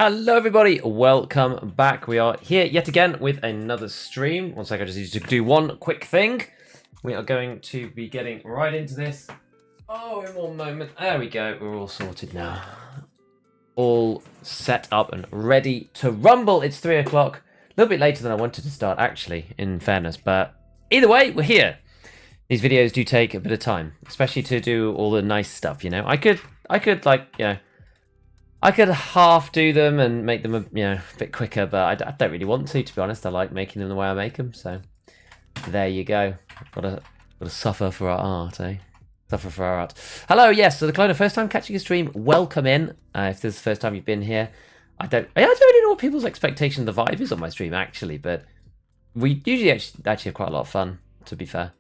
Hello everybody, welcome back. We are here yet again with another stream. One sec, I just need to do one quick thing. We are going to be getting right into this. Oh, in one moment. There we go, we're all sorted now. All set up and ready to rumble. It's 3 o'clock. A little bit later than I wanted to start, actually, in fairness. But either way, we're here. These videos do take a bit of time, especially to do all the nice stuff, you know. I could like, you know, I could half do them and make them, a bit quicker, but I don't really want to be honest. I like making them the way I make them, so there you go. Gotta suffer for our art, eh? Suffer for our art. Hello, yes. So the Clone, first time catching a stream. Welcome in. If this is the first time you've been here, I don't really know what people's expectation of the vibe is on my stream actually, but we usually actually have quite a lot of fun. To be fair,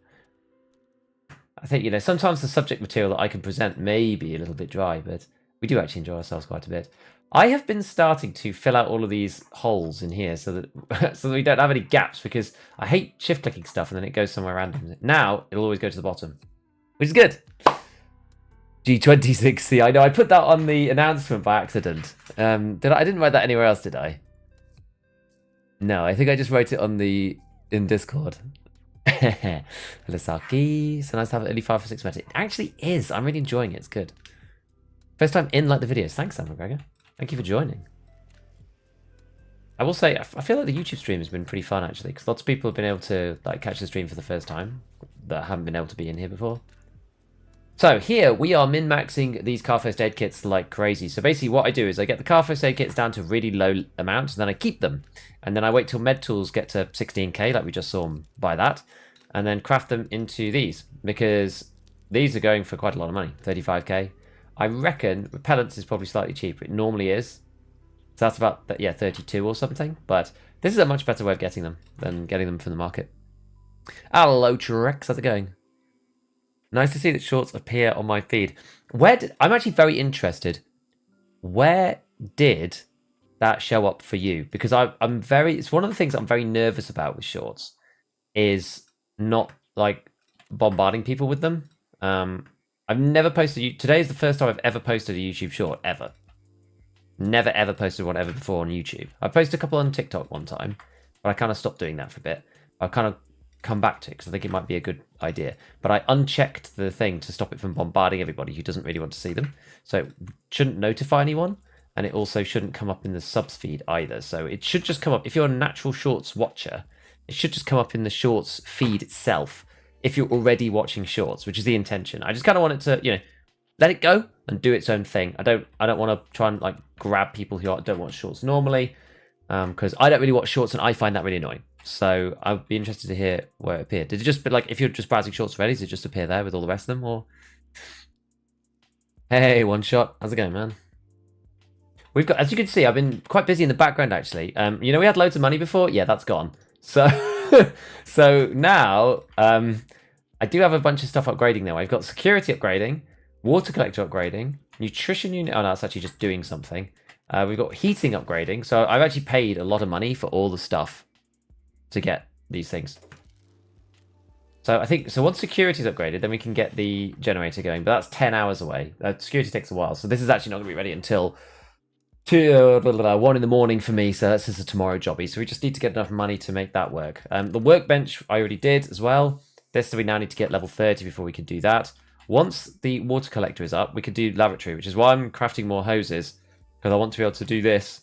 I think, you know, sometimes the subject material that I can present may be a little bit dry, but we do actually enjoy ourselves quite a bit. I have been starting to fill out all of these holes in here so that we don't have any gaps, because I hate shift clicking stuff and then it goes somewhere random. Now it'll always go to the bottom, which is good. G36C, I know I put that on the announcement by accident. I didn't write that anywhere else, did I? No, I think I just wrote it on in Discord. Hello Saki, so nice to have an early 5 for 6 meta. It actually is. I'm really enjoying it. It's good. First time in like the videos. Thanks, Sam McGregor. Thank you for joining. I will say, I feel like the YouTube stream has been pretty fun actually, because lots of people have been able to like catch the stream for the first time that haven't been able to be in here before. So here we are min-maxing these car first aid kits like crazy. So basically what I do is I get the car first aid kits down to really low amounts, and then I keep them. And then I wait till med tools get to 16k, like we just saw them buy that, and then craft them into these, because these are going for quite a lot of money, 35k. I reckon repellents is probably slightly cheaper. It normally is. So that's about, yeah, 32 or something. But this is a much better way of getting them than getting them from the market. Hello, Trex. How's it going? Nice to see that shorts appear on my feed. I'm actually very interested. Where did that show up for you? Because it's one of the things I'm very nervous about with shorts, is not like bombarding people with them. I've never posted. Today is the first time I've ever posted a YouTube short, ever. Never ever posted one ever before on YouTube. I posted a couple on TikTok one time, but I kind of stopped doing that for a bit. I kind of come back to it because I think it might be a good idea. But I unchecked the thing to stop it from bombarding everybody who doesn't really want to see them. So it shouldn't notify anyone, and it also shouldn't come up in the subs feed either. So it should just come up, if you're a natural shorts watcher, it should just come up in the shorts feed itself if you're already watching shorts, which is the intention. I just kind of want it to, you know, let it go and do its own thing. I don't want to try and like grab people who don't watch shorts normally, because I don't really watch shorts and I find that really annoying. So I'd be interested to hear where it appeared. Did it just, like, if you're just browsing shorts already, does it just appear there with all the rest of them, or? Hey, one shot. How's it going, man? We've got, as you can see, I've been quite busy in the background actually. You know, we had loads of money before. Yeah, that's gone. So, so now I do have a bunch of stuff upgrading now. I've got security upgrading, water collector upgrading, nutrition unit. Oh no, that's actually just doing something. We've got heating upgrading. So I've actually paid a lot of money for all the stuff to get these things. So I think, so once security is upgraded, then we can get the generator going. But that's 10 hours away. Security takes a while. So this is actually not going to be ready until 1 in the morning for me. So that's just a tomorrow jobby. So we just need to get enough money to make that work. The workbench I already did as well. This, so we now need to get level 30 before we can do that. Once the water collector is up, we could do laboratory, which is why I'm crafting more hoses, because I want to be able to do this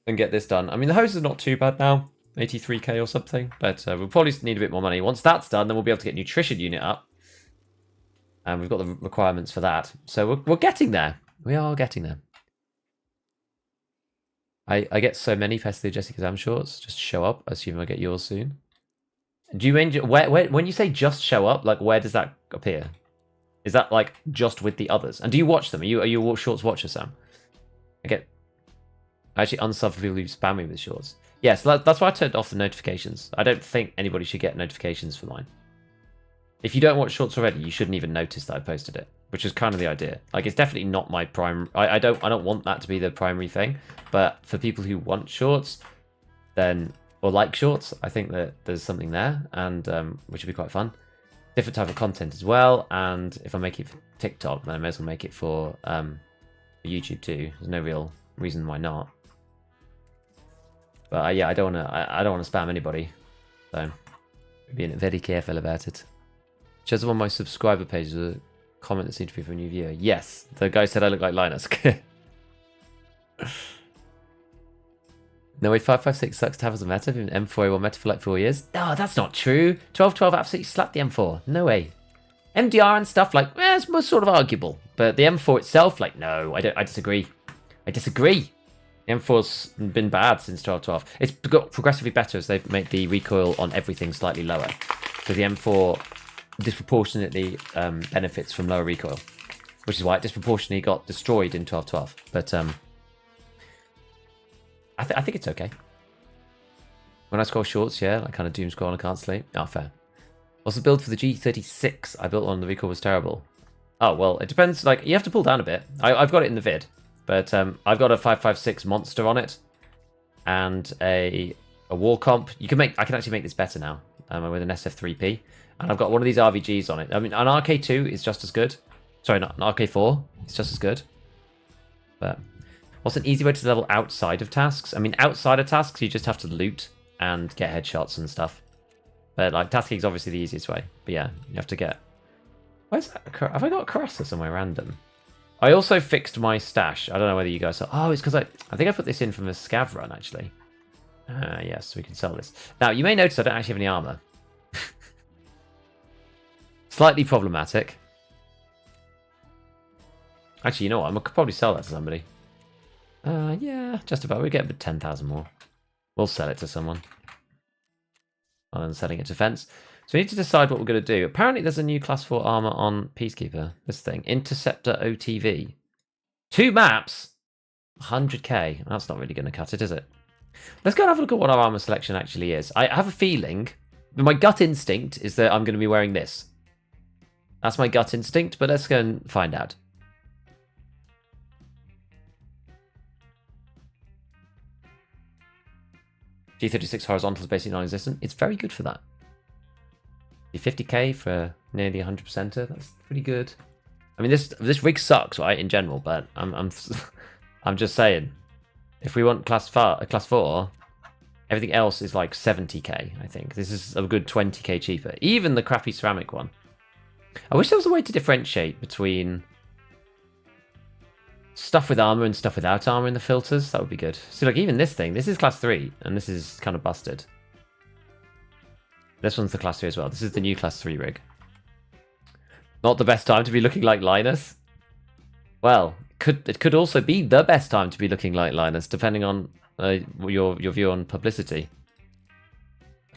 and get this done. I mean, the hoses are not too bad now, 83k or something, but we'll probably need a bit more money. Once that's done, then we'll be able to get nutrition unit up, and we've got the requirements for that. So we're getting there. We are getting there. I get so many Pestilogistic exam shorts just show up. I assume I'll get yours soon. Do you mean where when you say just show up, like where does that appear? Is that like just with the others? And do you watch them? Are you a shorts watcher, Sam? I actually unsub for people who spam me with shorts. Yes, yeah, so that's why I turned off the notifications. I don't think anybody should get notifications for mine. If you don't watch shorts already, you shouldn't even notice that I posted it, which is kind of the idea. Like, it's definitely not my prime. I don't want that to be the primary thing. But for people who want shorts, then, or like shorts, I think that there's something there, and which would be quite fun. Different type of content as well. And if I make it for TikTok, then I may as well make it for YouTube too. There's no real reason why not. But yeah, I don't want to spam anybody, so being very careful about it. Shows up on my subscriber page with a comment that seemed to be from a new viewer. Yes, the guy said I look like Linus. No way, 556 sucks to have as a meta. Been M4A1 meta for like 4 years. No, that's not true. 1212 absolutely slapped the M4. No way. MDR and stuff, like, it's most sort of arguable. But the M4 itself, like, no, I disagree. I disagree. The M4's been bad since 1212. It's got progressively better as they've made the recoil on everything slightly lower. So the M4 disproportionately benefits from lower recoil, which is why it disproportionately got destroyed in 1212. But I think it's okay. When I scroll shorts, yeah, like kind of doom scroll and I can't sleep. Oh, fair. What's the build for the G36? I built one, the recoil was terrible. Oh, well, it depends. Like, you have to pull down a bit. I've got it in the vid, but I've got a 556 monster on it and a war comp. I can actually make this better now with an SF3P. And I've got one of these RVGs on it. I mean, an RK2 is just as good. Sorry, not an RK4. It's just as good. But what's an easy way to level outside of tasks? I mean, outside of tasks, you just have to loot and get headshots and stuff. But like, tasking is obviously the easiest way. But yeah, you have to get... Where's that? Have I got a Carassa somewhere random? I also fixed my stash. I don't know whether you guys saw... Oh, it's because I think I put this in from a scav run, actually. Yes, we can sell this. Now, you may notice I don't actually have any armor. Slightly problematic. Actually, you know what? I could probably sell that to somebody. Yeah, just about. We get 10,000 more. We'll sell it to someone. Rather than selling it to Fence. So we need to decide what we're going to do. Apparently there's a new class 4 armor on Peacekeeper. This thing. Interceptor OTV. 2 maps. 100k. That's not really going to cut it, is it? Let's go and have a look at what our armor selection actually is. I have a feeling... My gut instinct is that I'm going to be wearing this. That's my gut instinct, but let's go and find out. G36 horizontal is basically non-existent. It's very good for that. 50k for nearly 100%er. That's pretty good. I mean, this rig sucks, right, in general, but I'm just saying, if we want class 4, Everything else is like 70k, I think. This is a good 20k cheaper. Even the crappy ceramic one. I wish there was a way to differentiate between stuff with armor and stuff without armor in the filters. That would be good. So like even this thing, this is class 3, and this is kind of busted. This one's the class 3 as well. This is the new class 3 rig. Not the best time to be looking like Linus. Well, it could also be the best time to be looking like Linus, depending on your view on publicity.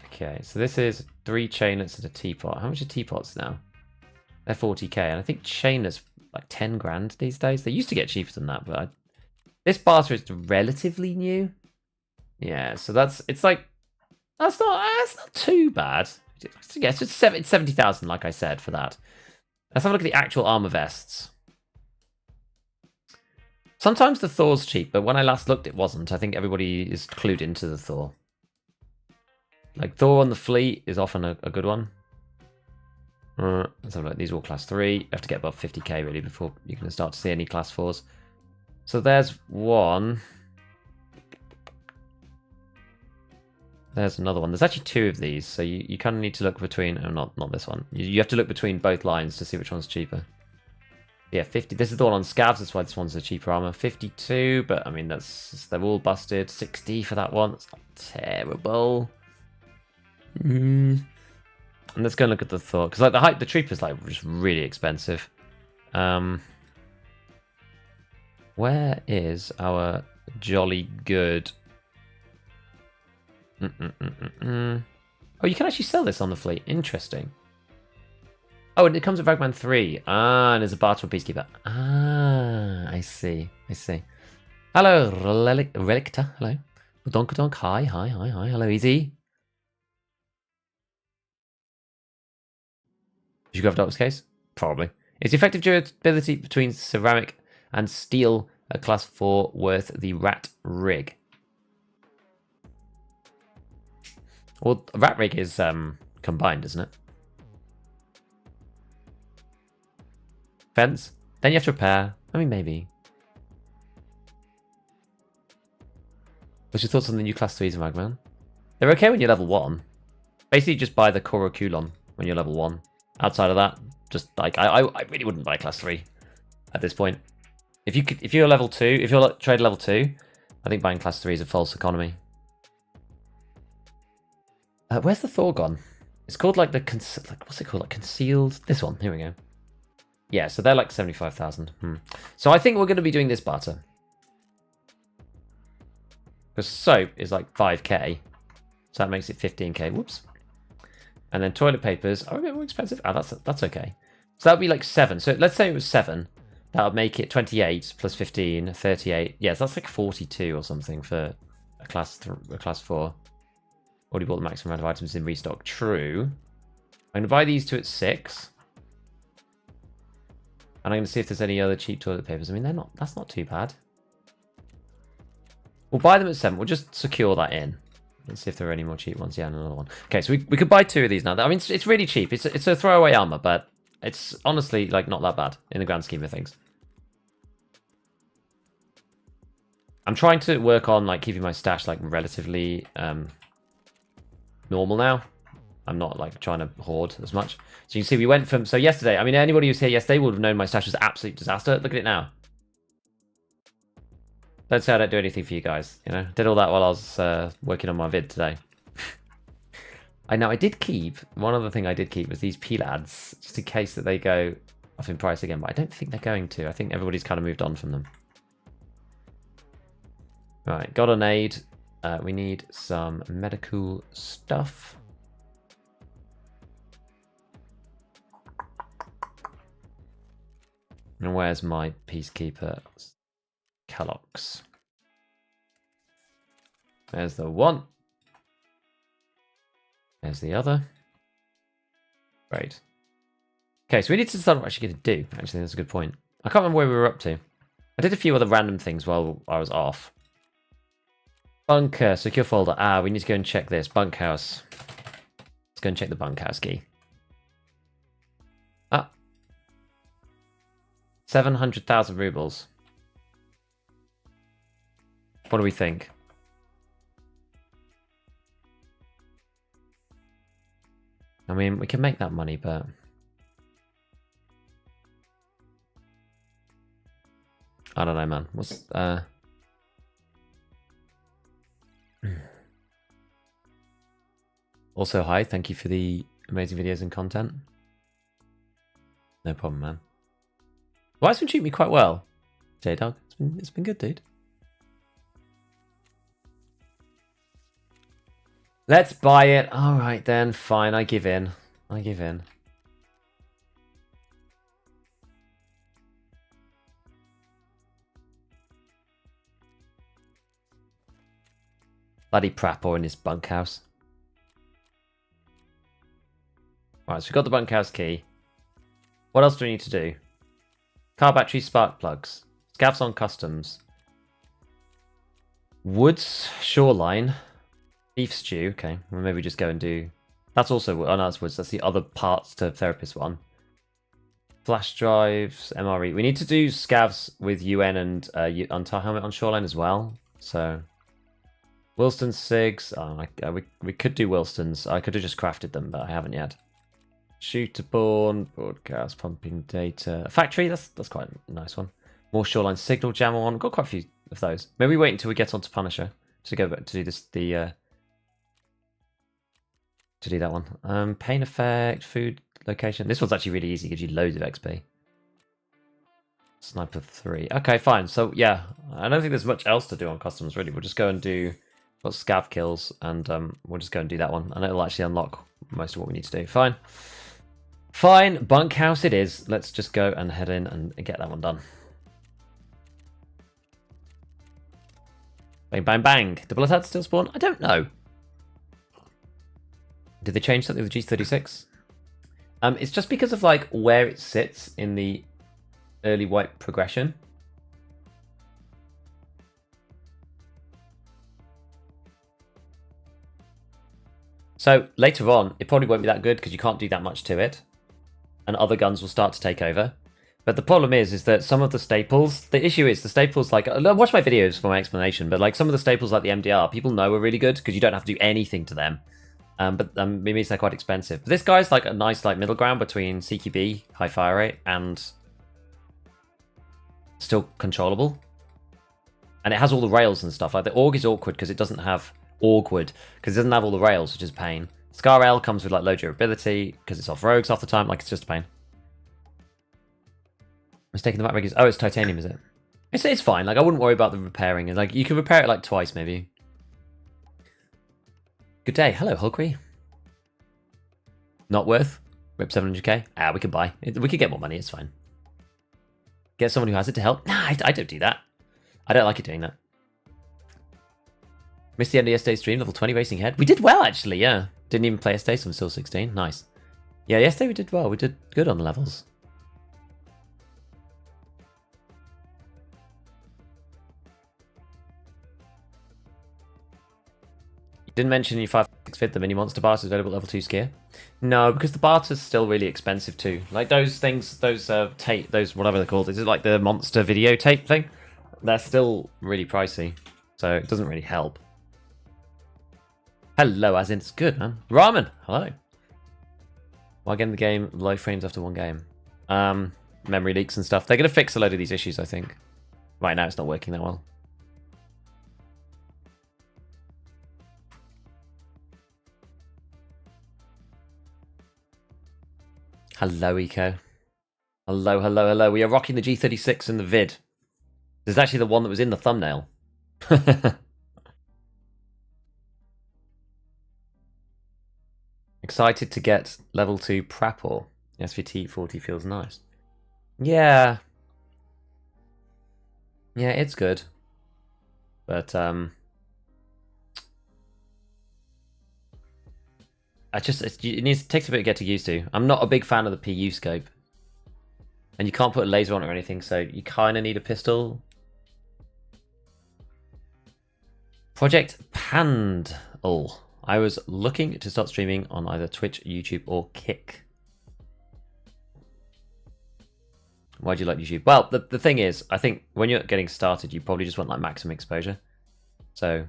Okay, so this is 3 chainlets and a teapot. How much are teapots now? They're 40k, and I think chainlets like 10 grand these days. They used to get cheaper than that, but this barter is relatively new. Yeah, so that's not too bad. Yeah, so it's 70,000, like I said, for that. Let's have a look at the actual armor vests. Sometimes the Thor's cheap, but when I last looked, it wasn't. I think everybody is clued into the Thor. Like Thor on the fleet is often a good one. Let's have a look. These are all class 3. You have to get above 50k really before you can start to see any class 4s. So there's one. There's another one. There's actually 2 of these, so you kind of need to look between... Oh, not this one. You have to look between both lines to see which one's cheaper. Yeah, 50. This is the one on scavs, that's why this one's a cheaper armor. 52, but I mean, they're all busted. 60 for that one. That's not terrible. And let's go and look at the Thor, because like the Trooper's like just really expensive. Where is our jolly good? Oh, you can actually sell this on the fleet. Interesting. Oh, and it comes with Ragman 3. Ah, and there's a barter peacekeeper. Ah, I see. Hello, Relicta. Hello. Donkadonk. Hi. Hello, Easy. Did you go for Doctor's case? Probably. Is the effective durability between ceramic and steel a class 4 worth the rat rig? Well, rat rig is combined, isn't it? Fence? Then you have to repair. I mean, maybe. What's your thoughts on the new class 3s in Ragman? They're okay when you're level 1. Basically, just buy the Korokulon when you're level 1. Outside of that, just like I really wouldn't buy class 3 at this point. If you're level 2, if you're trade level 2, I think buying class 3 is a false economy. Where's the Thor gone? It's called like what's it called? Like concealed. This one. Here we go. Yeah, so they're like 75,000. So I think we're going to be doing this barter. Because soap is like 5k. So that makes it 15k. Whoops. And then toilet papers are a bit more expensive. Oh, that's okay. So that would be like 7. So let's say it was 7. That would make it 28 plus 15, 38. Yes, that's like 42 or something for a class 4. Already bought the maximum amount of items in restock. True. I'm going to buy these 2 at 6. And I'm going to see if there's any other cheap toilet papers. I mean, that's not too bad. We'll buy them at 7. We'll just secure that in. Let's see if there are any more cheap ones. Yeah, another one. Okay, so we could buy 2 of these now. I mean, it's really cheap. It's a throwaway armor, but it's honestly like not that bad in the grand scheme of things. I'm trying to work on like keeping my stash like relatively normal now. I'm not like trying to hoard as much. So you can see we went from... So yesterday, I mean, anybody who was here yesterday would have known my stash was an absolute disaster. Look at it now. Don't say I don't do anything for you guys, you know. Did all that while I was working on my vid today. I did keep... One other thing I did keep was these P-Lads, just in case that they go up in price again. But I don't think they're going to. I think everybody's kind of moved on from them. Right, got an aid. We need some medical stuff. And where's my peacekeeper? Calox. There's the one. There's the other. Great. Okay, so we need to decide what we're actually going to do. Actually, that's a good point. I can't remember where we were up to. I did a few other random things while I was off. Bunker, secure folder. Ah, we need to go and check this. Bunkhouse. Let's go and check the bunkhouse key. Ah. 700,000 rubles. What do we think? I mean, we can make that money, but... I don't know, man. What's... Also, hi. Thank you for the amazing videos and content. No problem, man. Well, it's been treating me quite well, J-Dog. It's been good, dude. Let's buy it. All right, then. Fine. I give in. I give in. Bloody Prapor in his bunkhouse. Right, so we've got the bunkhouse key. What else do we need to do? Car battery, spark plugs. Scavs on customs. Woods, shoreline. Beef stew. Okay, well, maybe we just go and do... That's also... Oh, no, that's woods. That's the other parts to therapist one. Flash drives, MRE. We need to do scavs with UN and Untar helmet on shoreline as well. So... Wilston SIGs. Oh, we could do Wilstons. I could have just crafted them, but I haven't yet. Shooterborn, broadcast, pumping data. Factory, that's quite a nice one. More shoreline signal jammer one. We've got quite a few of those. Maybe wait until we get onto Punisher to go back to do this to do that one. Pain effect, food location. This one's actually really easy, gives you loads of XP. Sniper 3. Okay, fine. So yeah, I don't think there's much else to do on customs really. We'll just go and do scav kills and we'll just go and do that one. And it'll actually unlock most of what we need to do. Fine. Fine, bunkhouse it is. Let's just go and head in and get that one done. Bang, bang, bang. Do bullet still spawn? I don't know. Did they change something with the G36? It's just because of like where it sits in the early wipe progression. So later on, it probably won't be that good because you can't do that much to it. And other guns will start to take over. But the problem is that some of the staples, the issue is the staples, like, watch my videos for my explanation, but like some of the staples like the MDR, people know are really good because you don't have to do anything to them. But it means they're quite expensive. But this guy's like a nice like middle ground between CQB, high fire rate, and still controllable. And it has all the rails and stuff. Like the AUG is awkward because it doesn't have awkward because it doesn't have all the rails, which is a pain. Scar L comes with like low durability because it's off rogues half the time. Like it's just a pain. Mistaking the back rig is it's titanium, is it? It's fine. Like I wouldn't worry about the repairing. And like you can repair it like twice maybe. Good day. Hello, Hulkry. Not worth. Rip 700k. We could buy. We could get more money. It's fine. Get someone who has it to help. Nah, I don't do that. I don't like it doing that. Missed the end of yesterday's stream, level 20 racing head. We did well, actually, yeah. Didn't even play yesterday, so I'm still 16. Nice. Yeah, yesterday we did well. We did good on the levels. You didn't mention your 5.6 fit, the mini monster barters available at level 2 skier. No, because the barter's still really expensive too. Like those things, those tape, those whatever they're called. Is it like the monster videotape thing? They're still really pricey, so it doesn't really help. Hello, as in it's good, man. Ramen, hello. Why get in the game low frames after one game? Memory leaks and stuff. They're going to fix a load of these issues, I think. Right now, it's not working that well. Hello, Eco. Hello, hello, hello. We are rocking the G36 in the vid. This is actually the one that was in the thumbnail. Excited to get level 2 Prapor. SVT 40 feels nice. Yeah. Yeah, it's good. But, it takes a bit to get used to. I'm not a big fan of the PU scope. And you can't put a laser on it or anything, so you kind of need a pistol. Project Pandal. I was looking to start streaming on either Twitch, YouTube, or Kick. Why do you like YouTube? Well, the thing is, I think when you're getting started, you probably just want like maximum exposure. So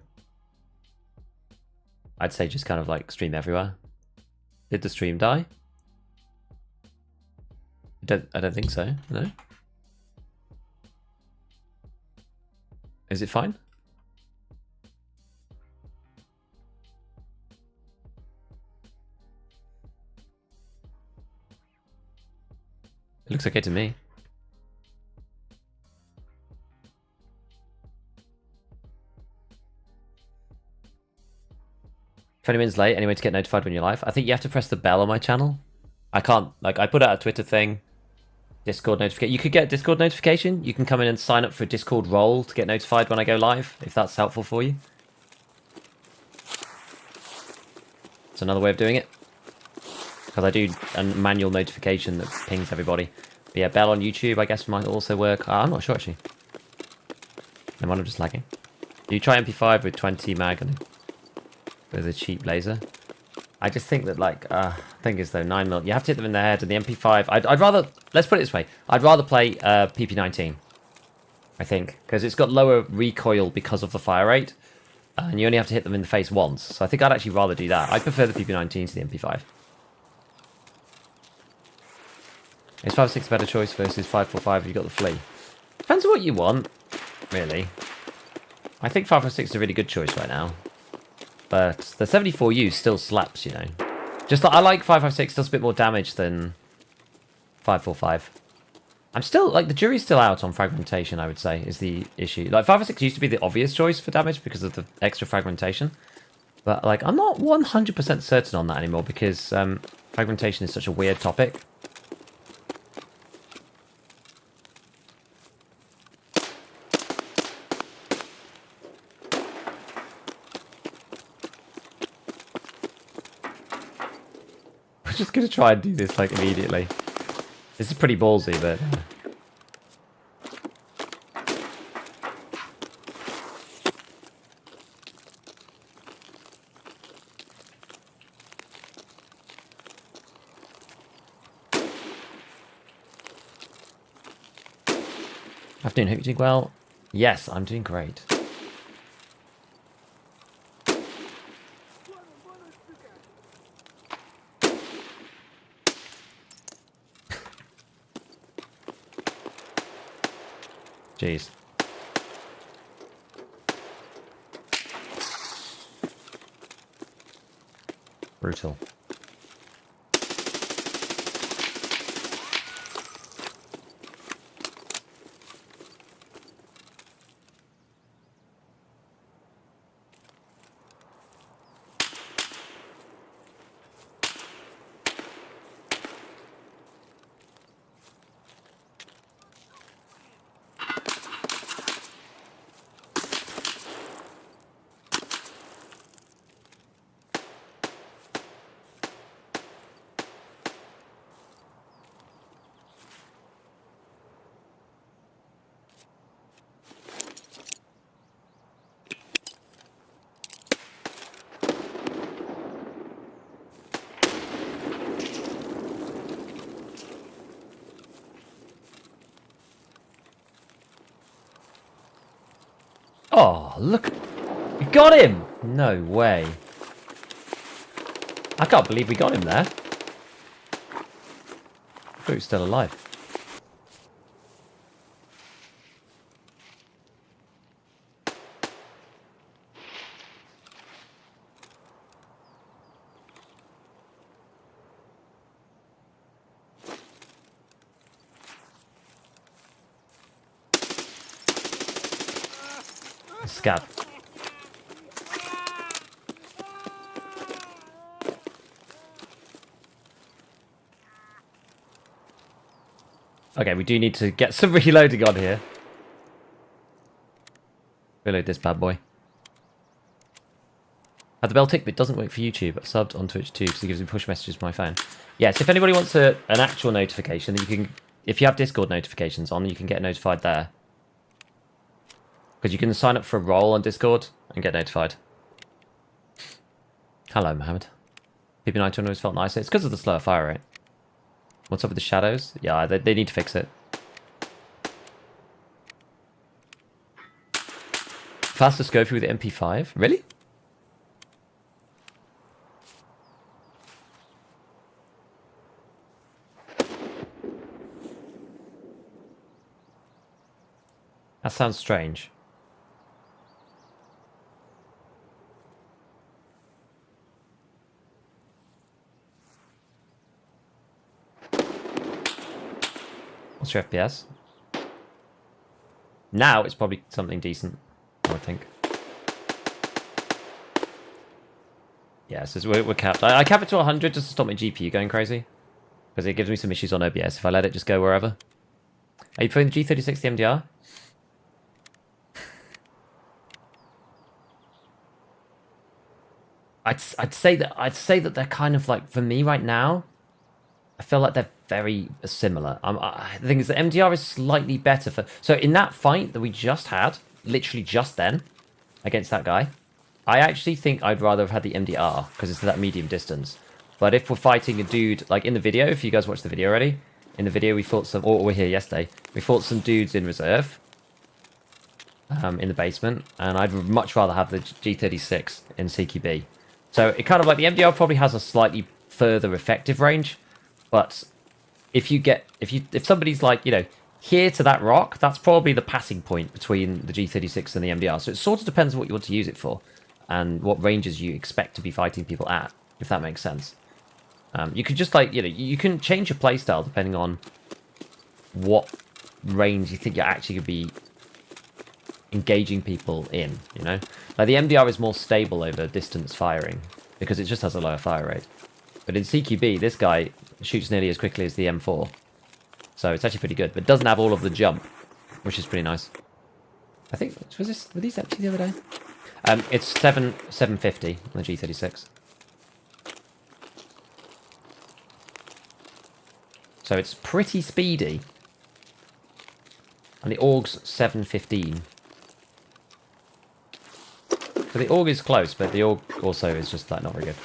I'd say just kind of like stream everywhere. Did the stream die? I don't think so, no. Is it fine? It looks okay to me. If anyone's late, any way to get notified when you're live? I think you have to press the bell on my channel. I can't, like, I put out a Twitter thing, Discord notification. You could get Discord notification. You can come in and sign up for a Discord role to get notified when I go live, if that's helpful for you. It's another way of doing it. Because I do a manual notification that pings everybody. But yeah, bell on YouTube, I guess, might also work. I'm not sure, actually. No, I'm just lagging. Do you try MP5 with 20 mag and with a cheap laser? I just think that, like, thing is, though, 9mm, you have to hit them in the head, and the MP5, I'd rather, let's put it this way, I'd rather play PP19, I think, because it's got lower recoil because of the fire rate, and you only have to hit them in the face once, so I think I'd actually rather do that. I prefer the PP19 to the MP5. Is 5.6 a better choice versus 5.45 if you got the flea? Depends on what you want, really. I think 5.6 is a really good choice right now. But the 74U still slaps, you know. Just I like 5.56, does a bit more damage than 5.45. I'm still, like, the jury's still out on fragmentation, I would say, is the issue. Like, 5.6 used to be the obvious choice for damage because of the extra fragmentation. But, like, I'm not 100% certain on that anymore because fragmentation is such a weird topic. I'm just going to try and do this, like, immediately. This is pretty ballsy, but... Afternoon, hope you're doing well. Yes, I'm doing great. Jeez. Brutal. Oh, look. We got him! No way. I can't believe we got him there. I thought he was still alive. Scav. Okay, we do need to get some reloading on here. Reload this bad boy. Had the bell tick, but it doesn't work for YouTube. I've subbed on Twitch too because it gives me push messages to my phone. Yes, if anybody wants an actual notification, that you can, if you have Discord notifications on, you can get notified there. Because you can sign up for a role on Discord and get notified. Hello, Mohammed. PP91 always felt nicer. It's because of the slower fire rate. What's up with the shadows? Yeah, they need to fix it. Faster scoping with the MP5? Really? That sounds strange. What's your FPS? Now it's probably something decent, I would think. Yeah, so we're capped. I cap it to 100 just to stop my GPU going crazy. Because it gives me some issues on OBS if I let it just go wherever. Are you playing the G36C MDR? I'd say that they're kind of like, for me right now, I feel like they're very similar. The thing is, the MDR is slightly better for... So in that fight that we just had, literally just then, against that guy, I actually think I'd rather have had the MDR, because it's that medium distance. But if we're fighting a dude, like in the video, if you guys watched the video already, in the video we fought some... Or we're here yesterday. We fought some dudes in reserve, in the basement, and I'd much rather have the G36 in CQB. So it kind of like, the MDR probably has a slightly further effective range, but if somebody's like, you know, here to that rock, that's probably the passing point between the G36 and the MDR. So it sort of depends on what you want to use it for and what ranges you expect to be fighting people at, if that makes sense. You could just like, you know, you can change your playstyle depending on what range you think you're actually going to be engaging people in, you know? Like the MDR is more stable over distance firing because it just has a lower fire rate. But in CQB, this guy shoots nearly as quickly as the M4. So it's actually pretty good, but it doesn't have all of the jump, which is pretty nice. I think, were these empty the other day? It's 750 on the G36. So it's pretty speedy. And the AUG's 715. So the AUG is close, but the AUG also is just like not very good.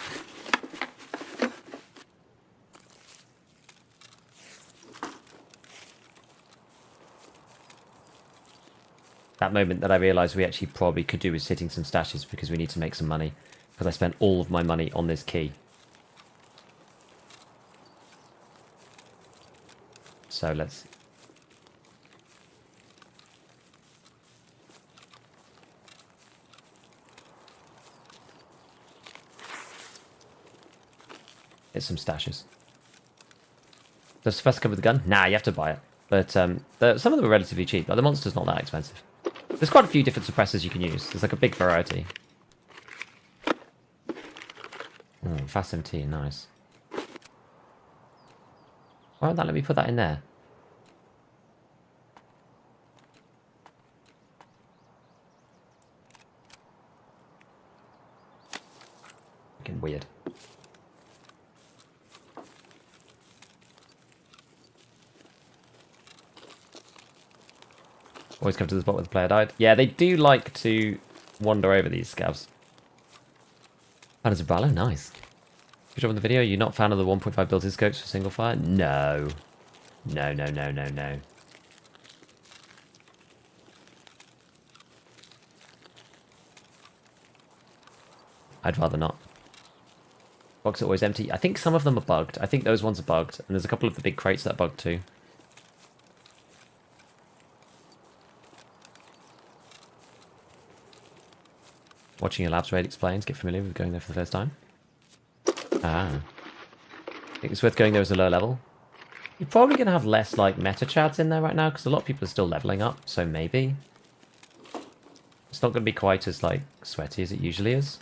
That moment that I realised we actually probably could do is hitting some stashes because we need to make some money. Because I spent all of my money on this key. So let's... hit some stashes. Does the first come with the gun? Nah, you have to buy it. But some of them are relatively cheap. Like the monster's not that expensive. There's quite a few different suppressors you can use. There's like a big variety. Oh, Fast MT, nice. Why won't that let me put that in there? Fucking weird. Always come to the spot where the player died. Yeah, they do like to wander over these scavs. How does it Bralo? Nice. Good job on the video. You're not a fan of the 1.5 built-in scopes for single fire? No. No, no, no, no, no. I'd rather not. Box are always empty. I think some of them are bugged. I think those ones are bugged. And there's a couple of the big crates that are bugged too. Watching your labs raid explains. Get familiar with going there for the first time. Ah. I think it's worth going there as a lower level. You're probably going to have less like meta chads in there right now because a lot of people are still leveling up. So maybe. It's not going to be quite as like sweaty as it usually is.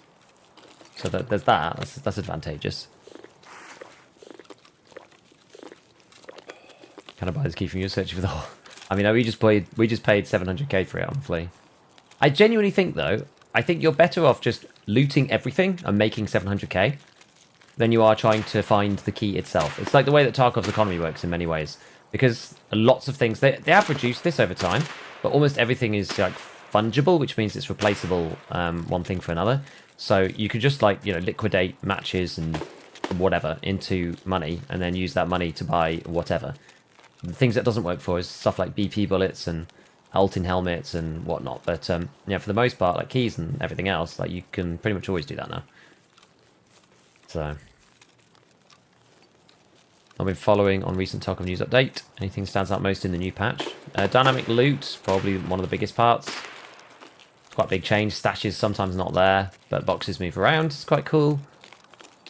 So there's that. That's advantageous. Can I buy this key from you? Searching for the whole... I mean, we just paid 700k for it on Flea. I genuinely think though, I think you're better off just looting everything and making 700k than you are trying to find the key itself. It's like the way that Tarkov's economy works in many ways. Because lots of things, they have reduced this over time, but almost everything is like fungible, which means it's replaceable one thing for another. So you could just like, you know, liquidate matches and whatever into money and then use that money to buy whatever. The things that doesn't work for is stuff like BP bullets and Altin helmets and whatnot. But yeah, for the most part, like keys and everything else, like you can pretty much always do that now. So I've been following on recent Tarkov news update. Anything stands out most in the new patch? Dynamic loot, probably one of the biggest parts. It's quite a big change. Stashes sometimes not there, but boxes move around. It's quite cool.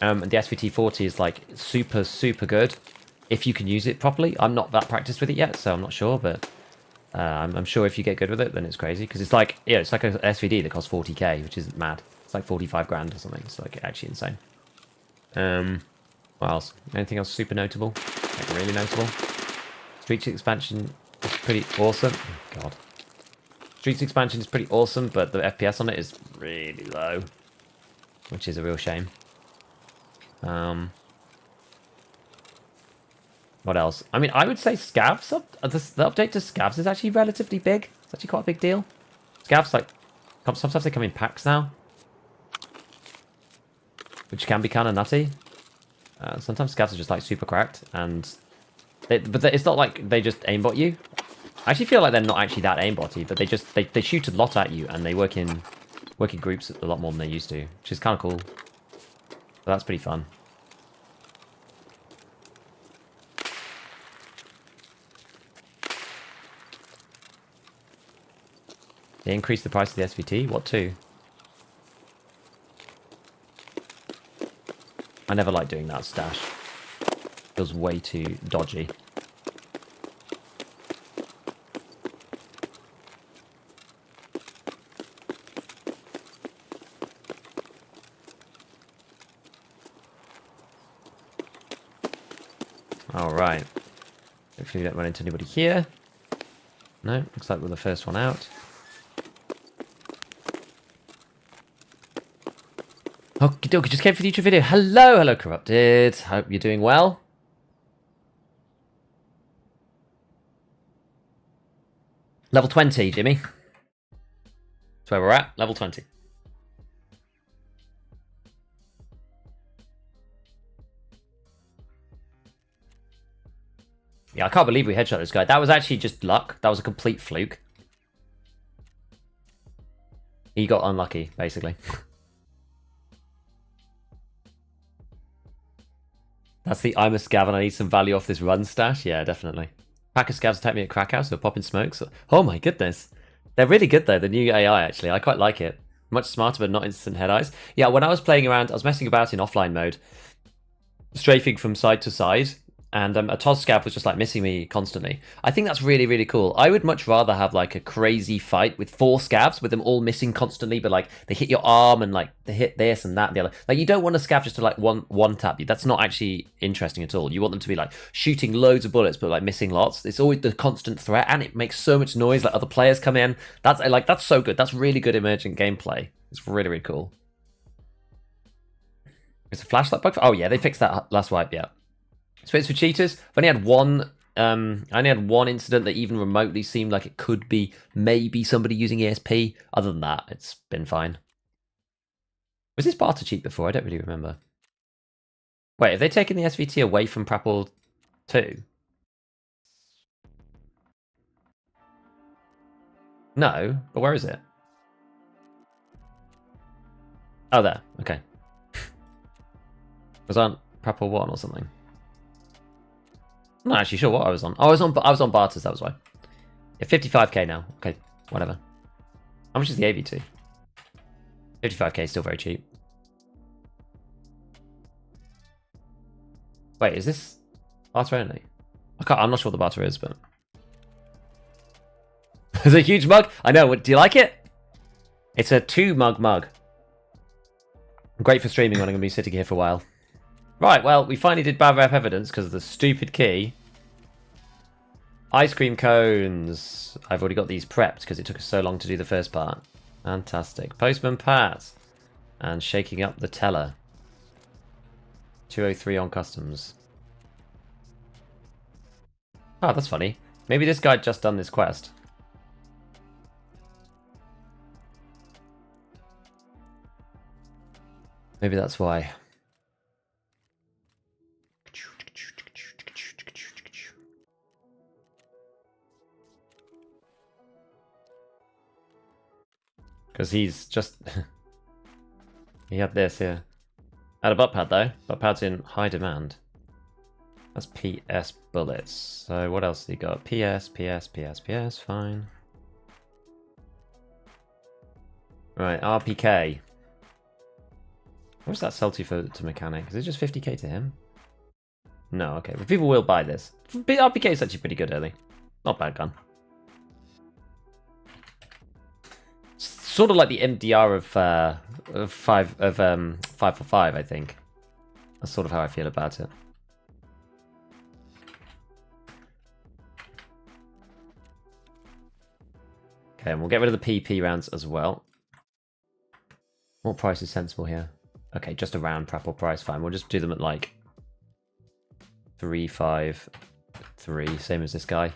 And the SVT-40 is like super, super good if you can use it properly. I'm not that practiced with it yet, so I'm not sure, but I'm sure if you get good with it, then it's crazy. Because it's like, yeah, it's like an SVD that costs 40k, which is mad. It's like 45 grand or something. It's like actually insane. What else? Anything else super notable? Like really notable? Streets expansion is pretty awesome. Oh, God. Streets expansion is pretty awesome, but the FPS on it is really low, which is a real shame. What else? I mean, I would say Scavs, the update to Scavs is actually relatively big. It's actually quite a big deal. Scavs, like, sometimes they come in packs now, which can be kind of nutty. Sometimes Scavs are just like super cracked, and it's not like they just aimbot you. I actually feel like they're not actually that aimbotty, but they shoot a lot at you, and they work in groups a lot more than they used to, which is kind of cool. So that's pretty fun. They increased the price of the SVT. What to? I never like doing that stash. Feels way too dodgy. Alright. Hopefully we don't run into anybody here. No, looks like we're the first one out. Okie dokie, just came for the YouTube video. Hello, Corrupted. Hope you're doing well. Level 20, Jimmy. That's where we're at, level 20. Yeah, I can't believe we headshot this guy. That was actually just luck. That was a complete fluke. He got unlucky, basically. That's the I'm a scav and I need some value off this run stash. Yeah, definitely. Pack of scavs attack me at Krakow, so popping smokes. Oh my goodness. They're really good though, the new AI actually. I quite like it. Much smarter but not instant head eyes. Yeah, when I was playing around, I was messing about in offline mode. Strafing from side to side. And a TOS scav was just like missing me constantly. I think that's really, really cool. I would much rather have like a crazy fight with 4 scavs with them all missing constantly, but like they hit your arm and like they hit this and that and the other. Like you don't want a scav just to like one tap you. That's not actually interesting at all. You want them to be like shooting loads of bullets but like missing lots. It's always the constant threat and it makes so much noise. Like other players come in. That's so good. That's really good emergent gameplay. It's really, really cool. Is a flashlight bug? Oh yeah, they fixed that last wipe. Yeah. So it's for cheaters. I've only had one. I only had one incident that even remotely seemed like it could be maybe somebody using ESP. Other than that, it's been fine. Was this barter cheat before? I don't really remember. Wait, have they taken the SVT away from Prapple 2? No, but where is it? Oh, there. Okay. Was on Prapple 1 or something? I'm not actually sure what I was on. Oh, I was on barters, that was why. Yeah, 55k now. Okay, whatever. How much is the AV2? 55k is still very cheap. Wait, is this barter only? I'm not sure what the barter is, but there's a huge mug. I know. Do you like it? It's a 2 mug. Great for streaming when I'm going to be sitting here for a while. Right, well, we finally did bad rep evidence because of the stupid key. Ice cream cones. I've already got these prepped because it took us so long to do the first part. Fantastic. Postman Pat. And shaking up the teller. 203 on customs. Oh, that's funny. Maybe this guy just done this quest. Maybe that's why. Because he's just... he had this here. Had a butt pad though. Butt pad's in high demand. That's PS bullets. So what else have you got? PS, fine. Right, RPK. What does that sell to mechanic? Is it just 50k to him? No, okay. But people will buy this. RPK is actually pretty good early. Not bad gun. Sort of like the MDR of 545, I think. That's sort of how I feel about it. Okay, and we'll get rid of the PP rounds as well. What price is sensible here? Okay, just a round prapor price, fine. We'll just do them at like 353, same as this guy,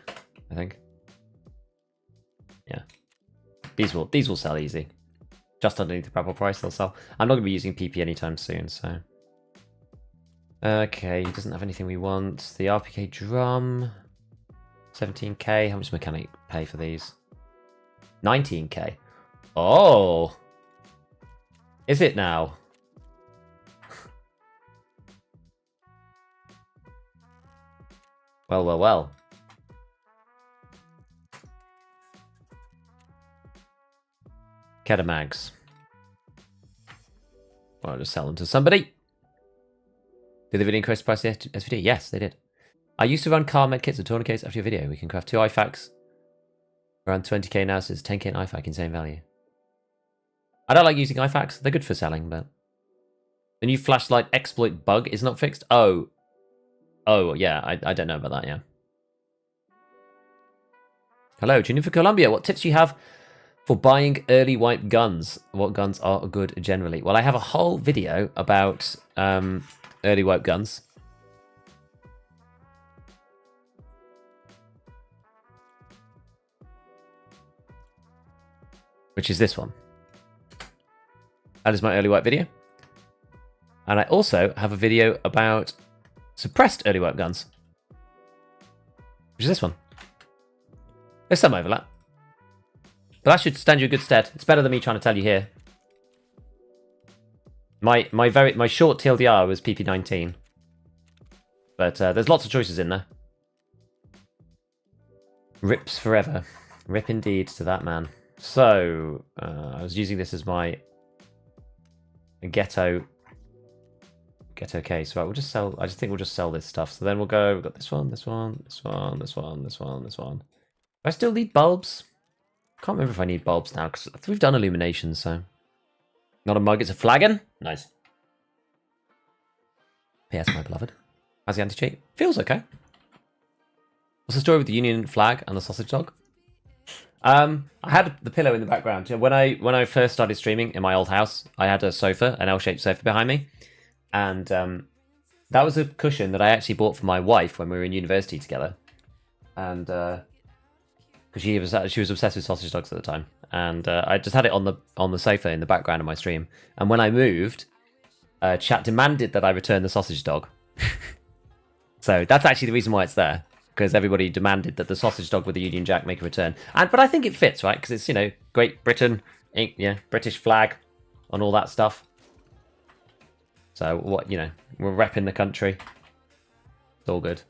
I think. Yeah. These will sell easy. Just underneath the prapor price they'll sell. I'm not gonna be using PP anytime soon, so. Okay, he doesn't have anything we want. The RPK drum. 17k. How much does mechanic pay for these? 19k. Oh! Is it now? Well, well, well. Kedamags. Well, I'll just sell them to somebody. Did the video increase the price of the SVD? Yes, they did. I used to run car med kits and tourniquets after your video. We can craft 2 IFAKs. Around 20k now, so it's 10k in IFAK, insane value. I don't like using IFAKs. They're good for selling, but... The new flashlight exploit bug is not fixed? Oh. Oh, yeah, I don't know about that, yeah. Hello, tuning for Colombia. What tips do you have for buying early wipe guns? What guns are good generally? Well, I have a whole video about early wipe guns. Which is this one. That is my early wipe video. And I also have a video about suppressed early wipe guns. Which is this one. There's some overlap. But that should stand you in good stead. It's better than me trying to tell you here. My short TLDR was PP19. But there's lots of choices in there. Rips forever. Rip indeed to that man. So, I was using this as my ghetto case. Right, we'll just sell, I just think we'll just sell this stuff. So then we'll go, we've got this one, this one, this one, this one, this one, this one. Do I still need bulbs? Can't remember if I need bulbs now, because we've done illumination, so. Not a mug, it's a flagon. Nice. P.S. my beloved. How's the anti-cheat? Feels okay. What's the story with the Union flag and the sausage dog? I had the pillow in the background. When I first started streaming in my old house, I had a sofa, an L-shaped sofa behind me, and that was a cushion that I actually bought for my wife when we were in university together, and because she was obsessed with sausage dogs at the time, and I just had it on the sofa in the background of my stream. And when I moved, chat demanded that I return the sausage dog. So that's actually the reason why it's there. Because everybody demanded that the sausage dog with the Union Jack make a return. But I think it fits, right? Because it's, you know, Great Britain, yeah, British flag, and all that stuff. So, what, you know, we're repping the country. It's all good.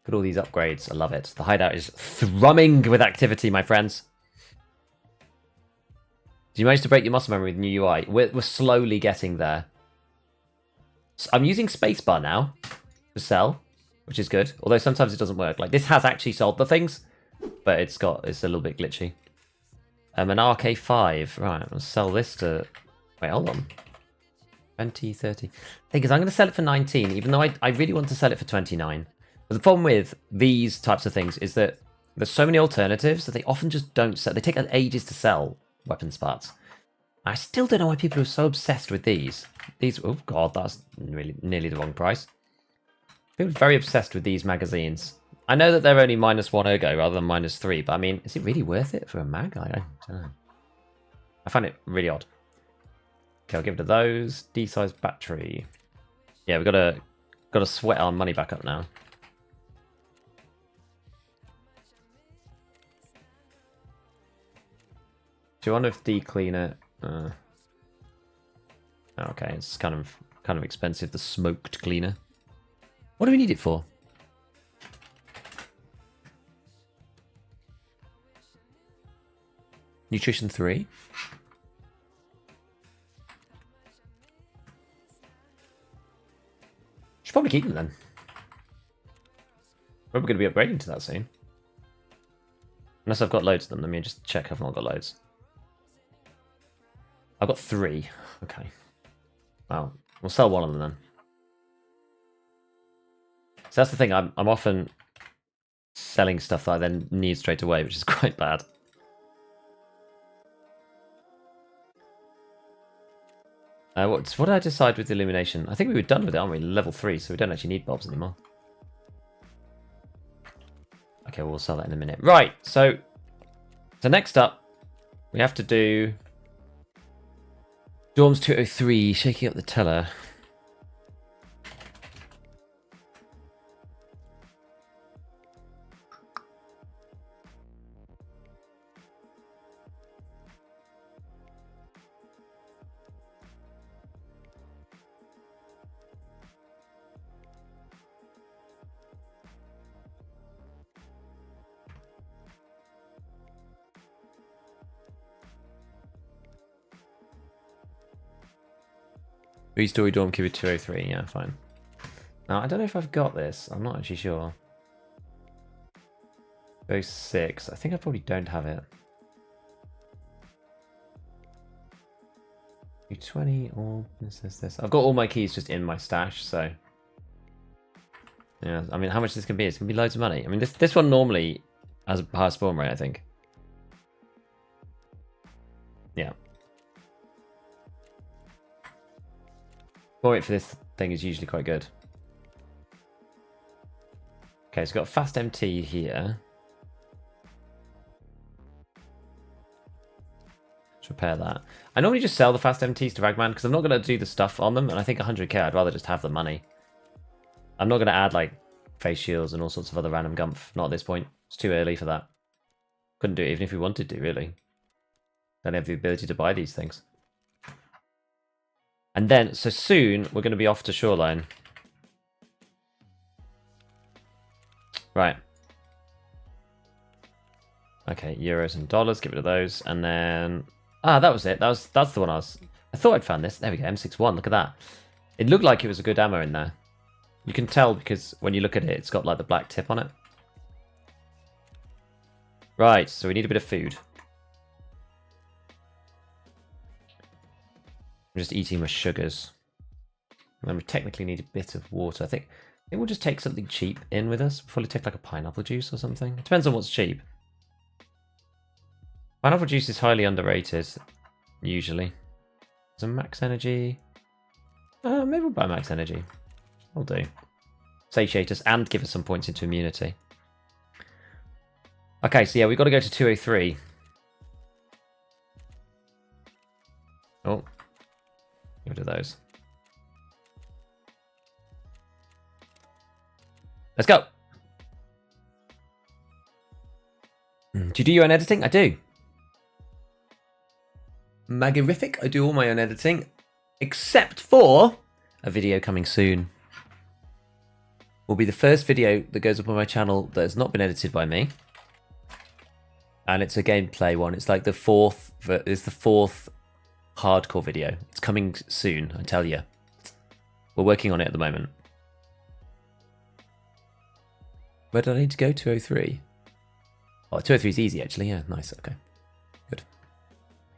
Look at all these upgrades. I love it. The hideout is thrumming with activity, my friends. Did you manage to break your muscle memory with the new UI? We're slowly getting there. So I'm using spacebar now to sell, which is good. Although sometimes it doesn't work. Like, this has actually sold the things, but it's a little bit glitchy. An RK5. Right, I'll sell this to... Wait, hold on. 20, 30. Thing is, I'm going to sell it for 19, even though I really want to sell it for 29. But the problem with these types of things is that there's so many alternatives that they often just don't sell. They take ages to sell weapons parts. I still don't know why people are so obsessed with these. Oh god, that's really nearly the wrong price. People are very obsessed with these magazines. I know that they're only -1 ergo rather than -3, but I mean, is it really worth it for a mag? I don't know. I find it really odd. Okay, I'll give it to those. D-size battery. Yeah, we've got to sweat our money back up now. Do you wonder if D-cleaner... okay, it's kind of expensive, the smoked cleaner. What do we need it for? Nutrition 3. Should probably keep them then. We're going to be upgrading to that soon. Unless I've got loads of them. Let me just check I've not got loads. I've got 3. Okay. Well, we'll sell one of them then. So that's the thing. I'm often selling stuff that I then need straight away, which is quite bad. What did I decide with the illumination? I think we were done with it, aren't we? Level 3, so we don't actually need bulbs anymore. Okay, we'll sell that in a minute. Right, so next up, we have to do Dorms 203, shaking up the teller. Three-story dorm cube 203, yeah, fine. Now, I don't know if I've got this. I'm not actually sure. 06. I think I probably don't have it. 220 or this. I've got all my keys just in my stash, so... Yeah, I mean, how much this can be? It's going to be loads of money. I mean, this one normally has a higher spawn rate, I think. Yeah. Spawn rate for this thing is usually quite good. Okay, so we've got a fast MT here. Let's repair that. I normally just sell the fast MTs to Ragman because I'm not going to do the stuff on them, and I think 100k, I'd rather just have the money. I'm not going to add like face shields and all sorts of other random gumph. Not at this point. It's too early for that. Couldn't do it even if we wanted to, really. Don't have the ability to buy these things. And then, so soon, we're going to be off to Shoreline. Right. Okay, euros and dollars, get rid of those. And then... Ah, that was it. That's the one I thought I'd found this. There we go, M61, look at that. It looked like it was a good ammo in there. You can tell because when you look at it, it's got like the black tip on it. Right, so we need a bit of food. I'm just eating my sugars. And then we technically need a bit of water. I think we'll just take something cheap in with us. We'll probably take like a pineapple juice or something. It depends on what's cheap. Pineapple juice is highly underrated, usually. Some max energy. Maybe we'll buy max energy. I'll do. Satiate us and give us some points into immunity. Okay, so yeah, we've got to go to 203. Oh. Get rid of those. Let's go. Do you do your own editing? I do. Magnific. I do all my own editing. Except for a video coming soon. Will be the first video that goes up on my channel that has not been edited by me. And it's a gameplay one. It's like the fourth hardcore video. It's coming soon, I tell you. We're working on it at the moment. Where did I need to go? 203. Oh, 203 is easy actually. Yeah, nice. Okay, good.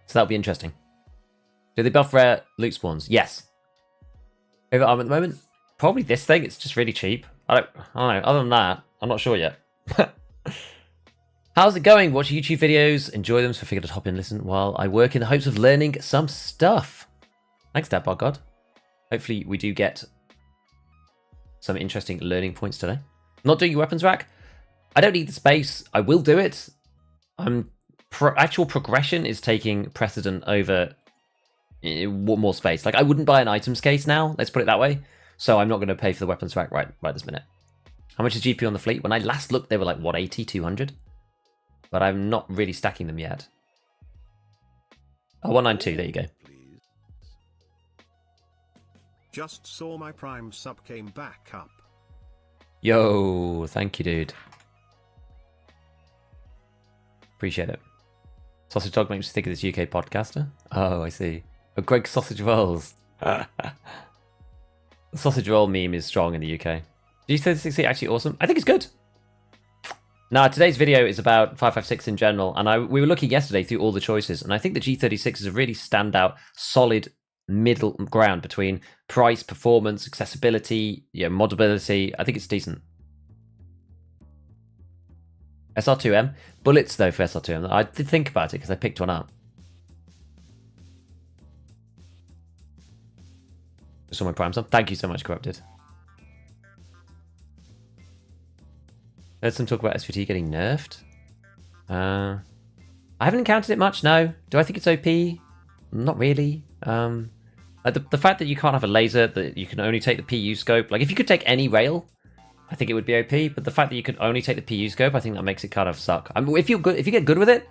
So that'll be interesting. Do they buff rare loot spawns? Yes. Favorite armor at the moment? Probably this thing. It's just really cheap. I don't know. Other than that, I'm not sure yet. How's it going? Watch YouTube videos, enjoy them, so I figured I'd hop in and listen while I work in the hopes of learning some stuff. Thanks, Dad Bar God. Hopefully we do get some interesting learning points today. Not doing your weapons rack. I don't need the space. I will do it. Actual progression is taking precedent over more space. Like, I wouldn't buy an items case now, let's put it that way. So I'm not going to pay for the weapons rack right this minute. How much is GP on the fleet? When I last looked, they were like, what, 80, 200? But I'm not really stacking them yet. Oh, 192, there you go. Just saw my Prime sub came back up. Yo, thank you, dude. Appreciate it. Sausage Dog makes me think of this UK podcaster. Oh, I see. Oh, Greg Sausage Rolls. The sausage roll meme is strong in the UK. G36C actually awesome? I think it's good. Now, today's video is about 556 in general, and we were looking yesterday through all the choices, and I think the G36 is a really standout, solid middle ground between price, performance, accessibility, modability. I think it's decent. SR2M. Bullets, though, for SR2M. I did think about it because I picked one up. Just saw my Prime Sub. Thank you so much, Corrupted. Heard some talk about SVT getting nerfed. I haven't encountered it much, no. Do I think it's OP? Not really. The fact that you can't have a laser, that you can only take the PU scope. Like, if you could take any rail, I think it would be OP. But the fact that you can only take the PU scope, I think that makes it kind of suck. I mean, if you get good with it,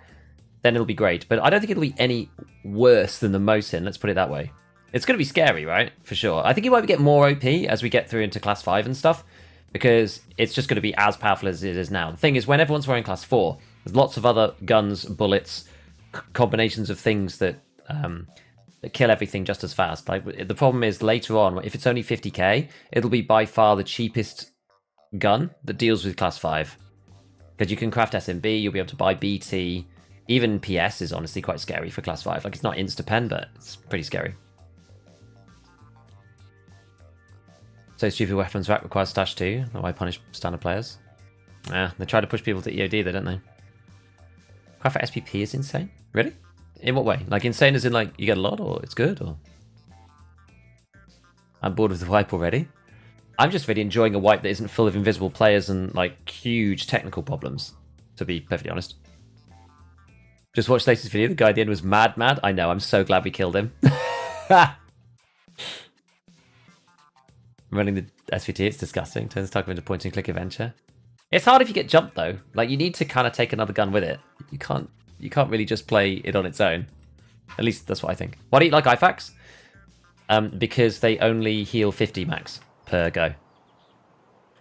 then it'll be great. But I don't think it'll be any worse than the Mosin. Let's put it that way. It's going to be scary, right? For sure. I think it might get more OP as we get through into Class 5 and stuff, because it's just going to be as powerful as it is now. The thing is, when everyone's wearing Class 4, there's lots of other guns, bullets, combinations of things that kill everything just as fast. Like, the problem is later on, if it's only 50k, it'll be by far the cheapest gun that deals with Class 5. Because you can craft SMB, you'll be able to buy BT. Even PS is honestly quite scary for Class 5. Like, it's not insta-pen, but it's pretty scary. So stupid weapons rack requires stash too. Why punish standard players? They try to push people to EOD, don't they? Craft for SPP is insane. Really? In what way? Like, insane as in, like, you get a lot, or it's good, or? I'm bored with the wipe already. I'm just really enjoying a wipe that isn't full of invisible players and, like, huge technical problems, to be perfectly honest. Just watched latest video. The guy at the end was mad. I know. I'm so glad we killed him. Running the SVT, it's disgusting. Turns Tarkov into point and click adventure. It's hard if you get jumped though. Like, you need to kind of take another gun with it. You can't really just play it on its own. At least that's what I think. Why do you like IFAKs? Because they only heal 50 max per go.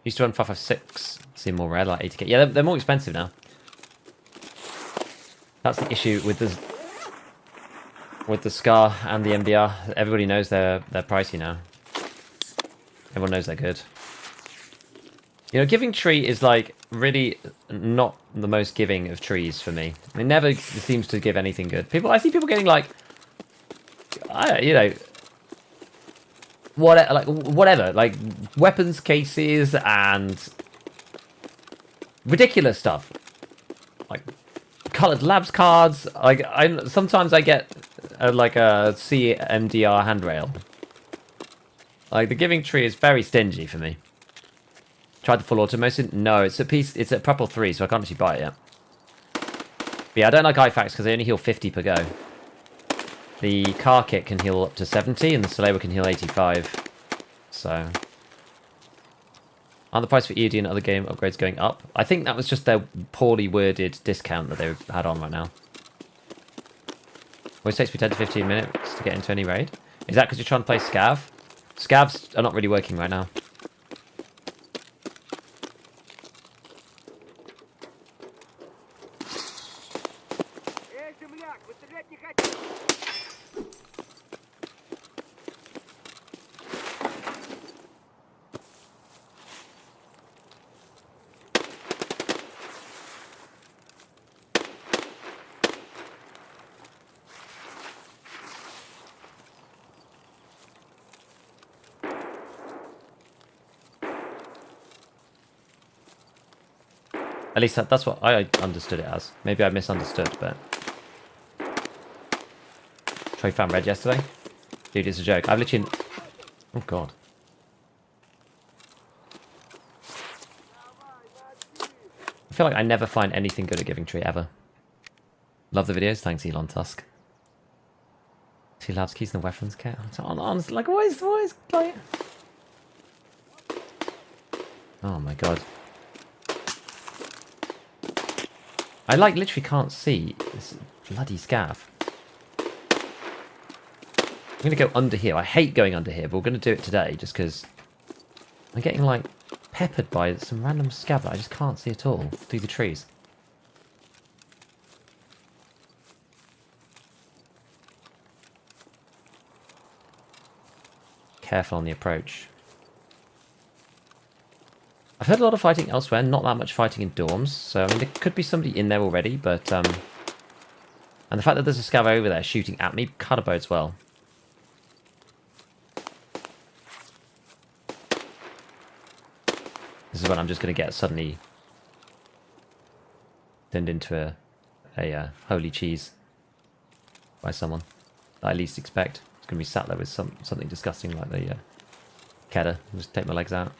Used to run 556. Seem more rare, like 80k. Yeah, they're more expensive now. That's the issue with the SCAR and the MDR. Everybody knows they're pricey now. Everyone knows they're good. You know, giving tree is, like, really not the most giving of trees for me. It never seems to give anything good. I see people getting, like, whatever, like weapons cases and ridiculous stuff, like colored labs cards. Like, sometimes I get a CMDR handrail. Like, the giving tree is very stingy for me. Tried the full auto Mosin? No, it's a purple 3, so I can't actually buy it yet. But yeah, I don't like IFAKs because they only heal 50 per go. The car kit can heal up to 70, and the Salewa can heal 85. So, aren't the price for EOD and other game upgrades going up? I think that was just their poorly worded discount that they had on right now. Always takes me 10 to 15 minutes to get into any raid. Is that because you're trying to play Scav? Scavs are not really working right now. At least that's what I understood it as. Maybe I misunderstood, but... Trey found red yesterday? Dude, it's a joke. I've literally... Oh, God. I feel like I never find anything good at giving tree, ever. Love the videos. Thanks, Elon Tusk. 2 labs keys and the weapons kit. Honestly, like, what is like... Oh, my God. I, like, literally can't see this bloody scav. I'm going to go under here. I hate going under here, but we're going to do it today just because I'm getting, like, peppered by some random scab that I just can't see at all through the trees. Careful on the approach. I've heard a lot of fighting elsewhere, not that much fighting in dorms, so I mean there could be somebody in there already, but and the fact that there's a scav over there shooting at me kind of bodes well. This is when I'm just going to get suddenly turned into a holy cheese by someone that I least expect. It's going to be sat there with something disgusting like the Kedda. Just take my legs out.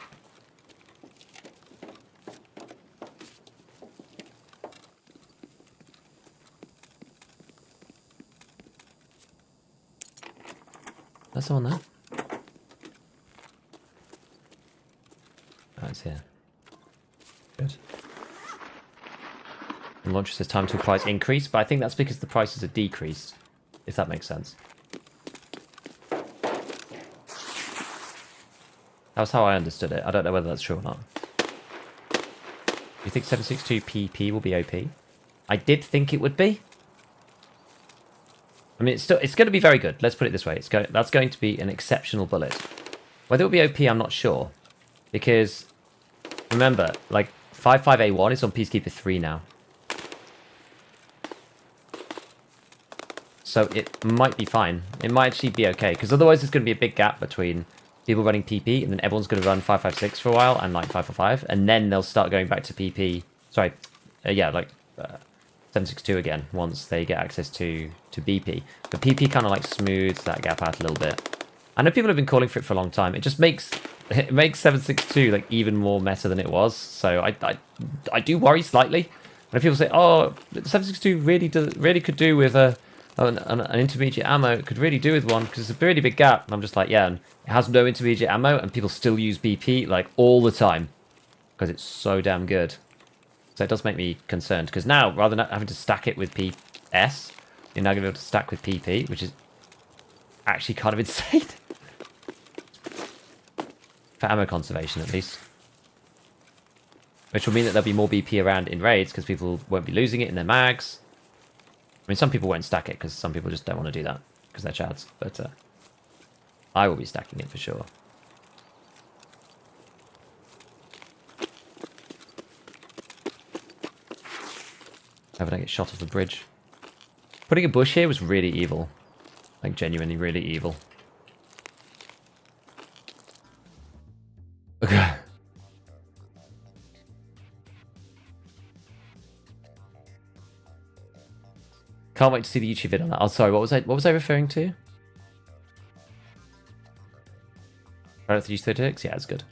There's someone there. Oh, it's here. Good. And launcher says time to apply is increased, but I think that's because the prices are decreased, if that makes sense. That's how I understood it. I don't know whether that's true or not. You think 762 PP will be OP? I did think it would be. I mean, it's going to be very good. Let's put it this way. That's going to be an exceptional bullet. Whether it will be OP, I'm not sure. Because, remember, like, 55A1 is on Peacekeeper 3 now. So it might be fine. It might actually be okay. Because otherwise there's going to be a big gap between people running PP, and then everyone's going to run 556 for a while, and like 545, and then they'll start going back to PP. Sorry, yeah, like 762 again once they get access to BP. But PP kind of like smooths that gap out a little bit. I know people have been calling for it for a long time. It just makes 762 like even more meta than it was. So I do worry slightly when people say, "Oh, 762 really could do with an intermediate ammo. It could really do with one because it's a really big gap." And I'm just like, yeah, and it has no intermediate ammo, and people still use BP like all the time because it's so damn good. So it does make me concerned because now, rather than having to stack it with PS, you're now going to be able to stack with PP, which is actually kind of insane. For ammo conservation, at least. Which will mean that there'll be more BP around in raids because people won't be losing it in their mags. I mean, some people won't stack it because some people just don't want to do that because they're chads. But I will be stacking it for sure. How would I get shot off the bridge? Putting a bush here was really evil. Like, genuinely really evil. Okay. Can't wait to see the YouTube vid on that. Oh, sorry, what was I referring to? Right, the G36? Yeah, it's good.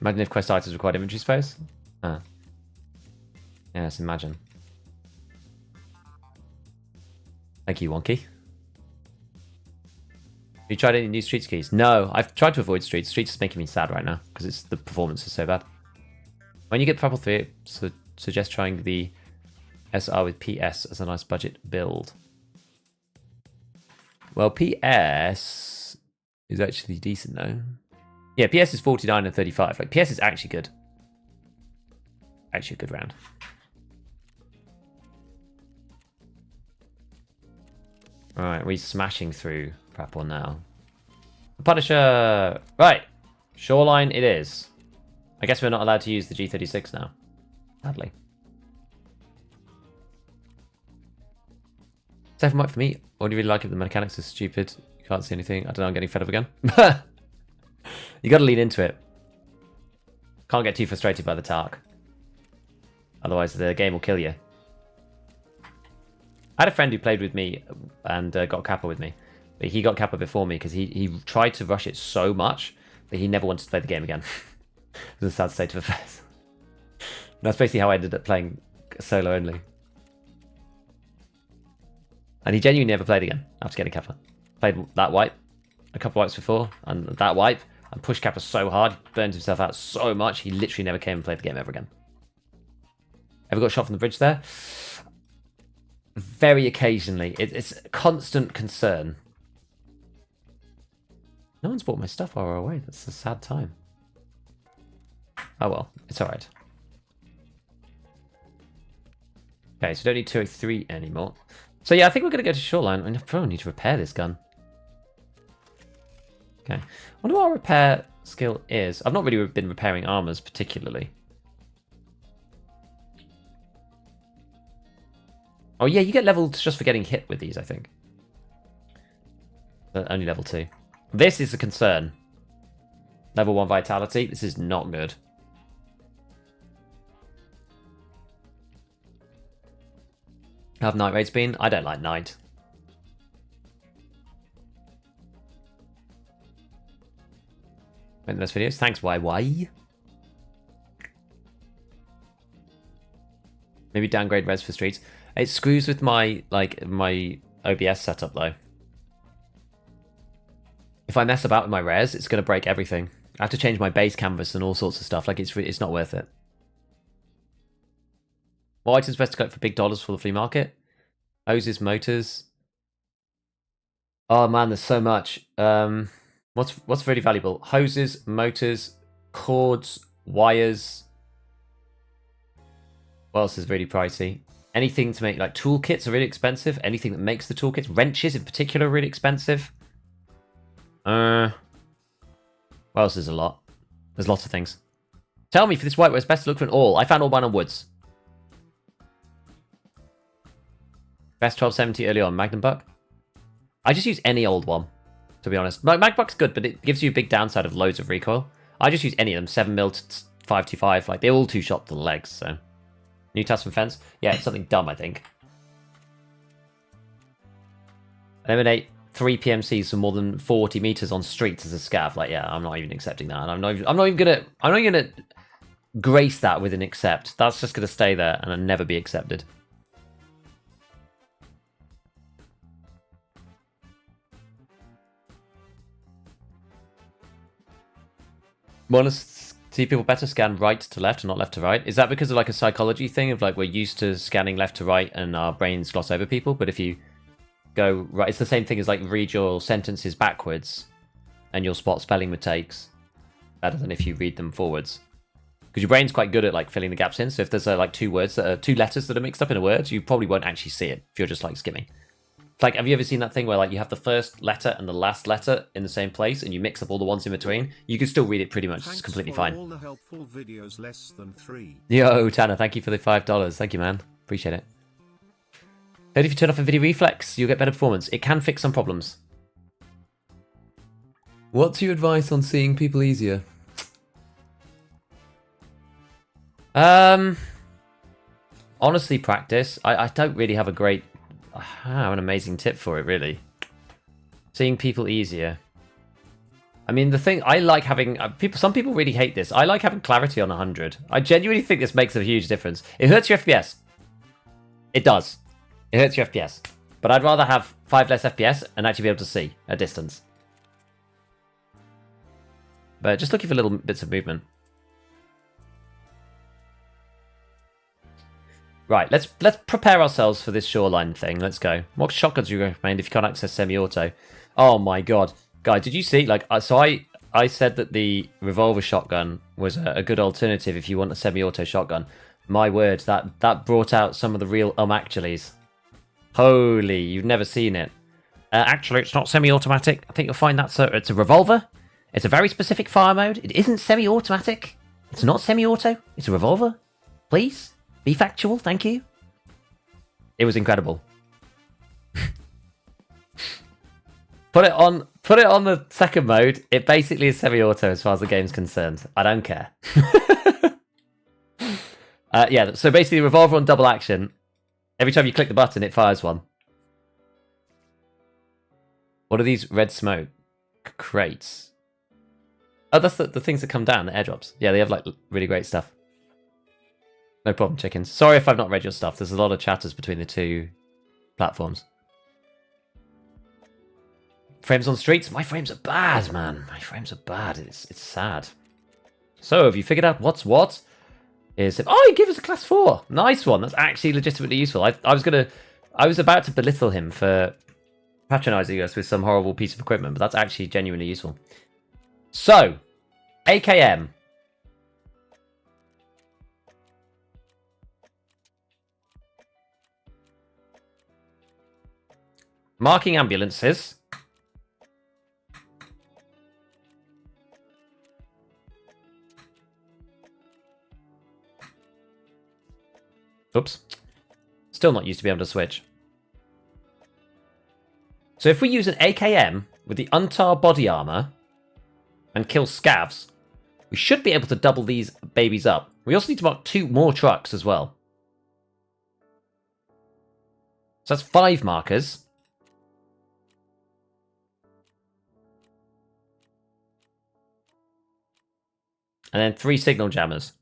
Imagine if quest items required inventory space. Ah. Yes, imagine. Thank you, Wonky. Have you tried any new Streets keys? No, I've tried to avoid Streets. Streets is making me sad right now because the performance is so bad. When you get Purple 3, suggest trying the SR with PS as a nice budget build. Well, PS is actually decent though. Yeah, PS is 49 and 35. Like, PS is actually good. Actually a good round. Alright, we're smashing through Prapor now. Punisher! Right! Shoreline it is. I guess we're not allowed to use the G36 now. Sadly. 7 mic for me. What do you really like if the mechanics are stupid? You can't see anything. I don't know, I'm getting fed up again. You gotta lean into it. Can't get too frustrated by the Tark. Otherwise the game will kill you. I had a friend who played with me and got Kappa with me. But he got Kappa before me because he tried to rush it so much that he never wanted to play the game again. It was a sad state of affairs. And that's basically how I ended up playing solo only. And he genuinely never played again after getting Kappa. Played that wipe a couple wipes before, and that wipe, and pushed Kappa so hard, burned himself out so much, he literally never came and played the game ever again. Ever got shot from the bridge there? Very occasionally. It's a constant concern. No one's bought my stuff while we're away. That's a sad time. Oh well, it's alright. Okay, so we don't need 203 anymore. So yeah, I think we're going to go to Shoreline. I probably need to repair this gun. Okay. I wonder what our repair skill is. I've not really been repairing armors particularly. Oh yeah, you get leveled just for getting hit with these, I think. But only level 2. This is a concern. Level 1 vitality. This is not good. How have night raids been? I don't like night. Make the best videos. Thanks, YY. Maybe downgrade res for streets. It screws with my my OBS setup though. If I mess about with my res, it's going to break everything. I have to change my base canvas and all sorts of stuff. Like it's not worth it. What items best to collect for big dollars for the flea market? Hoses, motors. Oh man, there's so much. What's really valuable? Hoses, motors, cords, wires. What else is really pricey? Anything to make, like, toolkits are really expensive. Anything that makes the toolkits. Wrenches, in particular, are really expensive. What else is a lot? There's lots of things. Tell me, for this white, where it's best to look for an all. I found all mine on woods. Best 1270 early on. Magnum Buck? I just use any old one, to be honest. Magnum Buck's good, but it gives you a big downside of loads of recoil. I just use any of them. 7mm to 525. Like, they're all 2-shot to the legs, so... New Testament fence? Yeah, it's something dumb, I think. Eliminate 3 PMCs for more than 40 meters on streets as a scav. Like, yeah, I'm not even accepting that. And I'm not even gonna grace that with an accept. That's just gonna stay there and never be accepted. Want to see people better scan right to left and not left to right? Is that because of like a psychology thing of like we're used to scanning left to right and our brains gloss over people? But if you go right, it's the same thing as like read your sentences backwards and you'll spot spelling mistakes better than if you read them forwards. Because your brain's quite good at like filling the gaps in. So if there's like two letters that are mixed up in a word, you probably won't actually see it if you're just like skimming. Like, have you ever seen that thing where like you have the first letter and the last letter in the same place and you mix up all the ones in between? You can still read it pretty much. It's completely fine. All the helpful videos less than 3. Yo, Tanner, thank you for the $5. Thank you, man. Appreciate it. Heard if you turn off a video reflex, you'll get better performance. It can fix some problems. What's your advice on seeing people easier? Honestly, practice. I don't really have an amazing tip for it, really. Seeing people easier. I mean, the thing, I like having... some people really hate this. I like having clarity on 100. I genuinely think this makes a huge difference. It hurts your FPS. It does. It hurts your FPS. But I'd rather have 5 less FPS and actually be able to see at distance. But just looking for little bits of movement. Right, let's prepare ourselves for this shoreline thing. Let's go. What shotguns do you recommend if you can't access semi-auto? Oh my god. Guy, did you see? Like, so I said that the revolver shotgun was a good alternative if you want a semi-auto shotgun. My word, that brought out some of the real actuallys. Holy, you've never seen it. Actually, it's not semi-automatic. I think you'll find it's a revolver. It's a very specific fire mode. It isn't semi-automatic. It's not semi-auto. It's a revolver. Please? Be factual, thank you. It was incredible. Put it on the second mode. It basically is semi-auto as far as the game's concerned. I don't care. Yeah, so basically revolver on double action. Every time you click the button, it fires one. What are these red smoke crates? Oh, that's the things that come down, the airdrops. Yeah, they have like really great stuff. No problem, chickens. Sorry if I've not read your stuff. There's a lot of chatters between the two platforms. Frames on streets? My frames are bad, man. My frames are bad. It's sad. So, have you figured out what's what? Oh, he gave us a class 4. Nice one. That's actually legitimately useful. I was about to belittle him for patronizing us with some horrible piece of equipment, but that's actually genuinely useful. So, AKM. Marking ambulances. Oops. Still not used to be able to switch. So if we use an AKM with the Untar body armor and kill scavs, we should be able to double these babies up. We also need to mark 2 more trucks as well. So that's 5 markers. And then 3 signal jammers.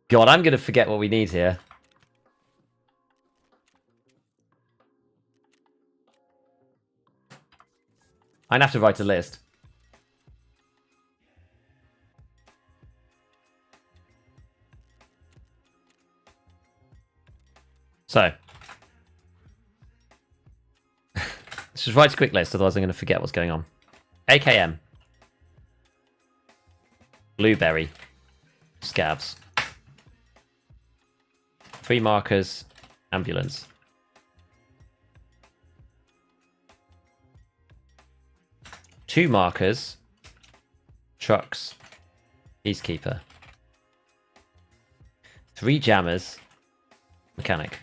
God, I'm going to forget what we need here. I'd have to write a list. So. Let's just write a quick list, otherwise I'm going to forget what's going on. AKM. Blueberry. Scavs. 3 markers. Ambulance. 2 markers. Trucks. Peacekeeper. 3 jammers. Mechanic.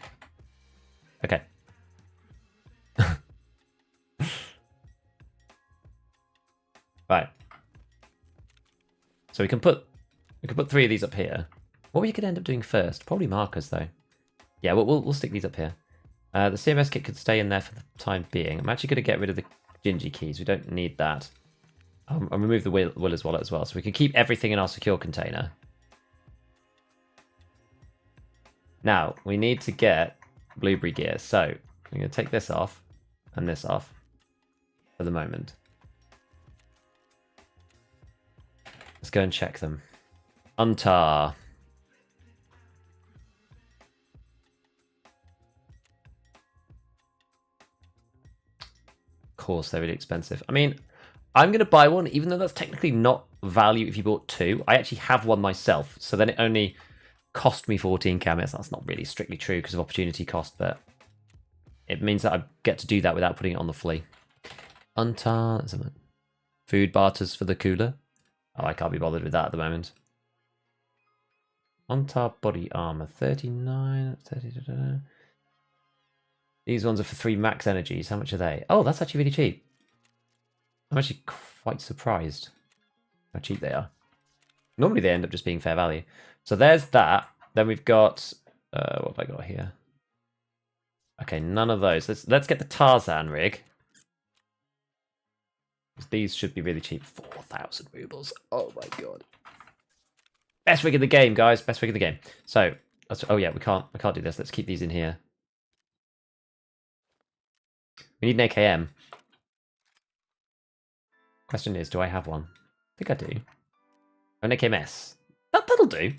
Okay. Right. So we can put 3 of these up here. What we could end up doing first? Probably markers though. Yeah, we'll stick these up here. The CMS kit could stay in there for the time being. I'm actually going to get rid of the Gingy keys. We don't need that. And remove the Willer's wallet as well. So we can keep everything in our secure container. Now, we need to get blueberry gear. So I'm going to take this off and this off for the moment. Let's go and check them. Untar. Of course, they're really expensive. I mean, I'm going to buy one, even though that's technically not value if you bought 2. I actually have one myself, so then it only cost me 14 cameos. That's not really strictly true because of opportunity cost, but it means that I get to do that without putting it on the flea. Untar. Food barters for the cooler. Oh, I can't be bothered with that at the moment. Untar body armor. 39. 30. These ones are for 3 max energies. How much are they? Oh, that's actually really cheap. I'm actually quite surprised how cheap they are. Normally they end up just being fair value. So there's that. Then we've got... what have I got here? Okay, none of those. Let's get the Tarzan rig. These should be really cheap. 4,000 rubles. Oh my god. Best rig in the game, guys. Best rig in the game. So, oh yeah, we can't do this. Let's keep these in here. We need an AKM. Question is, do I have one? I think I do. An AKMS. That'll do.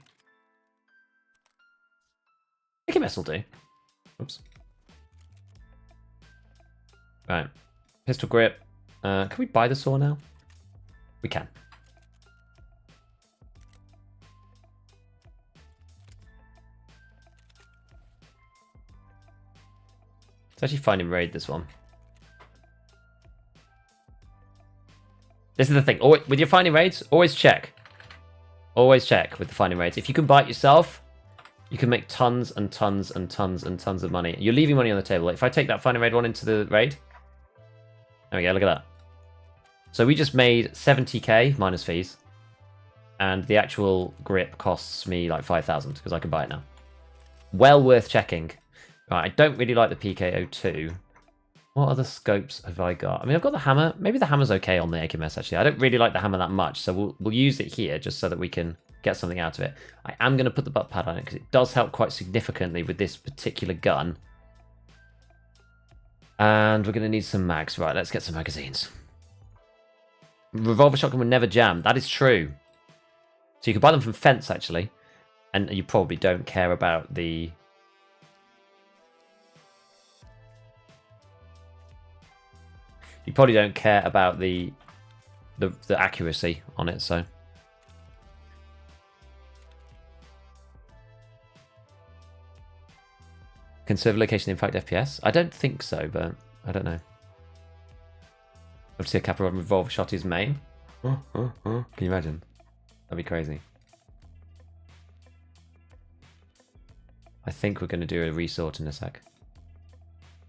AKMS will do. Oops. Right. Pistol grip. Can we buy the saw now? We can. It's actually fine in raid, this one. This is the thing. With your finding raids, always check. Always check with the finding raids. If you can buy it yourself, you can make tons and tons and tons and tons of money. You're leaving money on the table. Like if I take that finding raid one into the raid. There we go, look at that. So we just made 70k minus fees. And the actual grip costs me like 5,000 because I can buy it now. Well worth checking. Right, I don't really like the PKO2. What other scopes have I got? I mean, I've got the hammer. Maybe the hammer's okay on the AKMS, actually. I don't really like the hammer that much, so we'll use it here just so that we can get something out of it. I am going to put the butt pad on it because it does help quite significantly with this particular gun. And we're going to need some mags. Right, let's get some magazines. Revolver shotgun would never jam. That is true. So you can buy them from Fence, actually. And you probably don't care about the... You probably don't care about the accuracy on it, so... Conserve location impact FPS? I don't think so, but I don't know. Let's see a capital revolver shot his main. Can you imagine? That'd be crazy. I think we're going to do a resort in a sec.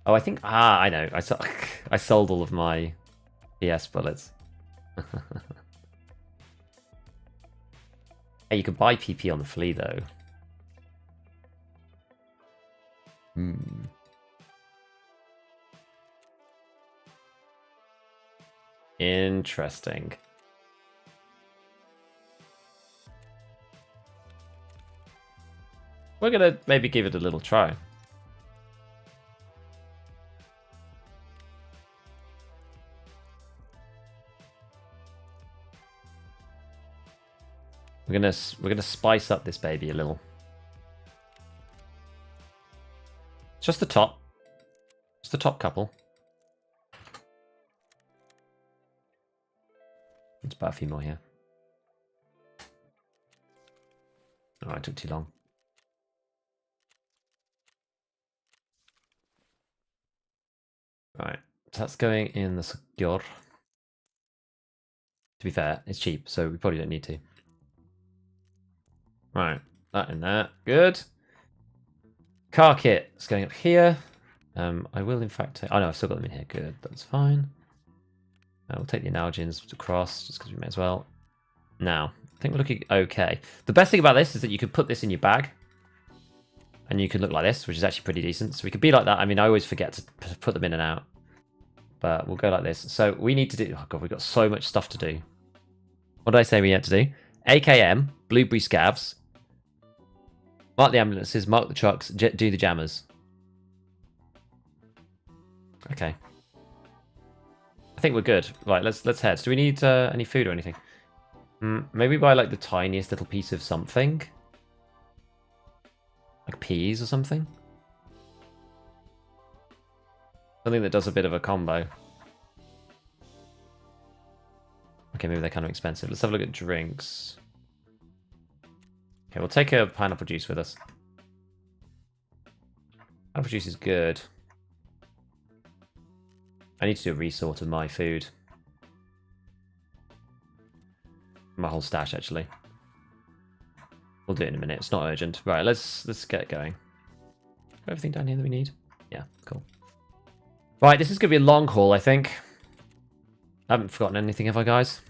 Oh, I think... Ah, I know. I sold all of my ES bullets. Hey, you can buy PP on the flea, though. Interesting. We're gonna maybe give it a little try. We're gonna spice up this baby a little. Just the top. Just the top couple. Let's buy a few more here. Oh, it took too long. Right, so that's going in the secure. To be fair, it's cheap, so we probably don't need to. Right, that in there. Good. Car kit is going up here. I will, in fact, take... Oh, no, I've still got them in here. Good, that's fine. We'll take the Analgens across, just because we may as well. Now, I think we're looking okay. The best thing about this is that you can put this in your bag. And you can look like this, which is actually pretty decent. So we could be like that. I mean, I always forget to put them in and out. But we'll go like this. So we need to do... Oh, God, we've got so much stuff to do. What did I say we had to do? AKM, Blueberry Scavs. Mark the ambulances, mark the trucks, do the jammers. Okay. I think we're good. Right, let's head. Do we need any food or anything? Maybe buy like the tiniest little piece of something. Like peas or something. Something that does a bit of a combo. Okay, maybe they're kind of expensive. Let's have a look at drinks. Okay, we'll take a pineapple juice with us. Pineapple juice is good. I need to do a resort of my food. My whole stash, actually. We'll do it in a minute. It's not urgent. Right, let's get going. Got everything down here that we need? Yeah, cool. Right, this is going to be a long haul, I think. I haven't forgotten anything, have I, guys?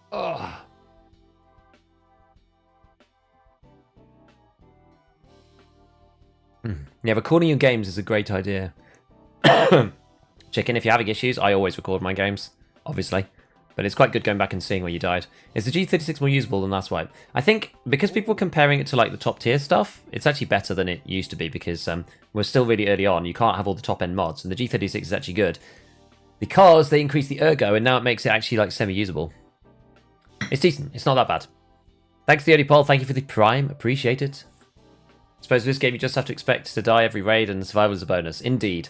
Oh. Yeah, recording your games is a great idea. Chicken, if you're having issues, I always record my games, obviously. But it's quite good going back and seeing where you died. Is the G36 more usable than Last Wipe? I think because people are comparing it to like the top tier stuff, it's actually better than it used to be because we're still really early on. You can't have all the top end mods, and the G36 is actually good because they increased the ergo, and now it makes it actually like semi-usable. It's decent. It's not that bad. Thanks to the early poll. Thank you for the prime. Appreciate it. I suppose this game you just have to expect to die every raid and survival is a bonus. Indeed.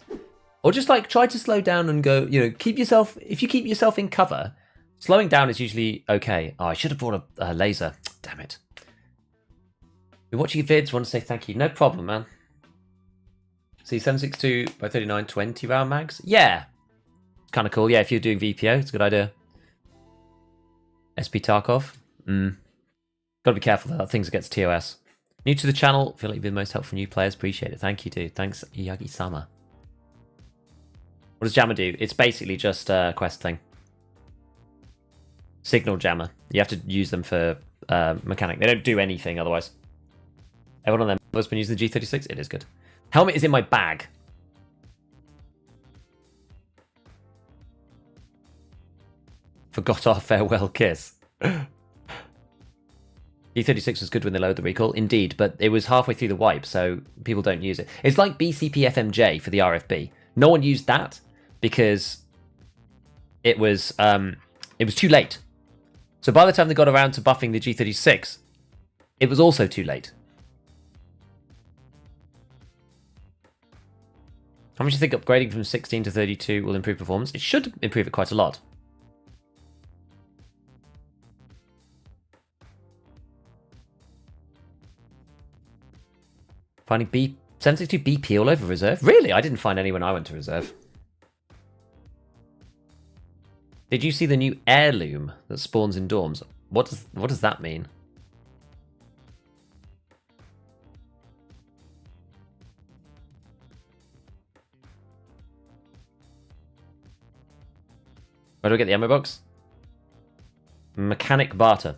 Or just like try to slow down and go, you know, keep yourself, if you keep yourself in cover, slowing down is usually okay. Oh, I should have brought a laser. Damn it. You're watching your vids, want to say thank you. No problem, man. See, 762 by 39, 20 round mags? Yeah. Kind of cool. Yeah, if you're doing VPO, it's a good idea. SP Tarkov? Gotta be careful though, that things against TOS. New to the channel, feel like you've been most helpful for new players. Appreciate it. Thank you, dude. Thanks, Iyagi-sama. What does Jammer do? It's basically just a quest thing. Signal Jammer. You have to use them for mechanic. They don't do anything otherwise. Everyone on them has been using the G36. It is good. Helmet is in my bag. Forgot our farewell kiss. G36 was good when they lowered the recall, indeed, but it was halfway through the wipe, so people don't use it. It's like BCP FMJ for the RFB. No one used that because it was too late. So by the time they got around to buffing the G36, it was also too late. How much do you think upgrading from 16 to 32 will improve performance? It should improve it quite a lot. Finding 762 BP all over reserve? Really? I didn't find any when I went to reserve. Did you see the new heirloom that spawns in dorms? What does that mean? Where do I get the ammo box? Mechanic Barter.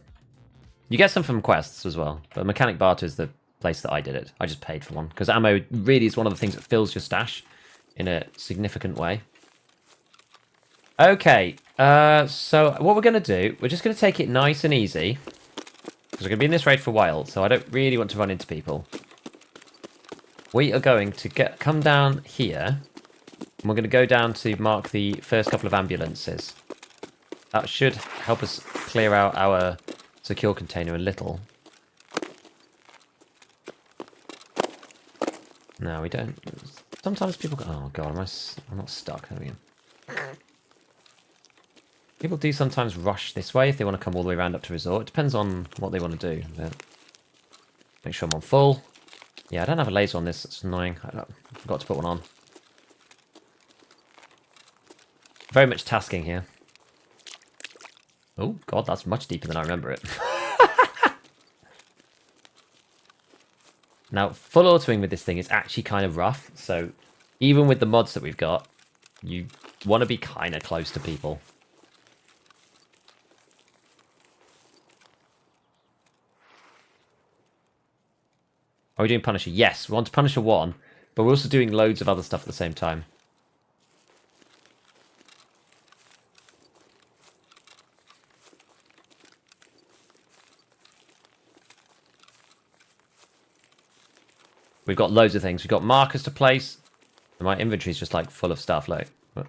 You get some from quests as well, but Mechanic Barter is the place that I did it. I just paid for one because ammo really is one of the things that fills your stash in a significant way. Okay, so what we're going to do, we're just going to take it nice and easy because we're going to be in this raid for a while, so I don't really want to run into people. We are going to come down here, and we're going to go down to mark the first couple of ambulances. That should help us clear out our secure container a little. No, we don't. Sometimes people go, oh god, I'm not stuck. There we go. People do sometimes rush this way if they want to come all the way around up to resort. It depends on what they want to do. But make sure I'm on full. Yeah, I don't have a laser on this. It's annoying. I forgot to put one on. Very much tasking here. Oh god, that's much deeper than I remember it. Now, full autoing with this thing is actually kind of rough. So even with the mods that we've got, you want to be kind of close to people. Are we doing Punisher? Yes, we want to Punisher 1, but we're also doing loads of other stuff at the same time. We've got loads of things. We've got markers to place. And my inventory's just like full of stuff. Like, what?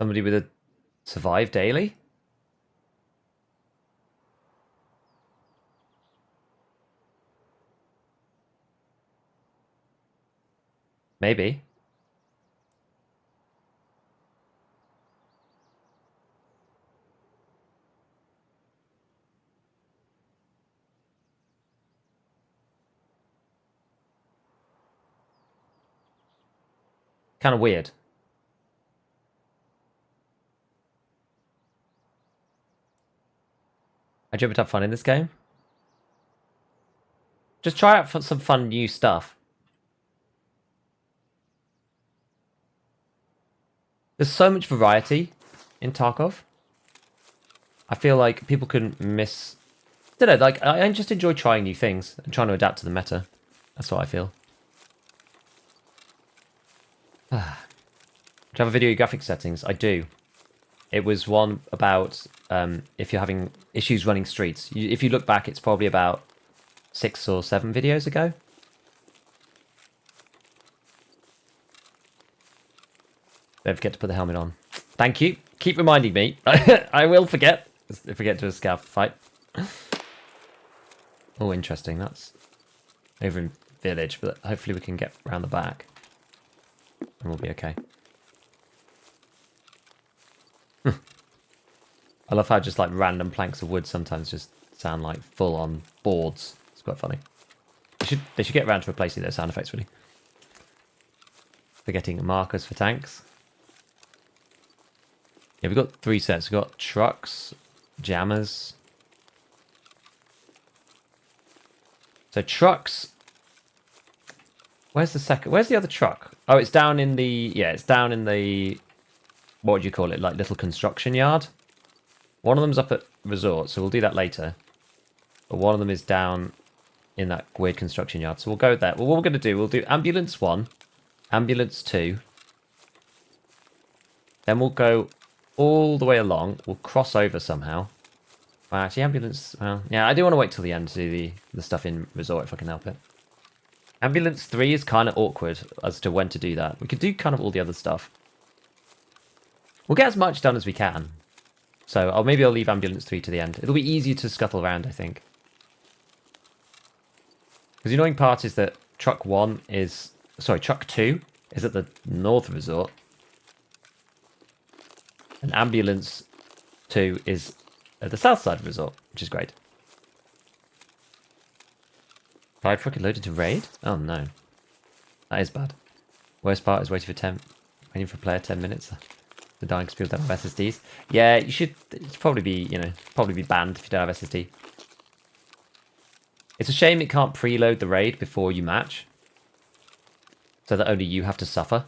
Somebody with a survive daily? Maybe. Kind of weird. Did you ever have fun in this game? Just try out some fun new stuff. There's so much variety in Tarkov. I feel like people couldn't miss... I don't know, like, I just enjoy trying new things and trying to adapt to the meta. That's what I feel. Do you have a video graphics settings? I do. It was one about if you're having issues running streets. If you look back, it's probably about 6 or 7 videos ago. Don't forget to put the helmet on. Thank you. Keep reminding me. I will forget. If we get to a scav fight. Oh, interesting. That's over in village, but hopefully we can get around the back. And we'll be okay. I love how just like random planks of wood sometimes just sound like full-on boards. It's quite funny. They should get around to replacing those sound effects, really. They're getting markers for tanks. Yeah, we've got 3 sets. We've got trucks, jammers. So trucks. Where's the second? Where's the other truck? Oh, it's down in the... Yeah, it's down in the... What would you call it? Like little construction yard? One of them's up at resort, so we'll do that later. But one of them is down in that weird construction yard. So we'll go there. Well, what we're going to do, we'll do ambulance 1, ambulance 2. Then we'll go all the way along. We'll cross over somehow. Well, actually, ambulance... Well, yeah, I do want to wait till the end to do the stuff in resort if I can help it. Ambulance 3 is kind of awkward as to when to do that. We could do kind of all the other stuff. We'll get as much done as we can. So maybe I'll leave ambulance 3 to the end. It'll be easier to scuttle around, I think. Because the annoying part is that truck 1 is... Sorry, truck 2 is at the north resort. And ambulance 2 is at the south side resort, which is great. Fire truck loaded to raid? Oh no. That is bad. Worst part is waiting for player 10 minutes. The dying because people don't have SSDs. Yeah, you should probably be, probably be banned if you don't have SSD. It's a shame it can't preload the raid before you match. So that only you have to suffer.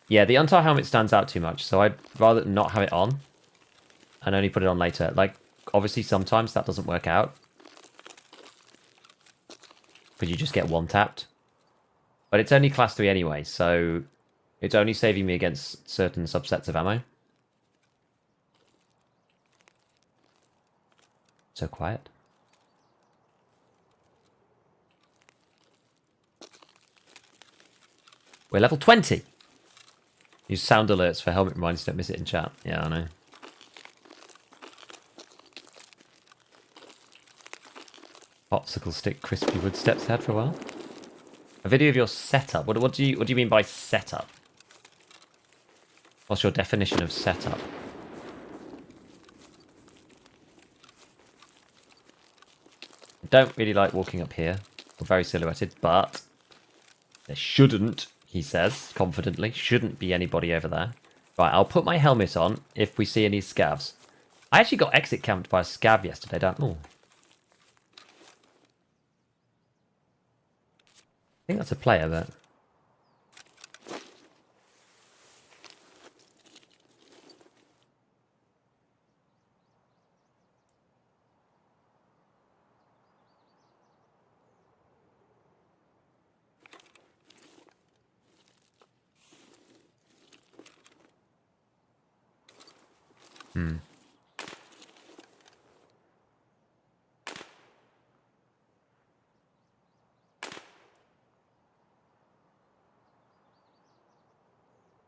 Yeah, the Untar helmet stands out too much, so I'd rather not have it on. And only put it on later. Like, obviously sometimes that doesn't work out. Because you just get one tapped. But it's only class 3 anyway, so it's only saving me against certain subsets of ammo. So quiet. We're level 20! Use sound alerts for helmet reminders, don't miss it in chat. Yeah, I know. Popsicle stick, crispy wood steps ahead for a while. A video of your setup. What do you mean by setup? What's your definition of setup? I don't really like walking up here. We're very silhouetted, but there shouldn't, he says confidently, shouldn't be anybody over there. Right, I'll put my helmet on if we see any scavs. I actually got exit camped by a scav yesterday, oh. I think that's a player, but...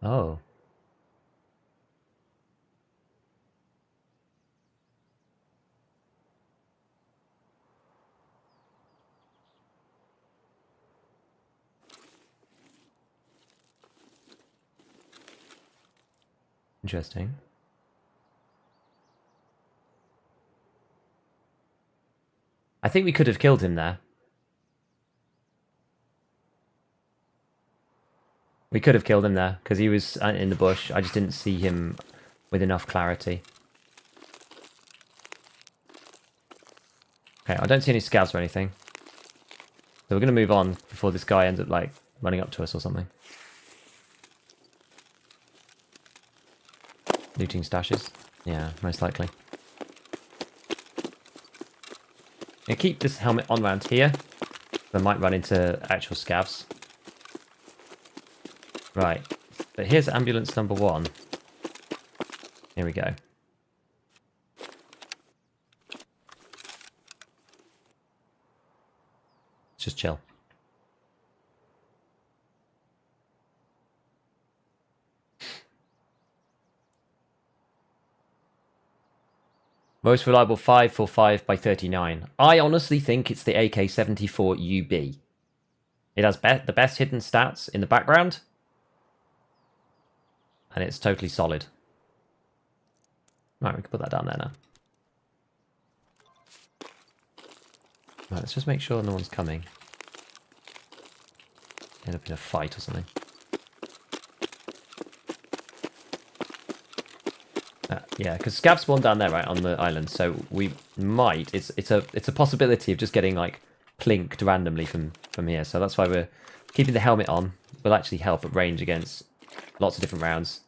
Oh. Interesting. I think we could have killed him there. We could have killed him there, because he was in the bush. I just didn't see him with enough clarity. Okay, I don't see any scouts or anything. So we're going to move on before this guy ends up, like, running up to us or something. Looting stashes? Yeah, most likely. And keep this helmet on around here. I might run into actual scavs. Right, but here's ambulance number 1. Here we go. Just chill. Most reliable 545 by 39. I honestly think it's the AK-74 UB. It has the best hidden stats in the background. And it's totally solid. Right, we can put that down there now. Right, let's just make sure no one's coming. End up in a fight or something. Yeah, because Scav spawned down there, right, on the island. So we might. It's a possibility of just getting like plinked randomly from here. So that's why we're keeping the helmet on. Will actually help at range against lots of different rounds.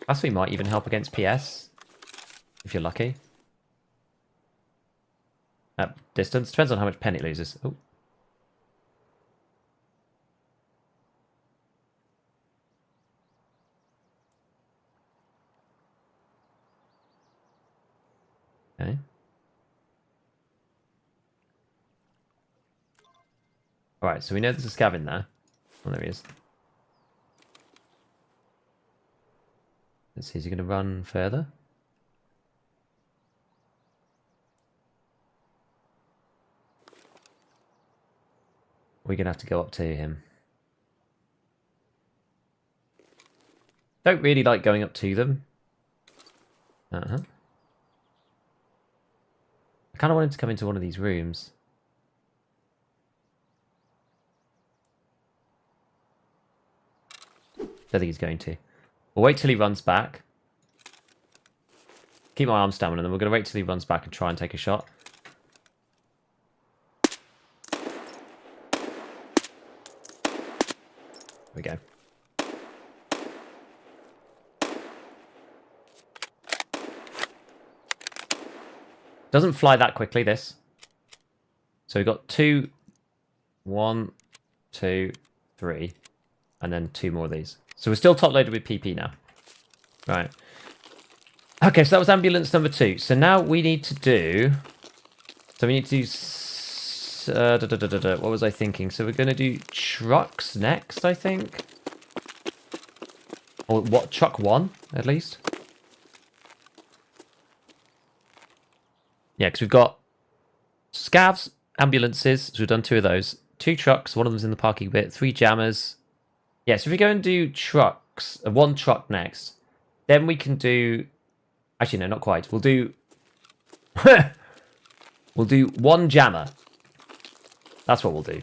Plus, we might even help against PS if you're lucky. At distance depends on how much pen it loses. Oh. Okay. Alright, so we know there's a scav in there. Oh, there he is. Let's see, is he going to run further? We're going to have to go up to him. Don't really like going up to them. I kind of want him to come into one of these rooms. Don't think he's going to. We'll wait till he runs back. Keep my arm stamina, and then we're going to wait till he runs back and try and take a shot. There we go. Doesn't fly that quickly, this. So we've got 2, 1, 2, 3, and then 2 more of these. So we're still top loaded with PP now. Right. Okay, so that was ambulance number 2. So now we need to do... So we need to do... what was I thinking? So we're going to do trucks next, I think. Or what? Truck 1, at least. Yeah, because we've got scavs, ambulances. So we've done 2 of those. 2 trucks. One of them's in the parking bit. 3 jammers. Yeah, so if we go and do trucks, 1 truck next, then we can do... Actually, no, not quite. We'll do... we'll do 1 jammer. That's what we'll do.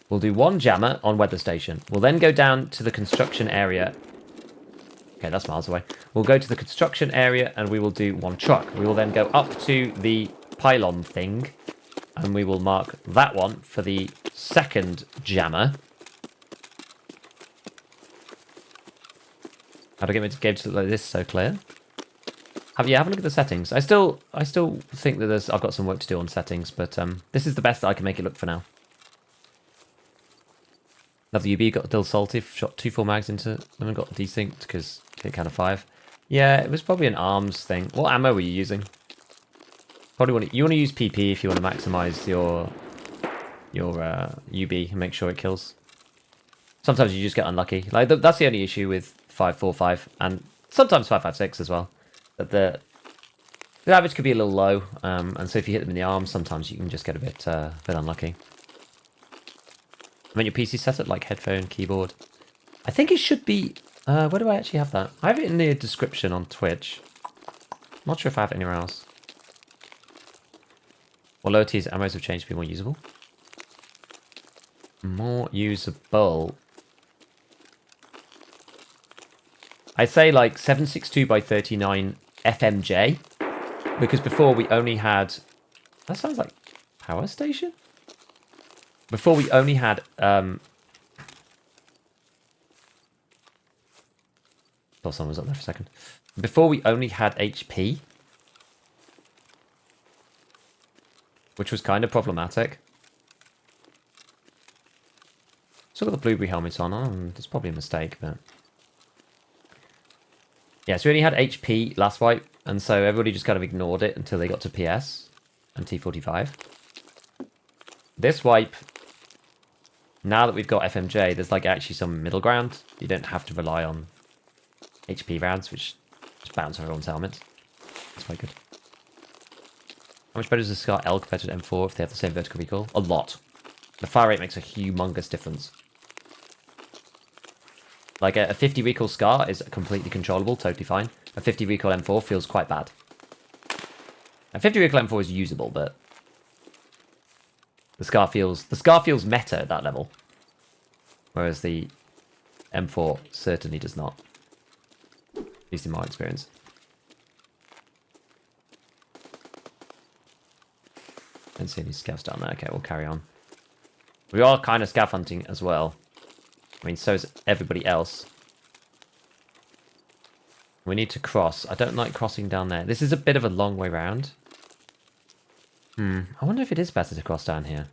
We'll do 1 jammer on weather station. We'll then go down to the construction area. Okay, that's miles away. We'll go to the construction area and we will do 1 truck. We will then go up to the pylon thing and we will mark that one for the 2nd jammer. How do I get my game to look like this so clear? Have a look at the settings. I still think that I've got some work to do on settings, but this is the best that I can make it look for now. Another UB got still salty. Shot 2 full mags into them and got desynced because hit kind of 5. Yeah, it was probably an arms thing. What ammo were you using? Probably you want to use PP if you want to maximize your UB and make sure it kills. Sometimes you just get unlucky. Like that's the only issue with 5.45 and sometimes 5.56 as well. That the average could be a little low, and so if you hit them in the arms, sometimes you can just get a bit unlucky. I mean, your PC setup like headphone, keyboard. I think it should be. Where do I actually have that? I have it in the description on Twitch. Not sure if I have it anywhere else. Well, lower tiers ammos have changed to be more usable. More usable. I'd say like 762 by 39 FMJ, because before we only had... That sounds like power station? Before we only had... thought someone was up there for a second. Before we only had HP, which was kind of problematic. Still got the blueberry helmet on. Oh, it's probably a mistake, but... Yeah, so we only had HP last wipe, and so everybody just kind of ignored it until they got to PS and T45. This wipe, now that we've got FMJ, there's like actually some middle ground. You don't have to rely on HP rounds, which just bounce everyone's helmets. That's quite good. How much better is the Scar L compared to M4 if they have the same vertical recoil? A lot. The fire rate makes a humongous difference. Like a 50 recoil Scar is completely controllable, totally fine. A 50 recoil M4 feels quite bad. A 50 recoil M4 is usable, but the Scar feels meta at that level. Whereas the M4 certainly does not. At least in my experience. Don't see any scavs down there. Okay, we'll carry on. We are kind of scav hunting as well. I mean, so is everybody else. We need to cross. I don't like crossing down there. This is a bit of a long way round. I wonder if it is better to cross down here.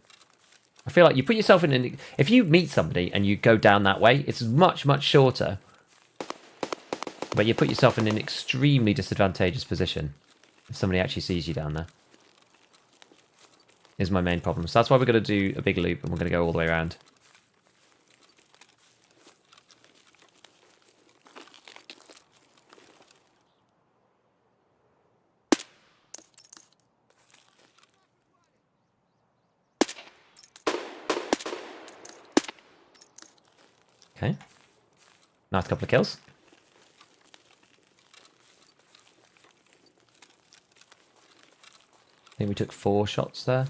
I feel like you put yourself in an... If you meet somebody and you go down that way, it's much, much shorter. But you put yourself in an extremely disadvantageous position if somebody actually sees you down there. Is my main problem. So that's why we're going to do a big loop and we're going to go all the way around. Okay. Nice couple of kills. I think we took 4 shots there.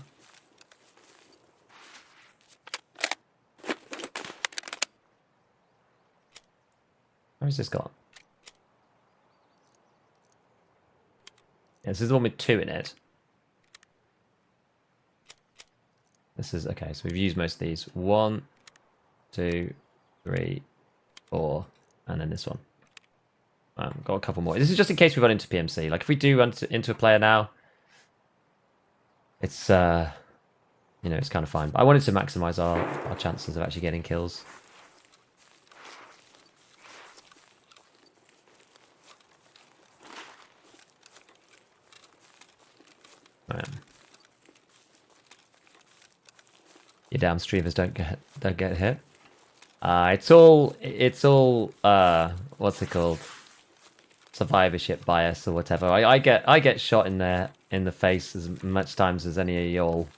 Where's this gone? Yeah, this is the one with 2 in it. This is... Okay, so we've used most of these. 1, 2, 3, 4, and then this one. Got a couple more. This is just in case we run into PMC. Like, if we do run into a player now, it's, you know, it's kind of fine. But I wanted to maximize our chances of actually getting kills. Your damn streamers don't get hit. It's all what's it called? Survivorship bias or whatever. I get shot in the face as much times as any of y'all.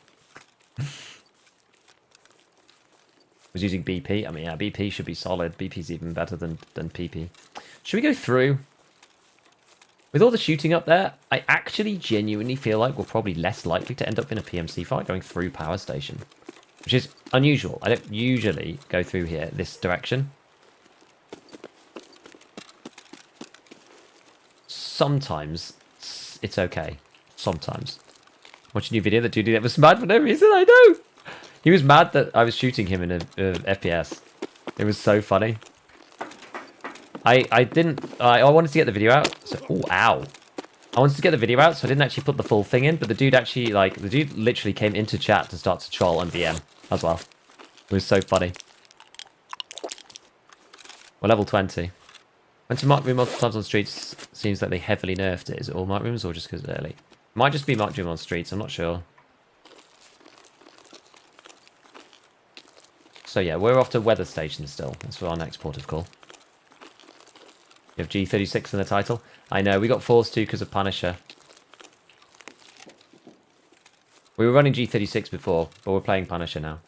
Was using BP. I mean, yeah, BP should be solid. BP's even better than PP. Should we go through? With all the shooting up there, I actually genuinely feel like we're probably less likely to end up in a PMC fight going through power station. Which is unusual. I don't usually go through here this direction. Sometimes it's okay. Sometimes. Watch a new video that dude that was mad for no reason, I know! He was mad that I was shooting him in a FPS. It was so funny. I wanted to get the video out. So, oh, ow. I wanted to get the video out, so I didn't actually put the full thing in, but the dude actually, like, the dude literally came into chat to start to troll on VM as well. It was so funny. We're level 20. Went to Mark Room multiple times on streets. Seems like they heavily nerfed it. Is it all Mark Rooms or just because it's early? Might just be Mark Room on streets, I'm not sure. So yeah, we're off to Weather Station still. That's for our next port of call. You have G36 in the title. I know, we got forced to because of Punisher. We were running G36 before, but we're playing Punisher now.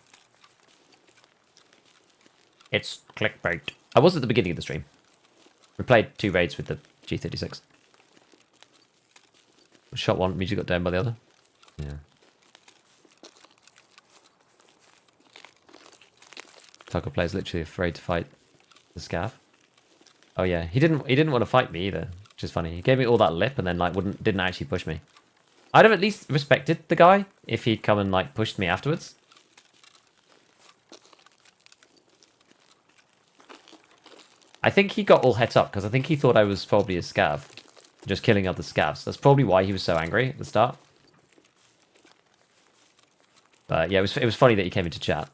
It's clickbait. I was at the beginning of the stream. We played 2 raids with the G36. Shot one, immediately got down by the other. Yeah. Tarkov player's literally afraid to fight the scav. Oh yeah, he didn't want to fight me either, which is funny. He gave me all that lip and then like didn't actually push me. I'd have at least respected the guy if he'd come and like pushed me afterwards. I think he got all het up because I think he thought I was probably a scav, just killing other scavs. That's probably why he was so angry at the start. But yeah, it was funny that he came into chat.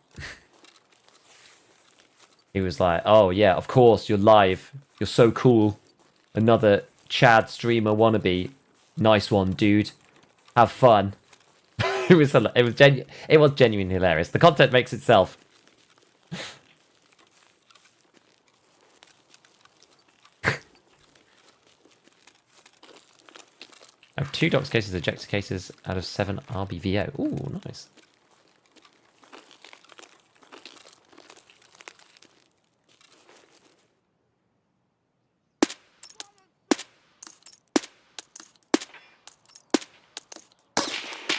He was like, "Oh yeah, of course you're live. You're so cool. Another Chad streamer wannabe. Nice one, dude. Have fun." It was genuinely hilarious. The content makes itself. I have 2 docs cases, ejector cases out of 7 RBVO. Ooh, nice.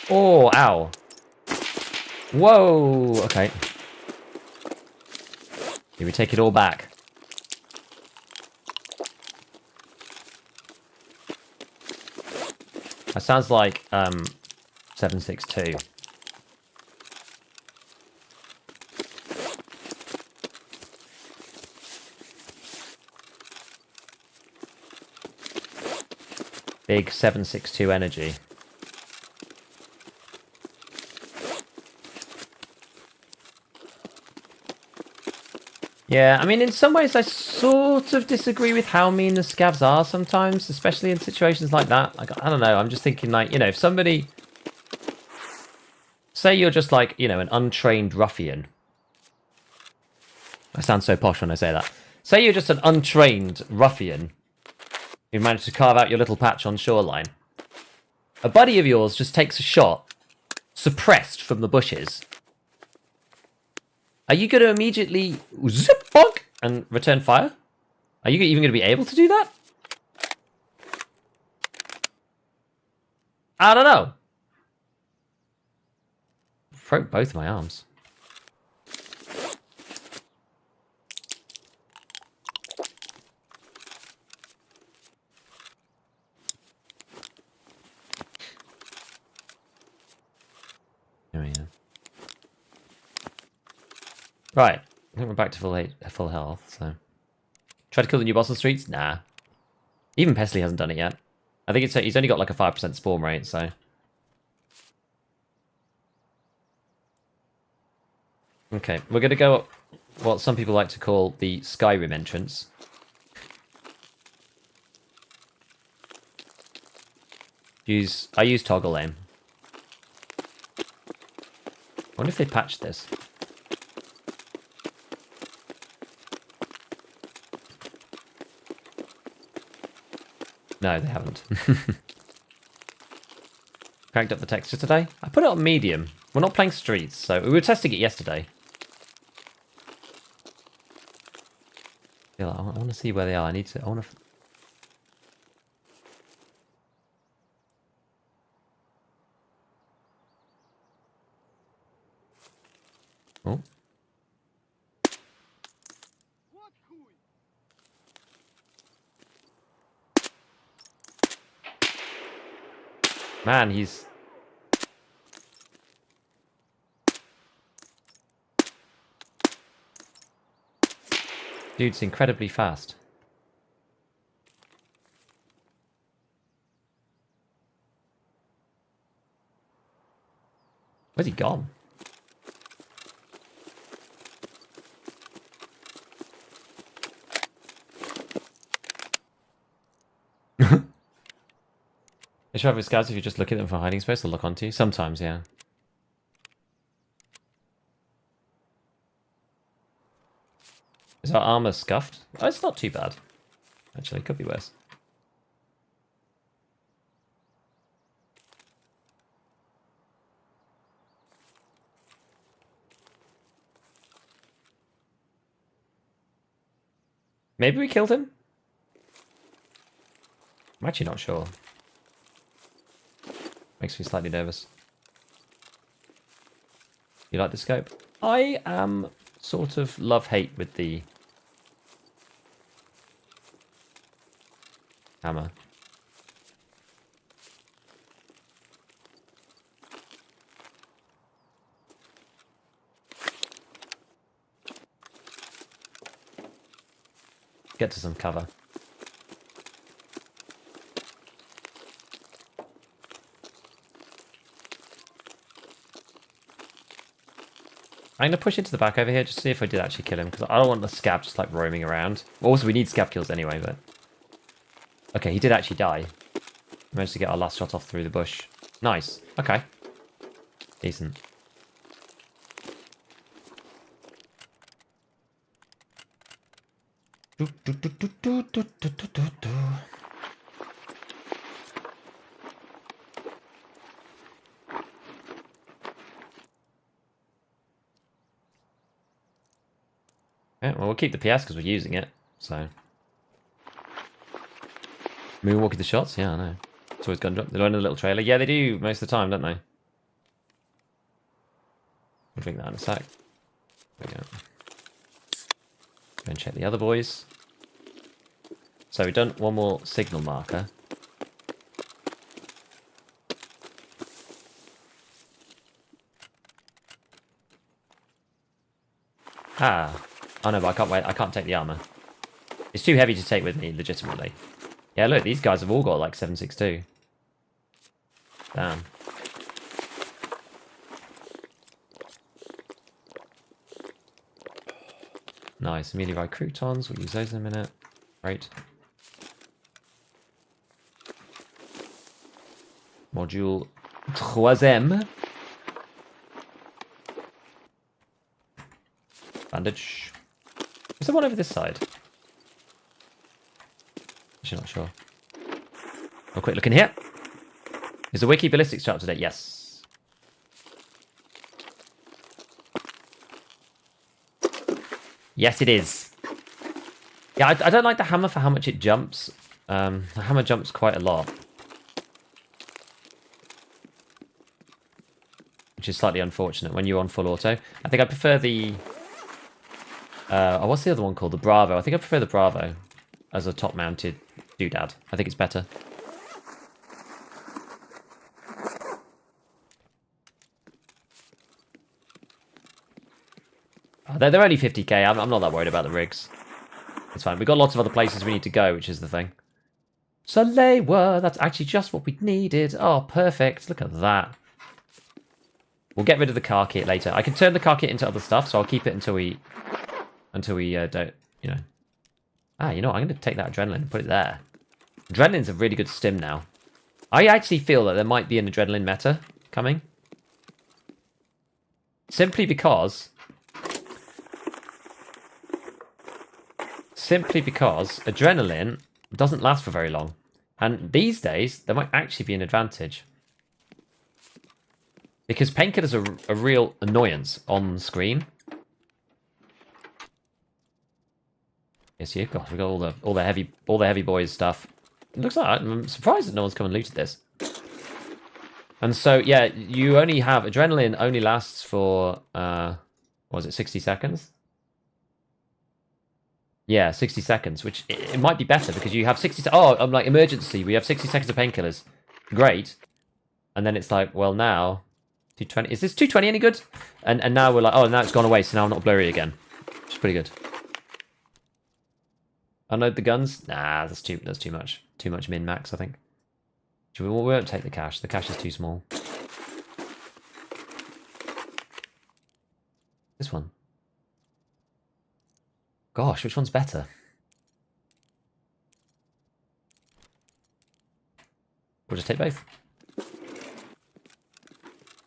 Oh, ow. Whoa, okay. Here we take it all back. That sounds like 762. Big 762 energy. Yeah, I mean, in some ways I sort of disagree with how mean the scavs are sometimes, especially in situations like that. Like, I don't know, I'm just thinking, like, you know, if somebody... Say you're just like, you know, an untrained ruffian. I sound so posh when I say that. Say you're just an untrained ruffian who managed to carve out your little patch on shoreline. A buddy of yours just takes a shot, suppressed from the bushes. Are you going to immediately zip bonk and return fire? Are you even going to be able to do that? I don't know. Broke both of my arms. There we go. Right, I think we're back to full health, so... Try to kill the new boss on the streets? Nah. Even Pesley hasn't done it yet. I think he's only got like a 5% spawn rate, so... Okay, we're going to go up what some people like to call the Skyrim entrance. I use toggle aim. I wonder if they patched this. No, they haven't. Cranked up the texture today. I put it on medium. We're not playing streets, so we were testing it yesterday. I want to see where they are. I want to... Oh. Man, he's... Dude's incredibly fast. Where's he gone? They should have with scouts if you just look at them for hiding space, they'll look onto you. Sometimes, yeah. Is our armor scuffed? Oh, it's not too bad. Actually, it could be worse. Maybe we killed him? I'm actually not sure. Makes me slightly nervous. You like the scope? I am sort of love-hate with the hammer. Get to some cover. I'm going to push into the back over here just to see if I did actually kill him, because I don't want the scav just like roaming around. Also, we need scav kills anyway, but... Okay, he did actually die. Managed to get our last shot off through the bush. Nice. Okay. Decent. Yeah, well, we'll keep the PS because we're using it, so... Moonwalking the shots? Yeah, I know. It's always gun drop. They run a little trailer. Yeah, they do most of the time, don't they? We'll drink that in a sec. There we go. Go and check the other boys. So we've done one more signal marker. Ah. Oh no, but I can't wait. I can't take the armor. It's too heavy to take with me, legitimately. Yeah, look, these guys have all got like 7.62. Damn. Nice. Melee ride croutons. We'll use those in a minute. Great. Module 3. Bandage. Is there one over this side? Actually, not sure. A quick look in here. Is the wiki ballistics chart today? Yes. Yes, it is. Yeah, I don't like the hammer for how much it jumps. The hammer jumps quite a lot. Which is slightly unfortunate when you're on full auto. I think I prefer the... oh, what's the other one called? The Bravo. I think I prefer the Bravo as a top-mounted doodad. I think it's better. Oh, they're only 50k. I'm not that worried about the rigs. It's fine. We've got lots of other places we need to go, which is the thing. Salewa! That's actually just what we needed. Oh, perfect. Look at that. We'll get rid of the car kit later. I can turn the car kit into other stuff, so I'll keep it until we don't, you know. Ah, you know what? I'm going to take that adrenaline and put it there. Adrenaline's a really good stim now. I actually feel that there might be an adrenaline meta coming. Simply because adrenaline doesn't last for very long. And these days, there might actually be an advantage. Because painkillers are a real annoyance on screen. Yes, yeah, gosh, we got all the heavy boys stuff. It looks like I'm surprised that no one's come and looted this. And so yeah, you only have adrenaline only lasts for what was it, 60 seconds? Yeah, 60 seconds, which it might be better because you have 60. Oh, I'm like emergency. We have 60 seconds of painkillers. Great. And then it's like, well, now 220. Is this 220 any good? And now we're like, oh, now it's gone away, so now I'm not blurry again. Which is pretty good. Unload the guns? Nah, that's too much. Too much min max, I think. We won't take the cash. The cash is too small. This one. Gosh, which one's better? We'll just take both. Oh,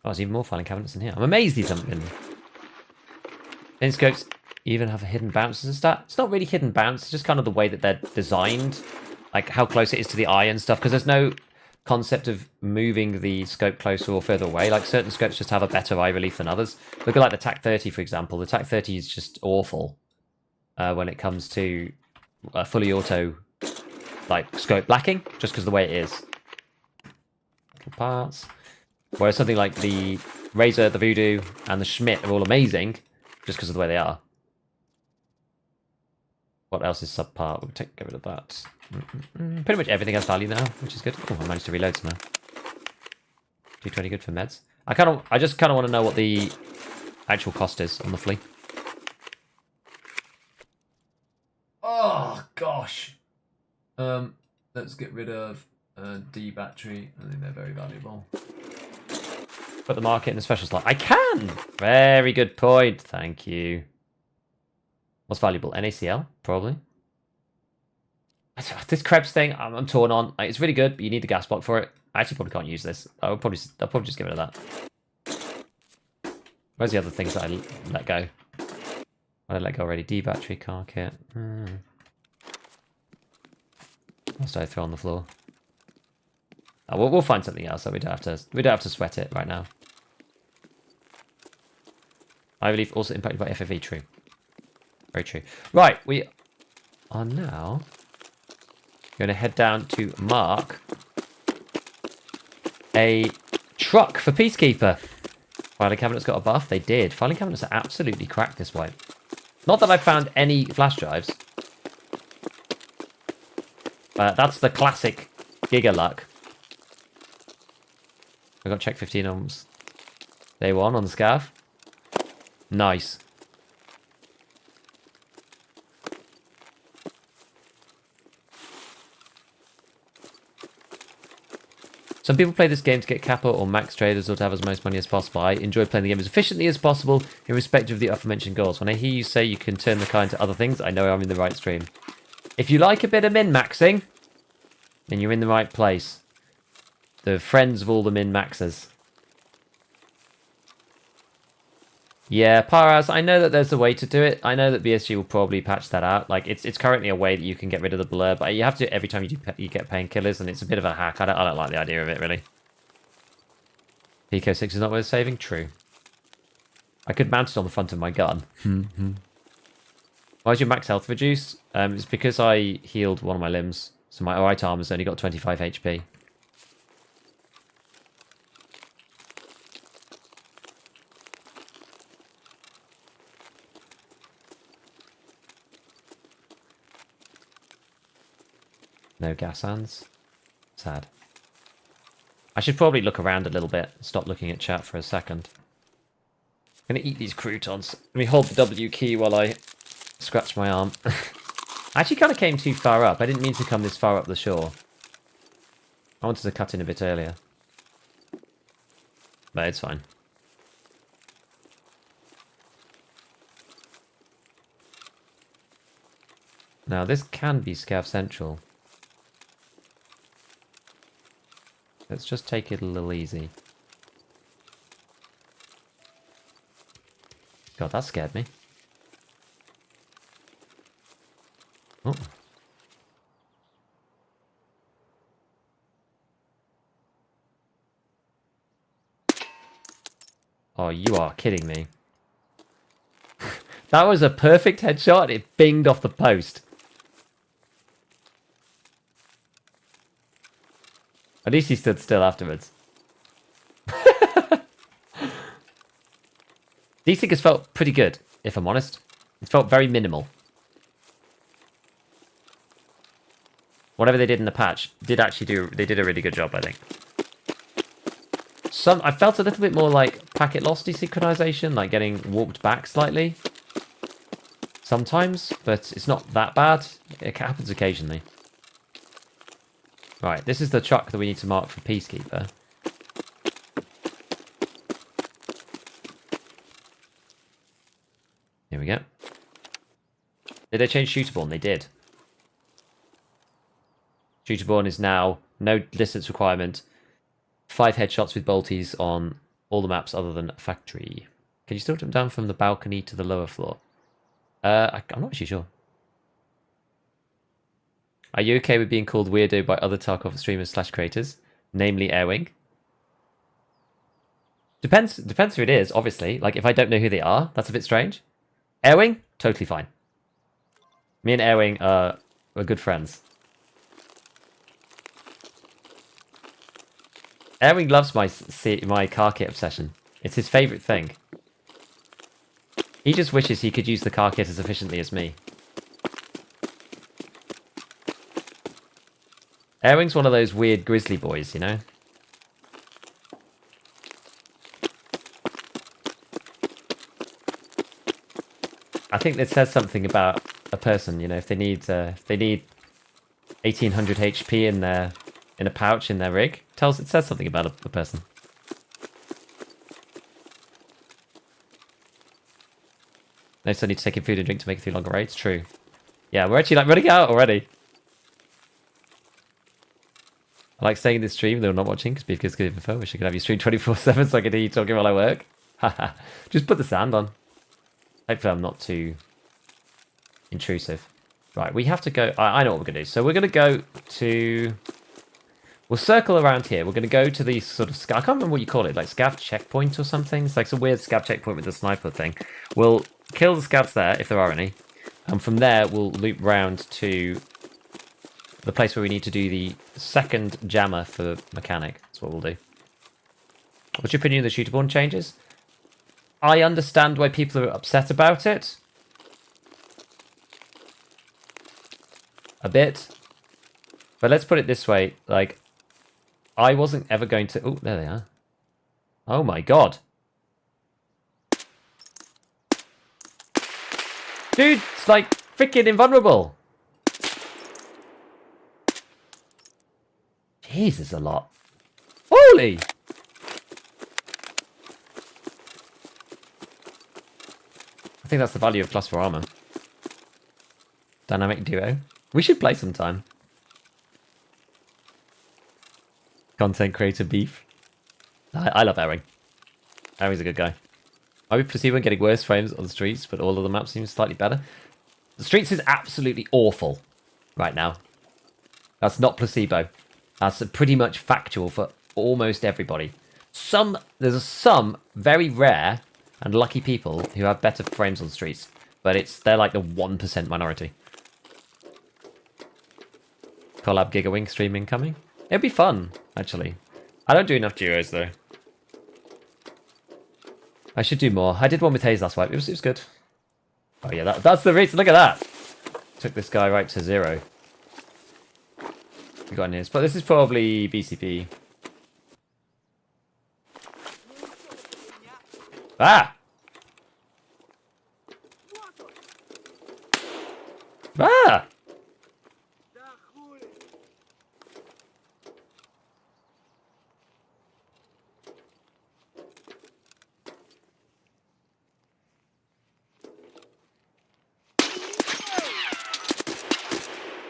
there's even more filing cabinets in here. I'm amazed these haven't been. Inscopes even have a hidden bounce as a stat. It's not really hidden bounce, it's just kind of the way that they're designed. Like how close it is to the eye and stuff, because there's no concept of moving the scope closer or further away. Like certain scopes just have a better eye relief than others. Look at like the TAC 30, for example. The TAC 30 is just awful when it comes to fully auto like scope blacking, just because of the way it is. Little parts. Whereas something like the Razor, the Voodoo, and the Schmidt are all amazing, just because of the way they are. What else is subpart? We'll get rid of that. Pretty much everything has value now, which is good. Oh, I managed to reload somehow. 220 good for meds. I just kind of want to know what the actual cost is on the flea. Oh gosh. Let's get rid of D battery. I think they're very valuable. Put the market in the special slot. I can. Very good point. Thank you. What's valuable? NaCl, probably. This Krebs thing, I'm torn on. Like, it's really good, but you need the gas block for it. I actually probably can't use this. I'll probably just get rid of that. Where's the other things that I let go? I let go already. D battery, car kit. What did I throw on the floor? Oh, we'll find something else. So we don't have to sweat it right now. I believe also impacted by FFV. True. Very true. Right, we are now going to head down to mark a truck for Peacekeeper. Filing cabinets got a buff. They did. Filing cabinets are absolutely cracked this wipe. Not that I found any flash drives. That's the classic Giga luck. I got check 15 ohms. Day one on the scav. Nice. Some people play this game to get Kappa or max traders or to have as most money as possible. I enjoy playing the game as efficiently as possible in respect of the aforementioned goals. When I hear you say you can turn the car into other things, I know I'm in the right stream. If you like a bit of min-maxing, then you're in the right place. The friends of all the min-maxers. Yeah, Paras, I know that there's a way to do it. I know that BSG will probably patch that out. Like, it's currently a way that you can get rid of the blur, but you have to do it every time you get painkillers, and it's a bit of a hack. I don't like the idea of it, really. Pico 6 is not worth saving? True. I could mount it on the front of my gun. Why is your max health reduced? It's because I healed one of my limbs, so my right arm has only got 25 HP. No gas hands. Sad. I should probably look around a little bit. Stop looking at chat for a second. I'm going to eat these croutons. Let me hold the W key while I scratch my arm. I actually kind of came too far up. I didn't mean to come this far up the shore. I wanted to cut in a bit earlier. But it's fine. Now, this can be Scav Central. Let's just take it a little easy. God, that scared me. Oh. Oh, you are kidding me. That was a perfect headshot. It binged off the post. At least he stood still afterwards. These things felt pretty good, if I'm honest. It felt very minimal. Whatever they did in the patch did actually do. They did a really good job, I think. I felt a little bit more like packet loss desynchronization, like getting warped back slightly. Sometimes, but it's not that bad. It happens occasionally. Right, this is the truck that we need to mark for Peacekeeper. Here we go. Did they change Shooterborn? They did. Shooterborn is now no distance requirement. 5 headshots with bolties on all the maps other than Factory. Can you still jump down from the balcony to the lower floor? I'm not actually sure. Are you okay with being called weirdo by other Tarkov streamers / creators, namely Airwing? Depends who it is, obviously. Like, if I don't know who they are, that's a bit strange. Airwing? Totally fine. Me and Airwing are good friends. Airwing loves my car kit obsession. It's his favourite thing. He just wishes he could use the car kit as efficiently as me. Airwing's one of those weird grizzly boys, you know? I think it says something about a person, you know, if they need 1800 HP in a pouch in their rig, it says something about a person. No, still need to take in food and drink to make it through longer raids. True. Yeah, we're actually like running out already. I like staying in this stream, though not watching, because it's good info. Wish I could have you stream 24/7 so I could hear you talking while I work. Haha. Just put the sound on. Hopefully I'm not too intrusive. Right, we have to go... I know what we're going to do. So we're going to go to... We'll circle around here. We're going to go to the sort of... I can't remember what you call it. Like scav checkpoint or something? It's like some weird scav checkpoint with the sniper thing. We'll kill the scavs there, if there are any. And from there, we'll loop round to the place where we need to do the second jammer for mechanic. That's what we'll do. What's your opinion of the Shooterborn changes? I understand why people are upset about it. A bit. But let's put it this way. Like, I wasn't ever going to... Oh, there they are. Oh my god. Dude, it's like freaking invulnerable. Jesus, a lot. Really? I think that's the value of plus 4 armor. Dynamic duo. We should play sometime. Content creator beef. I love Ewing. Ewing's a good guy. Might be placebo getting worse frames on the streets, but all of the maps seem slightly better. The streets is absolutely awful right now. That's not placebo. That's pretty much factual for almost everybody. There's some very rare and lucky people who have better frames on streets, but they're like the 1% minority. Collab Gigawing stream incoming. It'd be fun, actually. I don't do enough duos though. I should do more. I did one with Hayes last wipe. It was good. Oh yeah, that's the reason. Look at that. Took this guy right to 0. We got in his, but this is probably BCP. Ah! Ah!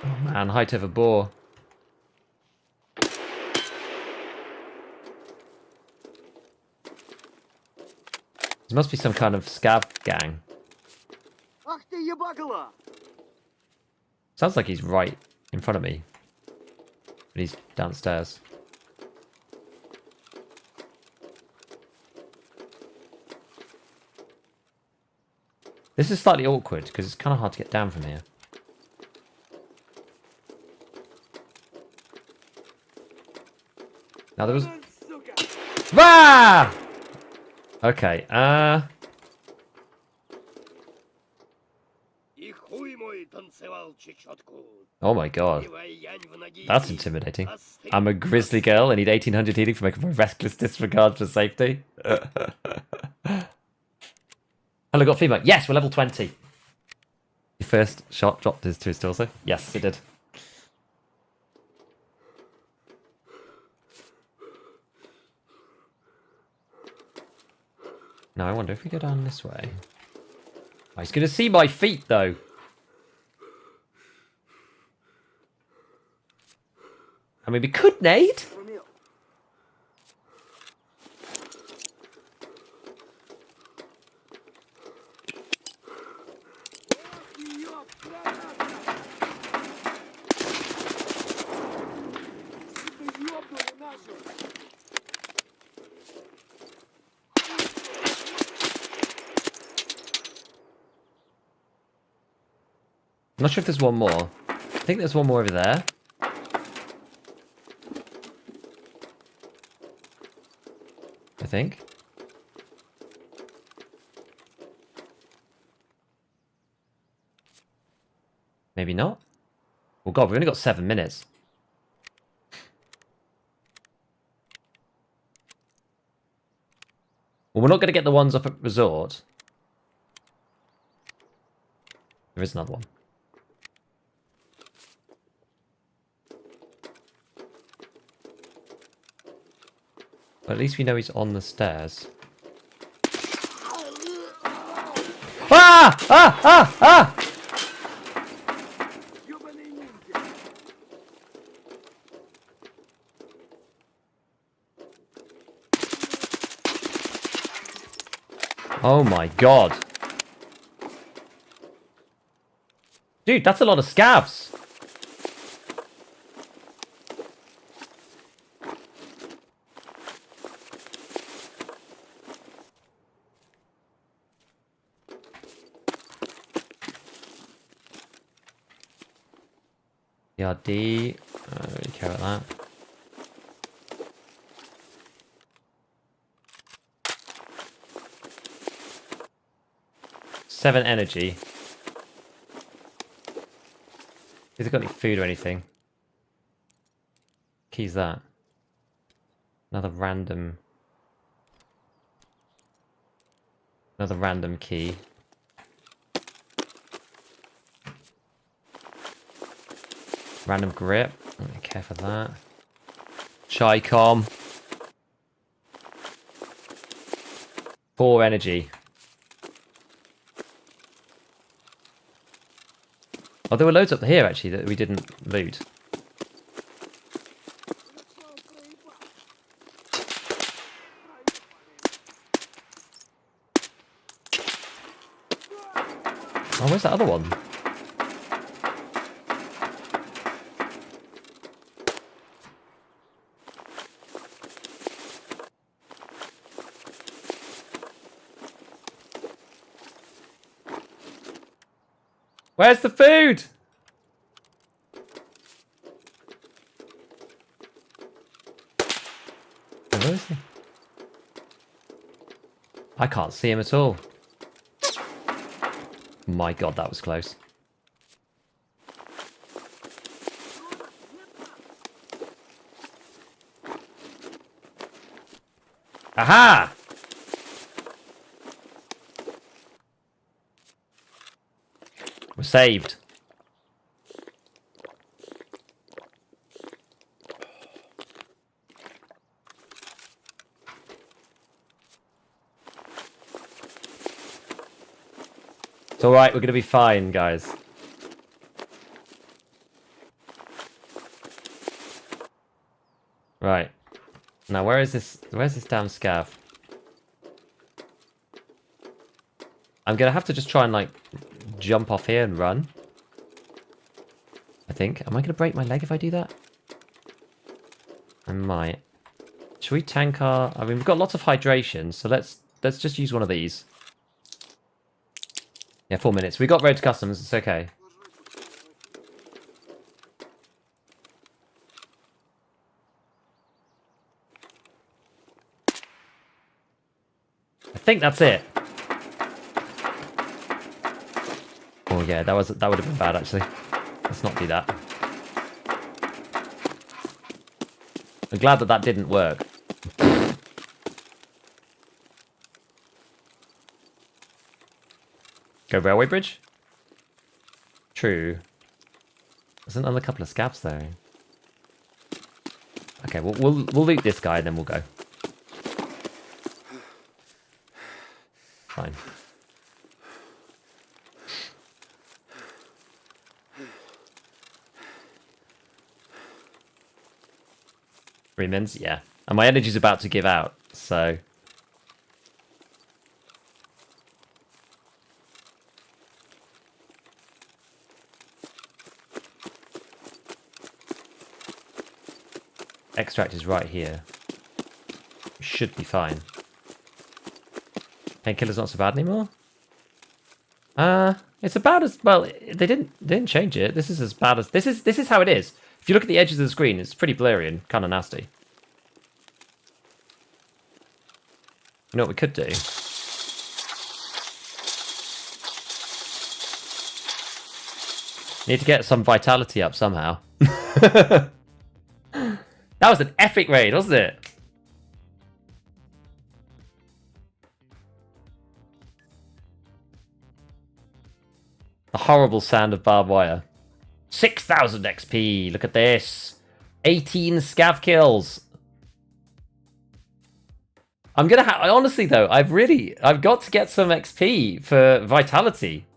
Oh man, height of a boar. There must be some kind of scav gang. Sounds like he's right in front of me. But he's downstairs. This is slightly awkward because it's kind of hard to get down from here. Now there was... Ah! Okay, oh my god. That's intimidating. I'm a grizzly girl. I need 1800 healing for making a reckless disregard for safety. Hello, got female. Yes, we're level 20. Your first shot dropped to his torso. Yes, it did. Now I wonder if we go down this way. Oh, he's going to see my feet, though. I mean, we could nade. I'm not sure if there's one more. I think there's one more over there. I think. Maybe not. Oh god, we've only got 7 minutes. Well, we're not going to get the ones up at Resort. There is another one. But at least we know he's on the stairs. Ah! Ah! Ah! Ah! Oh my god. Dude, that's a lot of scavs. D. I don't really care about that. Seven energy. Has it got any food or anything? Key's that. Another random key. Random grip. I don't really care for that. Chicom. Poor energy. Oh, there were loads up here, actually, that we didn't loot. Oh, where's that other one? Where's the food? Where is he? I can't see him at all. My god, that was close. Aha! We're saved. It's alright, we're gonna be fine, guys. Right. Now where's this damn scav? I'm gonna have to just try and like jump off here and run. I think. Am I gonna break my leg if I do that? I might. Should we tank our... I mean, we've got lots of hydration, so let's just use one of these. Yeah, 4 minutes. We got road to customs, it's okay. I think that's it. Oh yeah, that would have been bad actually. Let's not do that. I'm glad that didn't work. Go railway bridge? True. There's another couple of scavs though. Okay, we'll loot this guy and then we'll go. Fine. Remins, yeah. And my energy's about to give out, so... Extract is right here. Should be fine. Painkiller's not so bad anymore? It's about as... Well, they didn't change it. This is as bad as... This is how it is. If you look at the edges of the screen, it's pretty blurry and kind of nasty. You know what we could do? Need to get some vitality up somehow. That was an epic raid, wasn't it? The horrible sound of barbed wire. 6,000 XP. Look at this. 18 scav kills. I'm gonna honestly though, I've got to get some XP for vitality.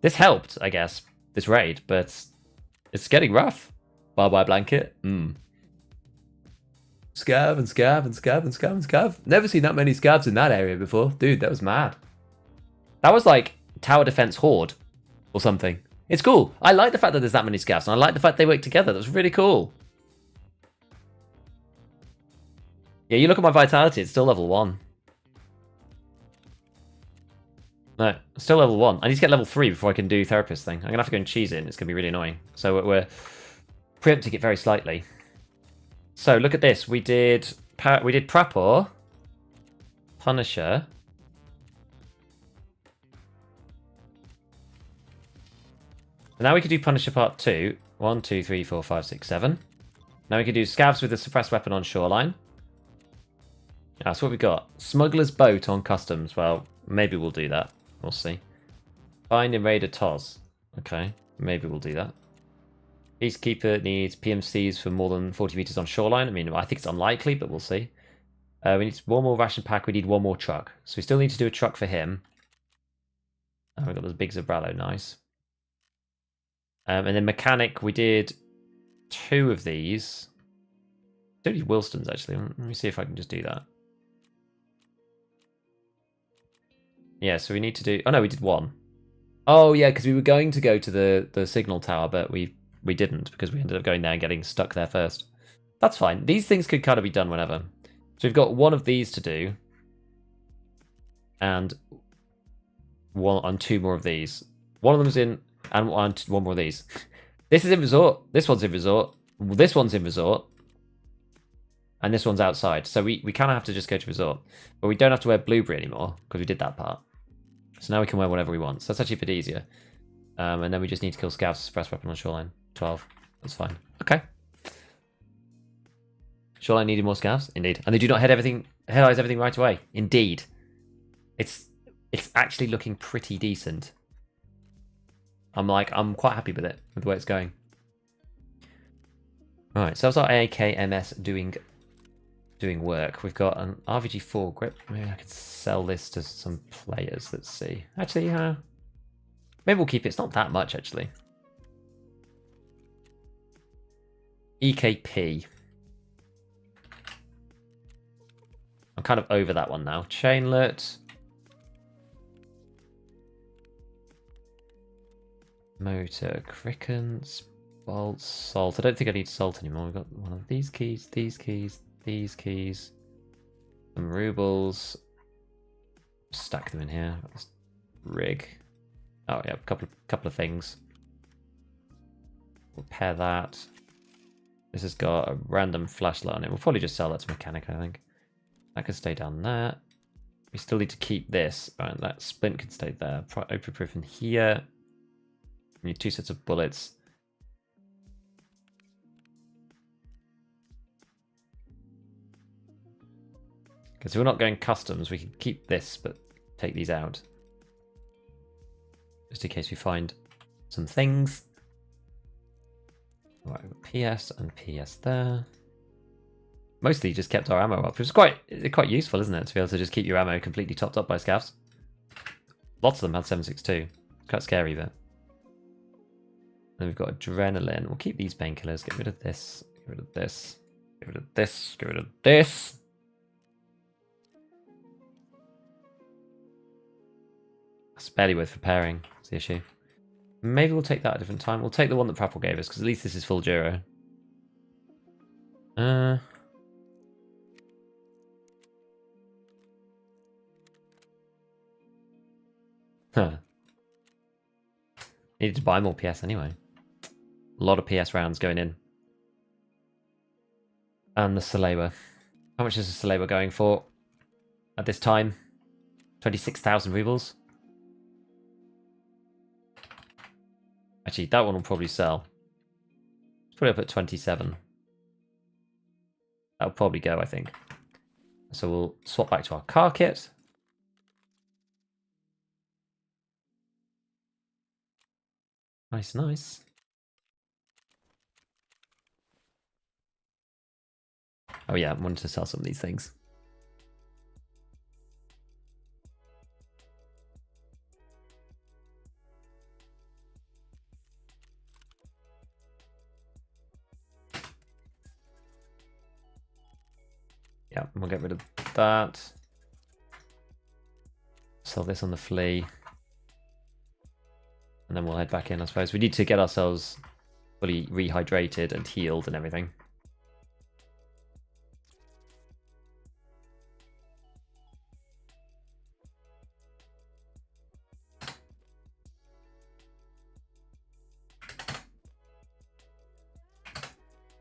This helped, I guess, this raid, but it's getting rough. Barbed wire blanket. Scav and scav and scav and scav and scav. Never seen that many scavs in that area before. Dude, that was mad. That was like tower defense horde or something. It's cool. I like the fact that there's that many scavs, and I like the fact they work together. That's really cool. Yeah, you look at my vitality, it's still level 1. No, it's still level 1. I need to get level 3 before I can do therapist thing. I'm going to have to go and cheese it, and it's going to be really annoying. So we're preempting it very slightly. So look at this. We did Prapor, Punisher. And now we could do Punisher Part 2. 1, 2, 3, 4, 5, 6, 7. Now we could do Scavs with a suppressed weapon on Shoreline. That's what we got. Smuggler's Boat on Customs. Well, maybe we'll do that. We'll see. Find and raid a TOS. Okay, maybe we'll do that. Peacekeeper needs PMCs for more than 40 meters on Shoreline. I mean, I think it's unlikely, but we'll see. We need one more ration pack. We need one more truck. So we still need to do a truck for him. Oh, we've got those big Zabralo, nice. And then mechanic, we did 2 of these. Don't need Wilston's actually. Let me see if I can just do that. Yeah, so we need to do. Oh no, we did 1. Oh yeah, because we were going to go to the signal tower, but we didn't because we ended up going there and getting stuck there first. That's fine. These things could kind of be done whenever. So we've got 1 of these to do, and 2 more of these. One of them's in, and 1 more of these. This is in resort. This one's in resort. This one's in resort. And this one's outside. So we kind of have to just go to resort. But we don't have to wear blueberry anymore because we did that part. So now we can wear whatever we want. So that's actually a bit easier. And then we just need to kill scouts, suppress weapon on shoreline. 12. That's fine. Okay. Shoreline needed more scouts? Indeed. And they do not head eyes everything right away. Indeed. It's actually looking pretty decent. I'm quite happy with it, with the way it's going. Alright, so that's our AKMS doing work. We've got an RVG4 grip. Maybe I could sell this to some players. Let's see. Actually, maybe we'll keep it. It's not that much, actually. EKP. I'm kind of over that one now. Chainlet. Motor, crickens, bolts, salt. I don't think I need salt anymore. We've got one of these keys, these keys, these keys, some rubles. Stack them in here. Rig. Oh yeah, a couple of things. Repair that. This has got a random flashlight on it. We'll probably just sell that to mechanic, I think. That can stay down there. We still need to keep this. Right, that splint can stay there. Open proof in here. We need 2 sets of bullets. Because we're not going customs, we can keep this, but take these out. Just in case we find some things. Right, PS and PS there. Mostly just kept our ammo up, which is quite useful, isn't it? To be able to just keep your ammo completely topped up by scavs. Lots of them had 7.62. Quite scary, but. Then we've got adrenaline. We'll keep these painkillers. Get rid of this. Get rid of this. Get rid of this. Get rid of this. That's barely worth repairing. That's the issue. Maybe we'll take that at a different time. We'll take the one that Prapple gave us, because at least this is full Duro. Needed to buy more PS anyway. A lot of PS rounds going in. And the Salewa. How much is the Salewa going for at this time? 26,000 rubles. Actually, that one will probably sell. Let's put it up at 27. That'll probably go, I think. So we'll swap back to our car kit. Nice, nice. Oh yeah, I wanted to sell some of these things. Yeah, we'll get rid of that. Sell this on the flea. And then we'll head back in, I suppose. We need to get ourselves fully rehydrated and healed and everything.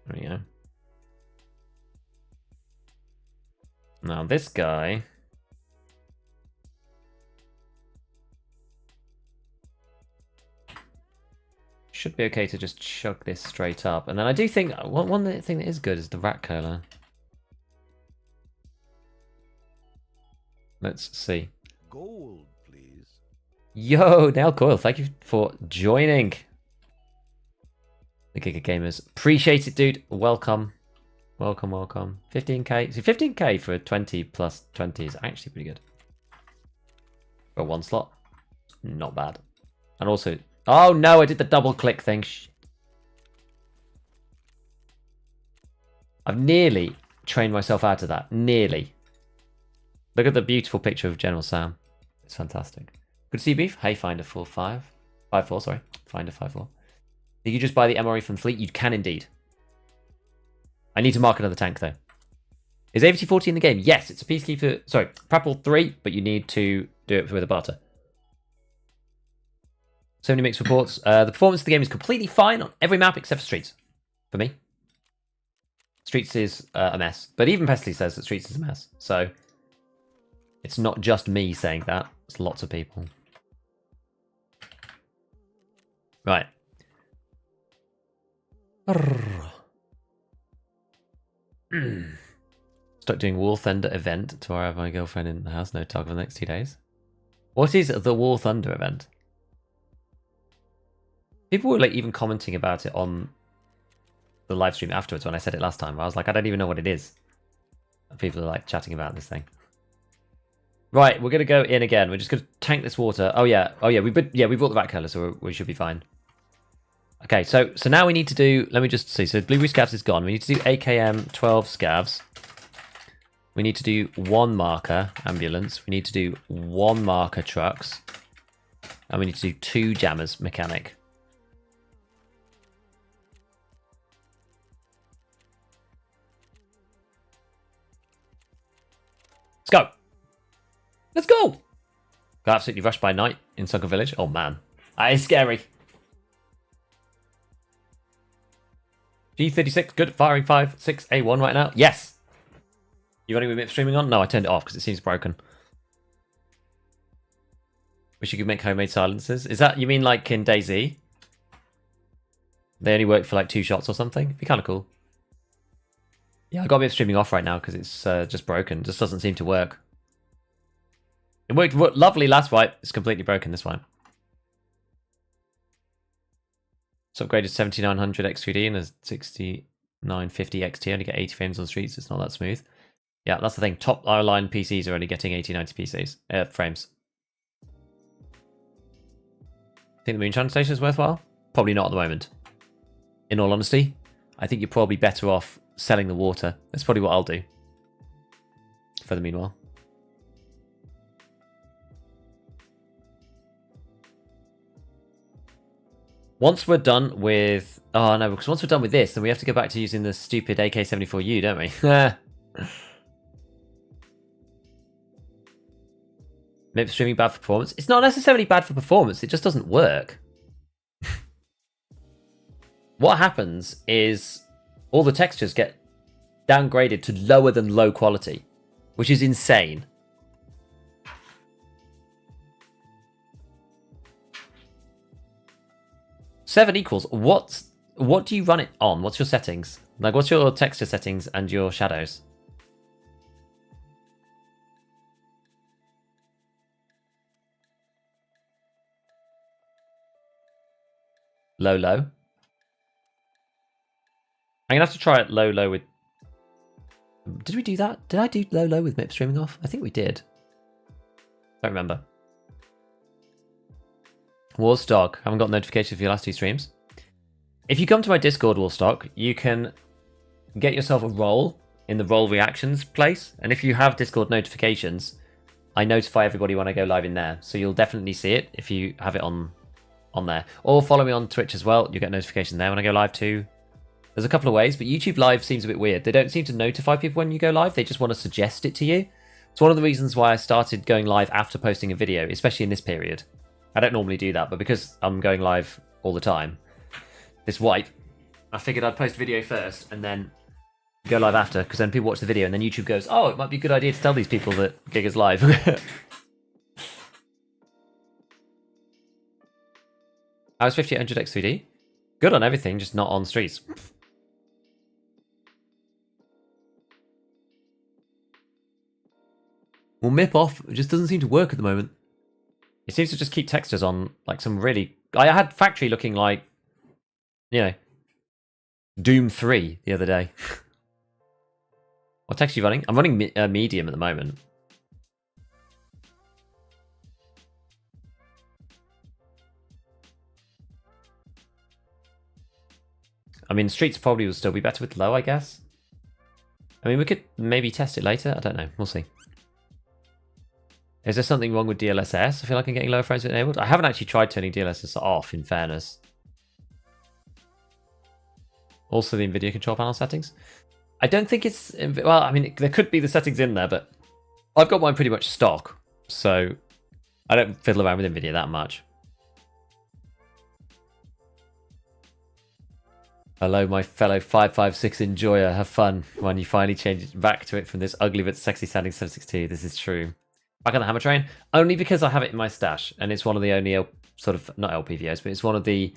There we go. Now this guy... should be okay to just chug this straight up. And then I do think one thing that is good is the rat cola. Let's see. Gold, please. Yo, Nail Coil, thank you for joining the Giga Gamers. Appreciate it, dude. Welcome. Welcome, welcome. 15k. See, 15k for a 20 plus 20 is actually pretty good. For one slot. Not bad. And also... Oh no, I did the double click thing. I've nearly trained myself out of that. Nearly. Look at the beautiful picture of General Sam. It's fantastic. Good to see you, Beef. Hey, Finder 4-5. 5-4, sorry. Finder 5-4. Did you just buy the MRE from Fleet? You can indeed. I need to mark another tank, though. Is AVT-40 in the game? Yes, it's a Peacekeeper... Sorry, Prapple 3, but you need to do it with a barter. So many mixed reports. The performance of the game is completely fine on every map except for Streets. For me. Streets is a mess. But even Pesley says that Streets is a mess. So, it's not just me saying that. It's lots of people. Right. Start doing War Thunder event. Tomorrow I have my girlfriend in the house. No talk for the next 2 days. What is the War Thunder event? People were like even commenting about it on the live stream afterwards when I said it last time. I was like, I don't even know what it is. People are like chatting about this thing. Right, we're gonna go in again. We're just gonna tank this water. Oh yeah, we brought the rat killer, so we should be fine. Okay, so now we need to do. Let me just see. So Blueberry Scavs is gone. We need to do AKM 12 Scavs. We need to do 1 marker ambulance. We need to do 1 marker trucks, and we need to do 2 jammers mechanic. Let's go. Let's go. Got absolutely rushed by night in Sunken Village. Oh man, that is scary. G36, good. Firing 5-6-A1 right now. Yes. You running with MIP streaming on? No, I turned it off because it seems broken. Wish you could make homemade silencers. Is that, you mean like in DayZ? They only work for like 2 shots or something? It'd be kind of cool. Yeah, I got MIP streaming off right now because it's just broken. It just doesn't seem to work. It worked lovely last wipe. It's completely broken this one. It's upgraded 7900 X3D and a 6950 XT. Only get 80 frames on the streets. It's not that smooth. Yeah, that's the thing. Top line PCs are only getting 80-90 PCs frames. Think the Moonshine Station is worthwhile? Probably not at the moment. In all honesty, I think you're probably better off selling the water. That's probably what I'll do. For the meanwhile. Once we're done with... Oh no, because once we're done with this, then we have to go back to using the stupid AK-74U, don't we? Maybe streaming bad for performance. It's not necessarily bad for performance, it just doesn't work. What happens is all the textures get downgraded to lower than low quality, which is insane. Seven equals. What do you run it on? What's your settings? Like, what's your texture settings and your shadows? Low. I'm gonna have to try it low with... Did we do that? Did I do low with MIP streaming off? I think we did. Don't remember. Warstock. Haven't got notifications for your last 2 streams. If you come to my Discord, Warstock, you can get yourself a role in the role reactions place. And if you have Discord notifications, I notify everybody when I go live in there. So you'll definitely see it if you have it on there. Or follow me on Twitch as well. You'll get notification there when I go live too. There's a couple of ways, but YouTube Live seems a bit weird. They don't seem to notify people when you go live. They just want to suggest it to you. It's one of the reasons why I started going live after posting a video, especially in this period. I don't normally do that, but because I'm going live all the time, this wipe, I figured I'd post a video first and then go live after, because then people watch the video and then YouTube goes, oh, it might be a good idea to tell these people that Gig is live. How's 5800 X3D? Good on everything, just not on streets. Well, MIP off, it just doesn't seem to work at the moment. It seems to just keep textures on, like, some really... I had Factory looking like, you know, Doom 3 the other day. What text are you running? I'm running medium at the moment. I mean, streets probably will still be better with low, I guess. I mean, we could maybe test it later. I don't know. We'll see. Is there something wrong with DLSS? I feel like I'm getting lower frames enabled. I haven't actually tried turning DLSS off, in fairness. Also, the NVIDIA control panel settings. I don't think it's... Well, I mean, there could be the settings in there, but I've got mine pretty much stock. So I don't fiddle around with NVIDIA that much. Hello, my fellow 556 enjoyer. Have fun when you finally change back to it from this ugly but sexy sounding 762. This is true. Back on the hammer train, only because I have it in my stash, and it's one of the only sort of not LPVOs, but it's one of the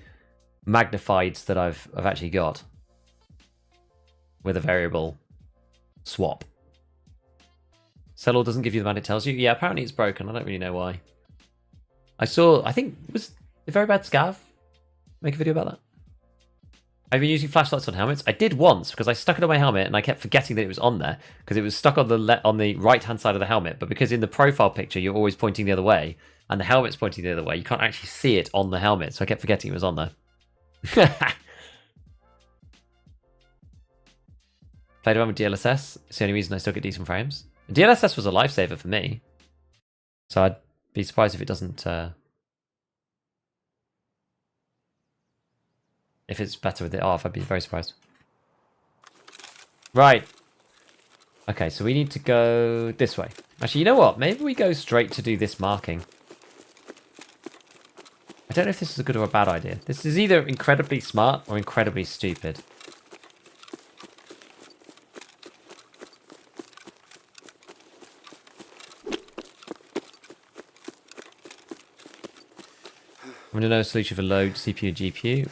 magnifieds that I've actually got with a variable swap. Sellor doesn't give you the man it tells you. Yeah, apparently it's broken. I don't really know why. I think was a very bad scav make a video about that. I've been using flashlights on helmets. I did once because I stuck it on my helmet and I kept forgetting that it was on there because it was stuck on the right-hand side of the helmet. But because in the profile picture you're always pointing the other way and the helmet's pointing the other way, you can't actually see it on the helmet. So I kept forgetting it was on there. Played around with DLSS. It's the only reason I still get decent frames. DLSS was a lifesaver for me. So I'd be surprised if it doesn't... if it's better with it off, I'd be very surprised. Right. Okay, so we need to go this way. Actually, you know what? Maybe we go straight to do this marking. I don't know if this is a good or a bad idea. This is either incredibly smart or incredibly stupid. I'm going to know a solution for load CPU and GPU.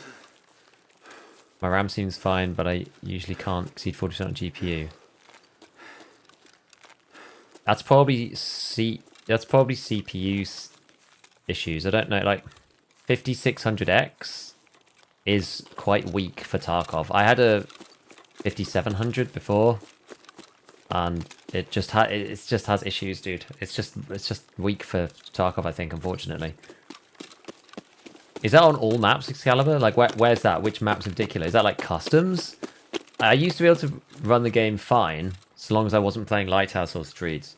My RAM seems fine, but I usually can't exceed 40% on GPU. That's probably CPU issues. I don't know, like 5600X is quite weak for Tarkov. I had a 5700 before, and it just has issues, dude. It's just weak for Tarkov, I think, unfortunately. Is that on all maps, Excalibur? Like, where's that? Which maps in particular? Is that like customs? I used to be able to run the game fine, so long as I wasn't playing Lighthouse or Streets.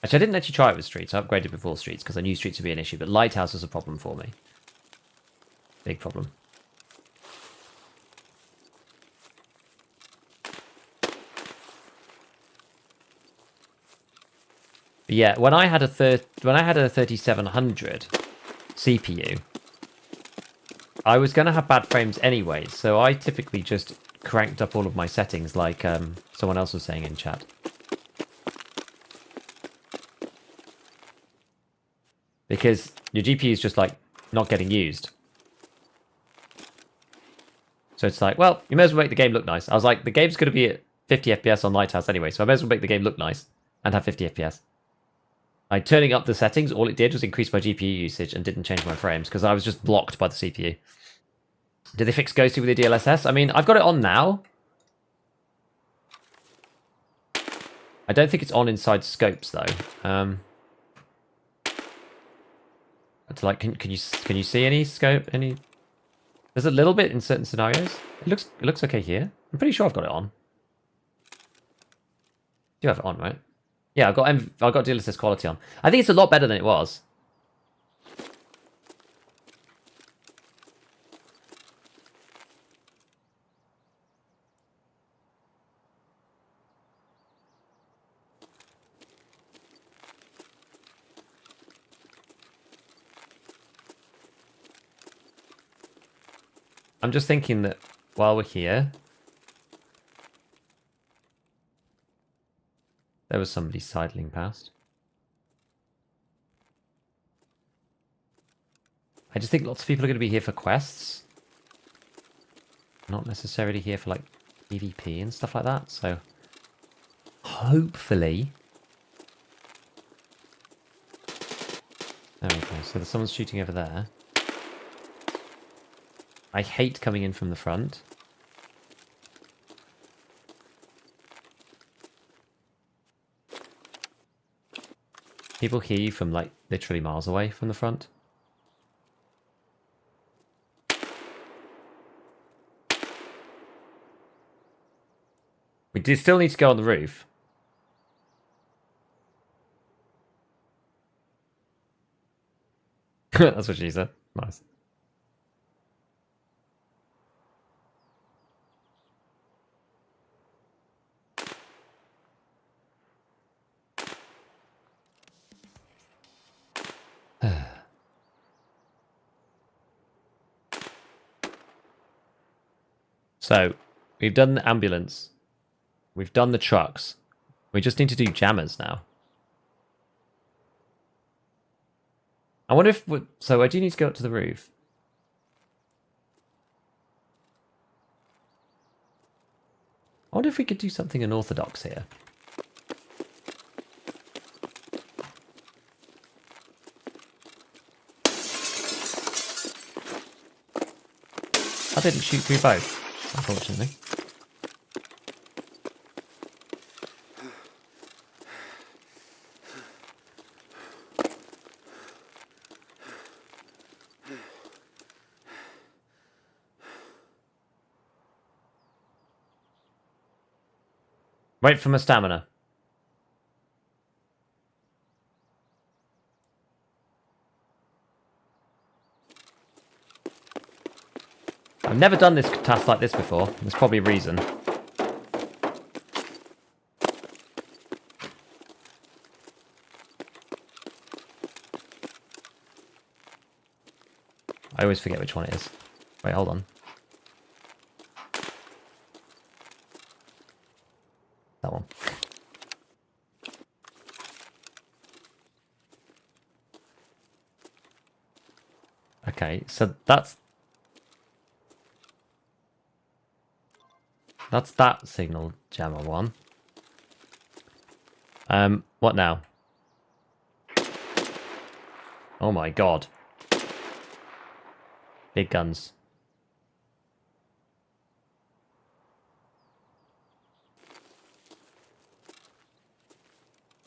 Actually, I didn't actually try it with Streets. I upgraded before Streets because I knew Streets would be an issue, but Lighthouse was a problem for me. Big problem. But yeah, when I had a 3700 CPU, I was going to have bad frames anyway, so I typically just cranked up all of my settings like someone else was saying in chat. Because your GPU is just like not getting used. So it's like, well, you may as well make the game look nice. I was like, the game's going to be at 50 FPS on Lighthouse anyway, so I may as well make the game look nice and have 50 FPS. Like, turning up the settings, all it did was increase my GPU usage and didn't change my frames because I was just blocked by the CPU. Did they fix Ghosty with the DLSS? I mean, I've got it on now. I don't think it's on inside scopes though. It's like, can you see any scope? There's a little bit in certain scenarios. It looks okay here. I'm pretty sure I've got it on. Do have it on, right? Yeah, I've got DLSS quality on. I think it's a lot better than it was. I'm just thinking that while we're here, there was somebody sidling past. I just think lots of people are going to be here for quests. Not necessarily here for like PvP and stuff like that, so hopefully. There we go, so someone's shooting over there. I hate coming in from the front. People hear you from like literally miles away from the front. We do still need to go on the roof. That's what she said. Nice. So, we've done the ambulance. We've done the trucks. We just need to do jammers now. I wonder if... So, I do need to go up to the roof. I wonder if we could do something unorthodox here. I didn't shoot through both, unfortunately. Wait for my stamina. I've never done this task like this before. There's probably a reason. I always forget which one it is. Wait, hold on. That one. Okay, so that's that signal jammer one. What now? Oh my god. Big guns.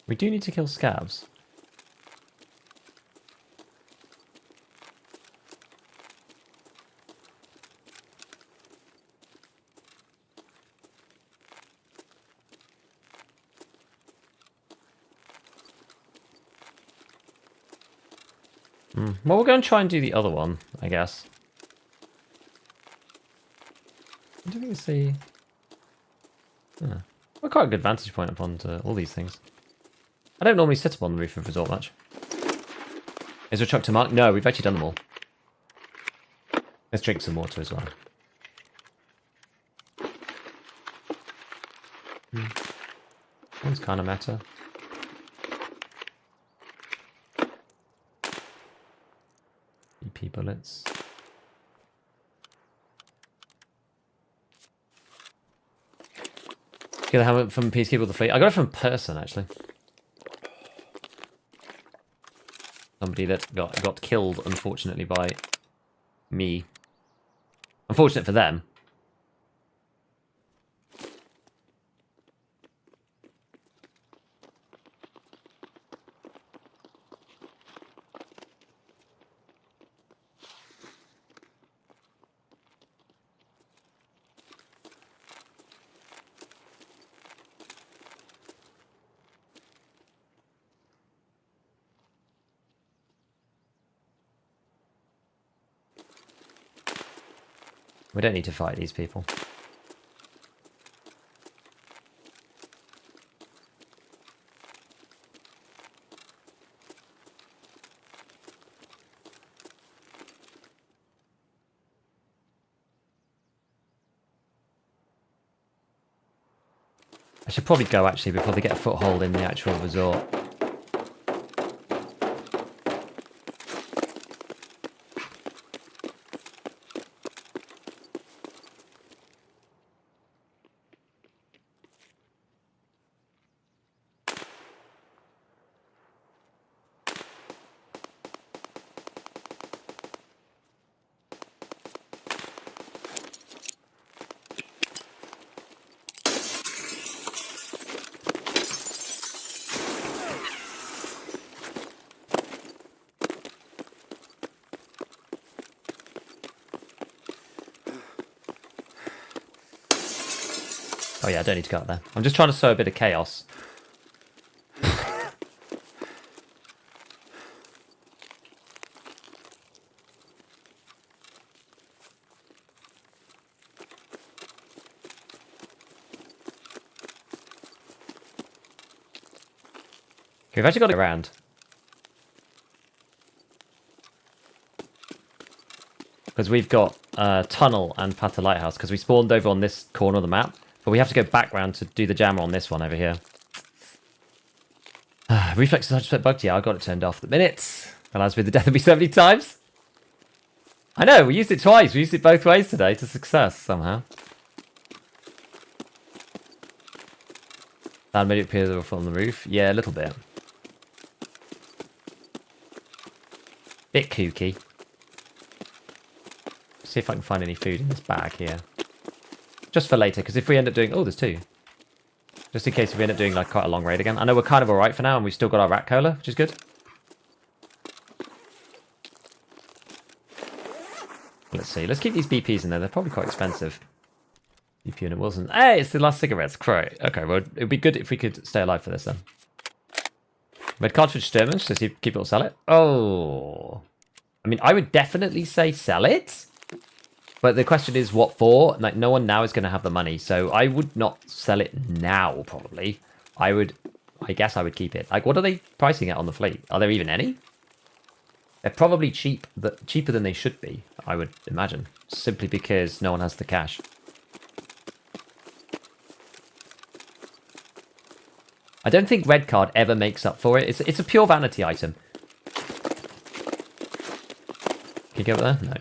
We do need to kill scavs. Well, we're going to try and do the other one, I guess. I don't even see... We're quite a good vantage point upon all these things. I don't normally sit up on the roof of Resort much. Is there a truck to mark? No, we've actually done them all. Let's drink some water as well. One's kind of meta. EP bullets. Get the helmet from Peacekeeper of the Fleet. I got it from a person, actually. Somebody that got killed, unfortunately, by me. Unfortunate for them. We don't need to fight these people. I should probably go, actually, before they get a foothold in the actual resort. Oh yeah, I don't need to go up there. I'm just trying to sow a bit of chaos. Okay, we've actually got it around. Because we've got tunnel and path to lighthouse. Because we spawned over on this corner of the map. But we have to go back round to do the jammer on this one over here. Reflex is 100% bugged. Yeah, I got it turned off at the minute. Allows me the death of me so many times. I know, we used it twice. We used it both ways today to success somehow. That made it appear they were on the roof. Yeah, a little bit. Bit kooky. See if I can find any food in this bag here. Just for later, because if we end up doing... Oh, there's two. Just in case we end up doing like quite a long raid again. I know we're kind of alright for now, and we've still got our rat cola, which is good. Let's see. Let's keep these BPs in there. They're probably quite expensive. BP unit Wilson. Hey, it's the last cigarettes. Great. Okay, well, it would be good if we could stay alive for this then. Red cartridge sturmers. So see, keep it or sell it. Oh. I mean, I would definitely say sell it. But the question is what for? Like, no one now is going to have the money. So I would not sell it now, probably. I guess I would keep it. Like, what are they pricing it on the fleet? Are there even any? They're probably cheaper than they should be, I would imagine. Simply because no one has the cash. I don't think red card ever makes up for it. It's a pure vanity item. Can you go over there? No.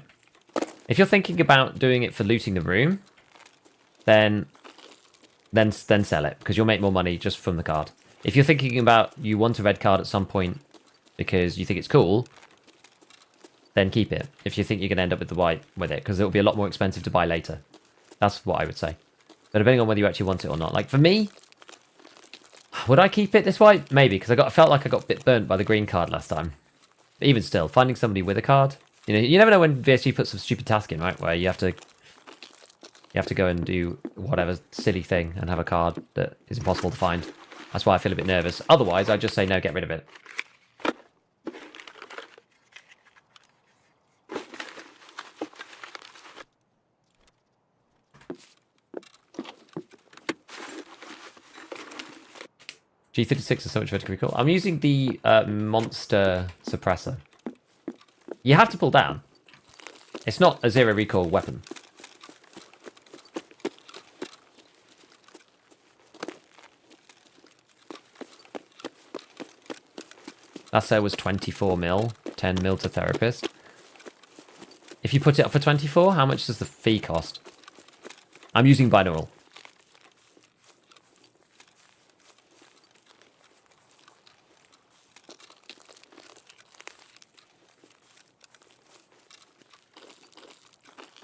If you're thinking about doing it for looting the room, then sell it, because you'll make more money just from the card. If you're thinking about you want a red card at some point because you think it's cool, then keep it. If you think you're going to end up with the white with it, because it'll be a lot more expensive to buy later. That's what I would say. But depending on whether you actually want it or not. Like for me, would I keep it this white? Maybe, because I felt like I got a bit burnt by the green card last time. But even still, finding somebody with a card. You know, you never know when VSG puts some stupid task in, right? Where you have to go and do whatever silly thing and have a card that is impossible to find. That's why I feel a bit nervous. Otherwise, I'd just say no, get rid of it. G36 is so much vertical recoil. I'm using the monster suppressor. You have to pull down. It's not a zero recoil weapon. That set was 24 mil, 10 mil to therapist. If you put it up for 24, how much does the fee cost? I'm using binaural.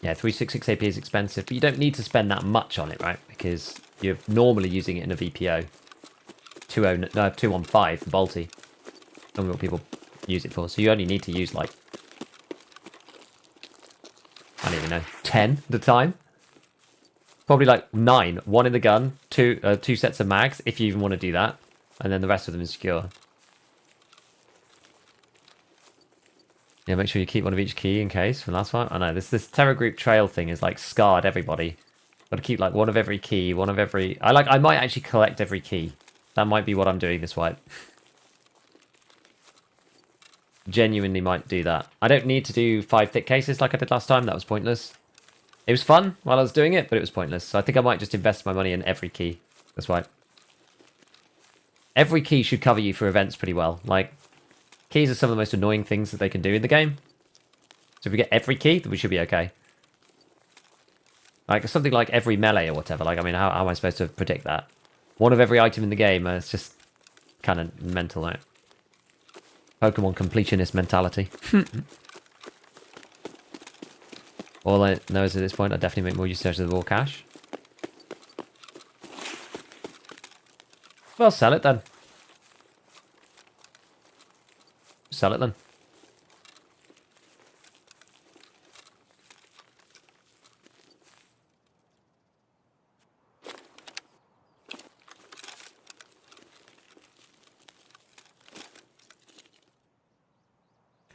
Yeah, 366 AP is expensive, but you don't need to spend that much on it, right? Because you're normally using it in a VPO. 215 for Bolty. Normally what people use it for. So you only need to use like, I don't even know, 10 at a time. Probably like 9. 1 in the gun, two sets of mags, if you even want to do that. And then the rest of them is secure. Yeah, make sure you keep one of each key in case from last one. I know, this Terror Group trail thing is like scarred everybody. Got to keep like one of every key, one of every... I might actually collect every key. That might be what I'm doing this wipe. Genuinely might do that. I don't need to do 5 thick cases like I did last time. That was pointless. It was fun while I was doing it, but it was pointless. So I think I might just invest my money in every key. That's right. Every key should cover you for events pretty well. Like, keys are some of the most annoying things that they can do in the game. So if we get every key, then we should be okay. Like, something like every melee or whatever. Like, I mean, how am I supposed to predict that? One of every item in the game, it's just kind of mental, right? Pokemon completionist mentality. All I know is at this point, I definitely make more use of the raw cash. Well, sell it then. Sell it then.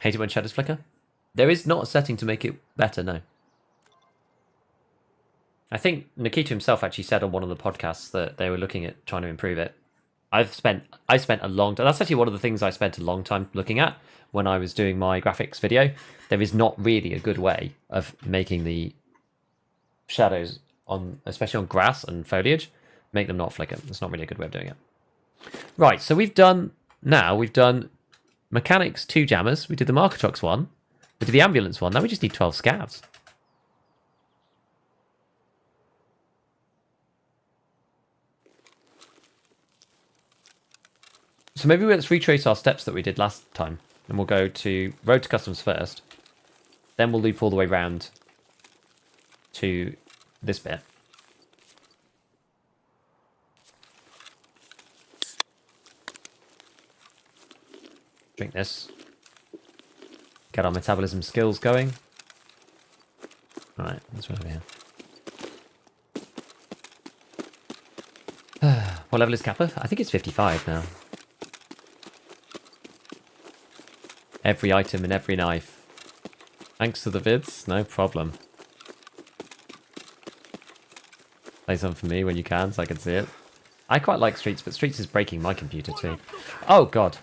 Hate it when shadows flicker. There is not a setting to make it better, no. I think Nikita himself actually said on one of the podcasts that they were looking at trying to improve it. I spent a long time. That's actually one of the things I spent a long time looking at when I was doing my graphics video. There is not really a good way of making the shadows on, especially on grass and foliage, make them not flicker. It's not really a good way of doing it. Right, so we've done mechanics 2 jammers. We did the marker trucks one. We did the ambulance one. Now we just need 12 scavs. So maybe let's retrace our steps that we did last time. And we'll go to road to customs first. Then we'll loop all the way round to this bit. Drink this. Get our metabolism skills going. Alright, let's run over here. What level is Kappa? I think it's 55 now. Every item and every knife. Thanks to the vids, no problem. Play some for me when you can so I can see it. I quite like Streets, but Streets is breaking my computer too. Oh god.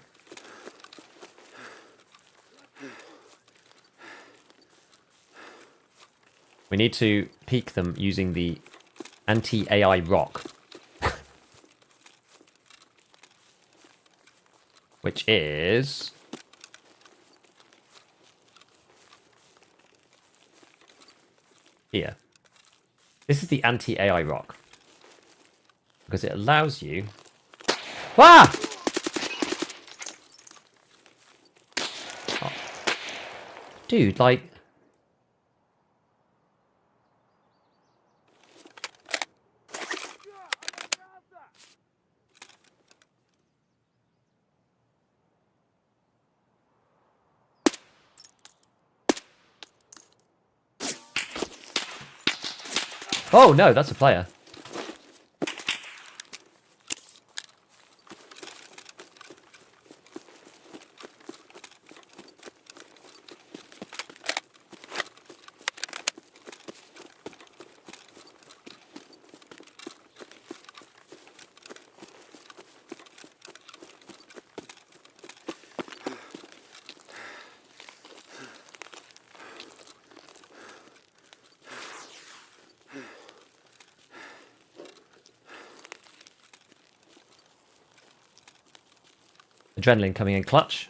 We need to peek them using the anti-AI rock. Which is... here. This is the anti-AI rock. Because it allows you... Ah! Oh. Dude, like... Oh no, that's a player. Adrenaline coming in clutch.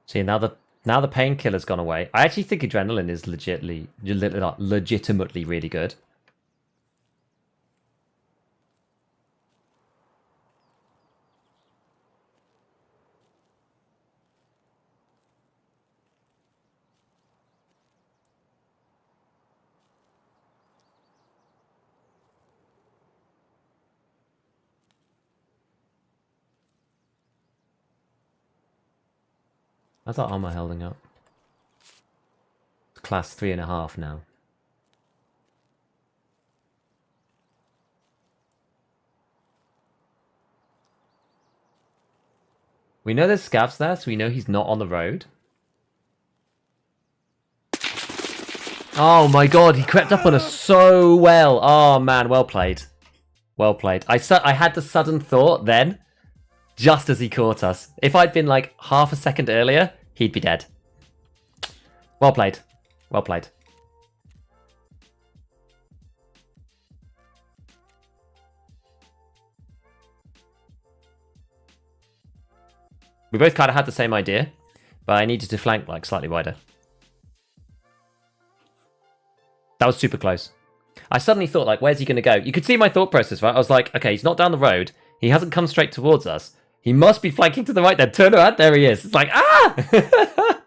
See, now the painkiller's gone away. I actually think adrenaline is legitimately really good. How's that armor holding up? It's class 3.5 now. We know there's scavs there, so we know he's not on the road. Oh my god, he crept up on us so well. Oh man, well played. Well played. I had the sudden thought then, just as he caught us. If I'd been like half a second earlier, he'd be dead. Well played. Well played. We both kind of had the same idea, but I needed to flank like slightly wider. That was super close. I suddenly thought, like, where's he going to go? You could see my thought process, right? I was like, okay, he's not down the road. He hasn't come straight towards us. He must be flanking to the right then. Turn around. There he is. It's like, ah!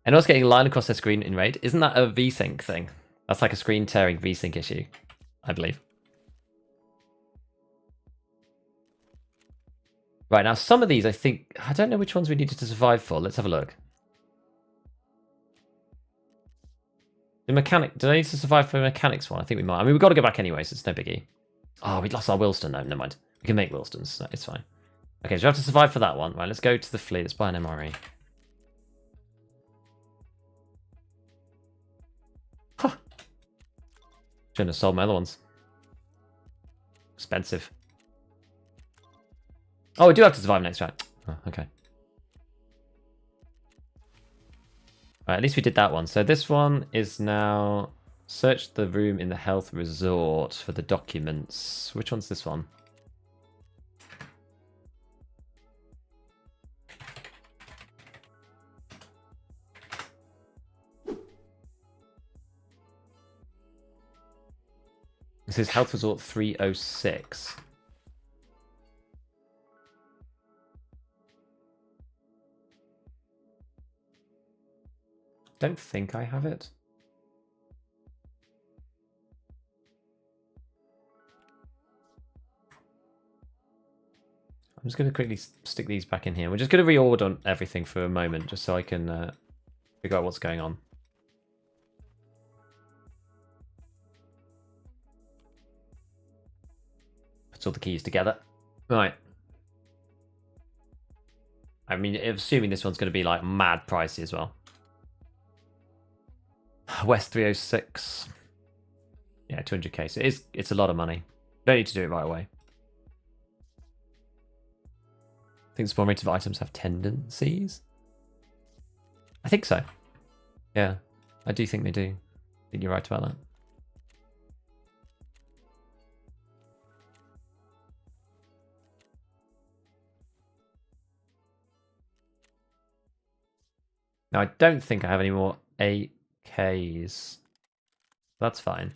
And also getting a line across their screen in raid. Isn't that a VSync thing? That's like a screen tearing VSync issue, I believe. Right, now some of these I think... I don't know which ones we needed to survive for. Let's have a look. The mechanic... Did I need to survive for the mechanics one? I think we might. I mean, we've got to go back anyway, so it's no biggie. Oh, we lost our Wilston. No, never mind. We can make Wilstons. So it's fine. Okay, so we have to survive for that one. Right, let's go to the fleet. Let's buy an MRE. Huh. Shouldn't have sold my other ones. Expensive. Oh, we do have to survive next round. Oh, okay. Right, at least we did that one. So this one is now... Search the room in the health resort for the documents. Which one's this one? This is health resort 306. Don't think I have it. I'm just going to quickly stick these back in here. We're just going to reorder everything for a moment, just so I can figure out what's going on. Put all the keys together. Right. I mean, assuming this one's going to be like mad pricey as well. West 306. Yeah, 200k. So it's a lot of money. Don't need to do it right away. I think spawn rated items have tendencies. I think so. Yeah, I do think they do. I think you're right about that. Now, I don't think I have any more AKs. That's fine.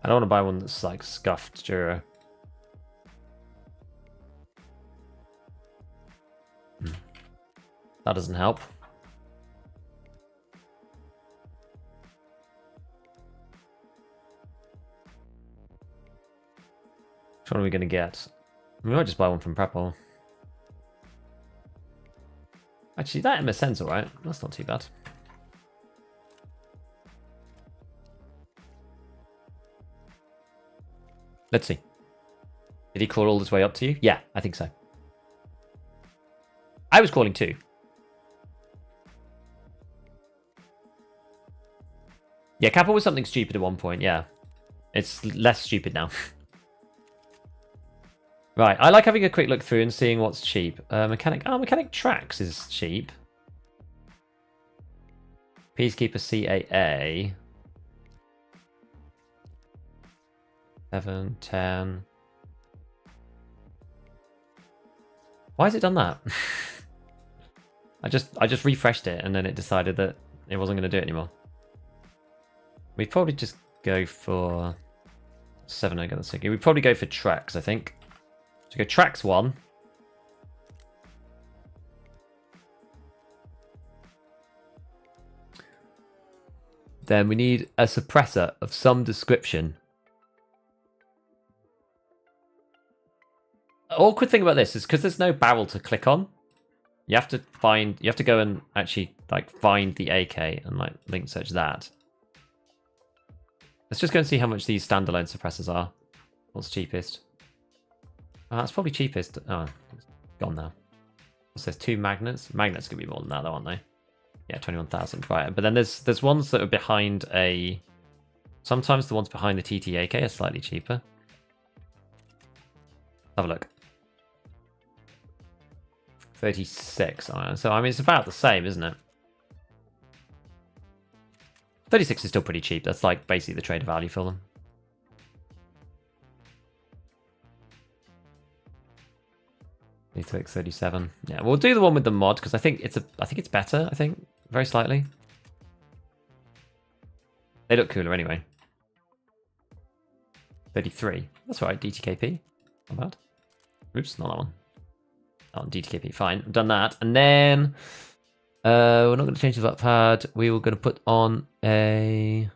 I don't want to buy one that's like scuffed Dura. That doesn't help. Which one are we going to get? We might just buy one from Prepol. Actually, that MSN's alright. That's not too bad. Let's see. Did he call all this way up to you? Yeah, I think so. I was calling too. Yeah, Kappa was something stupid at one point, yeah. It's less stupid now. Right, I like having a quick look through and seeing what's cheap. Mechanic Tracks is cheap. Peacekeeper CAA. 7, 10. Why has it done that? I just refreshed it and then it decided that it wasn't going to do it anymore. We'd probably just go for 7. I got the sticky. We'd probably go for Tracks, I think. So go Tracks 1. Then we need a suppressor of some description. Awkward thing about this is because there's no barrel to click on. You have to go and actually like find the AK and like link search that. Let's just go and see how much these standalone suppressors are. What's cheapest? That's probably cheapest. Oh, it's gone now. What's this? 2 magnets. Magnets could be more than that, though, aren't they? Yeah, 21,000. Right, but then there's ones that are behind a. Sometimes the ones behind the TTAK are slightly cheaper. Have a look. 36. So I mean, it's about the same, isn't it? 36 is still pretty cheap. That's like basically the trader value for them. Need to click 37. Yeah, we'll do the one with the mod because I think it's better. I think very slightly. They look cooler anyway. 33. That's right, DTKP. Not bad. Oops, not that one. Oh, DTKP, fine. I've done that. And then we're not going to change the butt pad. We were going to put on a...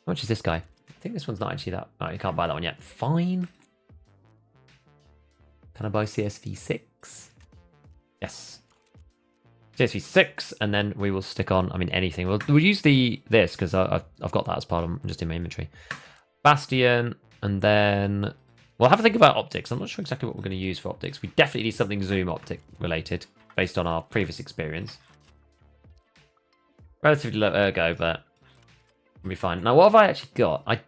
How much is this guy? I think this one's not actually that... Oh, you can't buy that one yet. Fine. Can I buy CSV6? Yes. CSV6, and then we will stick on, I mean, anything. We'll use this, because I've got that as part of just in my inventory. Bastion, and then we'll have to think about optics. I'm not sure exactly what we're going to use for optics. We definitely need something zoom optic related, based on our previous experience. Relatively low ergo, but we'll be fine. Now, what have I actually got? I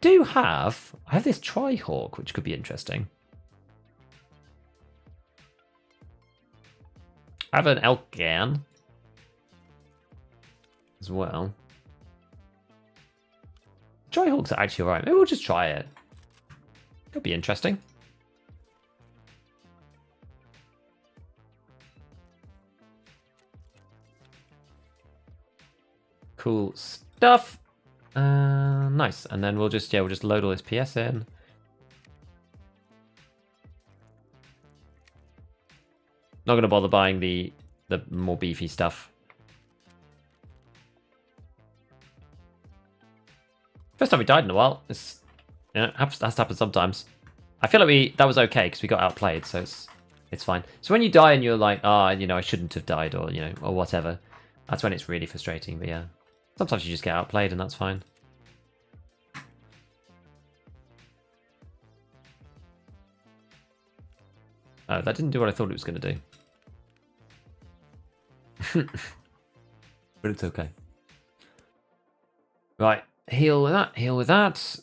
have this Tri-Hawk, which could be interesting. I have an Elkan as well. Tri-Hawks are actually alright. Maybe we'll just try it. Could be interesting. Cool stuff. Nice. And then we'll just load all this PS in. Not gonna bother buying the more beefy stuff. First time we died in a while. It's, you know, has to happen sometimes. I feel like that was okay because we got outplayed, so it's fine. So when you die and you're like, you know, I shouldn't have died, or you know, or whatever, that's when it's really frustrating. But yeah, sometimes you just get outplayed and that's fine. Oh, that didn't do what I thought it was going to do. But it's okay. Right, heal with that, heal with that.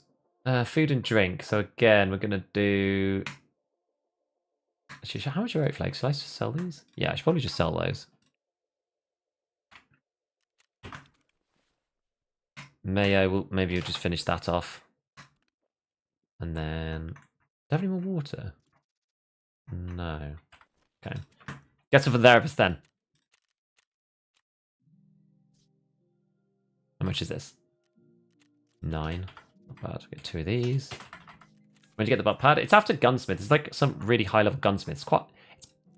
Food and drink. So again, we're going to do... Actually, how much are oat flakes? Should I just sell these? Yeah, I should probably just sell those. Maybe we'll just finish that off. And then... Do I have any more water? No. Okay. Get some for the therapist then. How much is this? 9. Not bad. Get 2 of these. When you get the butt pad, it's after gunsmith. It's like some really high level gunsmith. It's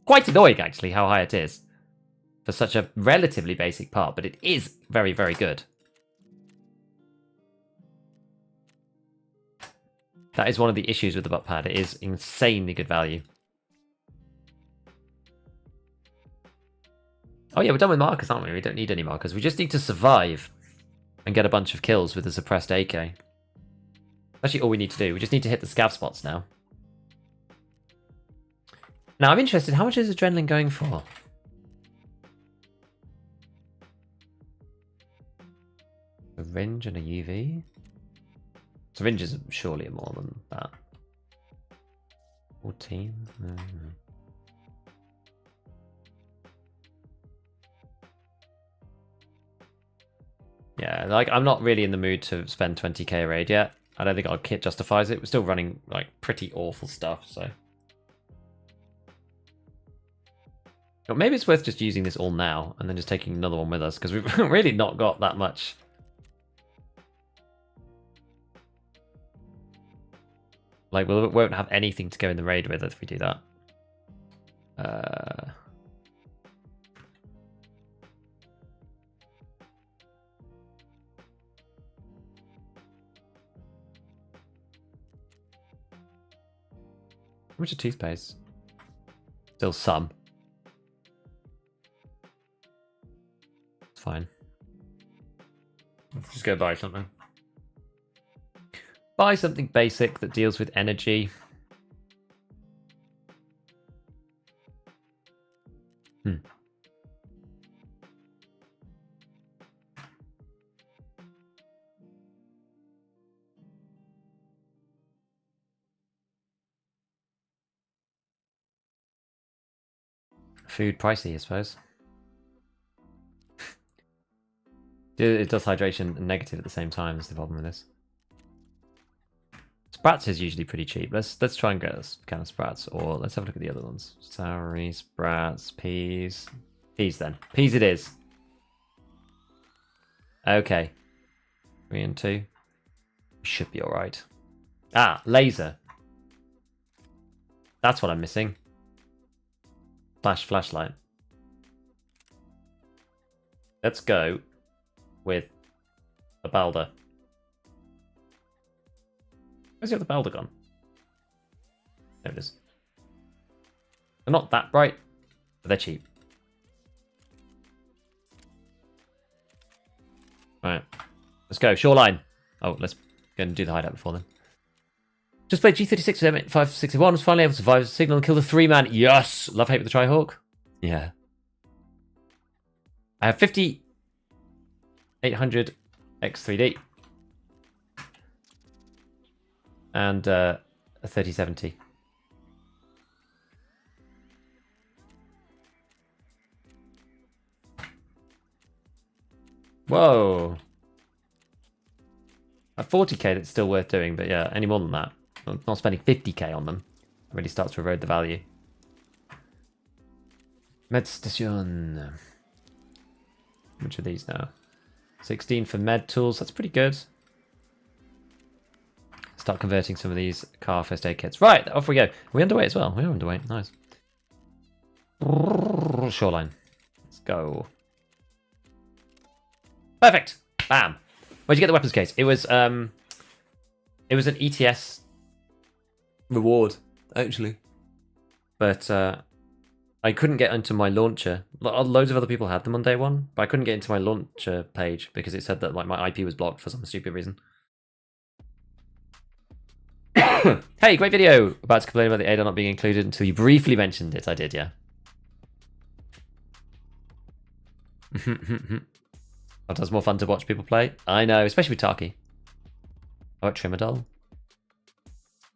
quite annoying actually how high it is for such a relatively basic part, but it is very, very good. That is one of the issues with the butt pad. It is insanely good value. Oh yeah, we're done with markers, aren't we? We don't need any markers. We just need to survive and get a bunch of kills with a suppressed AK. Actually, all we need to do. We just need to hit the scav spots now. Now, I'm interested. How much is adrenaline going for? A Syringe and a UV? Syringe is surely more than that. 14? Yeah, like, I'm not really in the mood to spend 20k a raid yet. I don't think our kit justifies it. We're still running, like, pretty awful stuff, so... But maybe it's worth just using this all now, and then just taking another one with us, because we've really not got that much. Like, we won't have anything to go in the raid with if we do that. How much are toothpaste? Still some. It's fine. Let's just go buy something. Buy something basic that deals with energy. Food pricey, I suppose. It does hydration and negative at the same time is the problem with this. Sprats is usually pretty cheap. Let's try and get us kind of sprats, or let's have a look at the other ones. Celery, sprats, peas. Peas then. Peas it is. Okay. 3 and 2. Should be alright. Ah, laser. That's what I'm missing. Flashlight. Let's go with the Balder. Where's the other Balder gone? There it is. They're not that bright, but they're cheap. Alright. Let's go. Shoreline. Oh, let's go and do the hideout before then. Just played G36 with M561. Was finally able to survive the signal and kill the 3-man. Yes! Love hate with the Trihawk. Yeah. I have 5800 X3D. And a 3070. Whoa. At 40k, that's still worth doing, but yeah, any more than that. Not spending 50k on them. It really starts to erode the value. Med station. Which are these now? 16 for med tools, that's pretty good. Start converting some of these car first aid kits. Right, off we go. Are we underway as well? We're underway, nice. Shoreline. Let's go. Perfect. Bam. Where'd you get the weapons case? It was an ETS reward, actually. But I couldn't get into my launcher. Loads of other people had them on day one, but I couldn't get into my launcher page because it said that like my IP was blocked for some stupid reason. Hey, great video! About to complain about the ADA not being included until you briefly mentioned it. I did, yeah. Sometimes more fun to watch people play. I know, especially with Tarky. Oh, Trimadol.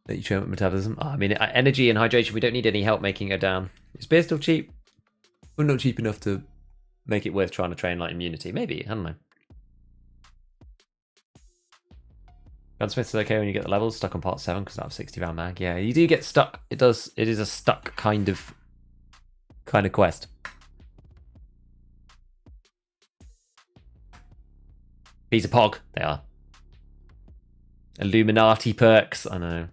Let you trim up metabolism. Oh, I mean, energy and hydration, we don't need any help making it go down. Is beer still cheap? Well, not cheap enough to make it worth trying to train like immunity. Maybe, I don't know. Gunsmith is okay when you get the levels. Stuck on part 7 because I have 60 round mag. Yeah, you do get stuck. It is a stuck kind of quest. These are Pog. They are. Illuminati perks. I know.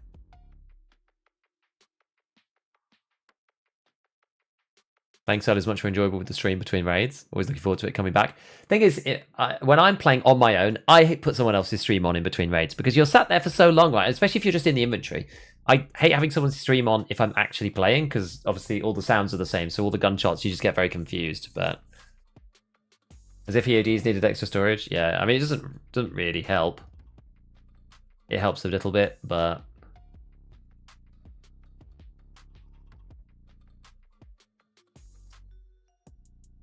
Playing solo is much more enjoyable with the stream between raids. Always looking forward to it coming back. Thing is, when I'm playing on my own, I put someone else's stream on in between raids because you're sat there for so long, right? Especially if you're just in the inventory. I hate having someone's stream on if I'm actually playing because obviously all the sounds are the same. So all the gunshots, you just get very confused. But as if EODs needed extra storage. Yeah, I mean, it doesn't really help. It helps a little bit, but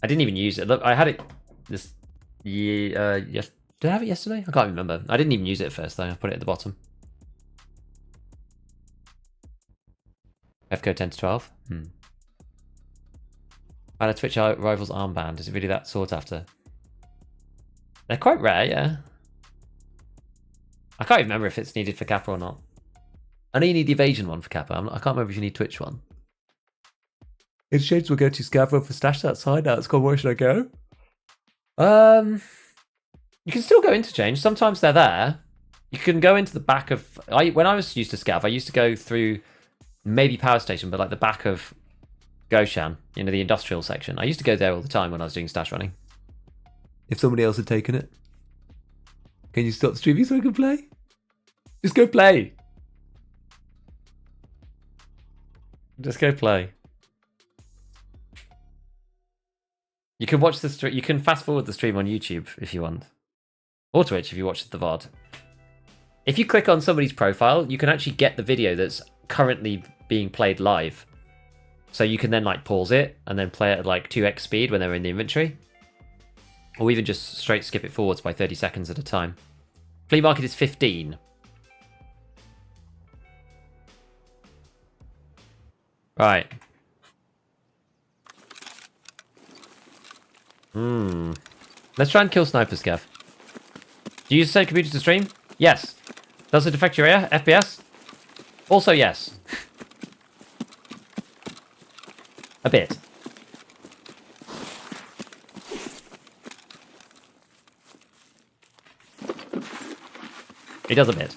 I didn't even use it. Look, I had it this year. Yes, did I have it yesterday? I can't remember. I didn't even use it at first, though. I put it at the bottom. FCO 10 to 12. I had a Twitch Rivals armband. Is it really that sought after? They're quite rare, yeah. I can't even remember if it's needed for Kappa or not. I know you need the evasion one for Kappa. I can't remember if you need Twitch one. Exchange will go to Scavro for stash outside. Now it's called Where Should I Go? You can still go interchange. Sometimes they're there. You can go into the back of... when I was used to Scav, I used to go through maybe Power Station, but like the back of Goshan, you know, the industrial section. I used to go there all the time when I was doing stash running. If somebody else had taken it. Can you stop streaming so I can play? Just go play. Just go play. You can watch the stream. You can fast forward the stream on YouTube if you want, or Twitch if you watch the VOD. If you click on somebody's profile, you can actually get the video that's currently being played live. So you can then like pause it and then play it at like 2x speed when they're in the inventory. Or even just straight skip it forwards by 30 seconds at a time. Flea market is 15. Right. Let's try and kill snipers, Scav. Do you use the same computer to stream? Yes. Does it affect your FPS? Also yes. A bit. He does a bit.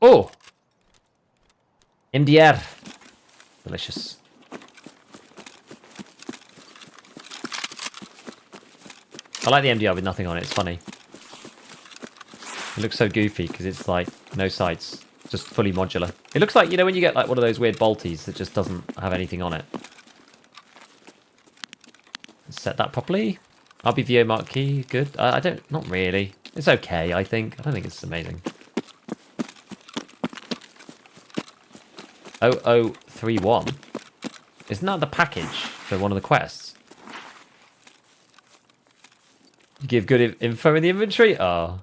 Oh! MDR. Delicious. I like the MDR with nothing on it. It's funny. It looks so goofy because it's like no sights. Just fully modular. It looks like, you know, when you get like one of those weird bolties that just doesn't have anything on it. Set that properly. RBVO marquee, good. I don't, not really. It's okay, I think. I don't think it's amazing. 0031. Isn't that the package for one of the quests? You give good info in the inventory? Oh.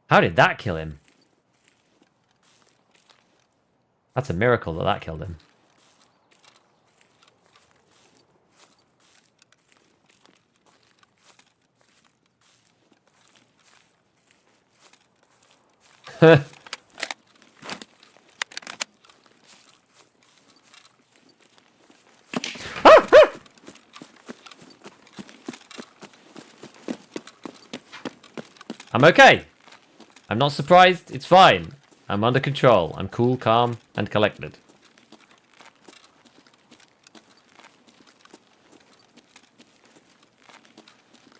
How did that kill him? That's a miracle that that killed him. I'm okay. I'm not surprised. It's fine. I'm under control. I'm cool, calm, and collected.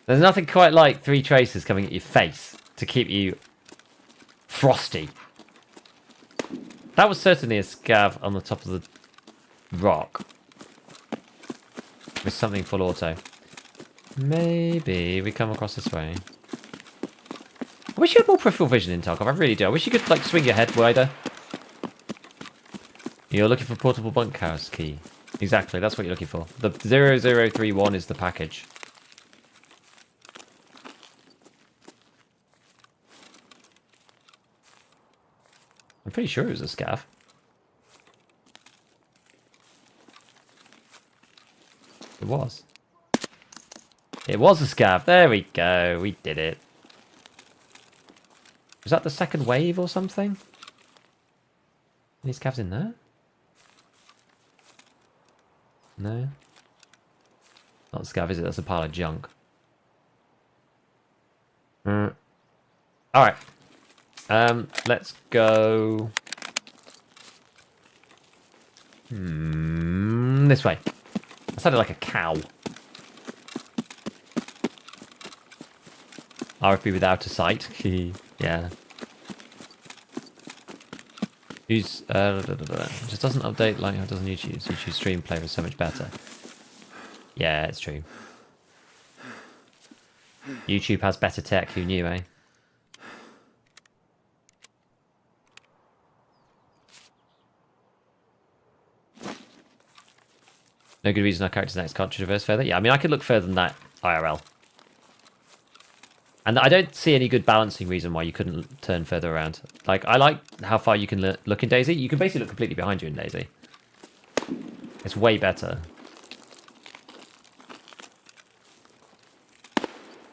There's nothing quite like 3 tracers coming at your face to keep you frosty. That was certainly a scav on the top of the rock. With something full auto. Maybe we come across this way. I wish you had more peripheral vision in Tarkov. I really do. I wish you could, like, swing your head wider. You're looking for portable bunkhouse key. Exactly, that's what you're looking for. The 0031 is the package. I'm pretty sure it was a scav. It was. It was a scav. There we go. We did it. Was that the second wave or something? Any scavs in there? No. Not a scav, is it? That's a pile of junk. Alright. Let's go... this way. That sounded like a cow. RFB without a sight. Yeah. Use just doesn't update like how it does on YouTube. YouTube stream play was so much better. Yeah, it's true. YouTube has better tech. Who knew, eh? No good reason our character's next can't traverse further. Yeah, I mean, I could look further than that IRL. And I don't see any good balancing reason why you couldn't turn further around. Like, I like how far you can look in DayZ. You can basically look completely behind you in DayZ. It's way better.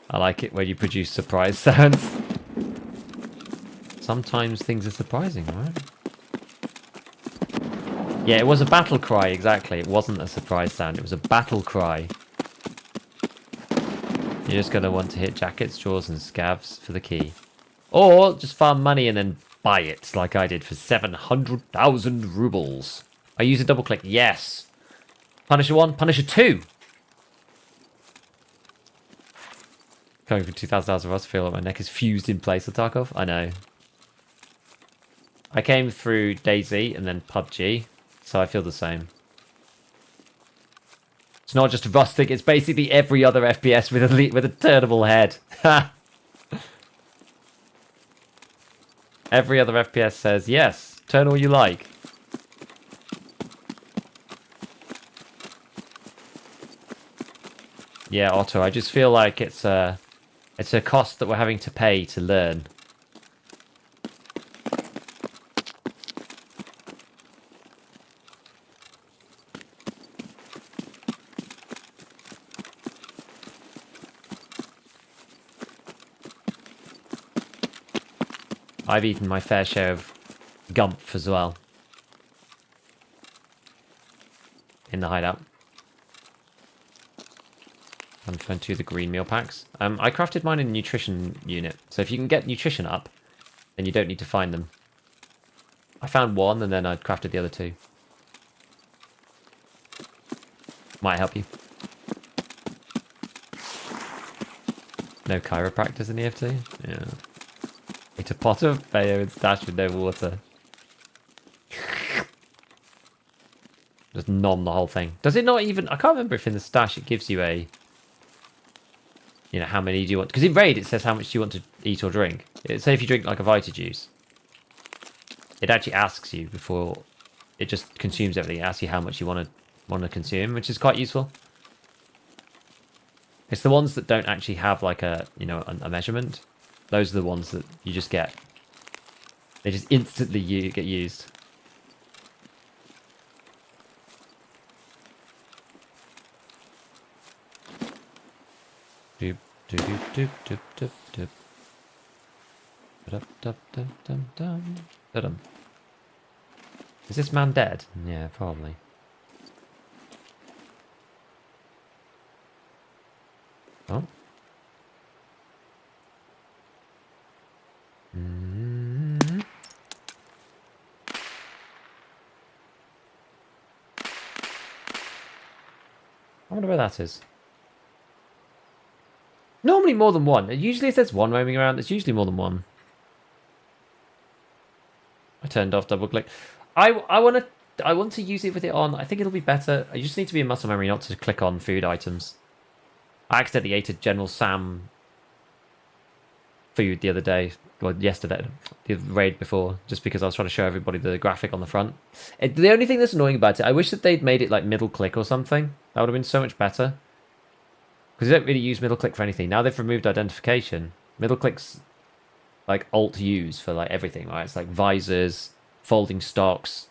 I like it when you produce surprise sounds. Sometimes things are surprising, right? Yeah, it was a battle cry, exactly. It wasn't a surprise sound. It was a battle cry. You're just going to want to hit jackets, drawers, and scavs for the key. Or just farm money and then buy it, like I did for 700,000 rubles. I use a double click. Yes. Punisher 1, Punisher 2. Coming from 2,000 hours of us, I feel like my neck is fused in place with Tarkov. I know. I came through DayZ and then PUBG, so I feel the same. It's not just rustic, it's basically every other FPS with a turnable head. Every other FPS says, yes, turn all you like. Yeah, Otto, I just feel like it's a cost that we're having to pay to learn. I've eaten my fair share of gumph as well. In the hideout. I'm trying to do the green meal packs. I crafted mine in a nutrition unit. So if you can get nutrition up, then you don't need to find them. I found one and then I crafted the other two. Might help you. No chiropractors in EFT? Yeah. Eat a pot of mayo and stash with no water. Just nom the whole thing. Does it not even... I can't remember if in the stash it gives you a... You know, how many do you want? Because in Raid it says how much do you want to eat or drink. Say if you drink like a Vita Juice. It actually asks you before... It just consumes everything. It asks you how much you want to consume, which is quite useful. It's the ones that don't actually have like a, you know, a measurement. Those are the ones that you just get. They just instantly get used. Doop doop doop doop doop doop. Dum. Is this man dead? Yeah, probably. Oh. I wonder where that is. Normally more than one. Usually if there's one roaming around, there's usually more than one. I turned off double click. I want to use it with it on. I think it'll be better. I just need to be in muscle memory not to click on food items. I accidentally ate a General Sam food the other day, or yesterday, the raid before, just because I was trying to show everybody the graphic on the front. The only thing that's annoying about it, I wish that they'd made it like middle click or something. That would have been so much better. Because they don't really use middle click for anything. Now they've removed identification. Middle click's like alt use for like everything, right? It's like visors, folding stocks,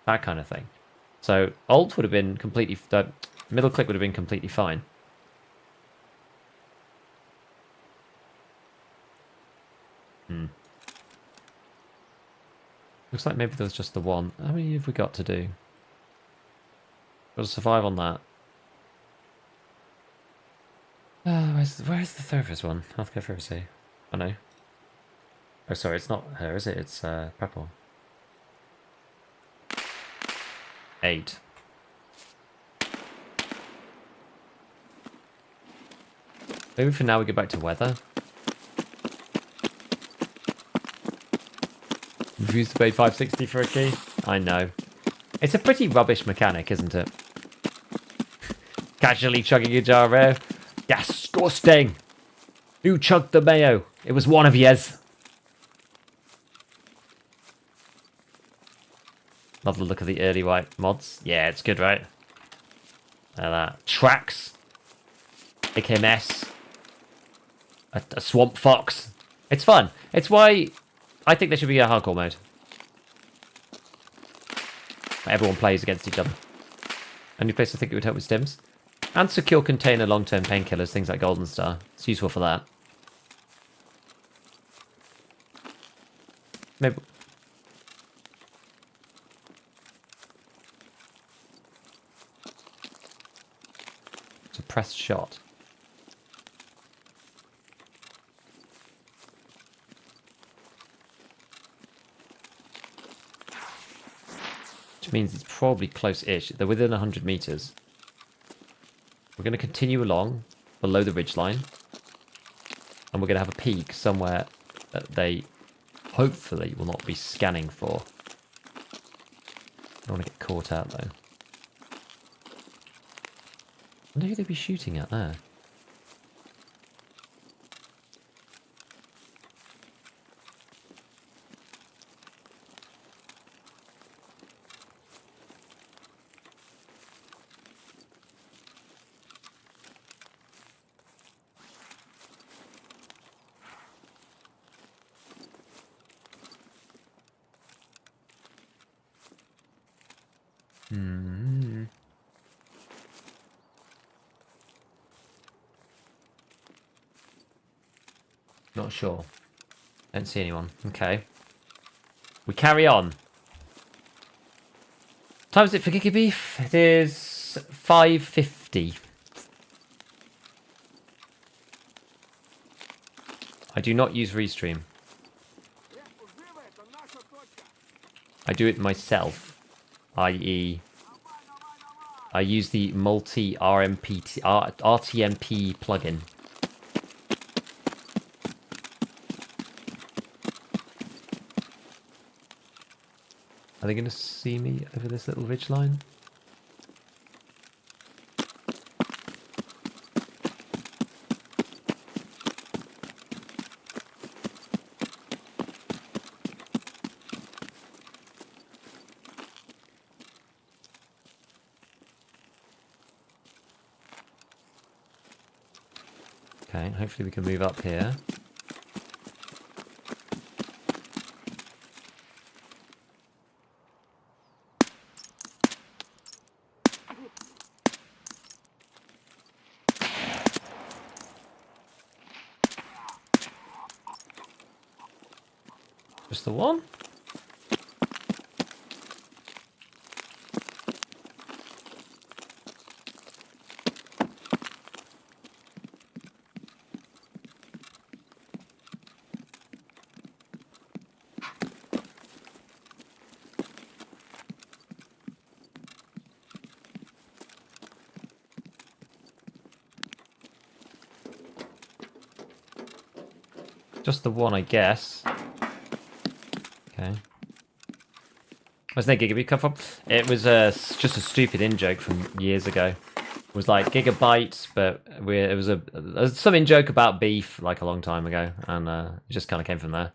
that kind of thing. So alt would have been completely... middle click would have been completely fine. Looks like maybe there was just the one. How many have we got to do? Got to survive on that. Where's the surface one? Healthcare privacy. Oh no. Oh sorry, it's not her, is it? It's Purple. 8. Maybe for now we go back to weather. Refuse to pay 560 for a key? I know. It's a pretty rubbish mechanic, isn't it? Casually chugging a jar of air. Disgusting! Who chugged the mayo? It was one of yez. Love the look of the early white mods. Yeah, it's good, right? Like that. Tracks. AKMS. A swamp fox. It's fun. It's why I think there should be a hardcore mode. Everyone plays against each other. Only place I think it would help with stims. And secure container long-term painkillers, things like Golden Star. It's useful for that. Maybe... It's a pressed shot. Which means it's probably close-ish. They're within 100 meters. We're going to continue along below the ridgeline. And we're going to have a peak somewhere that they hopefully will not be scanning for. I don't want to get caught out though. I wonder who they'd be shooting at there. Not sure. Don't see anyone. Okay. We carry on. What time is it for Giga Beef? It is 5:50. I do not use Restream. I do it myself, i.e. I use the RTMP plugin. Are they going to see me over this little ridge line? Okay, hopefully we can move up here. Just the one? Just the one, I guess. Okay. Where's that Gigabyte come from? It was just a stupid in-joke from years ago. It was like gigabytes, but it was some in-joke about beef like a long time ago, and it just kind of came from there.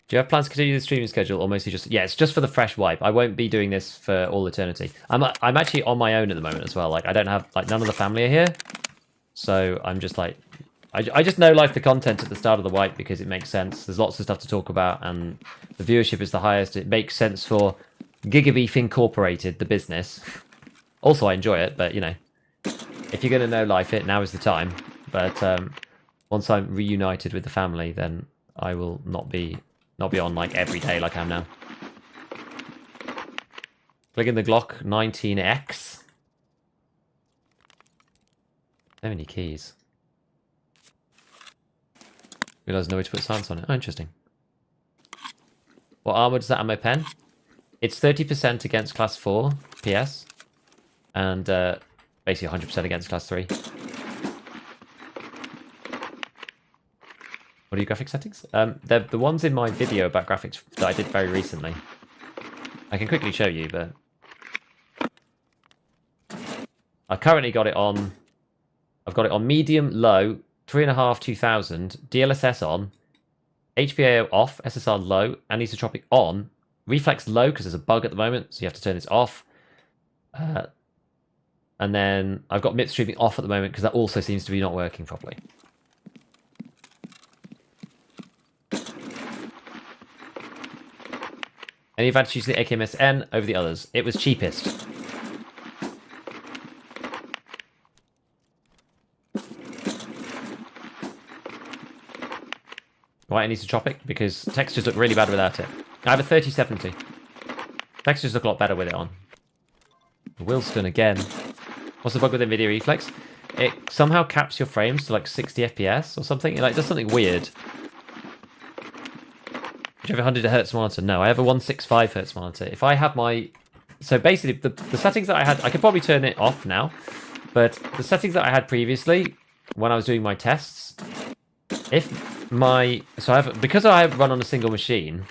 Do you have plans to continue the streaming schedule, or mostly just... Yeah, it's just for the fresh wipe. I won't be doing this for all eternity. I'm actually on my own at the moment as well. Like, I don't have... Like, none of the family are here. So, I'm just like... I just know life the content at the start of the wipe because it makes sense. There's lots of stuff to talk about, and the viewership is the highest. It makes sense for Gigabeef Incorporated, the business. Also, I enjoy it, but, you know... If you're going to know life it, now is the time. But, once I'm reunited with the family, then I will not be on like every day like I am now. Click in the Glock 19X. So many keys. Realised no way to put silence on it. Oh, interesting. What armor does that have my pen? It's 30% against class 4 PS. And basically 100% against class 3. What are your graphics settings? They're the ones in my video about graphics that I did very recently. I can quickly show you, but... I currently got it on... I've got it on medium, low, 3.5, 2000, DLSS on, HPAO off, SSR low, anisotropic on, reflex low because there's a bug at the moment, so you have to turn this off. And then I've got MIP streaming off at the moment because that also seems to be not working properly. Any advantage using the AKMS-N over the others? It was cheapest. Why anisotropic? Because textures look really bad without it. I have a 3070. Textures look a lot better with it on. Wilston again. What's the bug with NVIDIA Reflex? It somehow caps your frames to like 60 FPS or something. It like does something weird. Do you have a 100 Hz monitor? No, I have a 165 Hz monitor. If I have my... So basically, the settings that I had... I could probably turn it off now. But the settings that I had previously, when I was doing my tests, if my... So I have... Because I run on a single machine,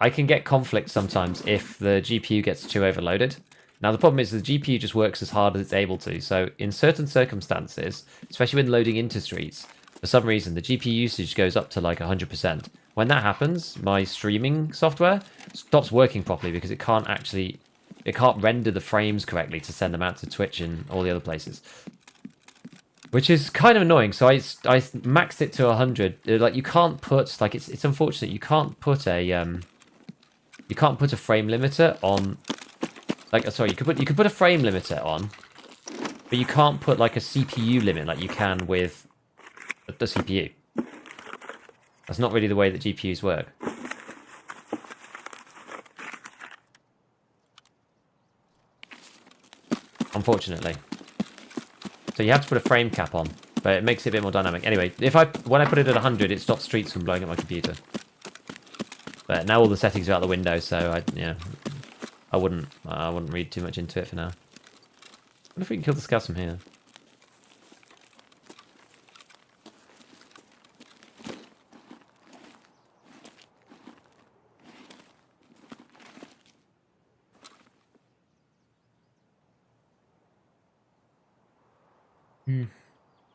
I can get conflict sometimes if the GPU gets too overloaded. Now, the problem is the GPU just works as hard as it's able to. So in certain circumstances, especially when loading into streets, for some reason, the GPU usage goes up to like 100%. When that happens, my streaming software stops working properly because it can't render the frames correctly to send them out to Twitch and all the other places. Which is kind of annoying. So I maxed it to 100. Like you can't put like it's unfortunate you can't put a frame limiter on Like, sorry, you could put a frame limiter on, but you can't put like a CPU limit like you can with the CPU. That's not really the way that GPUs work. Unfortunately. So you have to put a frame cap on, but it makes it a bit more dynamic. Anyway, when I put it at 100, it stops streaks from blowing up my computer. But now all the settings are out the window, so I wouldn't read too much into it for now. What if we can kill the scouts from here?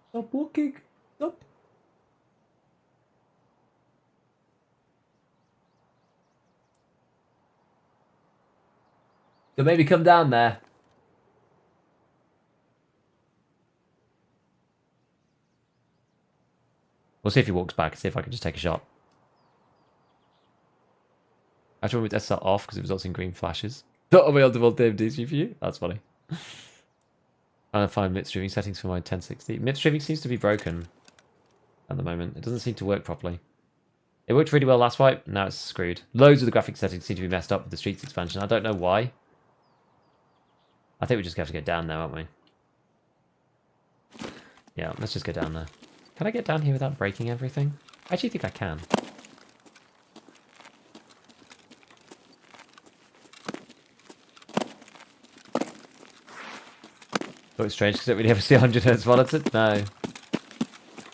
Stop walking. Stop. So maybe come down there. We'll see if he walks back, see if I can just take a shot. I have to remove SR off because it results in green flashes. Not on my on-default AMD GPU? That's funny. Trying to find MIP streaming settings for my 1060. MIP streaming seems to be broken at the moment. It doesn't seem to work properly. It worked really well last wipe, now it's screwed. Loads of the graphics settings seem to be messed up with the Streets expansion. I don't know why. I think we just have to go down now, aren't we? Yeah, let's just go down there. Can I get down here without breaking everything? I actually think I can. Looks strange because I don't really ever see 100 Hz monitored. No.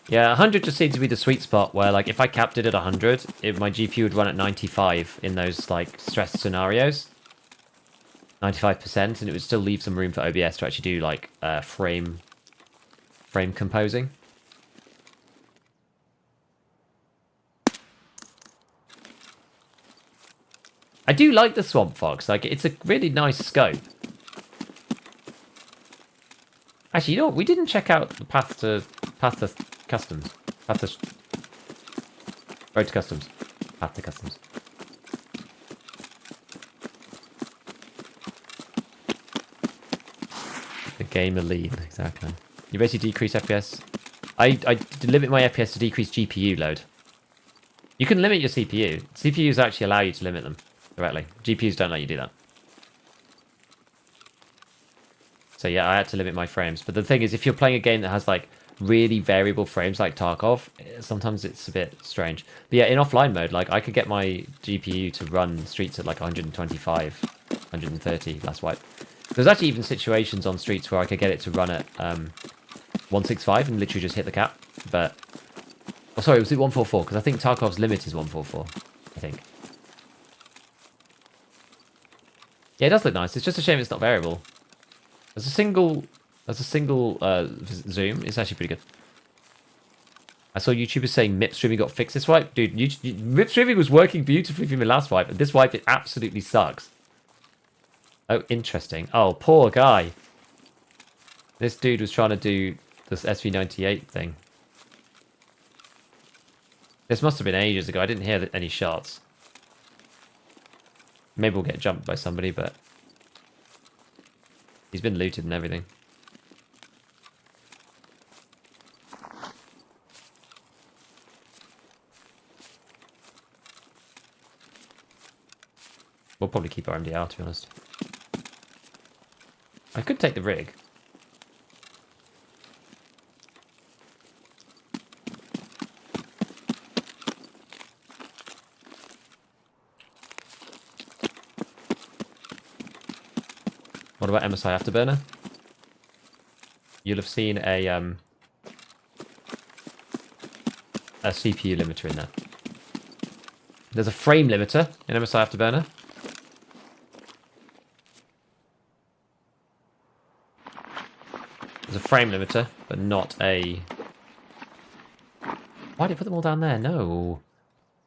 Yeah, 100 just seems to be the sweet spot where, like, if I capped it at 100, my GPU would run at 95 in those, like, stressed scenarios. 95%, and it would still leave some room for OBS to actually do, like, frame composing. I do like the Swamp Fox. Like, it's a really nice scope. Actually, you know what? We didn't check out the path to customs. Road to customs. Path to customs. The gamer lead, exactly. You basically decrease FPS. I limit my FPS to decrease GPU load. You can limit your CPU. CPUs actually allow you to limit them directly. GPUs don't let you do that. So yeah, I had to limit my frames. But the thing is, if you're playing a game that has like really variable frames like Tarkov, sometimes it's a bit strange. But yeah, in offline mode, like I could get my GPU to run Streets at like 125, 130 last wipe. There's actually even situations on Streets where I could get it to run at 165 and literally just hit the cap. But oh, sorry, was it 144? Because I think Tarkov's limit is 144. I think. Yeah, it does look nice. It's just a shame it's not variable. As a single zoom, it's actually pretty good. I saw YouTubers saying MIP streaming got fixed this wipe. Dude, MIP streaming was working beautifully for me last wipe, and this wipe it absolutely sucks. Oh, interesting. Oh, poor guy. This dude was trying to do this SV98 thing. This must have been ages ago. I didn't hear any shots. Maybe we'll get jumped by somebody, but he's been looted and everything. We'll probably keep our MDR, to be honest. I could take the rig. What about MSI Afterburner? You'll have seen a CPU limiter in there. There's a frame limiter in MSI Afterburner. There's a frame limiter, but not a... Why did I put them all down there? No.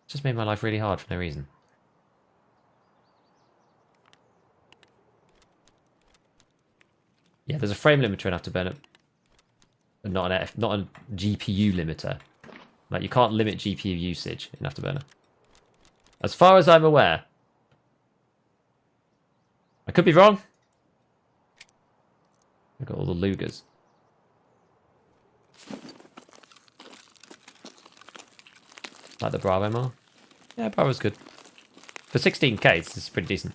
It just made my life really hard for no reason. Yeah, there's a frame limiter in Afterburner, but not a GPU limiter. Like, you can't limit GPU usage in Afterburner. As far as I'm aware. I could be wrong. We've got all the Lugers. Like the Bravo more? Yeah, Bravo's good. For 16k, this is pretty decent.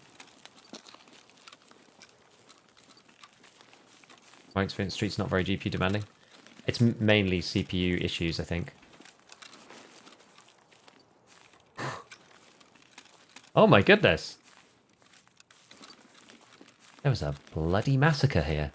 My experience, Street's not very GPU demanding. It's mainly CPU issues, I think. Oh my goodness! There was a bloody massacre here.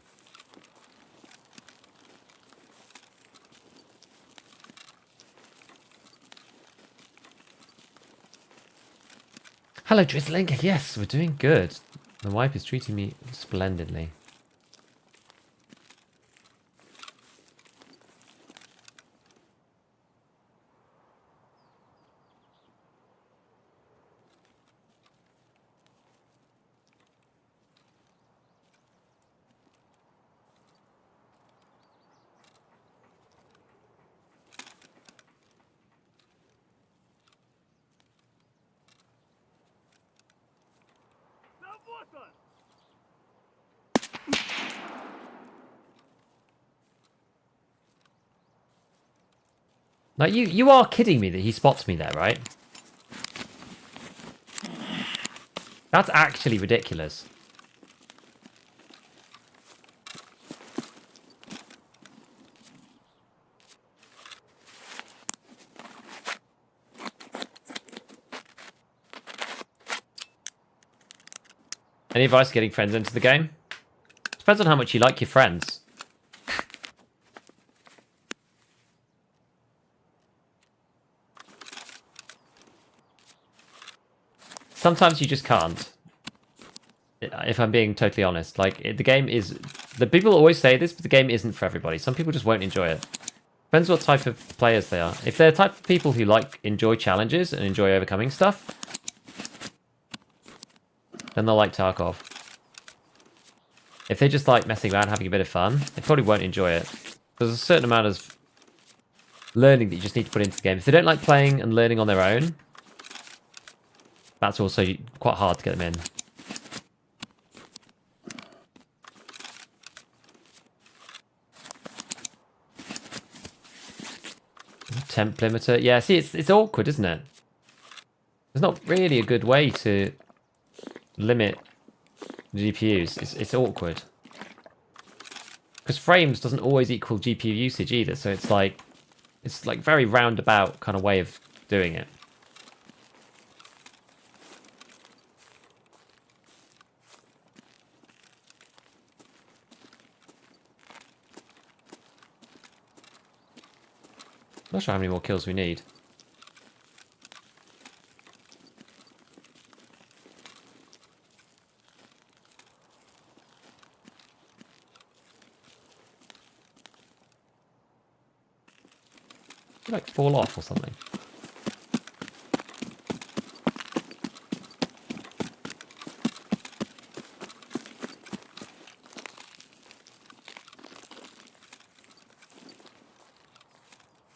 Hello, Drizzling. Yes, we're doing good. The wife is treating me splendidly. Like, you are kidding me that he spots me there, right? That's actually ridiculous. Any advice getting friends into the game? Depends on how much you like your friends. Sometimes you just can't. If I'm being totally honest. Like, the game is... The people always say this, but the game isn't for everybody. Some people just won't enjoy it. Depends what type of players they are. If they're the type of people who enjoy challenges and enjoy overcoming stuff, then they'll like Tarkov. If they just like messing around, having a bit of fun, they probably won't enjoy it. There's a certain amount of learning that you just need to put into the game. If they don't like playing and learning on their own, that's also quite hard to get them in. Temp limiter. Yeah, see, it's awkward, isn't it? There's not really a good way to limit GPUs. It's awkward. Because frames doesn't always equal GPU usage either, so it's like very roundabout kind of way of doing it. Not sure how many more kills we need. Like fall off or something.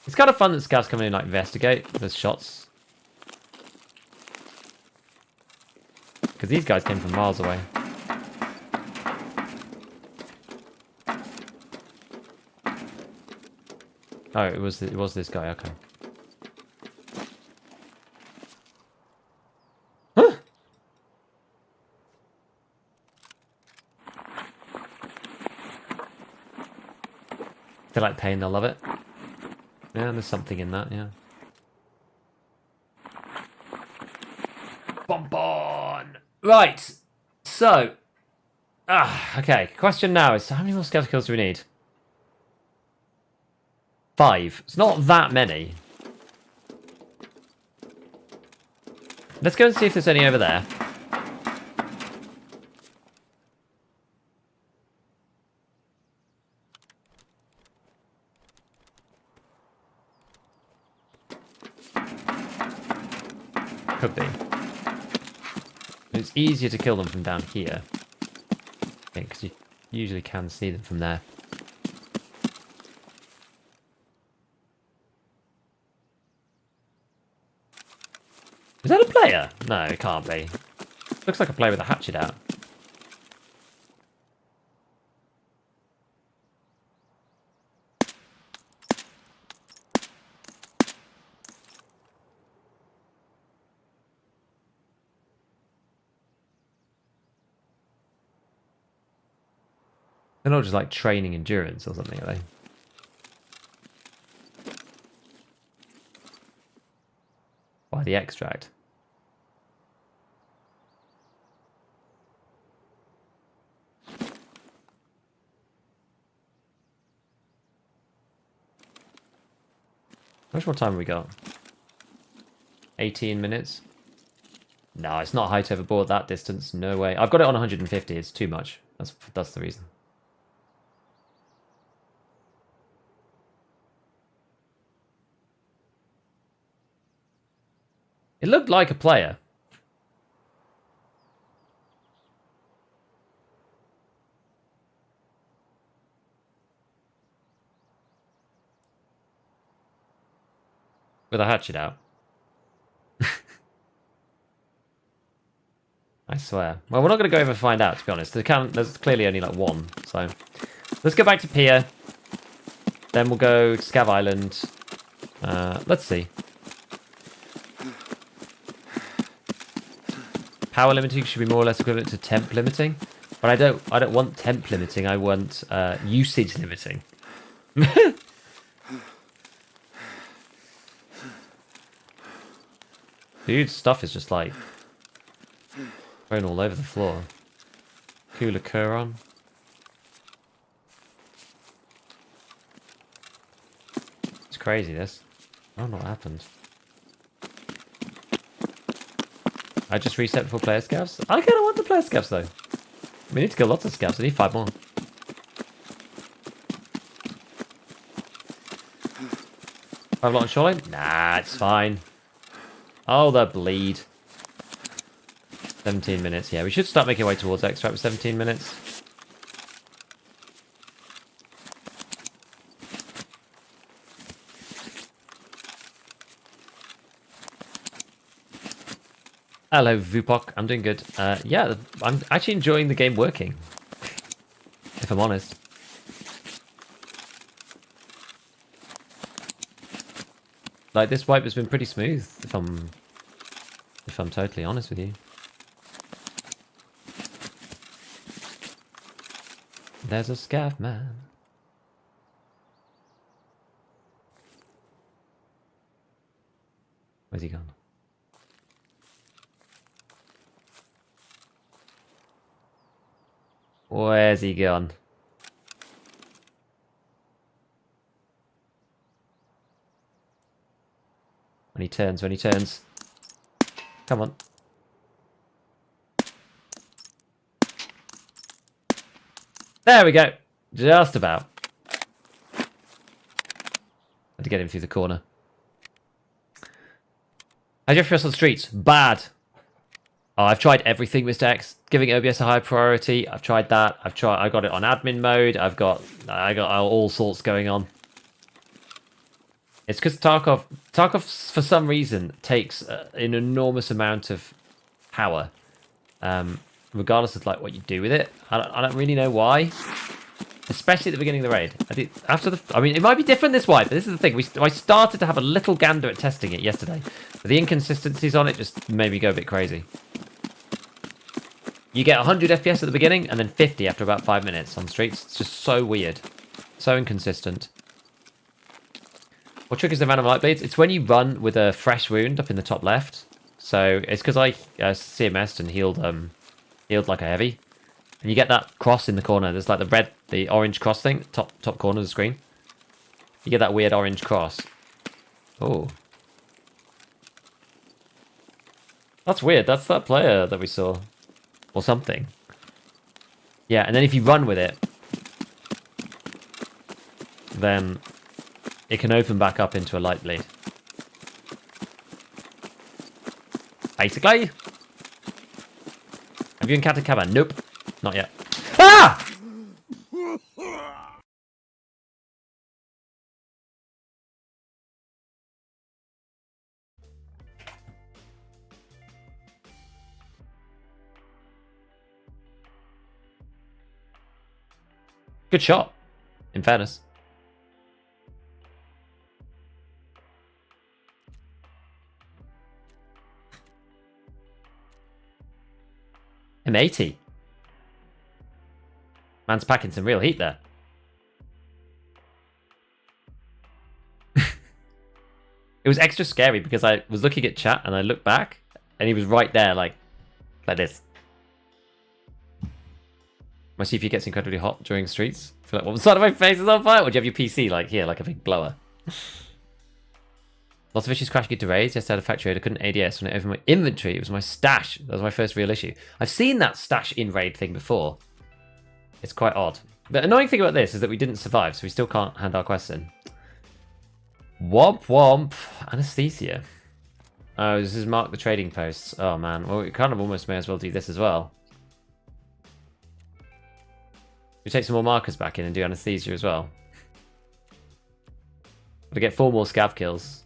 It's kind of fun that scouts come in and like investigate the shots. Because these guys came from miles away. Oh, it was this guy, okay. Huh? They like pain, they'll love it. Yeah, there's something in that, yeah. Bonbon! Right, so... okay, question now is, how many more scav kills do we need? 5. It's not that many. Let's go and see if there's any over there. Could be. It's easier to kill them from down here. I think, because you usually can see them from there. Is that a player? No, it can't be. Looks like a player with a hatchet out. They're not just like training endurance or something, are they? Why the extract? How much more time have we got? 18 minutes? No, it's not height overboard that distance. No way. I've got it on 150. It's too much. That's the reason. It looked like a player. With a hatchet out. I swear. Well, we're not going to go over and find out, to be honest. There's clearly only like one. So let's go back to Pier. Then we'll go to Scav Island. Let's see. Power limiting should be more or less equivalent to temp limiting. But I don't want temp limiting. I want usage limiting. Dude's stuff is just like thrown all over the floor. Cooler Curon. It's crazy, this. I don't know what happened. I just reset before player scavs? I kind of want the player scavs, though. We need to kill lots of scavs. I need 5 more. Have a lot on shoreline? Nah, it's fine. Oh, the bleed. 17 minutes. Yeah, we should start making our way towards extract with 17 minutes. Hello, Vupok. I'm doing good. Yeah, I'm actually enjoying the game working. If I'm honest. Like, this wipe has been pretty smooth, if I'm totally honest with you. There's a scav man. Where's he gone? Where's he gone? When he turns. Come on. There we go. Just about. Had to get him through the corner. How's your first on streets? Bad. Oh, I've tried everything, Mr. X. Giving OBS a high priority. I've tried that. I got it on admin mode. I got all sorts going on. It's because Tarkov for some reason takes an enormous amount of power, regardless of like what you do with it. I don't really know why, especially at the beginning of the raid. I think I mean, it might be different this wipe, but this is the thing. I started to have a little gander at testing it yesterday, but the inconsistencies on it just made me go a bit crazy. You get 100 FPS at the beginning, and then 50 after about 5 minutes on streets. It's just so weird, so inconsistent. What triggers the random light bleeds? It's when you run with a fresh wound up in the top left. So it's because I CMS'd and healed like a heavy, and you get that cross in the corner. There's like the orange cross thing, top corner of the screen. You get that weird orange cross. Oh, that's weird. That's that player that we saw, or something. Yeah, and then if you run with it, then it can open back up into a light bleed. Basically. Have you encountered Cabban? Nope. Not yet. Ah! Good shot, in fairness. M80. Man's packing some real heat there. It was extra scary because I was looking at chat and I looked back and he was right there, like this. My CPU gets incredibly hot during streets. I feel like one side of my face is on fire. Or do you have your PC like here, like a big blower? Lots of issues crashing into raids. Yesterday I had a factory raid. I couldn't ADS when it opened my inventory. It was my stash. That was my first real issue. I've seen that stash in raid thing before. It's quite odd. The annoying thing about this is that we didn't survive, so we still can't hand our quest in. Womp womp. Anesthesia. Oh, this is mark the trading posts. Oh man. Well, we kind of almost may as well do this as well. We take some more markers back in and do anesthesia as well. We get 4 more scav kills.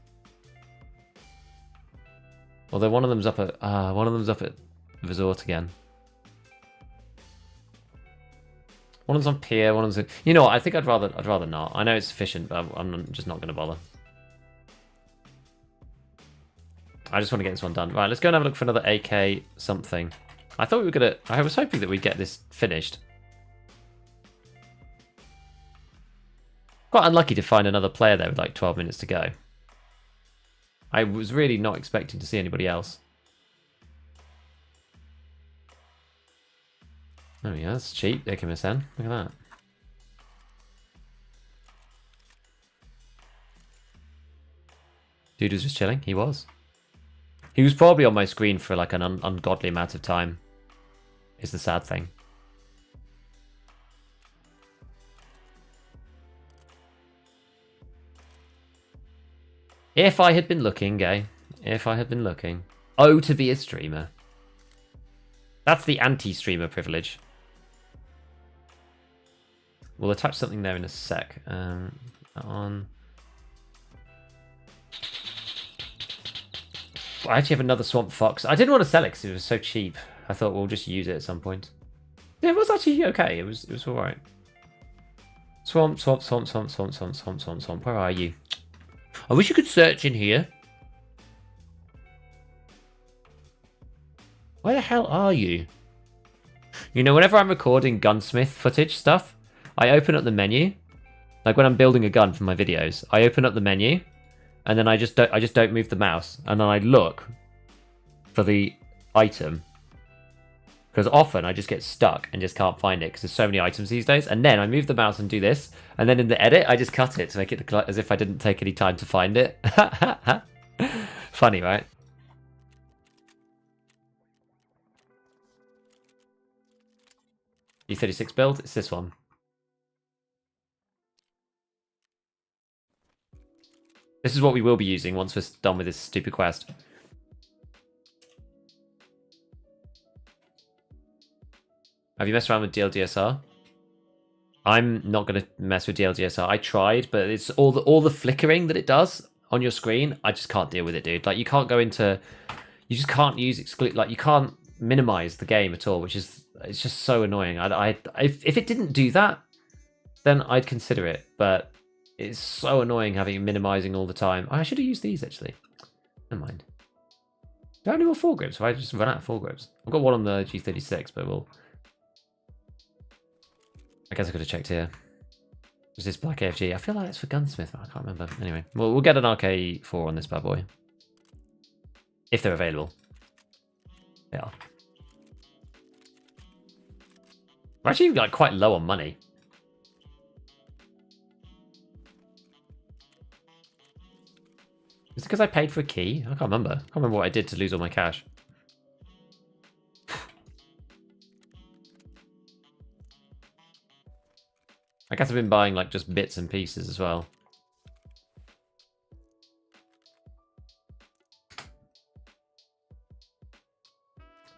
Although one of them's up at resort again. One of them's on pier. One of them's. You know what? I think I'd rather not. I know it's efficient, but I'm just not going to bother. I just want to get this one done. Right, let's go and have a look for another AK something. I thought we were gonna. I was hoping that we'd get this finished. Quite unlucky to find another player there with like 12 minutes to go. I was really not expecting to see anybody else. Oh yeah, that's cheap, AKMSN. Look at that. Dude was just chilling. He was. He was probably on my screen for like an ungodly amount of time. Is the sad thing. If I had been looking, eh? If I had been looking. Oh, to be a streamer. That's the anti-streamer privilege. We'll attach something there in a sec. That on. I actually have another Swamp Fox. I didn't want to sell it because it was so cheap. I thought we'll just use it at some point. Yeah, it was actually okay. It was alright. Swamp. Where are you? I wish you could search in here. Where the hell are you? You know, whenever I'm recording gunsmith footage stuff, I open up the menu. Like when I'm building a gun for my videos, I open up the menu, and then I just don't move the mouse, and then I look for the item. Because often I just get stuck and just can't find it because there's so many items these days. And then I move the mouse and do this. And then in the edit, I just cut it to make it look as if I didn't take any time to find it. Funny, right? G36 build, it's this one. This is what we will be using once we're done with this stupid quest. Have you messed around with DLDSR? I'm not going to mess with DLDSR. I tried, but it's all the flickering that it does on your screen. I just can't deal with it, dude. Like you can't go into, you just can't use exclude. Like you can't minimize the game at all, which is it's just so annoying. If it didn't do that, then I'd consider it. But it's so annoying having it minimizing all the time. I should have used these actually. Never mind. Do I have any more foregrips? Have I just run out of foregrips? I've got one on the G36, but we'll. I guess I could have checked here. Is this black AFG? I feel like it's for gunsmith, but I can't remember. Anyway, we'll get an RK4 on this bad boy. If they're available. They are. We're actually like quite low on money. Is it because I paid for a key? I can't remember. I can't remember what I did to lose all my cash. I guess I've been buying like just bits and pieces as well.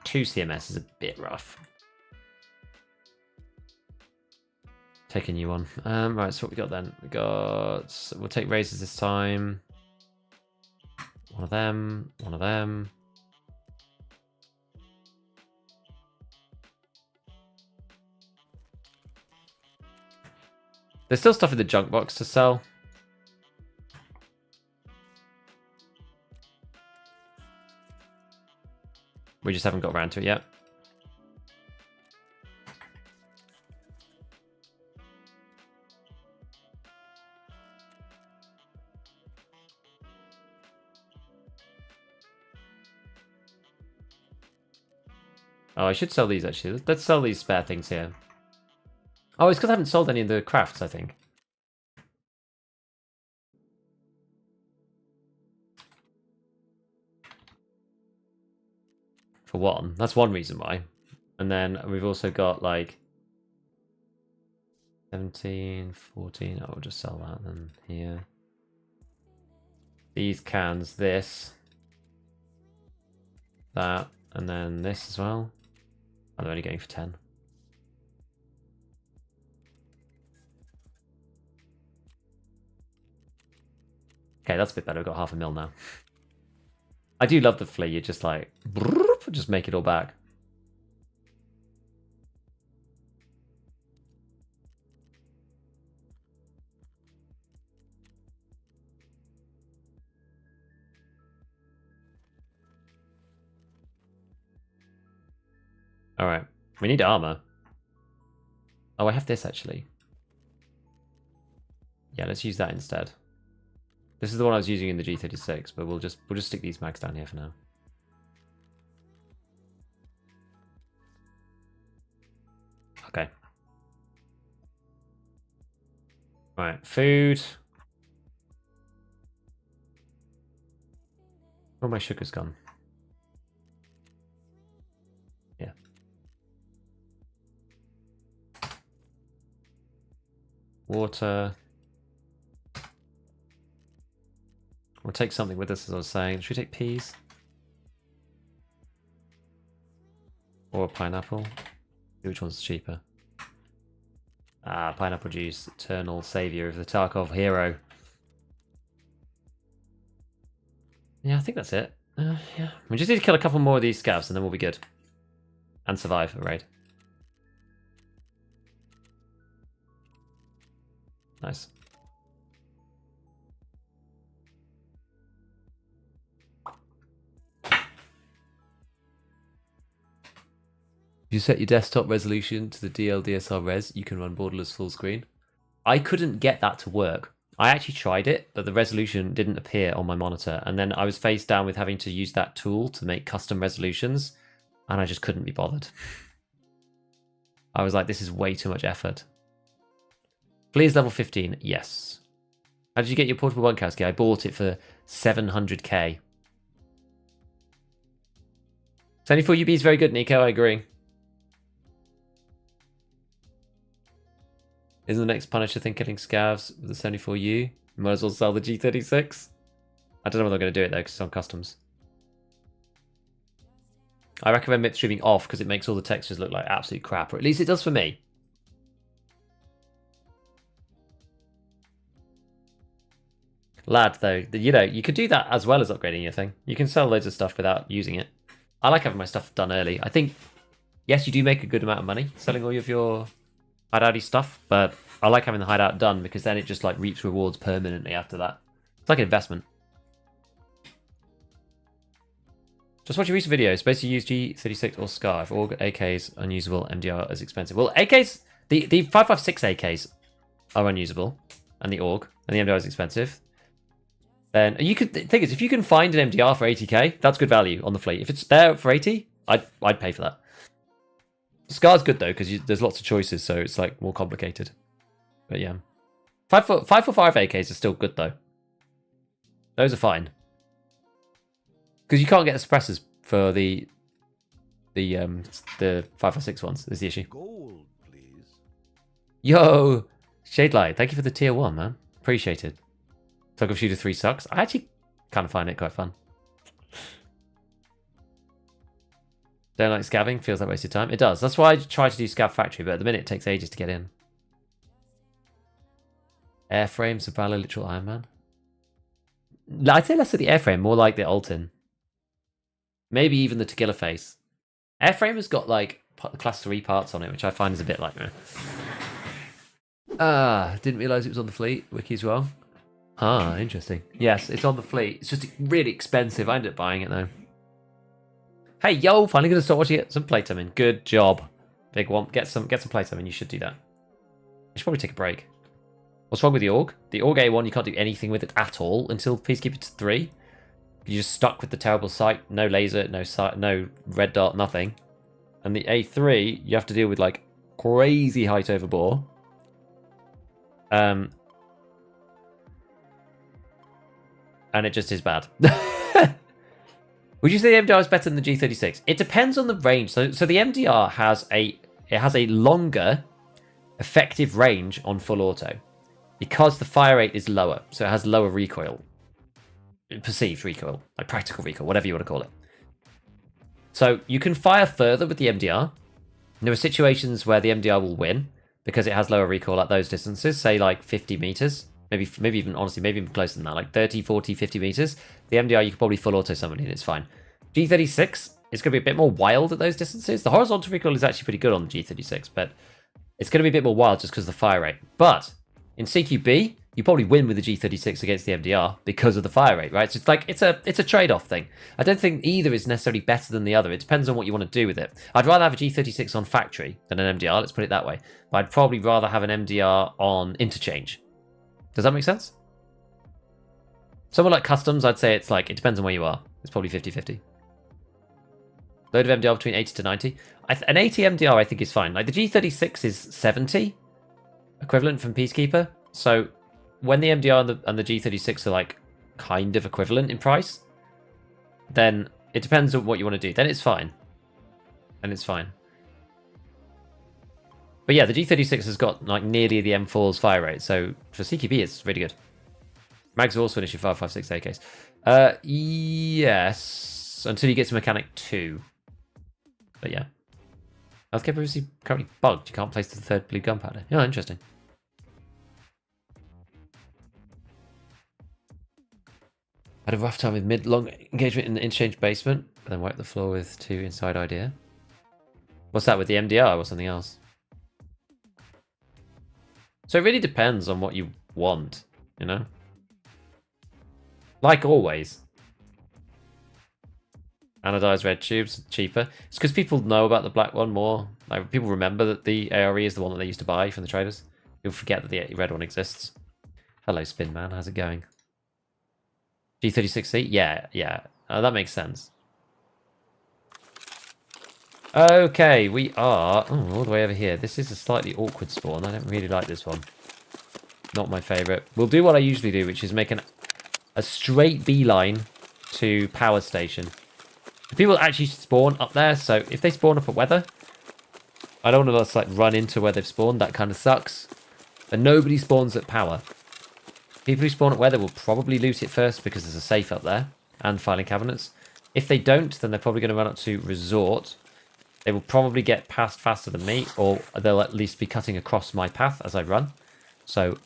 Two CMS is a bit rough. Take a new one. Right, so what we got then? We'll take razors this time. One of them. One of them. There's still stuff in the junk box to sell. We just haven't got around to it yet. Oh, I should sell these actually. Let's sell these spare things here. Oh, it's because I haven't sold any of the crafts, I think. For one. That's one reason why. And then we've also got like 17, 14. Oh, we'll just sell that then here. These cans, this, that, and then this as well. I'm only going for 10. Okay, that's a bit better. We've got 500,000 now. I do love the flea. You just like, just make it all back. Alright, we need armor. Oh, I have this actually. Yeah, let's use that instead. This is the one I was using in the G36, but we'll just stick these mags down here for now. Okay. Right, food. Oh, my sugar's gone. Yeah. Water. We'll take something with us, as I was saying. Should we take peas? Or a pineapple? Which one's cheaper? Ah, pineapple juice. Eternal savior of the Tarkov hero. Yeah, I think that's it. Yeah. We just need to kill a couple more of these scavs and then we'll be good. And survive a raid. Nice. If you set your desktop resolution to the DLDSR res, you can run borderless full screen. I couldn't get that to work. I actually tried it, but the resolution didn't appear on my monitor. And then I was faced down with having to use that tool to make custom resolutions, and I just couldn't be bothered. I was like, this is way too much effort. Please level 15, yes. How did you get your portable bunkhouse key? I bought it for 700k. 74 UB is very good, Nico, I agree. Isn't the next Punisher thing killing scavs with the 74U? You might as well sell the G36. I don't know whether I'm going to do it though, because it's on customs. I recommend MIP streaming off because it makes all the textures look like absolute crap, or at least it does for me. Lad, though, you know, you could do that as well as upgrading your thing. You can sell loads of stuff without using it. I like having my stuff done early. I think, yes, you do make a good amount of money selling all of your hideouty stuff, but I like having the hideout done because then it just like reaps rewards permanently after that. It's like an investment. Just watch your recent videos. Basically use G36 or SCAR. If AUG AKs unusable, MDR is expensive. Well, AKs, the 556 AKs are unusable, and the AUG, and the MDR is expensive. Then you could, the thing is, if you can find an MDR for 80k, that's good value on the fleet. If it's there for 80, I'd pay for that. Scar's good though, because there's lots of choices, so it's like more complicated. But yeah, 545 AKs are still good though. Those are fine because you can't get the suppressors for the 556 ones. Is the issue. Gold, please. Yo, Shadelight, thank you for the tier 1, man. Appreciate it. Tarkov Shooter 3 sucks. I actually kind of find it quite fun. Don't like scavving, feels like wasted time. It does. That's why I try to do Scav Factory, but at the minute it takes ages to get in. Airframe, Sabala, literal Iron Man. I'd say less of the airframe, more like the Altin. Maybe even the Tequila face. Airframe has got like class 3 parts on it, which I find is a bit like meh. Didn't realise it was on the fleet. Wiki's wrong. Ah, interesting. Yes, it's on the fleet. It's just really expensive. I ended up buying it though. Hey, yo, finally gonna start watching it. Some playtime in. Good job. Big one. Get some playtime in. You should do that. I should probably take a break. What's wrong with the AUG? The AUG A1, you can't do anything with it at all until Peacekeeper 3. You're just stuck with the terrible sight. No laser, no sight, no red dot, nothing. And the A3, you have to deal with like crazy height over bore. And it just is bad. Would you say the MDR is better than the G36? It depends on the range. So the MDR has a longer effective range on full auto because the fire rate is lower, so it has lower recoil, perceived recoil, like practical recoil, whatever you want to call it. So you can fire further with the MDR. There are situations where the MDR will win because it has lower recoil at those distances, say like 50 meters. Maybe even, honestly, maybe even closer than that, like 30, 40, 50 meters. The MDR, you can probably full auto somebody and it's fine. G36 is going to be a bit more wild at those distances. The horizontal recoil is actually pretty good on the G36, but it's going to be a bit more wild just because of the fire rate. But in CQB, you probably win with the G36 against the MDR because of the fire rate, right? So it's like it's a trade-off thing. I don't think either is necessarily better than the other. It depends on what you want to do with it. I'd rather have a G36 on factory than an MDR, let's put it that way. But I'd probably rather have an MDR on interchange. Does that make sense? Someone like customs, I'd say it's like, it depends on where you are. It's probably 50-50. Load of MDR between 80 to 90. An 80 MDR I think is fine. Like the G36 is 70 equivalent from Peacekeeper. So when the MDR and the G36 are like kind of equivalent in price, then it depends on what you want to do. Then it's fine. Then it's fine. But yeah, the G36 has got like nearly the M4's fire rate, so for CQB it's really good. Mags will also finish your 5.56 AKs. Yes, until you get to Mechanic 2. But yeah. Healthcare previously currently bugged. You can't place the third blue gunpowder. Yeah, interesting. Had a rough time with mid-long engagement in the interchange basement, but then wiped the floor with 2 inside idea. What's that, with the MDR or something else? So it really depends on what you want, you know? Like always. Anodized red tubes, cheaper. It's because people know about the black one more. Like, people remember that the ARE is the one that they used to buy from the traders. You'll forget that the red one exists. Hello, Spin Man. How's it going? G36C? Yeah. That makes sense. Okay, we are all the way over here. This is a slightly awkward spawn. I don't really like this one. Not my favourite. We'll do what I usually do, which is make a straight beeline to power station. People actually spawn up there, so if they spawn up at weather, I don't want to just like run into where they've spawned. That kind of sucks. But nobody spawns at power. People who spawn at weather will probably loot it first because there's a safe up there and filing cabinets. If they don't, then they're probably going to run up to resort. They will probably get past faster than me, or they'll at least be cutting across my path as I run. So,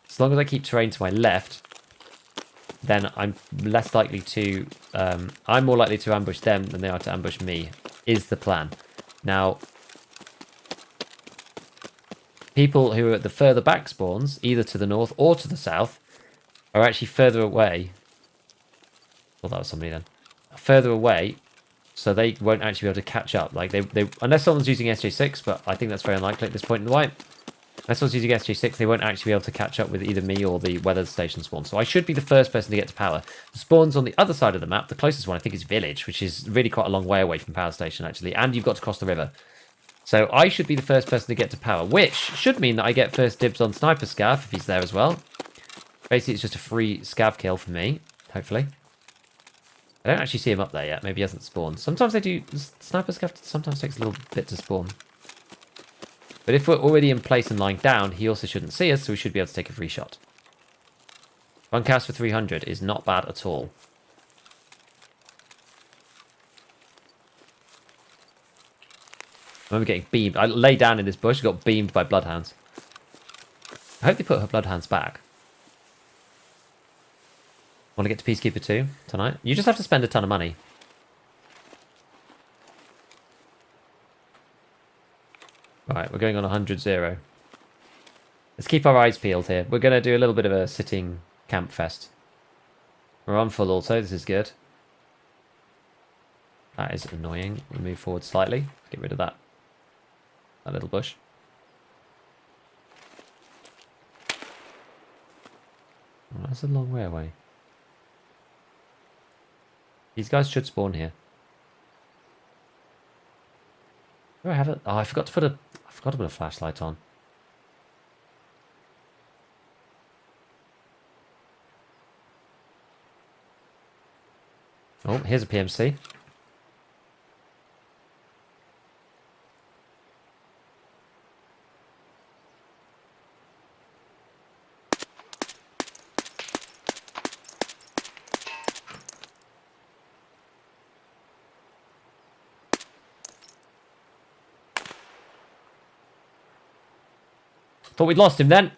as long as I keep terrain to my left, then I'm less likely to... I'm more likely to ambush them than they are to ambush me, is the plan. Now, people who are at the further back spawns, either to the north or to the south, are actually further away. Well, that was somebody then. Further away, so they won't actually be able to catch up. Like they unless someone's using SJ6, but I think that's very unlikely at this point in the wipe. Unless someone's using SJ6, they won't actually be able to catch up with either me or the weather station spawn. So I should be the first person to get to power. The spawns on the other side of the map, the closest one I think is Village, which is really quite a long way away from power station actually, and you've got to cross the river. So I should be the first person to get to power, which should mean that I get first dibs on Sniper Scav if he's there as well. Basically, it's just a free Scav kill for me, hopefully. I don't actually see him up there yet. Maybe he hasn't spawned. Sometimes they do. Sniper Scav sometimes takes a little bit to spawn. But if we're already in place and lying down, he also shouldn't see us, so we should be able to take a free shot. One cast for 300 is not bad at all. I remember getting beamed. I lay down in this bush, got beamed by bloodhounds. I hope they put her bloodhounds back. Want to get to Peacekeeper 2 tonight? You just have to spend a ton of money. Right, we're going on 100-0. Let's keep our eyes peeled here. We're going to do a little bit of a sitting camp fest. We're on full auto. This is good. That is annoying. We'll move forward slightly. Get rid of that little bush. Oh, that's a long way away. These guys should spawn here. Do I have it? Oh, I forgot to put a flashlight on. Oh, here's a PMC. Thought we'd lost him then.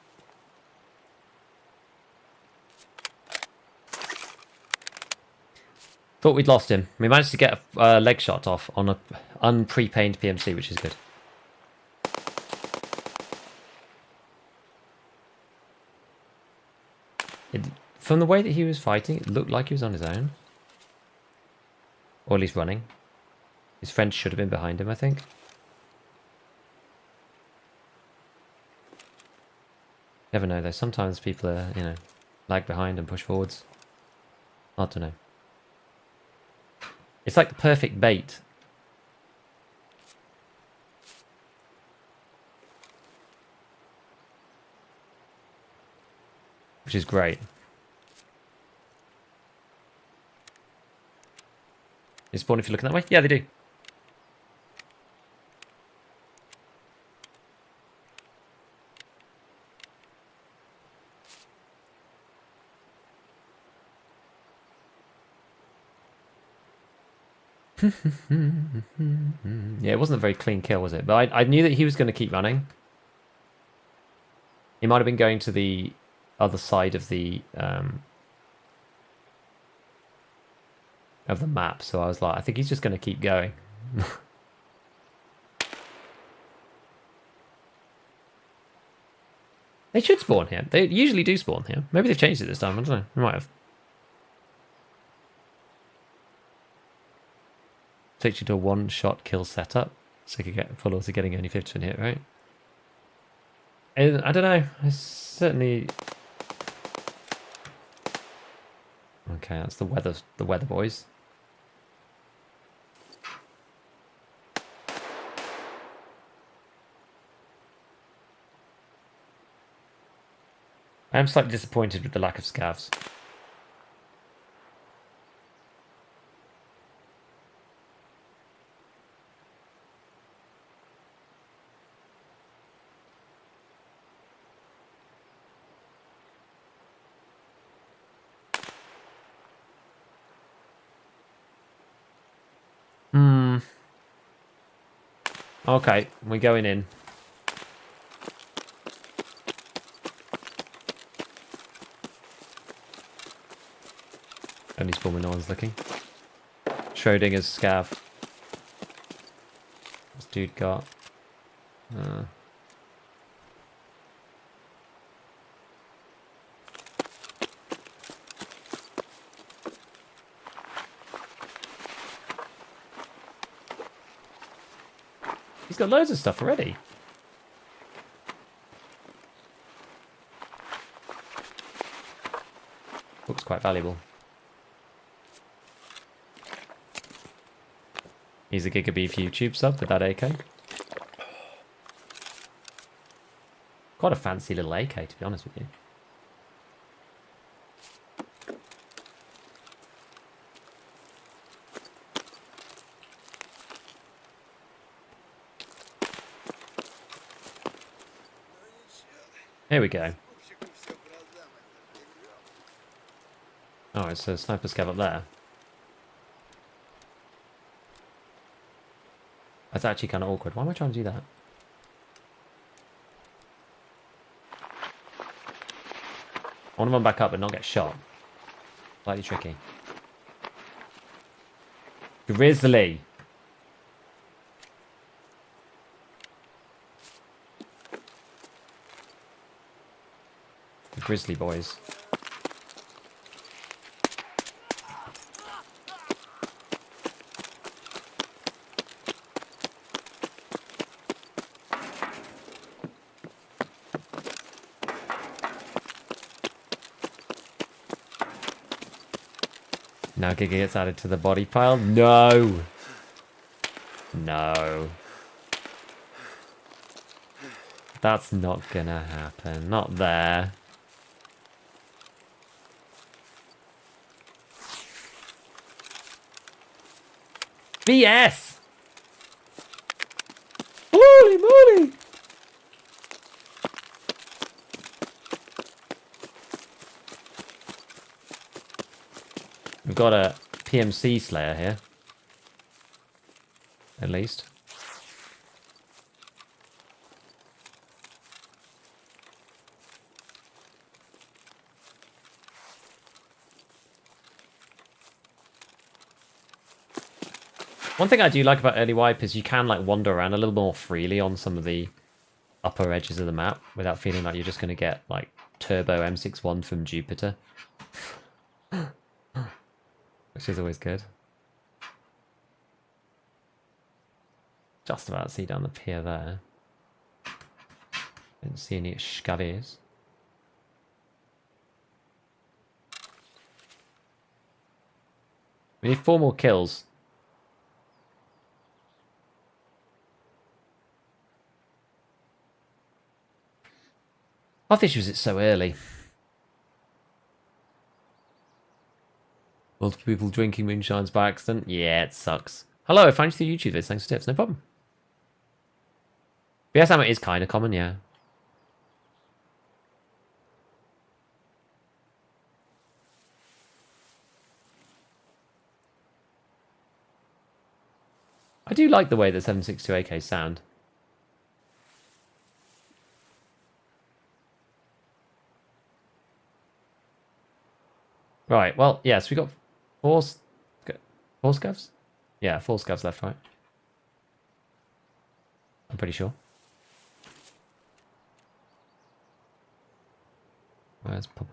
Thought we'd lost him. We managed to get a leg shot off on a unprepained PMC, which is good. From the way that he was fighting, it looked like he was on his own. Or at least running. His friend should have been behind him, I think. Never know though. Sometimes people are, lag behind and push forwards. Hard to know. It's like the perfect bait. Which is great. They spawn if you're looking that way? Yeah, they do. Yeah, it wasn't a very clean kill, was it? But I knew that he was going to keep running. He might have been going to the other side of the map, so I was like, I think he's just going to keep going. They should spawn here. They usually do spawn here. Maybe they've changed it this time. I don't know. They might have. Takes you to a one-shot kill setup, so you can get followers are getting only 50% hit, right? And I don't know. It's certainly. Okay, that's the weather boys. I am slightly disappointed with the lack of scavs. Okay, we're going in. Only spawn when no one's looking. Schrodinger's scav. This dude got. He's got loads of stuff already. Looks quite valuable. He's a Gigabeef YouTube sub with that AK. Quite a fancy little AK, to be honest with you. Here we go. Oh, it's a sniper scav up there. That's actually kind of awkward. Why am I trying to do that? I want to run back up and not get shot. Slightly tricky. Grizzly. The Grizzly boys. Now Giga gets added to the body pile. No! No. That's not gonna happen. Not there. BS! Holy moly! We've got a PMC Slayer here. At least. One thing I do like about early wipe is you can like wander around a little more freely on some of the upper edges of the map without feeling like you're just going to get like turbo M61 from Jupiter. Which is always good. Just about to see down the pier there. Didn't see any scavies. We need 4 more kills. Half the issue is it's so early. Multiple people drinking moonshines by accident. Yeah, it sucks. Hello, I found you through YouTube vids. Thanks for tips. No problem. BS ammo is kind of common, yeah. I do like the way the 7.62 AKs sound. Right, well, yes, we got 4 scavs? Yeah, 4 scavs left, right? I'm pretty sure. Where's Punisher?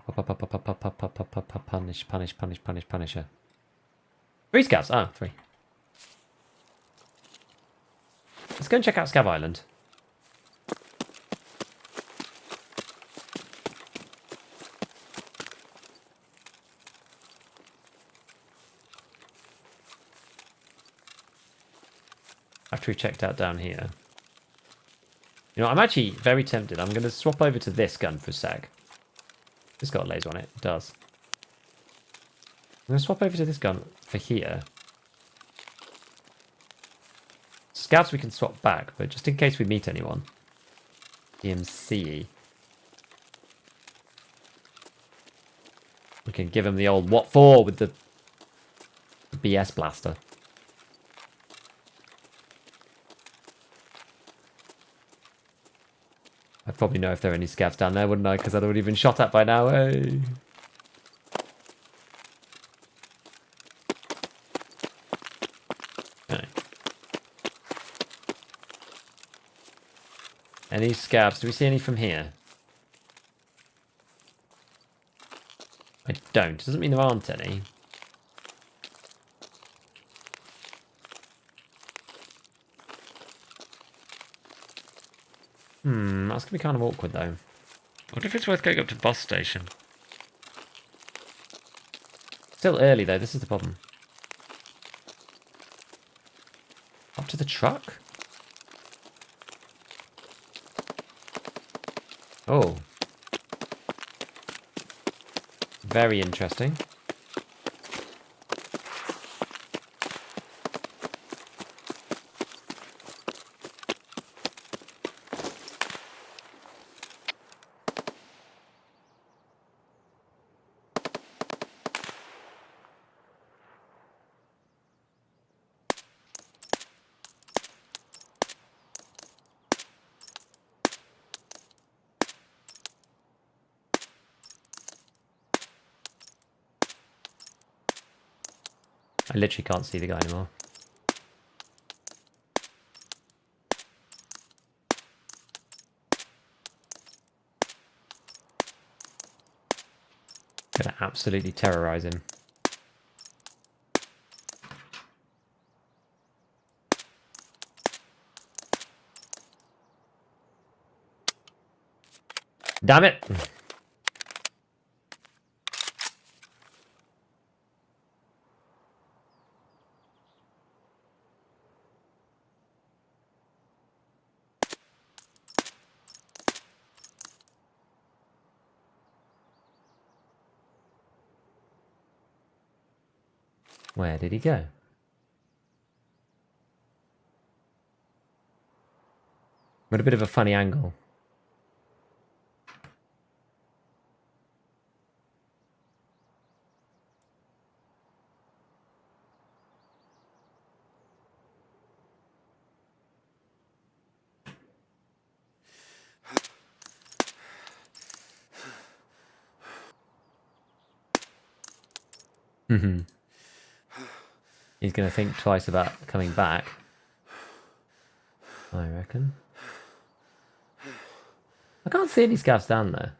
3 scavs. Ah, 3. Let's go and check out Scav Island. After we checked out down here. You know, I'm actually very tempted. I'm going to swap over to this gun for a sec. It's got a laser on it. It does. I'm going to swap over to this gun for here. Scouts we can swap back, but just in case we meet anyone. DMC. We can give him the old what for with the BS blaster. I'd probably know if there are any scavs down there, wouldn't I? Because I'd already been shot at by now. Hey. Okay. Any scavs? Do we see any from here? I don't. Doesn't mean there aren't any. That's going to be kind of awkward, though. I wonder if it's worth going up to the bus station. Still early, though. This is the problem. Up to the truck? Oh. Very interesting. I literally can't see the guy anymore. Gonna absolutely terrorize him. Damn it! Where did he go? Got a bit of a funny angle. He's going to think twice about coming back, I reckon. I can't see any scavs down there.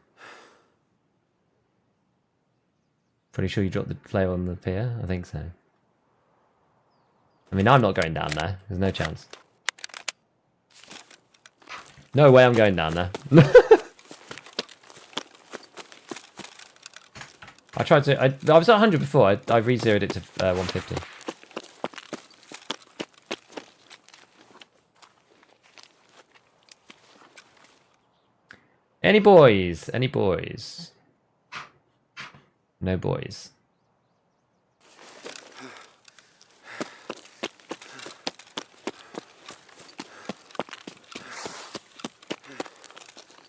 Pretty sure you dropped the player on the pier? I think so. I mean, I'm not going down there. There's no chance. No way I'm going down there. I tried to... I was at 100 before. I re-zeroed it to 150. Any boys? Any boys? No boys.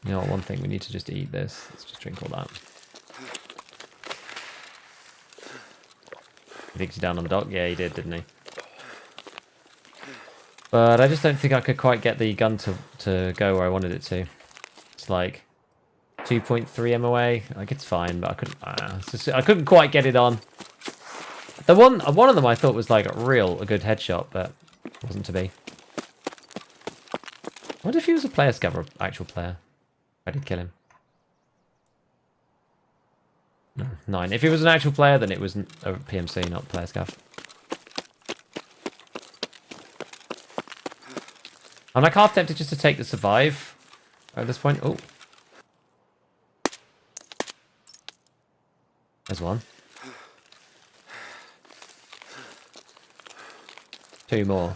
You know what, one thing, we need to just eat this. Let's just drink all that. He thinks he's down on the dock? Yeah, he did, didn't he? But I just don't think I could quite get the gun to go where I wanted it to. It's like 2.3 MOA. Like, it's fine, but I couldn't. I couldn't quite get it on. The one of them I thought was like a good headshot, but it wasn't to be. I wonder if he was a player scav or actual player. I did kill him. No, 9. If he was an actual player, then it was a PMC, not player scav. I'm like half tempted just to take the survive at this point. Oh. There's one. 2 more.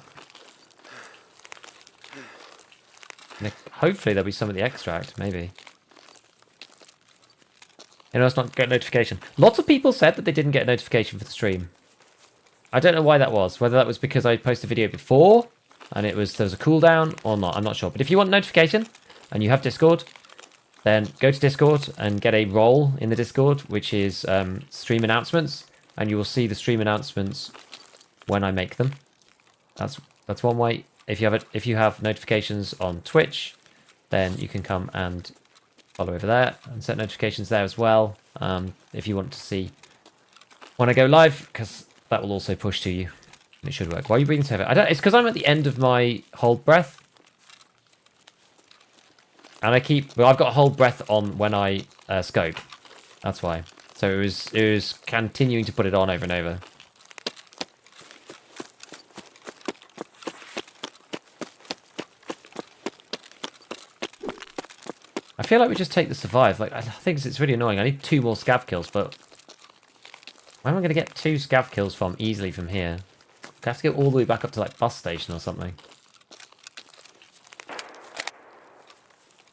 Hopefully there'll be some of the extract, maybe. You know, it's not get notification. Lots of people said that they didn't get a notification for the stream. I don't know why that was. Whether that was because I posted a video before and there was a cooldown or not. I'm not sure. But if you want notification and you have Discord, then go to Discord and get a role in the Discord, which is stream announcements, and you will see the stream announcements when I make them. That's one way. If you have notifications on Twitch, then you can come and follow over there and set notifications there as well. If you want to see when I go live, because that will also push to you. It should work. Why are you breathing so heavy? It's because I'm at the end of my hold breath. And I've got hold breath on when I scope. That's why. So it was continuing to put it on over and over. I feel like we just take the survive. Like, I think it's really annoying. I need 2 more scav kills, but where am I going to get 2 scav kills from easily from here? I have to go all the way back up to like bus station or something.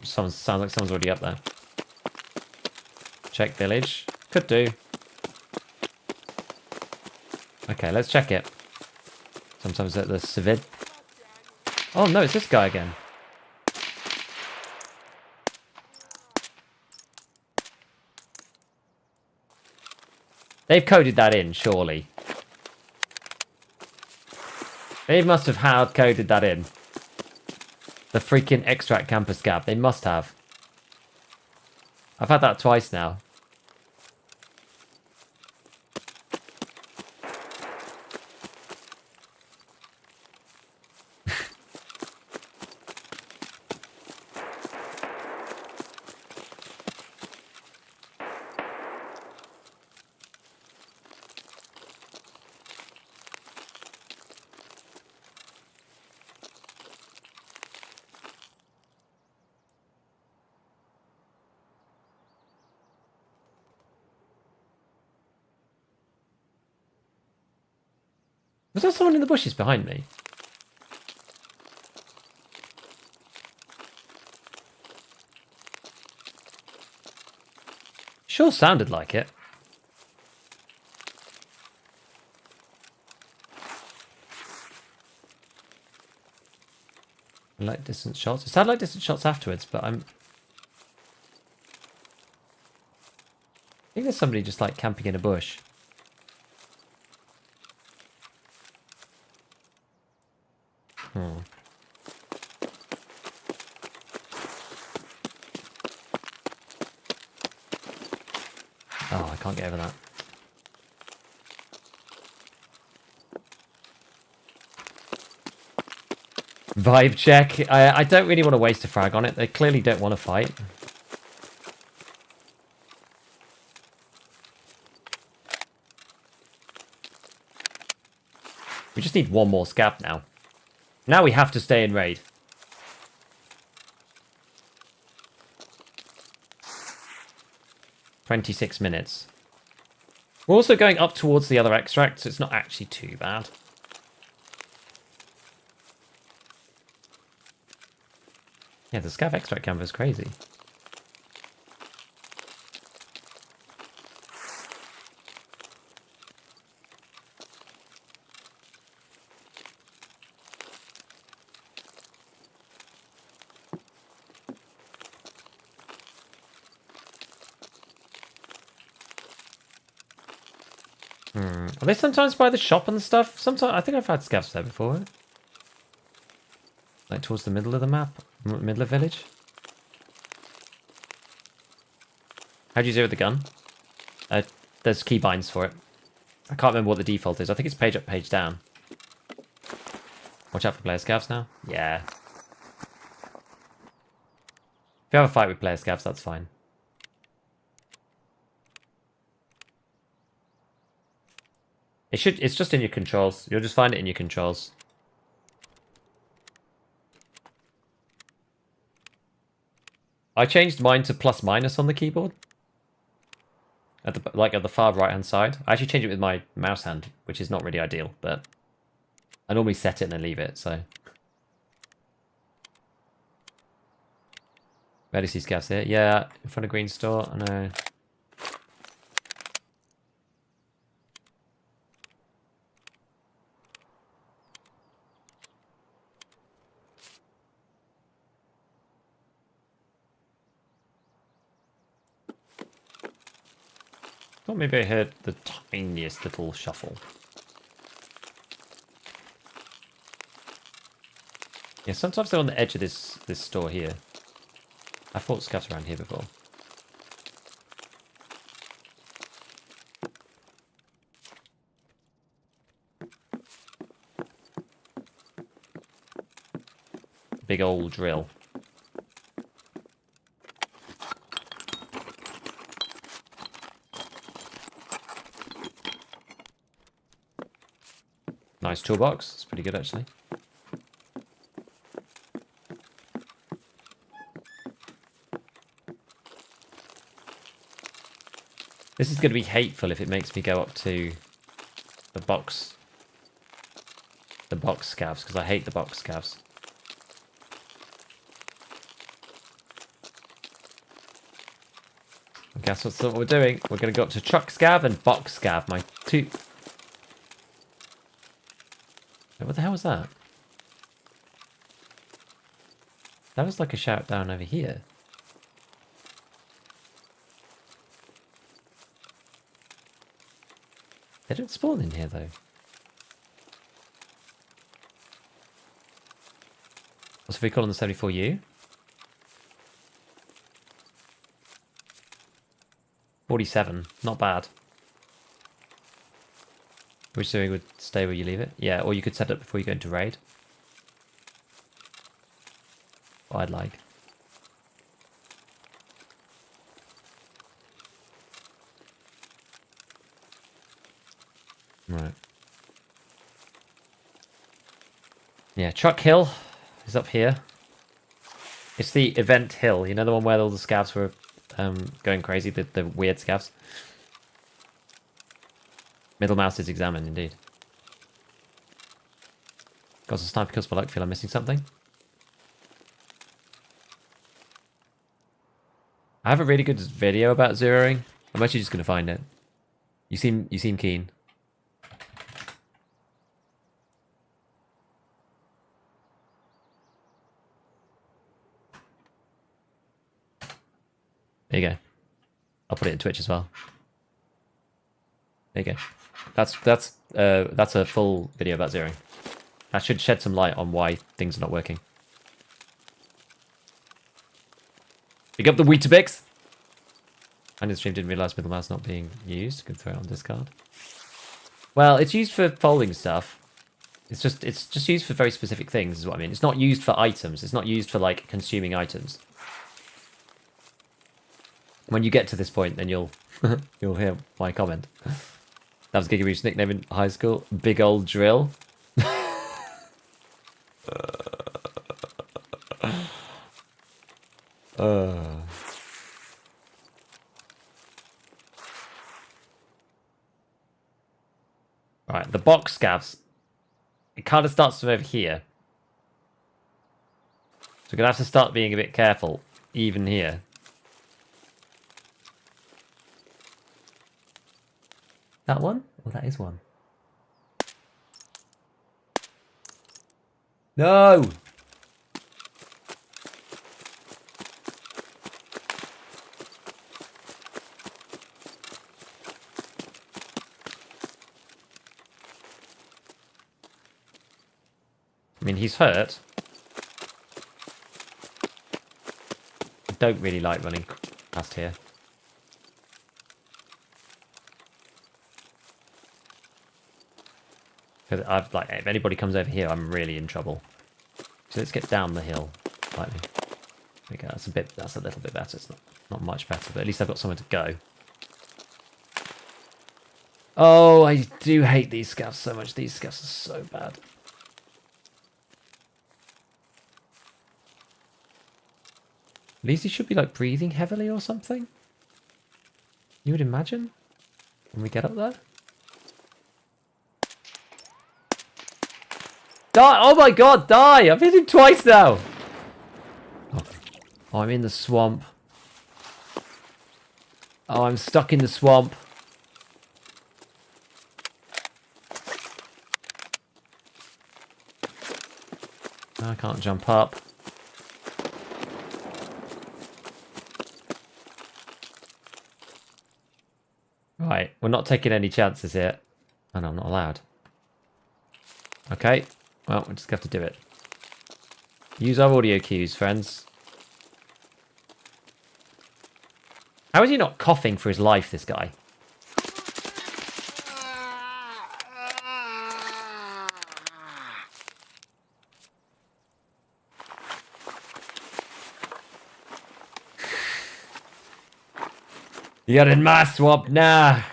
Sounds like someone's already up there. Check village. Could do. Okay, let's check it. Sometimes at the civid. Oh no, it's this guy again. They've coded that in, surely. They must have hard-coded that in. The freaking extract campus gap. They must have. I've had that twice now. Was there someone in the bushes behind me? Sure sounded like it. Like distance shots. It sounded like distance shots afterwards, but I think there's somebody just like camping in a bush. Hmm. Oh, I can't get over that. Vibe check. I don't really want to waste a frag on it. They clearly don't want to fight. We just need one more scav now. Now we have to stay in raid. "26 minutes. We're also going up towards the other extract, so it's not actually too bad. Yeah, the scav extract camp is crazy. Are they sometimes by the shop and stuff? Sometimes I think I've had scavs there before. Like towards the middle of the map, middle of village. How do you zero the gun? There's keybinds for it. I can't remember what the default is. I think it's page up, page down. Watch out for player scavs now. Yeah. If you have a fight with player scavs, that's fine. It's just in your controls. You'll just find it in your controls. I changed mine to plus minus on the keyboard. At the far right hand side. I actually changed it with my mouse hand, which is not really ideal, but I normally set it and then leave it, so. Rarely see scavs here. Yeah, in front of Green Store, I know. Thought maybe I heard the tiniest little shuffle. Yeah, sometimes they're on the edge of this store here. I fought scavs around here before. Big old drill. Nice toolbox. It's pretty good, actually. This is going to be hateful if it makes me go up to the box scavs, because I hate the box scavs. I guess that's what we're doing. We're going to go up to truck scav and box scav. My two... What the hell was that? That was like a shout down over here. They don't spawn in here, though. What's the vehicle on the 74U? 47. Not bad. Which so we would stay where you leave it? Yeah, or you could set it before you go into raid. What I'd like. Right. Yeah, Truck Hill is up here. It's the event hill, you know, the one where all the scavs were going crazy, the weird scavs. Middle mouse is examined, indeed. Got some sniper kills for luck. Feel I'm missing something. I have a really good video about zeroing. I'm actually just going to find it. You seem keen. There you go. I'll put it in Twitch as well. There you go. That's a full video about zeroing. That should shed some light on why things are not working. Pick up the Weetabix. And the stream didn't realise middle mouse not being used. Could throw it on discard. Well, it's used for folding stuff. It's just used for very specific things, is what I mean. It's not used for items. It's not used for like consuming items. When you get to this point, then you'll you'll hear my comment. That was Gigabeef's nickname in high school. Big old drill. Right, the box scavs. It kind of starts from over here. So we're going to have to start being a bit careful, even here. That one? Oh, that is one. No! I mean, he's hurt. I don't really like running past here. Because I've like, if anybody comes over here, I'm really in trouble. So let's get down the hill slightly. There we go. That's a little bit better. It's not much better, but at least I've got somewhere to go. Oh, I do hate these scavs so much. These scavs are so bad. At least he should be like breathing heavily or something. You would imagine when we get up there. Die! Oh my god, die! I've hit him twice now! Oh, I'm in the swamp. Oh, I'm stuck in the swamp. I can't jump up. Right, we're not taking any chances here. Oh no, I'm not allowed. Okay. Well, we just have to do it. Use our audio cues, friends. How is he not coughing for his life, this guy? You're in my swamp now.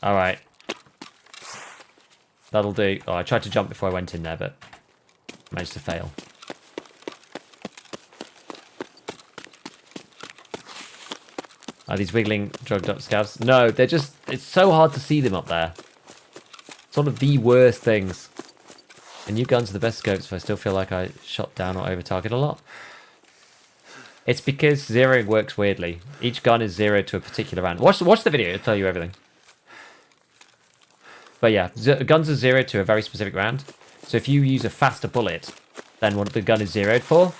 Alright. That'll do. Oh, I tried to jump before I went in there, but managed to fail. Are these wiggling, drugged up scavs? No, they're just... It's so hard to see them up there. It's one of the worst things. And new guns are the best scopes, but I still feel like I shot down or over-target a lot. It's because zeroing works weirdly. Each gun is zeroed to a particular round. Watch the video, it'll tell you everything. But yeah, guns are zeroed to a very specific round. So if you use a faster bullet than what the gun is zeroed for,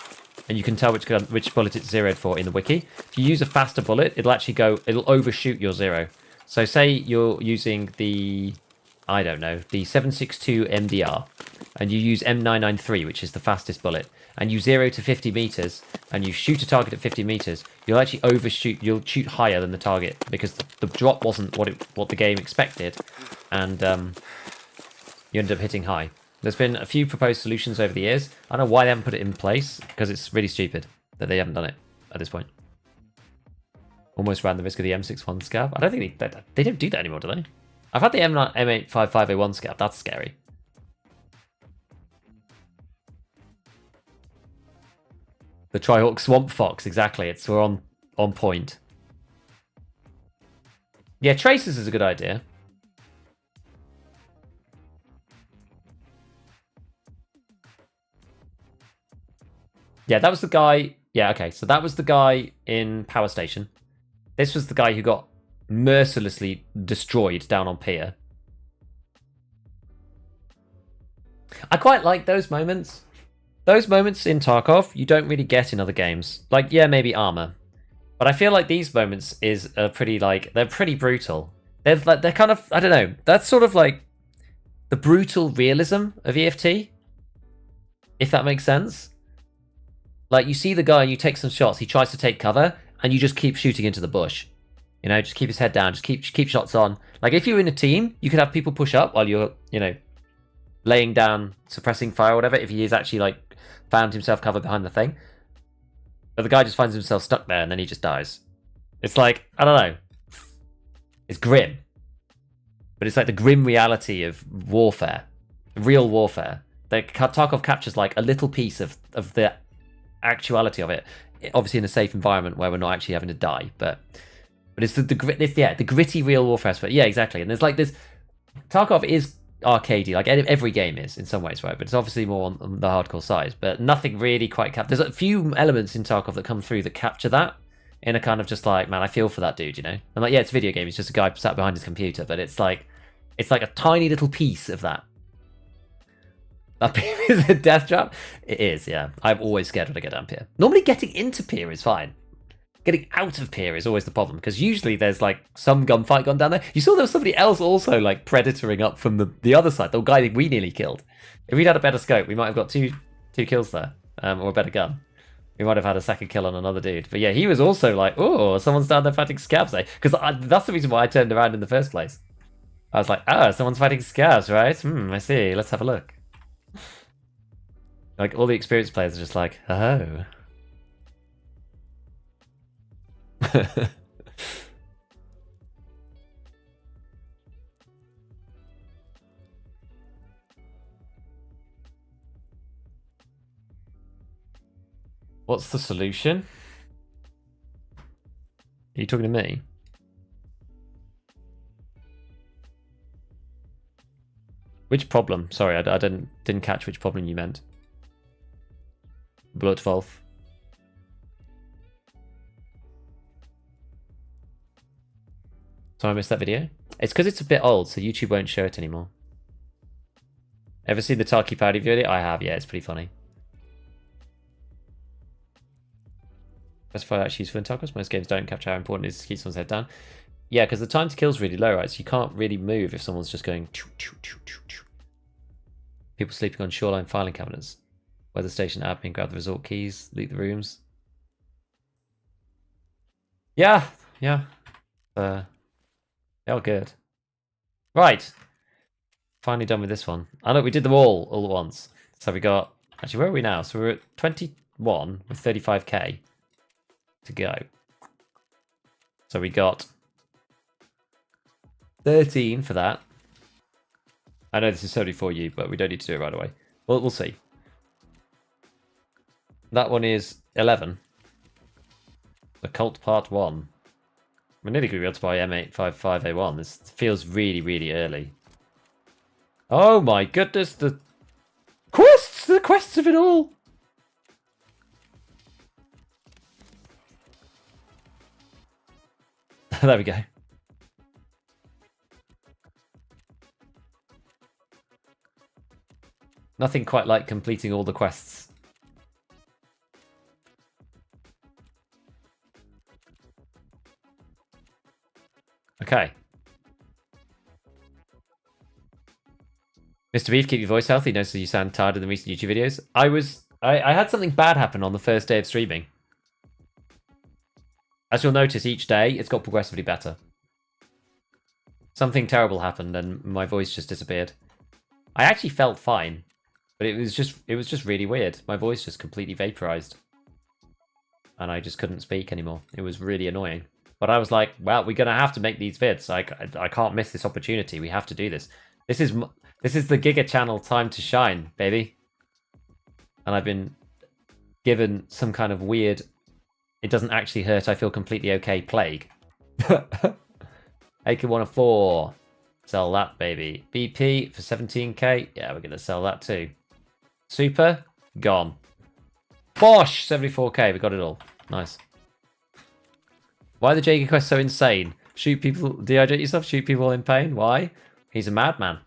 and you can tell which bullet it's zeroed for in the wiki. If you use a faster bullet, it'll overshoot your zero. So say you're using the, I don't know, the 7.62 MDR, and you use M993, which is the fastest bullet, and you zero to 50 meters, and you shoot a target at 50 meters, you'll actually overshoot. You'll shoot higher than the target because the drop wasn't what the game expected, and you end up hitting high. There's been a few proposed solutions over the years. I don't know why they haven't put it in place, because it's really stupid that they haven't done it at this point. Almost ran the risk of the M61 scav. I don't think they don't do that anymore, do they? I've had the M855A1 scav. That's scary. The Trihawk Swamp Fox, exactly. We're on point. Yeah, Tracers is a good idea. Yeah, that was the guy. Yeah, okay. So that was the guy in Power Station. This was the guy who got mercilessly destroyed down on pier. I quite like those moments. Those moments in Tarkov, you don't really get in other games. Like, yeah, maybe Armor. But I feel like these moments are pretty, like, they're pretty brutal. They're kind of, I don't know, that's sort of like the brutal realism of EFT, if that makes sense. Like, you see the guy and you take some shots, he tries to take cover, and you just keep shooting into the bush. You know, just keep his head down, just keep shots on. Like, if you're in a team, you could have people push up while you're, you know, laying down, suppressing fire or whatever, if he is actually, like, found himself covered behind the thing. But the guy just finds himself stuck there and then he just dies. It's like, I don't know. It's grim. But it's like the grim reality of warfare. Real warfare. Tarkov captures like a little piece of the actuality of it. Obviously in a safe environment where we're not actually having to die. But it's the gritty real warfare aspect. Yeah, exactly. And there's like this... Tarkov is arcadey, like every game is in some ways, right? But it's obviously more on the hardcore side. But nothing really quite captures. There's a few elements in Tarkov that come through that capture that in a kind of just like, man, I feel for that dude, you know? I'm like, yeah, it's a video game. It's just a guy sat behind his computer, but it's like a tiny little piece of that. That is a death trap. It is, yeah. I'm always scared when I get down pier. Normally, getting into pier is fine. Getting out of pier is always the problem, because usually there's like some gunfight gone down there. You saw there was somebody else also like predatoring up from the other side, the guy that we nearly killed. If we'd had a better scope, we might have got two kills there, or a better gun. We might have had a second kill on another dude. But yeah, he was also like, oh, someone's down there fighting scavs, eh? Because that's the reason why I turned around in the first place. I was like, oh, someone's fighting scavs, right? I see. Let's have a look. Like, all the experienced players are just like, oh. What's the solution? Are you talking to me? Which problem? Sorry, I didn't catch which problem you meant. Bloodwolf. So I missed that video? It's because it's a bit old, so YouTube won't show it anymore. Ever seen the Tarky Party video? I have, yeah, it's pretty funny. Specify actually useful in Tarkov. Most games don't capture how important it is to keep someone's head down. Yeah, because the time to kill is really low, right? So you can't really move if someone's just going... Choo, choo, choo, choo, choo. People sleeping on shoreline filing cabinets. Weather station admin, grab the resort keys, loot the rooms. Yeah. They're all good. Right. Finally done with this one. I know we did them all at once. So we got... Actually, where are we now? So we're at 21 with 35k to go. So we got 13 for that. I know this is solely for you, but we don't need to do it right away. We'll see. That one is 11. The Cult Part 1. We're nearly going to be able to buy M855A1. This feels really, really early. Oh my goodness, the quests of it all! There we go. Nothing quite like completing all the quests. Okay. Mr. Beef, keep your voice healthy. Notice that you sound tired in the recent YouTube videos. I had something bad happen on the first day of streaming. As you'll notice, each day it's got progressively better. Something terrible happened and my voice just disappeared. I actually felt fine, but it was just really weird. My voice just completely vaporized. And I just couldn't speak anymore. It was really annoying. But I was like, well, we're going to have to make these vids. I can't miss this opportunity. We have to do this. This is the Giga channel time to shine, baby. And I've been given some kind of weird, it doesn't actually hurt, I feel completely okay plague. AK-104. Sell that, baby. BP for 17k. Yeah, we're going to sell that too. Super. Gone. Bosh! 74k. We got it all. Nice. Why are the Jaeger quests so insane? Shoot people, dehydrate yourself, shoot people in pain. Why? He's a madman.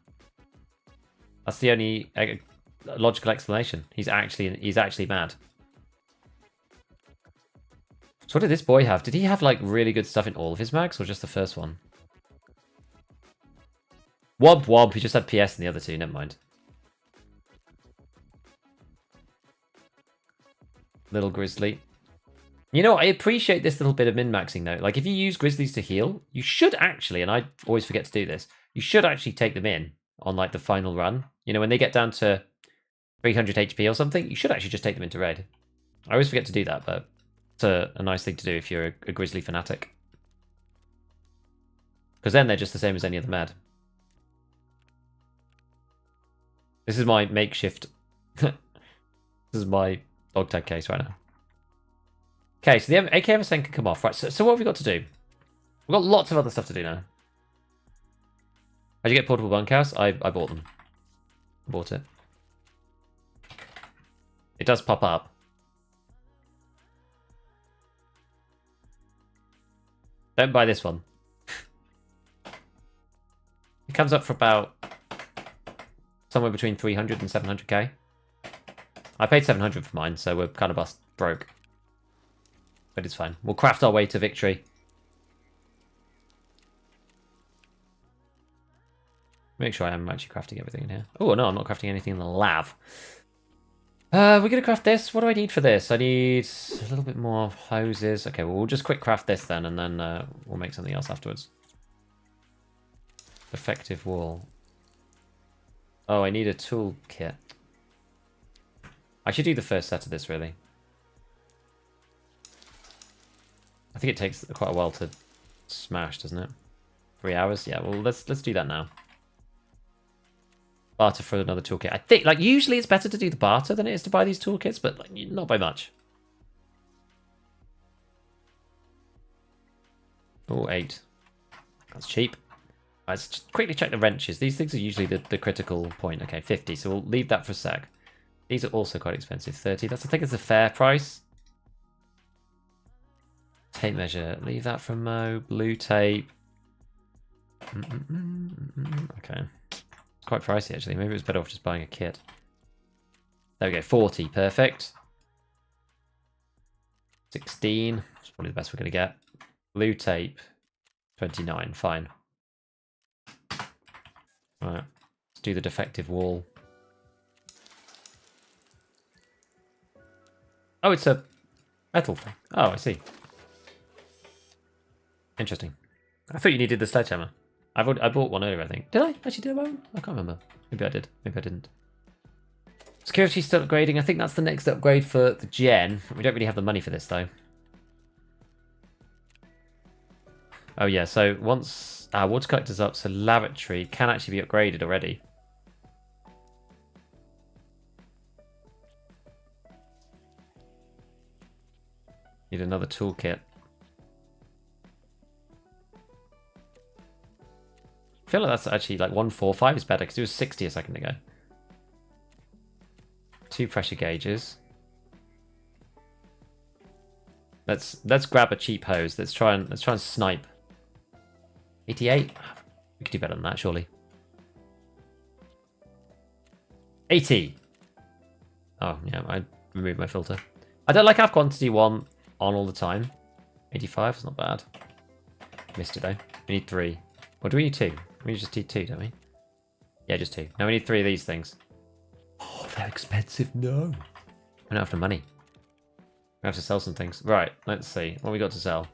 That's the only logical explanation. He's actually mad. So what did this boy have? Did he have like really good stuff in all of his mags or just the first one? Womp womp, he just had PS in the other two, never mind. Little Grizzly. You know, I appreciate this little bit of min-maxing though. Like if you use Grizzlies to heal, you should actually, and I always forget to do this, you should actually take them in on like the final run. You know, when they get down to 300 HP or something, you should actually just take them into raid. I always forget to do that, but it's a nice thing to do if you're a Grizzly fanatic. Because then they're just the same as any other med. This is my makeshift. This is my dog tag case right now. Okay, so the AKMSN can come off. Right, so what have we got to do? We've got lots of other stuff to do now. How'd you get portable bunkhouse? I bought them. I bought it. It does pop up. Don't buy this one. It comes up for about somewhere between 300 and 700k. I paid 700 for mine, so we're kind of broke. But it's fine. We'll craft our way to victory. Make sure I am actually crafting everything in here. Oh, no, I'm not crafting anything in the lav. We're going to craft this. What do I need for this? I need a little bit more hoses. Okay, well, we'll just quick craft this then, and then we'll make something else afterwards. Effective wall. Oh, I need a toolkit. I should do the first set of this, really. I think it takes quite a while to smash, doesn't it? 3 hours? Yeah, well, let's do that now. Barter for another toolkit. I think, like, usually it's better to do the barter than it is to buy these toolkits, but like, not by much. Oh, 8. That's cheap. Let's just quickly check the wrenches. These things are usually the critical point. Okay, 50, so we'll leave that for a sec. These are also quite expensive. 30, I think it's a fair price. Tape measure, leave that for Mo. Blue tape. Okay. It's quite pricey, actually. Maybe it was better off just buying a kit. There we go, 40, perfect. 16, it's probably the best we're going to get. Blue tape, 29, fine. Right, let's do the defective wall. Oh, it's a metal thing. Oh, I see. Interesting. I thought you needed the sledgehammer. I bought one earlier, I think. Did I? Actually, did I buy one? I can't remember. Maybe I did. Maybe I didn't. Security's still upgrading. I think that's the next upgrade for the gen. We don't really have the money for this, though. Oh, yeah. So once our water collector's up, so lavatory can actually be upgraded already. Need another toolkit. I feel like that's actually like 145 is better because it was 60 a second ago. 2 pressure gauges. Let's grab a cheap hose. Let's try and snipe. 88. We could do better than that, surely. 80. Oh yeah, I removed my filter. I don't like have quantity 1 on all the time. 85 is not bad. Missed it though. We need 3. Or do we need 2? We just need 2, don't we? Yeah, just 2. Now we need 3 of these things. Oh, they're expensive. No. We don't have the money. We have to sell some things. Right, let's see. What we got to sell?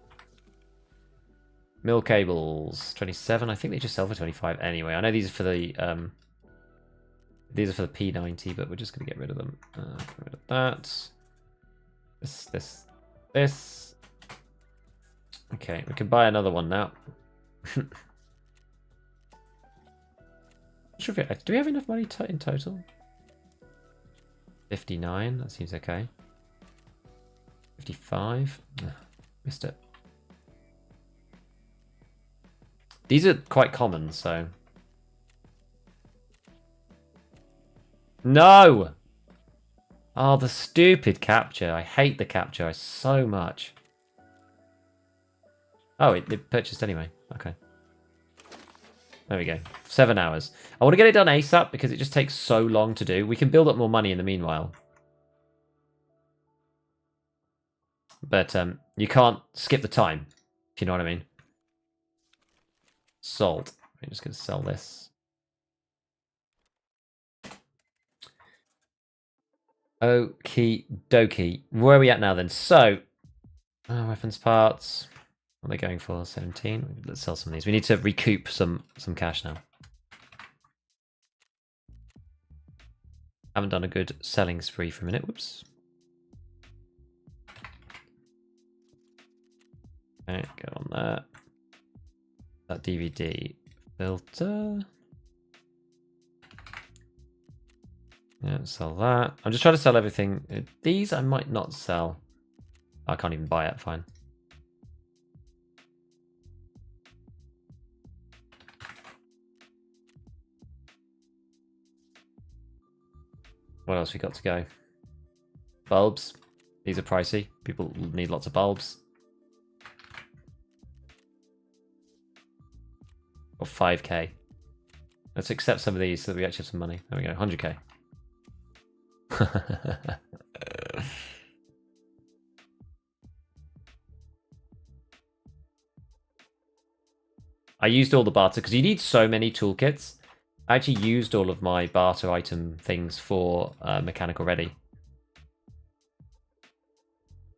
Mill cables. 27. I think they just sell for 25 anyway. I know these are for the P90, but we're just going to get rid of them. Get rid of that. This. Okay, we can buy another one now. Sure, do we have enough money in total? 59, that seems okay. 55, missed it. These are quite common, so. No! Oh, the stupid capture. I hate the capture so much. Oh, it purchased anyway. Okay. There we go. 7 hours. I want to get it done ASAP because it just takes so long to do. We can build up more money in the meanwhile. But you can't skip the time, if you know what I mean. Salt. I'm just going to sell this. Okie dokie. Where are we at now then? So, weapons parts. What are they going for? 17. Let's sell some of these. We need to recoup some cash now. Haven't done a good selling spree for a minute. Whoops. Okay, go on there. That DVD filter. Yeah, sell that. I'm just trying to sell everything. These I might not sell. I can't even buy it. Fine. What else we got to go? Bulbs. These are pricey. People need lots of bulbs. Or 5k. Let's accept some of these so that we actually have some money. There we go, 100k. I used all the barter because you need so many toolkits. I actually used all of my barter item things for mechanical ready.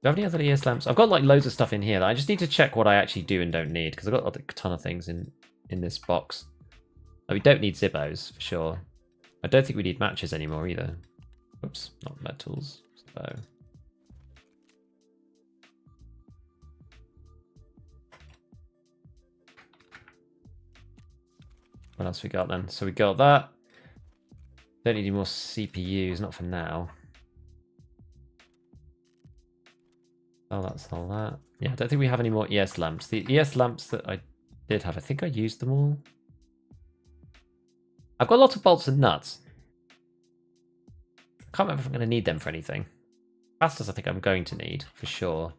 Do I have any other ES lamps? I've got like loads of stuff in here that I just need to check what I actually do and don't need because I've got a ton of things in this box. Oh, we don't need Zippos for sure. I don't think we need matches anymore either. Oops, not metals. So. What else we got then? So we got that. Don't need any more CPUs, not for now. Oh, that's all that. Yeah, I don't think we have any more ES lamps. The ES lamps that I did have, I think I used them all. I've got lots of bolts and nuts. I can't remember if I'm going to need them for anything. Capacitors I think I'm going to need, for sure.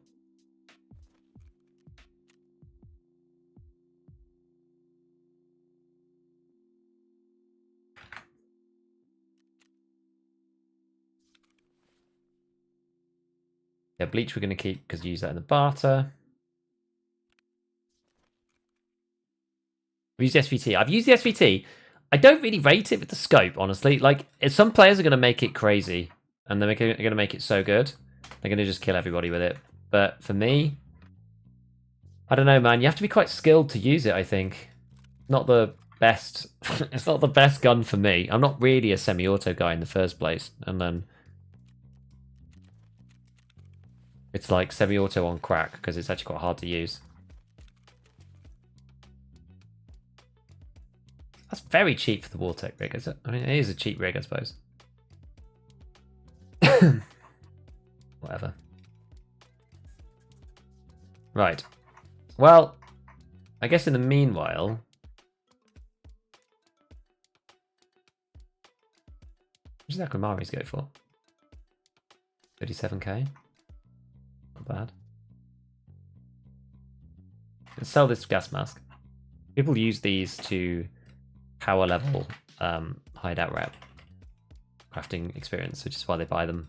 Yeah, bleach we're going to keep because you use that in the barter. I've used the SVT. I've used the SVT. I don't really rate it with the scope, honestly. Like, some players are going to make it crazy. And they're going to make it so good. They're going to just kill everybody with it. But for me, I don't know, man. You have to be quite skilled to use it, I think. Not the best. It's not the best gun for me. I'm not really a semi-auto guy in the first place. And then it's like semi-auto on crack because it's actually quite hard to use. That's very cheap for the Wartech rig, is it? I mean, it is a cheap rig, I suppose. Whatever. Right. Well, I guess in the meanwhile... What does the Aquamaris go for? 37k? Not bad. Let's sell this gas mask. People use these to power level hideout rep crafting experience, which is why they buy them.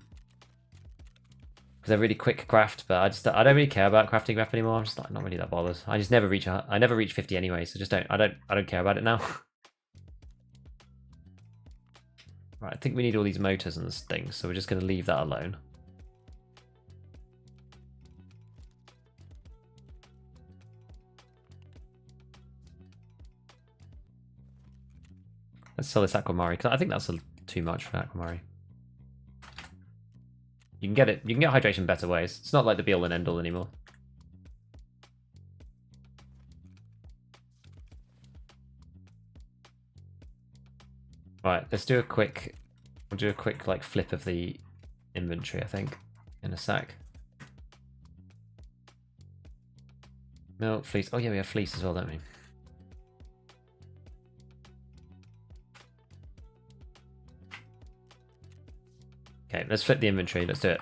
Because they're really quick craft, but I don't really care about crafting rep anymore. I'm just not really that bothered. I just never reach I never reach 50 anyway, so I don't care about it now. Right, I think we need all these motors and things, so we're just going to leave that alone. Let's sell this Aquamari, because I think that's too much for an Aquamari. You can get hydration better ways. It's not like the be-all and end-all anymore. Right, let's do a quick... We'll do a quick like flip of the inventory, I think, in a sec. Milk, fleece. Oh yeah, we have fleece as well, don't we? Okay, let's flip the inventory. Let's do it.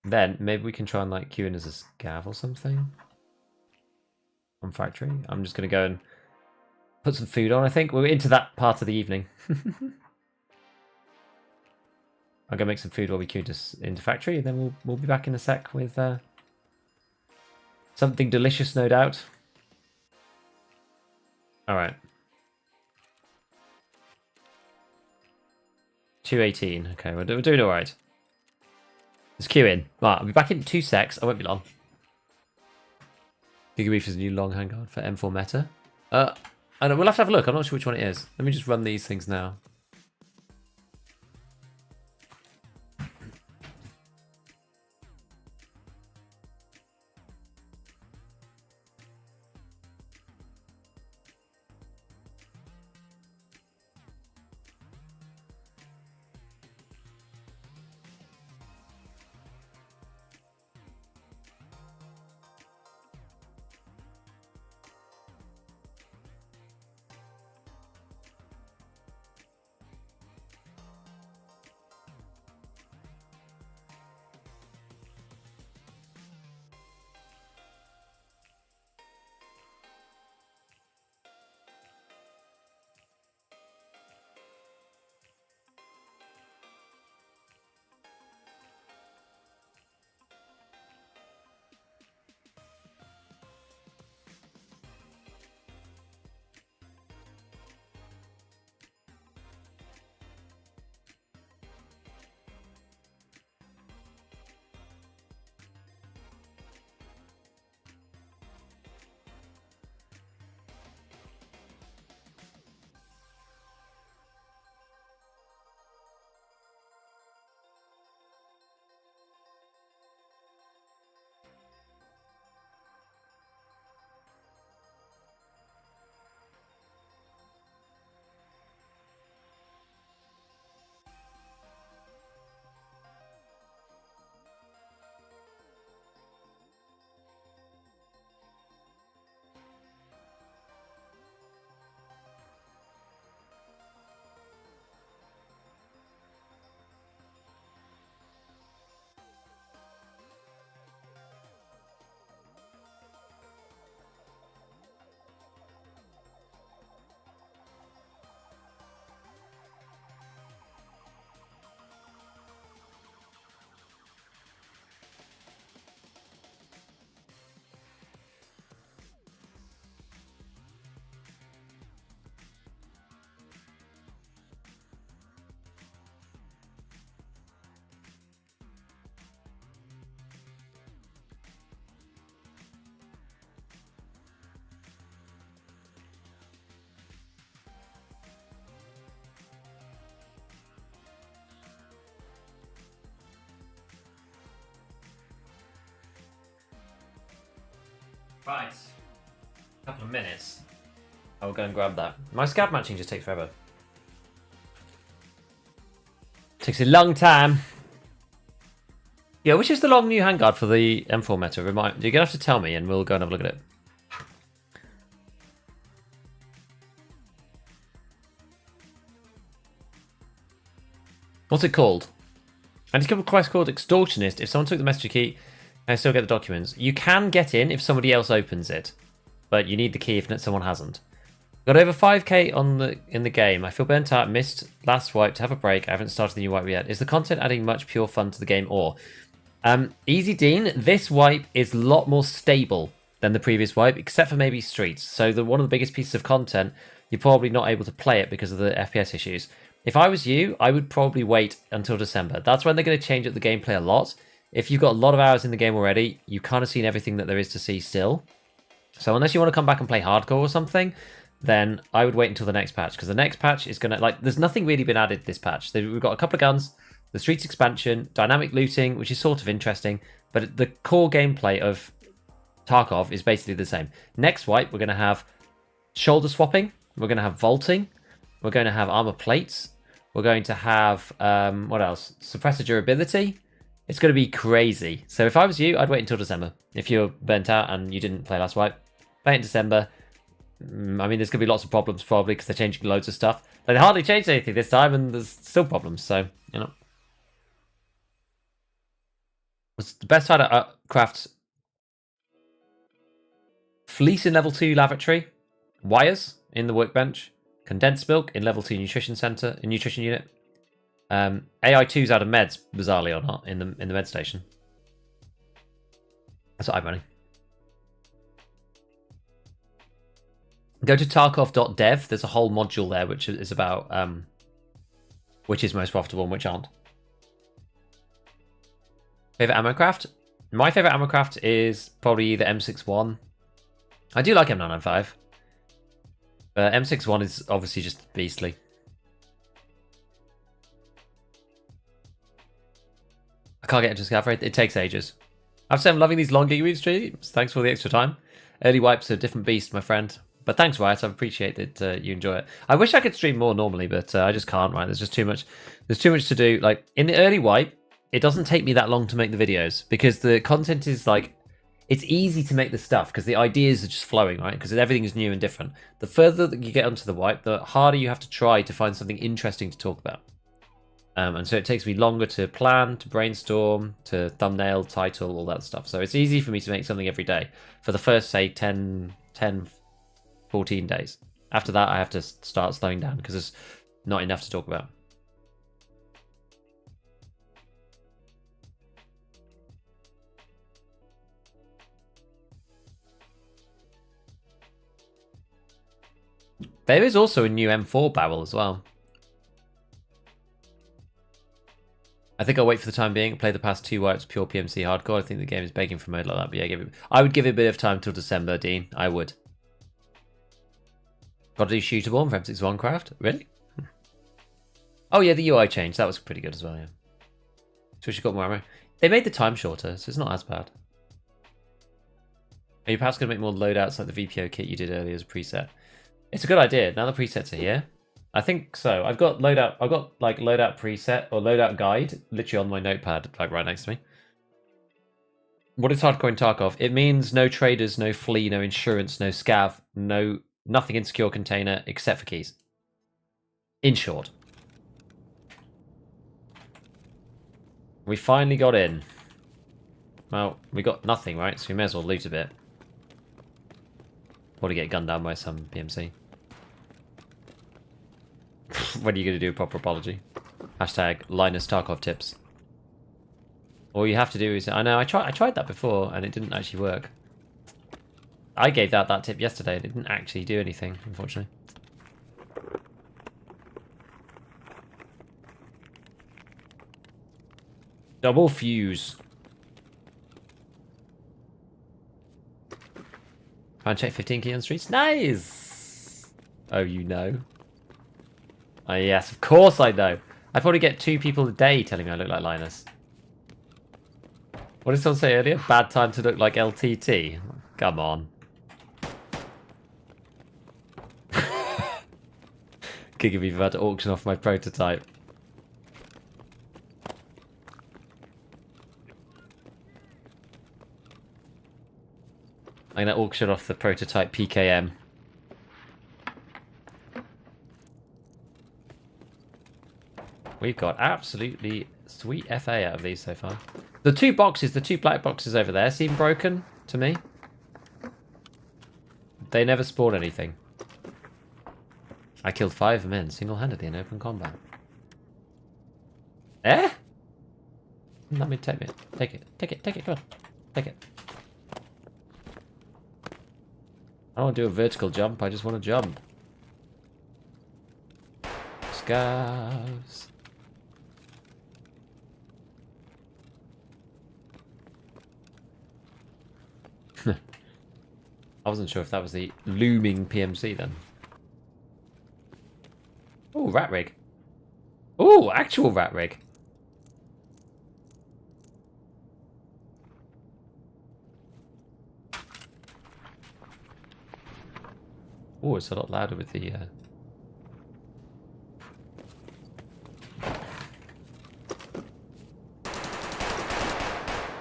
Then maybe we can try and like queue in as a scav or something. on factory. I'm just going to go and put some food on, I think. We're into that part of the evening. I'll go make some food while we queue just into factory, and then we'll be back in a sec with something delicious, no doubt. Alright. 218. Okay, we're doing alright. Let's queue in. Right, I'll be back in 2 secs. I won't be long. Gigabeef is a new long handguard for M4 meta. I know, we'll have to have a look. I'm not sure which one it is. Let me just run these things now. Right. A couple of minutes. I'll go and grab that. My scav matching just takes forever. Takes a long time. Yeah, which is the long new handguard for the M4 meta? You're going to have to tell me and we'll go and have a look at it. What's it called? And it's quite called Extortionist. If someone took the messenger key, I still get the documents. You can get in if somebody else opens it, but you need the key if someone hasn't. Got over 5k in the game. I feel burnt out. Missed last wipe to have a break. I haven't started the new wipe yet. Is the content adding much pure fun to the game or? Easy Dean, this wipe is a lot more stable than the previous wipe, except for maybe streets. So one of the biggest pieces of content, you're probably not able to play it because of the FPS issues. If I was you, I would probably wait until December. That's when they're going to change up the gameplay a lot. If you've got a lot of hours in the game already, you've kind of seen everything that there is to see still. So unless you want to come back and play hardcore or something, then I would wait until the next patch. Because the next patch is going to, there's nothing really been added this patch. We've got a couple of guns, the streets expansion, dynamic looting, which is sort of interesting. But the core gameplay of Tarkov is basically the same. Next wipe, we're going to have shoulder swapping. We're going to have vaulting. We're going to have armor plates. We're going to have, what else? Suppressor durability. It's going to be crazy. So if I was you, I'd wait until December. If you're burnt out and you didn't play last wipe, wait in December. I mean, there's going to be lots of problems probably because they're changing loads of stuff. They hardly changed anything this time and there's still problems. So, you know. What's the best way to craft Fleece in level 2 lavatory. Wires in the workbench. Condensed milk in level 2 nutrition center, in nutrition unit. AI2's out of meds, bizarrely or not, in the med station. That's what I'm running. Go to Tarkov.dev. There's a whole module there which is about which is most profitable and which aren't. Favorite ammo craft? My favorite ammo craft is probably the M61. I do like M995. But M61 is obviously just beastly. I can't get into Scav. It takes ages. I have to say I'm loving these long gig streams. Thanks for the extra time. Early wipes are a different beast, my friend. But thanks, Wyatt. I appreciate that you enjoy it. I wish I could stream more normally, but I just can't, right? There's just too much. There's too much to do. Like, in the early wipe, it doesn't take me that long to make the videos because the content is like, it's easy to make the stuff because the ideas are just flowing, right? Because everything is new and different. The further that you get onto the wipe, the harder you have to try to find something interesting to talk about. And so it takes me longer to plan, to brainstorm, to thumbnail, title, all that stuff. So it's easy for me to make something every day for the first, say, 10, 14 days. After that, I have to start slowing down because there's not enough to talk about. There is also a new M4 barrel as well. I think I'll wait for the time being, play the past 2 wipes pure PMC hardcore. I think the game is begging for mode like that, but yeah, I would give it a bit of time till December, Dean. I would. Got to do shootable for M61 craft? Really? Oh yeah, the UI change. That was pretty good as well, yeah. So we should got more ammo. They made the time shorter, so it's not as bad. Are you perhaps going to make more loadouts like the VPO kit you did earlier as a preset? It's a good idea. Now the presets are here. I think so. I've got loadout. I've got like loadout preset or loadout guide literally on my notepad, like right next to me. What is hardcore in Tarkov? It means no traders, no flea, no insurance, no scav, nothing in secure container except for keys. In short, we finally got in. Well, we got nothing, right? So we may as well loot a bit. Probably get gunned down by some PMC. When are you going to do a proper apology? Hashtag Linus Tarkov tips. All you have to do is... I know, I tried that before and it didn't actually work. I gave that tip yesterday and it didn't actually do anything, unfortunately. Double fuse. Try and check 15 key on the streets. Nice! Oh, you know. Oh, yes, of course I know. I probably get 2 people a day telling me I look like Linus. What did someone say earlier? Bad time to look like LTT. Come on. Kicking me about to auction off my prototype. I'm going to auction off the prototype PKM. We've got absolutely sweet FA out of these so far. The 2 boxes, the 2 black boxes over there seem broken to me. They never spawn anything. I killed 5 men single-handedly in open combat. Eh? Let me take it. Take it. Take it. Take it. Come on. Take it. I don't want to do a vertical jump. I just want to jump. Scavs. I wasn't sure if that was the looming PMC then. Oh, rat rig. Oh, actual rat rig. Oh, it's a lot louder with the...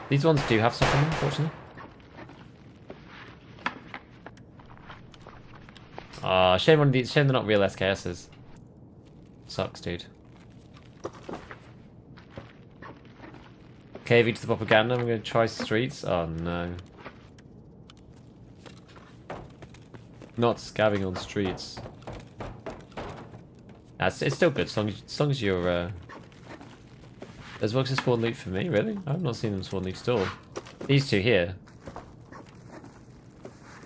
These ones do have stuff in them, unfortunately. Ah, shame they're not real SKSs. Sucks, dude. KV to the propaganda. I'm going to try streets. Oh no. Not scabbing on streets. It's still good, as long as you're... There's bugs to spawn loot for me, really? I've not seen them spawn loot at all. These two here.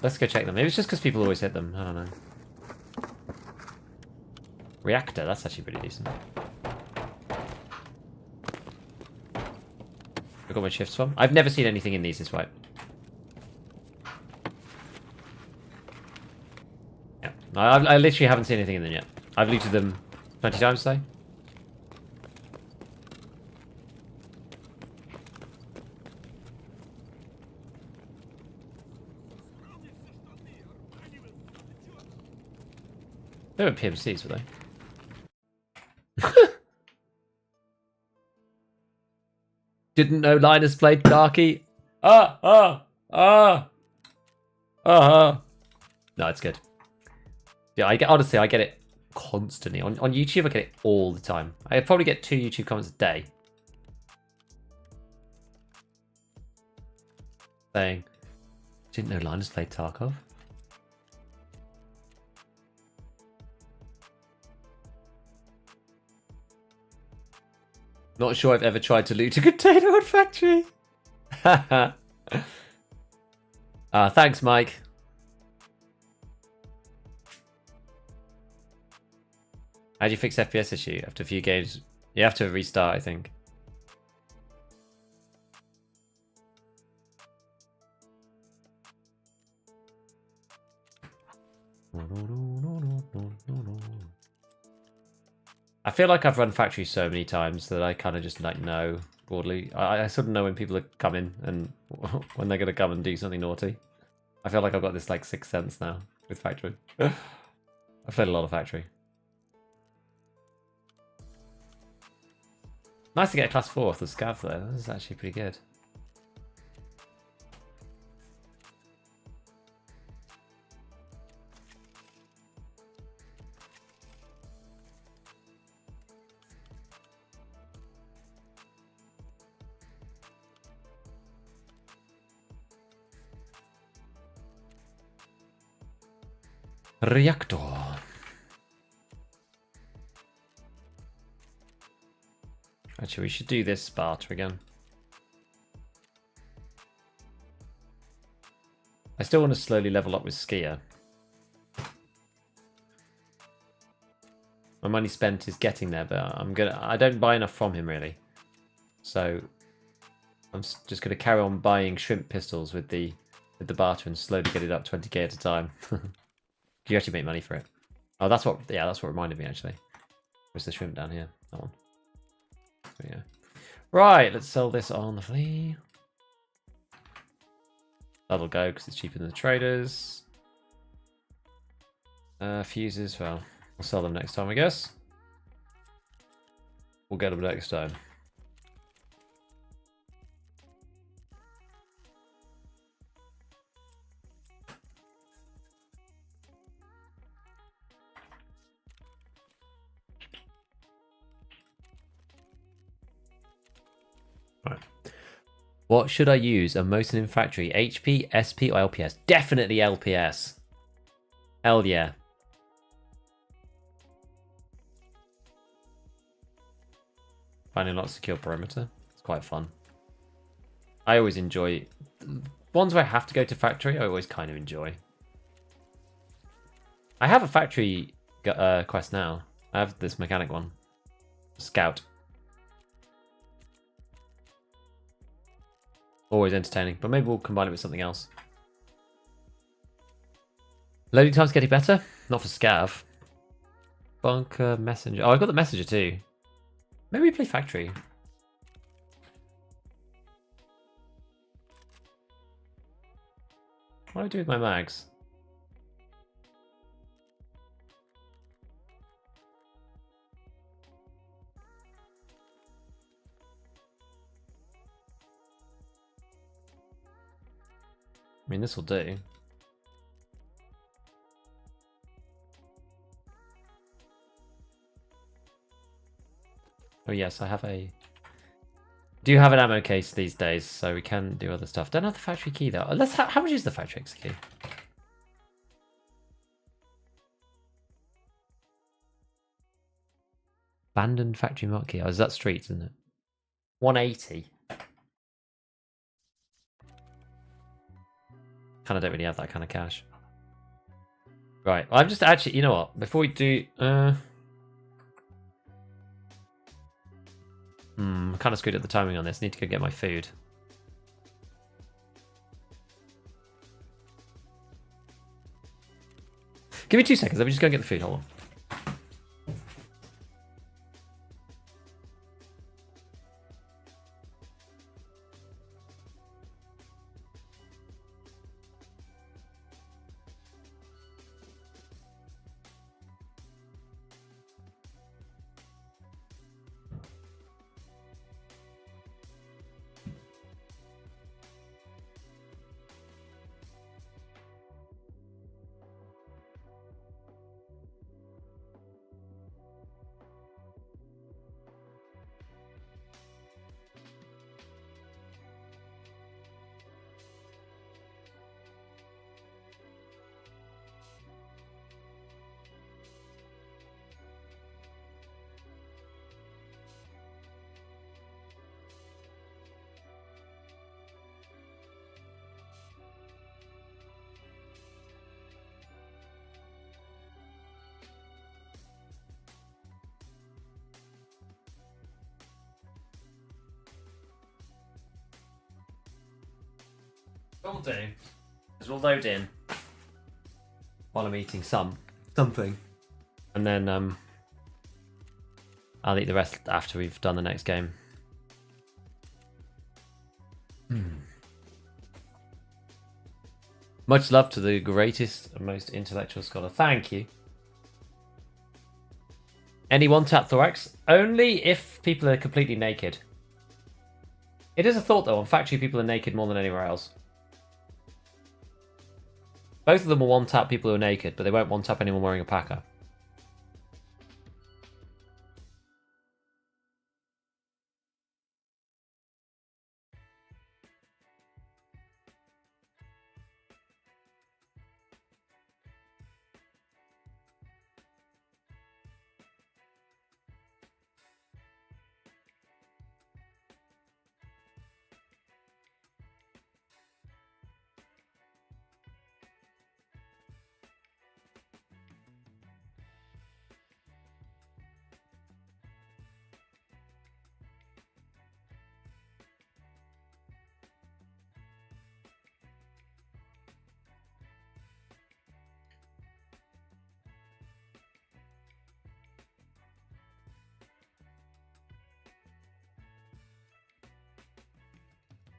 Let's go check them. Maybe it's just because people always hit them. I don't know. Reactor, that's actually pretty decent. I got my shifts from. I've never seen anything in these this way. Yeah, I literally haven't seen anything in them yet. I've looted them 20 times today. They were PMCs, were they? Didn't know Linus played Darky. No, it's good. Yeah, honestly, I get it constantly. On YouTube, I get it all the time. I probably get 2 YouTube comments a day. Saying, didn't know Linus played Tarkov. Not sure I've ever tried to loot a container on factory. Thanks, Mike. How do you fix FPS issue after a few games? You have to restart, I think. I feel like I've run factory so many times that I kind of just like know broadly. I sort of know when people are coming and when they're going to come and do something naughty. I feel like I've got this like sixth sense now with factory. I've played a lot of factory. Nice to get a class 4 off the scav though. This is actually pretty good. Reactor. Actually, we should do this Sparta again. I still want to slowly level up with Skier. My money spent is getting there, but I don't buy enough from him really. So I'm just gonna carry on buying shrimp pistols with the barter and slowly get it up 20k at a time. You actually make money for it. Oh, that's what reminded me actually. Where's the shrimp down here? That one. There we go. Right, let's sell this on the flea. That'll go because it's cheaper than the traders. Fuses, well, we'll sell them next time, I guess. We'll get them next time. Right. What should I use? A Mosin in factory? HP, SP, or LPS? Definitely LPS. Hell yeah. Finding lots of secure perimeter. It's quite fun. I always enjoy ones where I have to go to factory. I always kind of enjoy. I have a factory quest now. I have this mechanic one. Scout. Always entertaining, but maybe we'll combine it with something else. Loading time's getting better. Not for Scav. Bunker, messenger. Oh, I got the messenger too. Maybe we play factory. What do I do with my mags? I mean, this will do. Oh yes, I have do have an ammo case these days, so we can do other stuff. Don't have the factory key though. How much is the factory exit key? Abandoned factory market. Oh, is that streets, isn't it? 180. Kind of don't really have that kind of cash. Right. I'm just actually, you know what? Before we do, kind of screwed up the timing on this. Need to go get my food. Give me 2 seconds. Let me just go get the food. Hold on. What we'll do is we'll load in while I'm eating something, and then I'll eat the rest after we've done the next game. Much love to the greatest and most intellectual scholar. Thank you. Any one-tap thorax? Only if people are completely naked. It is a thought, though. On factory, people are naked more than anywhere else. Both of them will one-tap people who are naked, but they won't one-tap anyone wearing a packer.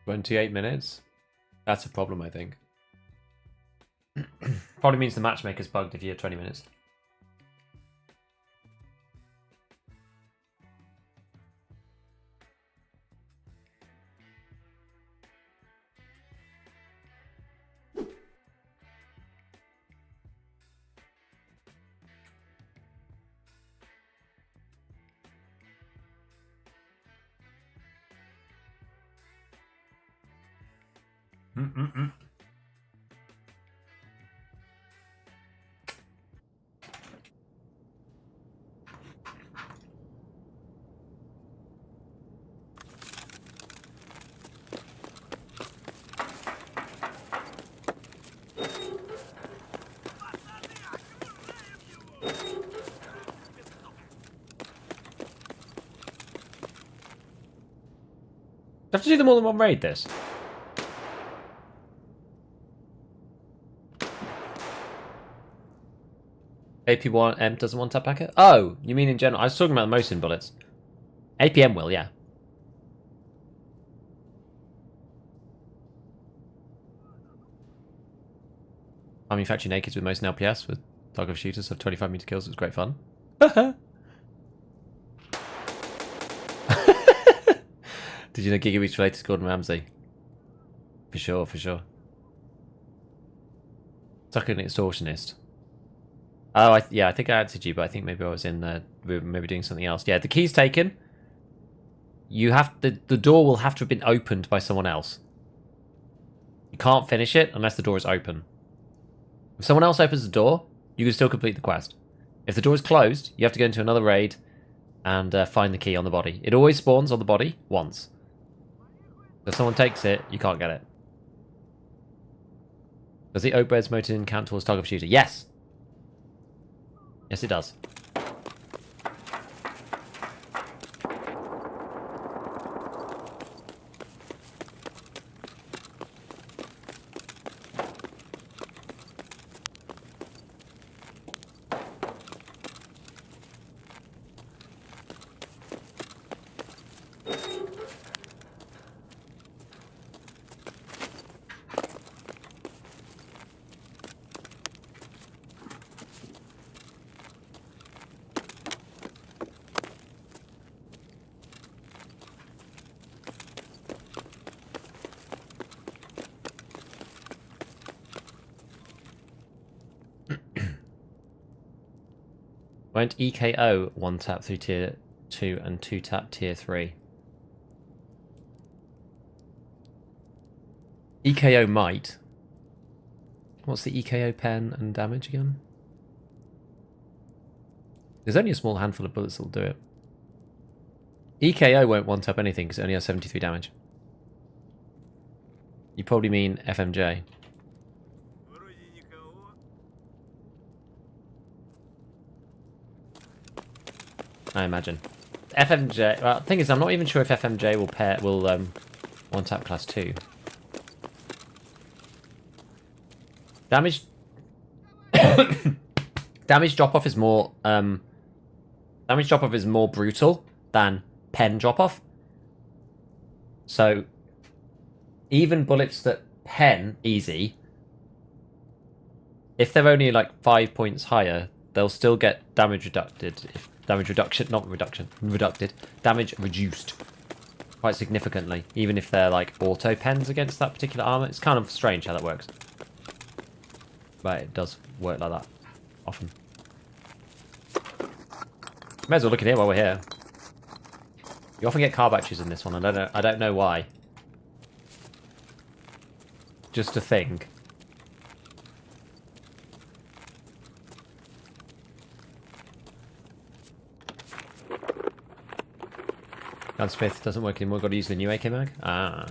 "28 minutes? That's a problem, I think. Probably means the matchmaker's bugged if you have 20 minutes. Have to do them all in one raid, this. AP1M doesn't want tap packer? Oh, you mean in general? I was talking about the Mosin bullets. APM will, yeah. Army factory nakeds with Mosin LPS with Tarkov shooters of 25-meter kills. It was great fun. Did you know Gigabeats related to Gordon Ramsay? For sure, for sure. Sucker an extortionist. Oh, yeah, I think I answered you, but I think maybe I was in there. We were maybe doing something else. Yeah, the key's taken. You have the door will have to have been opened by someone else. You can't finish it unless the door is open. If someone else opens the door, you can still complete the quest. If the door is closed, you have to go into another raid and find the key on the body. It always spawns on the body once. If someone takes it, you can't get it. Does the Oak-Bed's motor count towards target shooter? Yes! Yes, it does. Won't EKO 1-tap through tier 2 and 2-tap tier 3? EKO might. What's the EKO pen and damage again? There's only a small handful of bullets that'll do it. EKO won't 1-tap anything because it only has 73 damage. You probably mean FMJ. I imagine. FMJ. Well, the thing is, I'm not even sure if FMJ will 1-tap class 2. Damage. Damage drop off is more. Damage drop off is more brutal than pen drop off. So, even bullets that pen easy, if they're only like 5 points higher, they'll still get damage reducted. Damage reduction, not reduction, reducted. Damage reduced quite significantly, even if they're like auto pens against that particular armor. It's kind of strange how that works, but it does work like that often. May as well look at here while we're here. You often get car batteries in this one. I don't know why. Just a thing. Gunsmith doesn't work anymore. Got to use the new AK mag. Ah.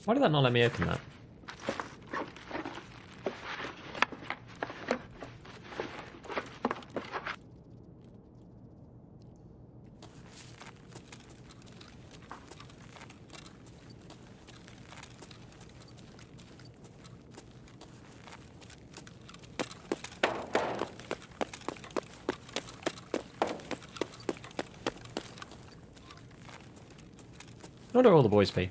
Why did that not let me open that? I wonder where all the boys be.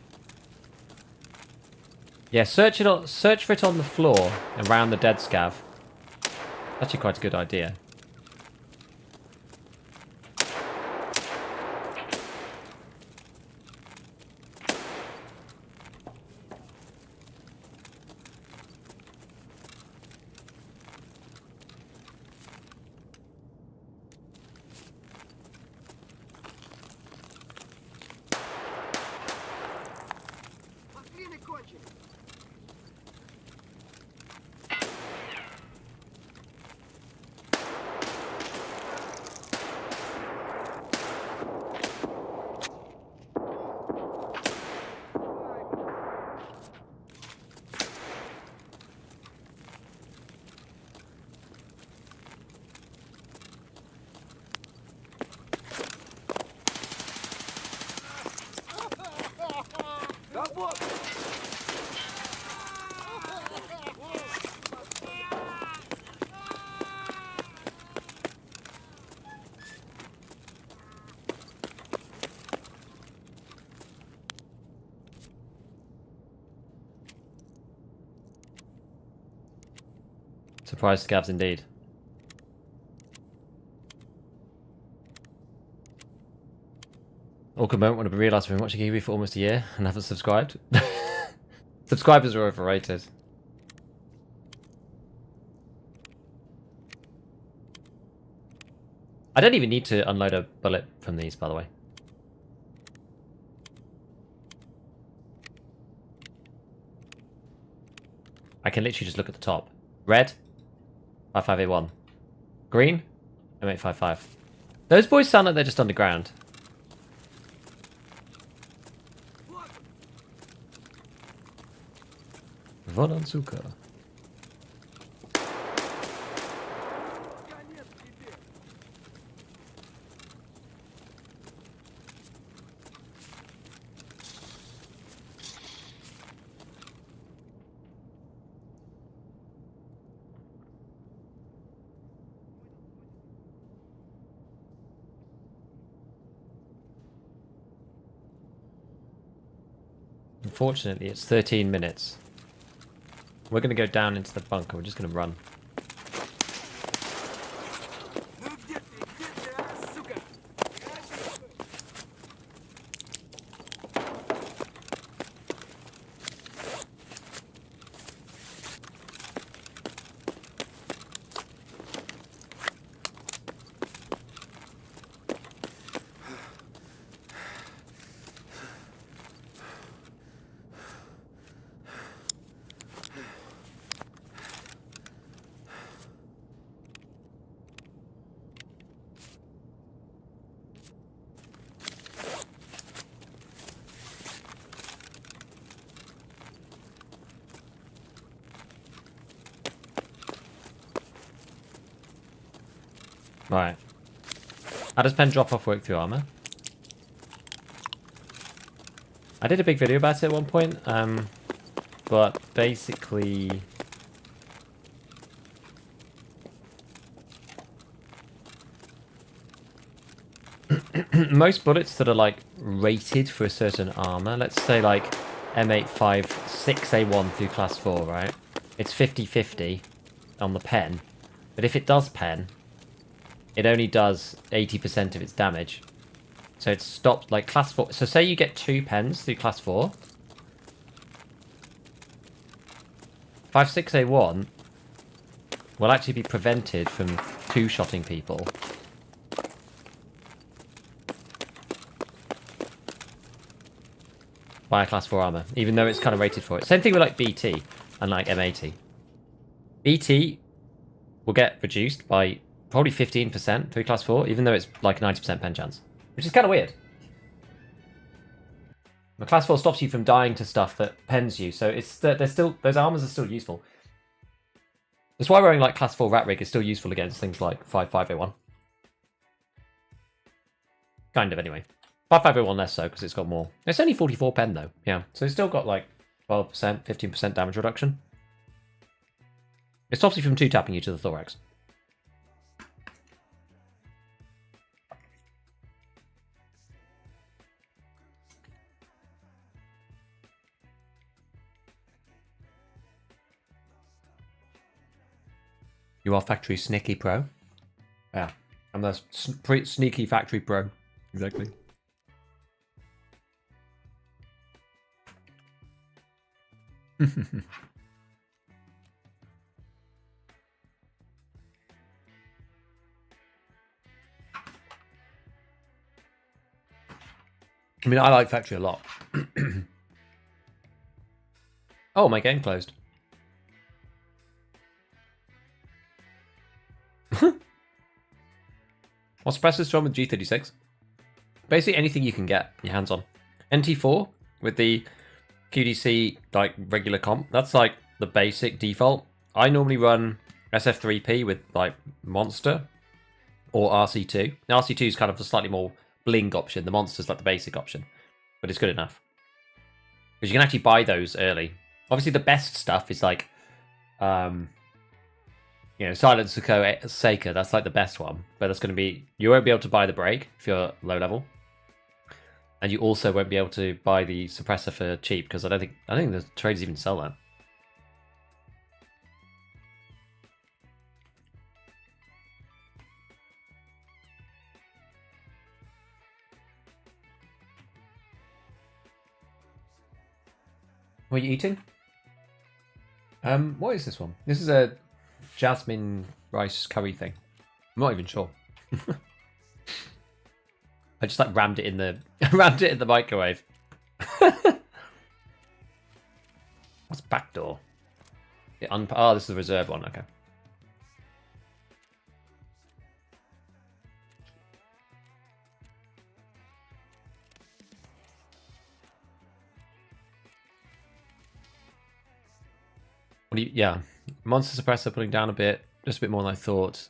Yeah, search for it on the floor around the dead scav. Actually, quite a good idea. Surprise scavs indeed. Awkward moment when I realised I've been watching EV for almost a year and haven't subscribed. Subscribers are overrated. I don't even need to unload a bullet from these, by the way. I can literally just look at the top. Red, 55A1. Green, M855. Those boys sound like they're just underground. Vonansuka. Unfortunately, it's 13 minutes. We're going to go down into the bunker. We're just going to run. Right. How does pen drop off work through armor? I did a big video about it at one point, but basically... most bullets that are like rated for a certain armor, let's say like M856A1 through class 4, right? It's 50-50 on the pen, but if it does pen, it only does 80% of its damage. So it's stopped, like, class 4. So say you get 2 pens through class 4. 56A1 will actually be prevented from two-shotting people. By a class 4 armor, even though it's kind of rated for it. Same thing with, like, BT and, like, M80. BT will get reduced by probably 15% through class 4, even though it's like 90% pen chance. Which is kind of weird. The class 4 stops you from dying to stuff that pens you, so it's they're still, those armors are still useful. That's why wearing like class 4 rat rig is still useful against things like 55A1. Kind of, anyway. 55A1 less so, because it's got more. It's only 44 pen though, yeah. So it's still got like 12%, 15% damage reduction. It stops you from two-tapping you to the thorax. You are factory sneaky pro. Yeah, I'm the sneaky factory pro. Exactly. I mean, I like factory a lot. Oh, my game closed. What suppressors from with G36? Basically anything you can get your hands on. NT4 with the QDC like regular comp. That's like the basic default. I normally run SF3P with like Monster or RC2. The RC2 is kind of a slightly more bling option. The Monster's like the basic option, but it's good enough because you can actually buy those early. Obviously, the best stuff is like, you know, Silencer Seika. That's like the best one, but that's going to be, you won't be able to buy the break if you're low level, and you also won't be able to buy the suppressor for cheap because I don't think the traders even sell that. What are you eating? What is this one? This is a jasmine rice curry thing. I'm not even sure. I just like rammed it in the microwave. What's back door? Oh, this is the reserve one. Okay. What do you, yeah. Monster suppressor putting down a bit. Just a bit more than I thought.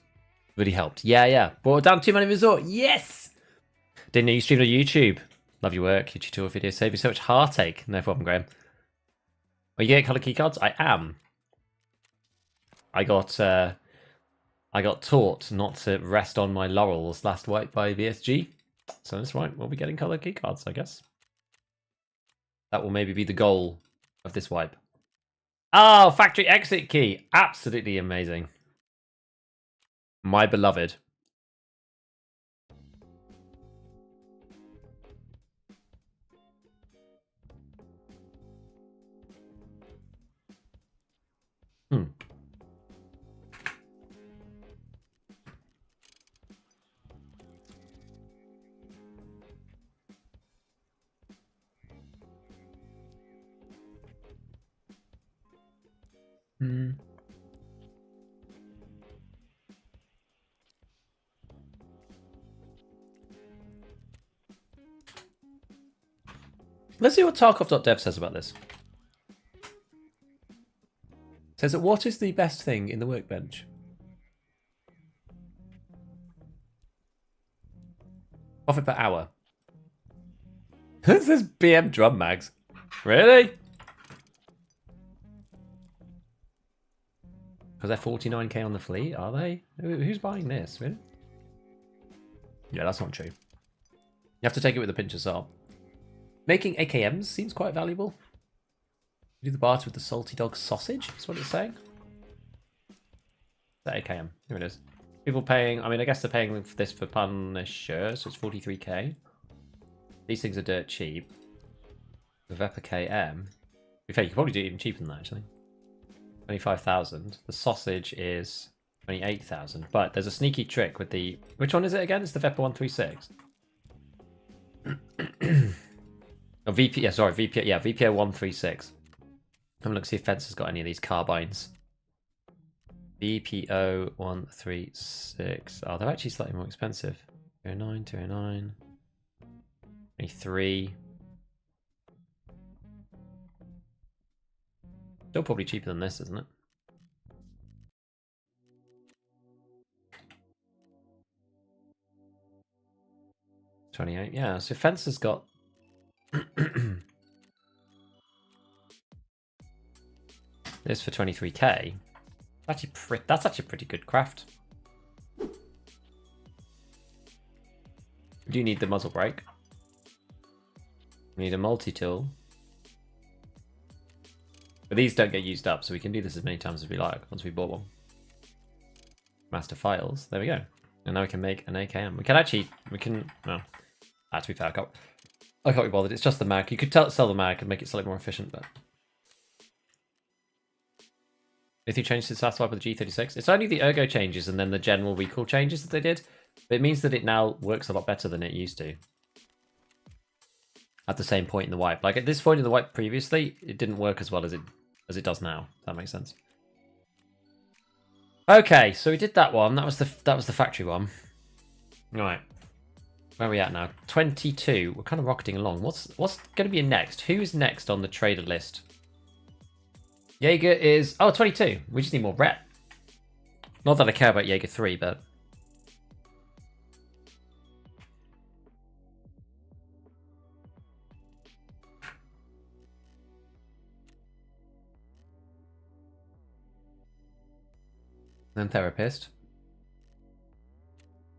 Really helped. Yeah. Brought down 2 money resort. Yes! Didn't know you streamed on YouTube. Love your work. Your tutorial videos save you so much heartache. No problem, Graham. Are you getting colour keycards? I am. I got taught not to rest on my laurels last wipe by VSG. So that's right. We'll be getting colour keycards, I guess. That will maybe be the goal of this wipe. Oh, factory exit key. Absolutely amazing. My beloved. Let's see what Tarkov.dev says about this. It says that what is the best thing in the workbench? Profit per hour. This is BM drum mags. Really? Because they're 49k on the fleet, are they? Who's buying this? Really? Yeah, that's not true. You have to take it with a pinch of salt. Making AKMs seems quite valuable. Do the barter with the salty dog sausage, is what it's saying. That AKM. Here it is. People paying, I mean, I guess they're paying for this for Punisher, so it's 43k. These things are dirt cheap. The Vepper KM. In fact, you could probably do it even cheaper than that, actually. 25,000. The sausage is 28,000. But there's a sneaky trick with the... Which one is it again? It's the Vepper 136. Oh, VP, yeah, sorry, VP, yeah, VPO 136. Have a look, see if Fence has got any of these carbines. VPO 136. Oh, they're actually slightly more expensive. 209, 209, 23. Still probably cheaper than this, isn't it? $28. Yeah, so Fence has got this for 23k. That's actually pretty good craft. We do need the muzzle brake. We need a multi-tool. But these don't get used up, so we can do this as many times as we like once we bought one. Master files. There we go. And now we can make an AKM. We can, well, to be fair, I can't be bothered. It's just the mag. You could sell the mag and make it slightly more efficient, but... Anything changed since last wipe with the G36? It's only the ergo changes and then the general recall changes that they did. But it means that it now works a lot better than it used to. At the same point in the wipe. Like at this point in the wipe previously, it didn't work as well as it does now. If that makes sense. Okay, so we did that one. That was the factory one. Right. Where are we at now? 22. We're kind of rocketing along. What's going to be next? Who is next on the trader list? Jaeger is... Oh, 22. We just need more rep. Not that I care about Jaeger 3, but... Then Therapist.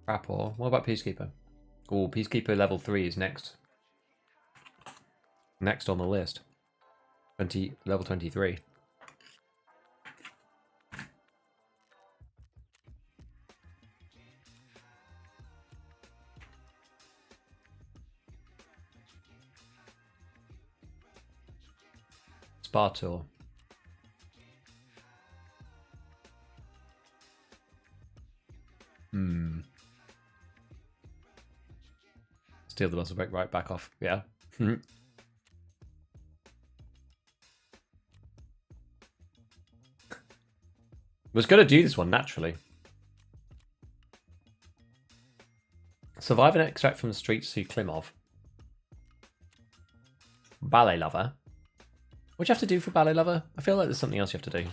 Rapport. What about Peacekeeper? Oh, Peacekeeper level 3 is next. Next on the list. Level 23. Spartor. Steal the muscle break, right, back off. Yeah. was going to do this one naturally. Survive and extract from the streets to Klimov. Ballet lover. What do you have to do for ballet lover? I feel like there's something else you have to do.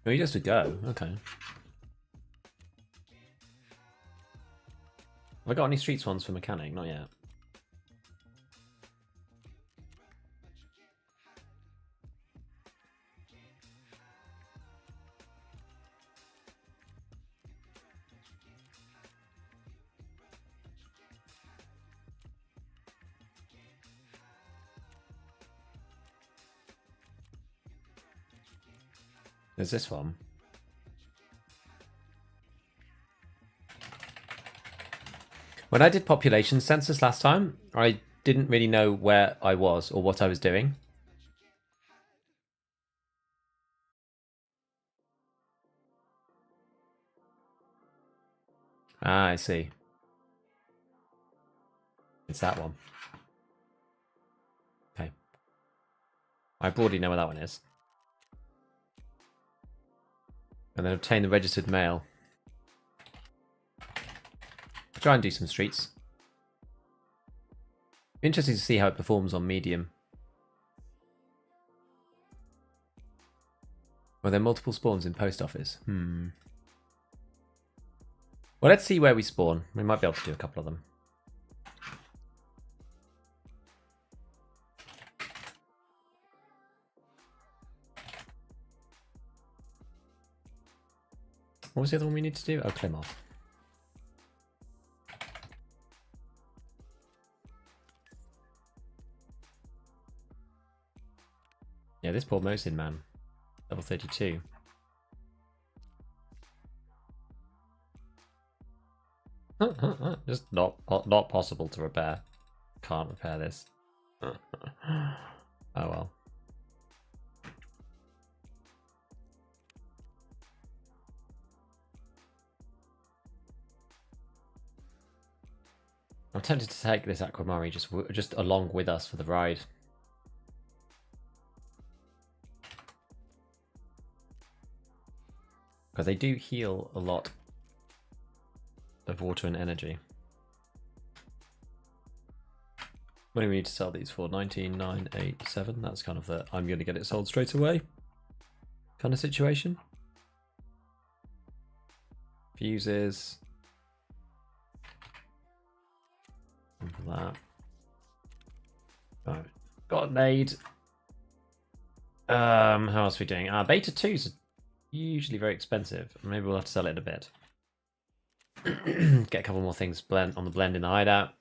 Oh, he has to go. Okay. Have I got any streets ones for mechanic? Not yet. There's this one. When I did population census last time, I didn't really know where I was or what I was doing. Ah, I see. It's that one. Okay. I broadly know where that one is. And then obtain the registered mail. Try and do some streets. Interesting to see how it performs on medium. Were there multiple spawns in post office? Well, let's see where we spawn. We might be able to do a couple of them. What was the other one we need to do? Oh, Klimov. Yeah, this poor Mosin man. Level 32. Just not possible to repair. Can't repair this. Oh well. I'm tempted to take this Aquamari just along with us for the ride. Because they do heal a lot of water and energy. What do we need to sell these for? 19,987. That's kind of the I'm going to get it sold straight away kind of situation. Fuses. Something like that. Right. Got a nade. How else are we doing? Beta 2s are usually very expensive. Maybe we'll have to sell it in a bit. Get a couple more things on the blend in the hideout.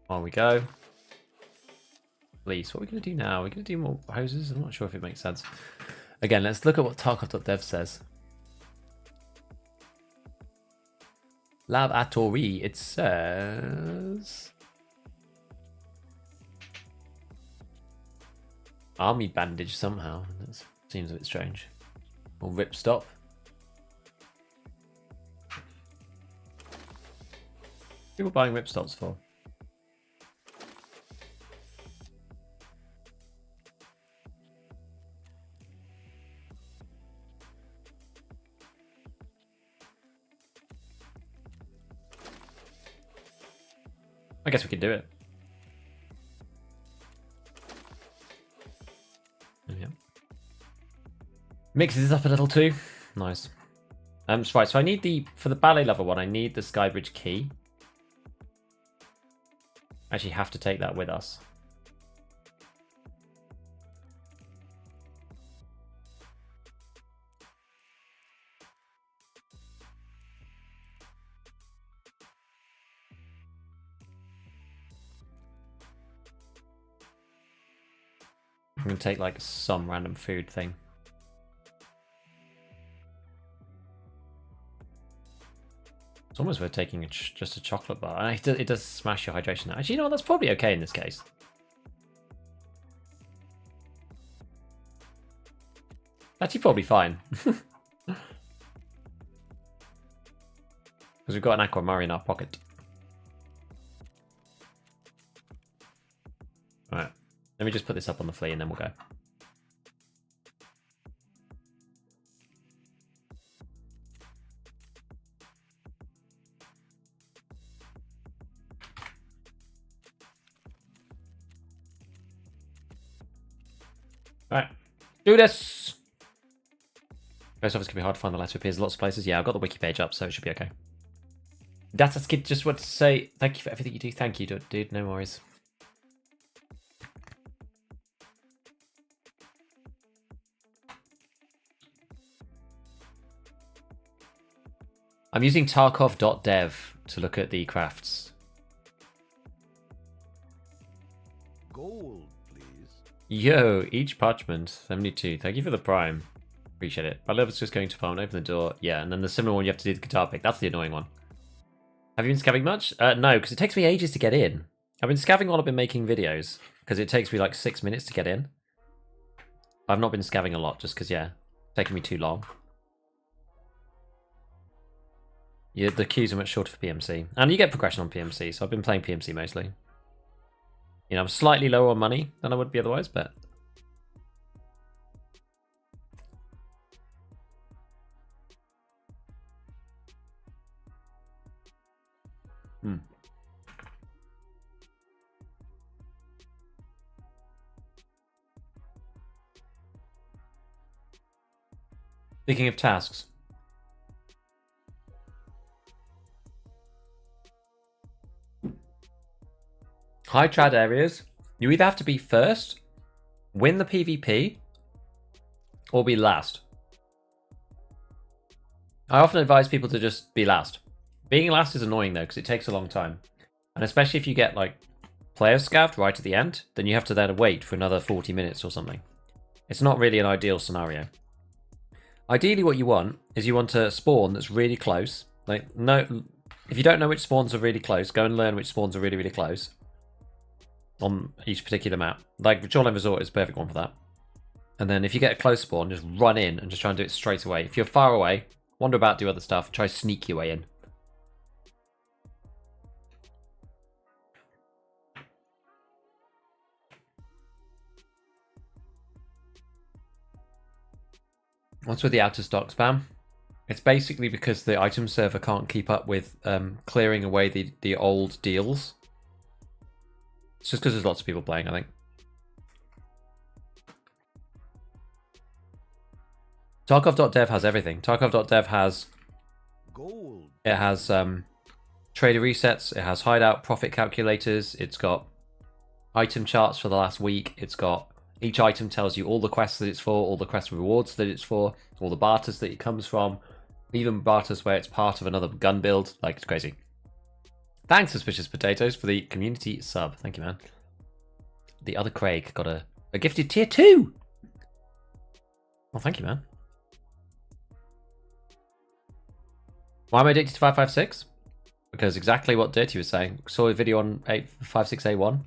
On we go. Please, what are we going to do now? We're going to do more hoses? I'm not sure if it makes sense. Again, let's look at what Tarkov.dev says. Laboratory, it says... Army bandage somehow. That seems a bit strange. Or rip stop. People buying rip stops for? I guess we can do it. Yeah. Mixes this up a little too. Nice. Right, so I need for the ballet lover one, I need the Skybridge key. Actually have to take that with us. I'm going to take like some random food thing. It's almost worth taking just a chocolate bar. And it does smash your hydration. Actually, you know what? That's probably okay in this case. Actually, probably fine. Because we've got an Aquamari in our pocket. Let me just put this up on the flea and then we'll go. Alright, do this! Post office can be hard to find, the letter appears in lots of places. Yeah, I've got the wiki page up, so it should be okay. Data Skid just wanted to say thank you for everything you do. Thank you, dude. No worries. I'm using Tarkov.dev to look at the crafts. Gold, please. Yo, each parchment, 72. Thank you for the prime. Appreciate it. I love it's just going to farm and open the door. Yeah, and then the similar one you have to do the guitar pick. That's the annoying one. Have you been scavving much? No, because it takes me ages to get in. I've been scavving while I've been making videos, because it takes me like 6 minutes to get in. I've not been scavving a lot, just because, yeah, it's taking me too long. Yeah, the queues are much shorter for PMC. And you get progression on PMC, so I've been playing PMC mostly. You know, I'm slightly lower on money than I would be otherwise, but... Speaking of tasks. High trad areas, you either have to be first, win the PvP, or be last. I often advise people to just be last. Being last is annoying though, because it takes a long time. And especially if you get like player scavved right at the end, then you have to then wait for another 40 minutes or something. It's not really an ideal scenario. Ideally what you want is you want a spawn that's really close. Like, no, if you don't know which spawns are really close, go and learn which spawns are really, really close on each particular map. Like, Shoreline Resort is a perfect one for that. And then if you get a close spawn, just run in and just try and do it straight away. If you're far away, wander about, do other stuff, try to sneak your way in. What's with the out of stock spam? It's basically because the item server can't keep up with clearing away the old deals. It's just because there's lots of people playing, I think. Tarkov.dev has everything. Tarkov.dev has... Gold. It has trader resets, it has hideout profit calculators, it's got item charts for the last week, it's got... Each item tells you all the quests that it's for, all the quest rewards that it's for, all the barters that it comes from, even barters where it's part of another gun build. Like, it's crazy. Thanks, Suspicious Potatoes, for the community sub. Thank you, man. The other Craig got a gifted tier 2! Well, thank you, man. Why am I addicted to 556? Because exactly what Dirty was saying. Saw a video on 856A1.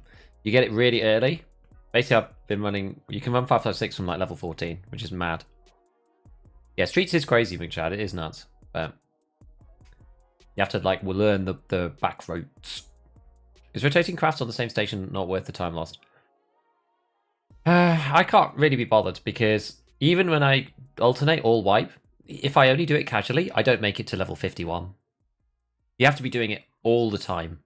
You get it really early. Basically, I've been running... You can run 556 from like level 14, which is mad. Yeah, Streets is crazy, McChad. It is nuts. But you have to like learn the back routes. Is rotating crafts on the same station not worth the time lost? I can't really be bothered because even when I alternate all wipe, if I only do it casually, I don't make it to level 51. You have to be doing it all the time.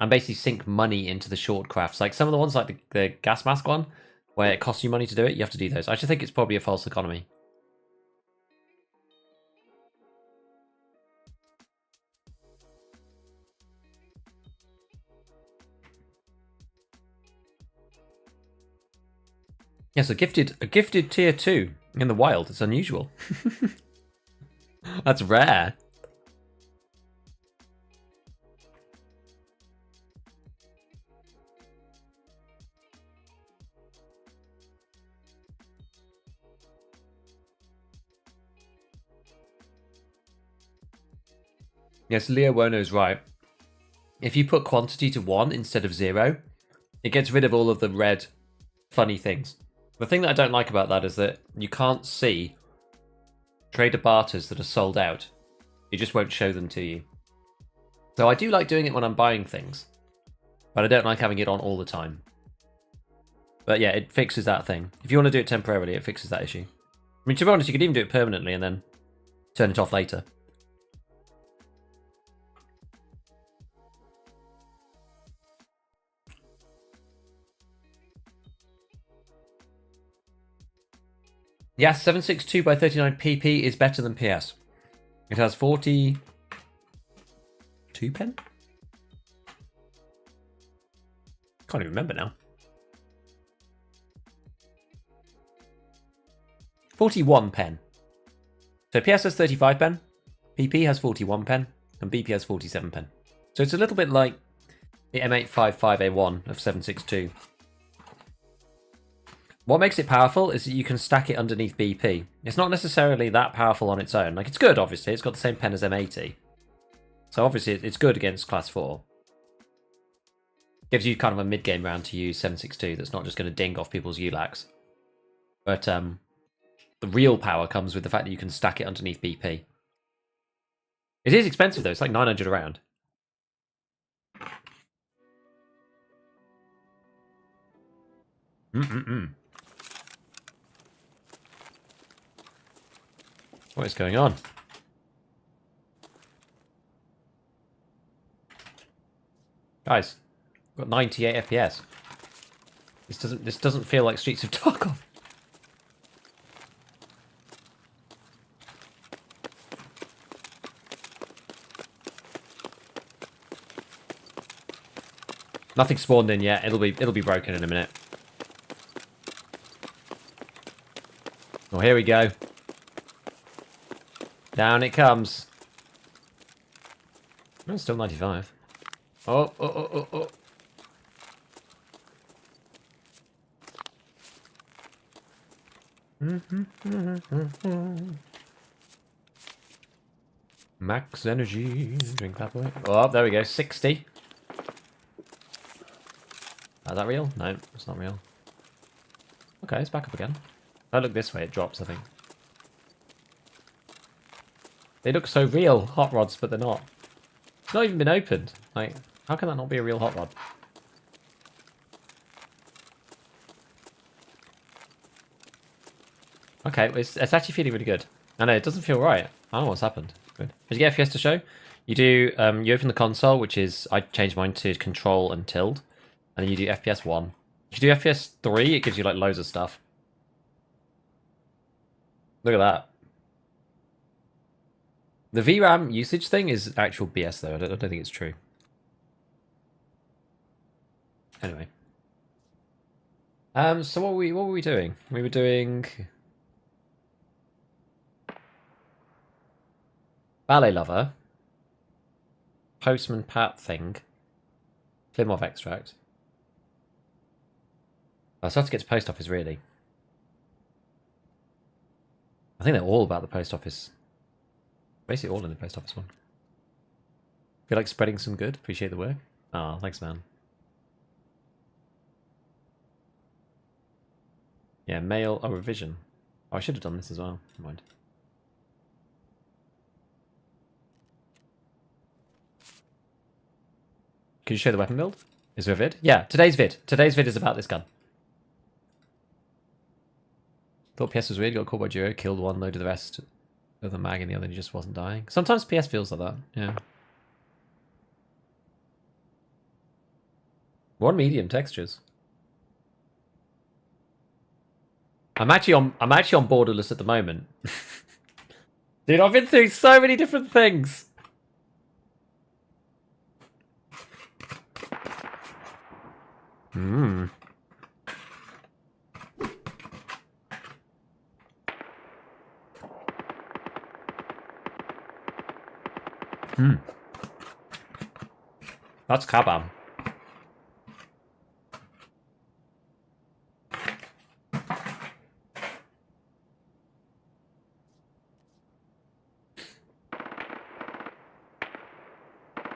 And basically sink money into the short crafts. Like some of the ones like the gas mask one, where it costs you money to do it, you have to do those. I just think it's probably a false economy. Yes, a gifted tier 2 in the wild. It's unusual. That's rare. Yes, Leo Wono's right. If you put quantity to 1 instead of 0, it gets rid of all of the red funny things. The thing that I don't like about that is that you can't see trader barters that are sold out. It just won't show them to you. So I do like doing it when I'm buying things, but I don't like having it on all the time. But yeah, it fixes that thing. If you want to do it temporarily, it fixes that issue. I mean, to be honest, you could even do it permanently and then turn it off later. Yes, 762 by 39 PP is better than PS. It has 42 pen? Can't even remember now. 41 pen. So PS has 35 pen, PP has 41 pen, and BP has 47 pen. So it's a little bit like the M855A1 of 762. What makes it powerful is that you can stack it underneath BP. It's not necessarily that powerful on its own. Like, it's good, obviously. It's got the same pen as M80. So obviously it's good against class 4. Gives you kind of a mid-game round to use 762 that's not just going to ding off people's ULACs. But the real power comes with the fact that you can stack it underneath BP. It is expensive, though. It's like 900 a round. What is going on? Guys, I've got 98 FPS. This doesn't feel like Streets of Tarkov. Nothing spawned in yet. It'll be broken in a minute. Oh, here we go. Down it comes. Oh, it's still 95. Oh. Max energy. Drink that way. Oh, there we go. 60. Is that real? No, it's not real. Okay, it's back up again. If I look this way, it drops, I think. They look so real, hot rods, but they're not. It's not even been opened. Like, how can that not be a real hot rod? Okay, it's actually feeling really good. I know, it doesn't feel right. I don't know what's happened. Good. Did you get FPS to show? You do, you open the console, which is, I changed mine to control and tilde. And then you do FPS 1. If you do FPS 3, it gives you like loads of stuff. Look at that. The VRAM usage thing is actual BS though. I don't think it's true. Anyway. So what were we doing? We were doing Ballet Lover, Postman Pat thing, Plymouth extract. I still have to get to post office, really. I think they're all about the post office. Basically all in the post office one. Feel like spreading some good? Appreciate the work. Ah, oh, thanks, man. Yeah, mail. Oh, revision. Oh, I should have done this as well. Never mind. Could you show the weapon build? Is there a vid? Yeah, today's vid. Today's vid is about this gun. Thought PS was weird, got caught by Duo, killed one, loaded the rest of the mag and the other, and he just wasn't dying. Sometimes PS feels like that, yeah. One medium textures. I'm actually on borderless at the moment. Dude, I've been through so many different things. That's kabam.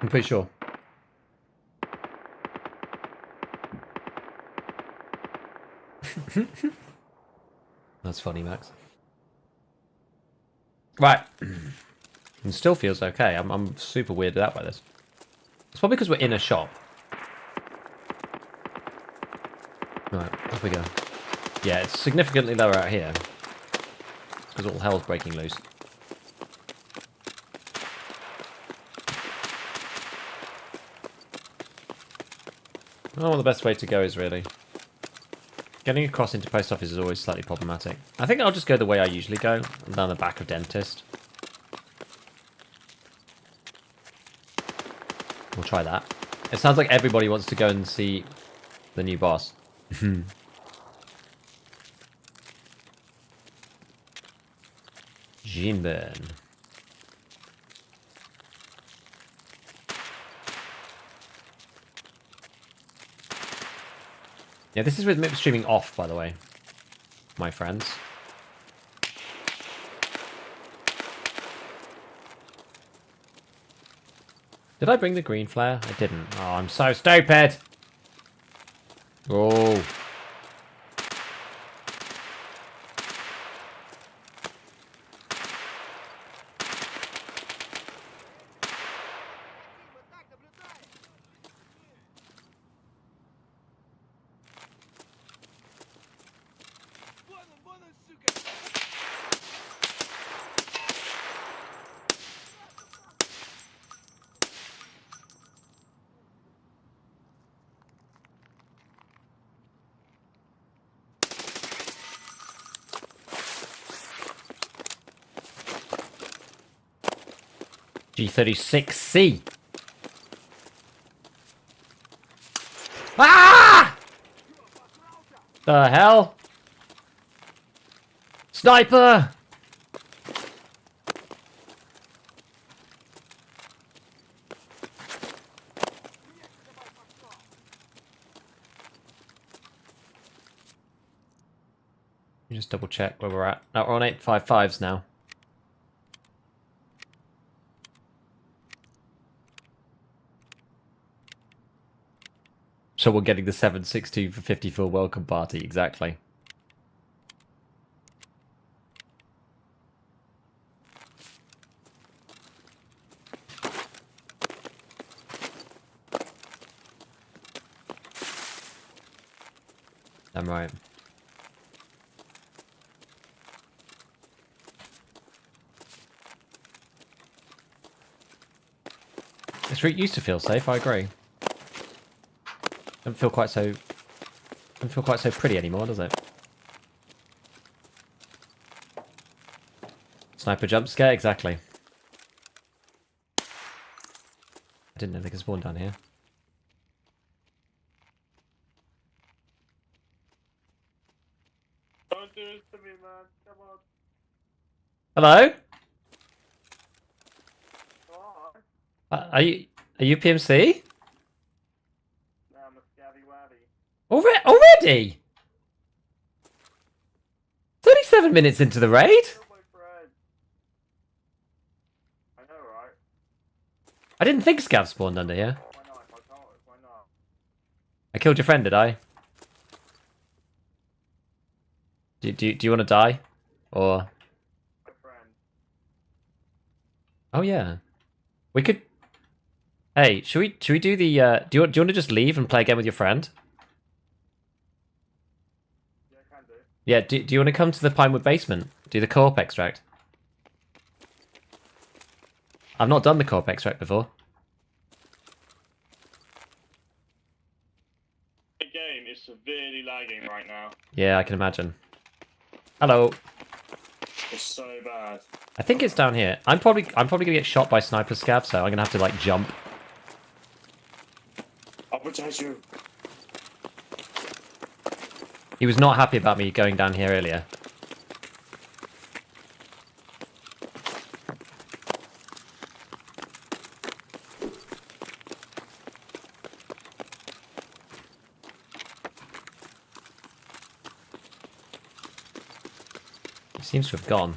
I'm pretty sure. That's funny, Max. Right. It still feels okay. I'm super weirded out by this. It's probably because we're in a shop. Right, okay. we go. Yeah, it's significantly lower out here. Because all hell's breaking loose. Oh, the best way to go is really... Getting across into post office is always slightly problematic. I think I'll just go the way I usually go, down the back of dentist. We'll try that. It sounds like everybody wants to go and see the new boss. Jinbern. Yeah, this is with MIP streaming off, by the way, my friends. Did I bring the green flare? I didn't. Oh, I'm so stupid! Oh. G36C. Ah! The hell? Sniper! Just double check where we're at. No, we're on 855s now. So we're getting the 762 for 54 welcome party, exactly. I'm right. This route used to feel safe, I agree. Doesn't feel quite so pretty anymore, does it? Sniper jump scare, exactly. I didn't know they could spawn down here. Don't do this to me, man. Come on. Hello? Alright. Are you PMC? Now I'm a scabby wabby. Already? 37 minutes into the raid? Kill my friend. I know, right? I didn't think Scav spawned under here. Why not? If I can't, why not? I killed your friend, did I? Do you want to die? Or... My friend. Oh yeah. We could... Hey, should we do the... Do you want to just leave and play again with your friend? Yeah, I can do. Yeah, do you want to come to the Pinewood basement? Do the co-op extract? I've not done the co-op extract before. The game is severely lagging right now. Yeah, I can imagine. Hello. It's so bad. I think it's down here. I'm probably gonna get shot by sniper scav, so I'm gonna have to like jump. I'll protect you. He was not happy about me going down here earlier. He seems to have gone.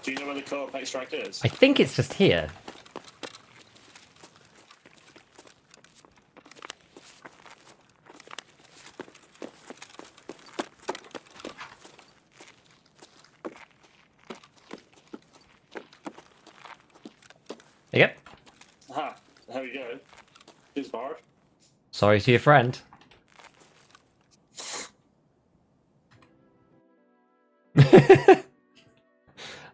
Do you know where the co-op extract is? I think it's just here. There you go. Aha, there we go. Cheers, Bard. Sorry to your friend.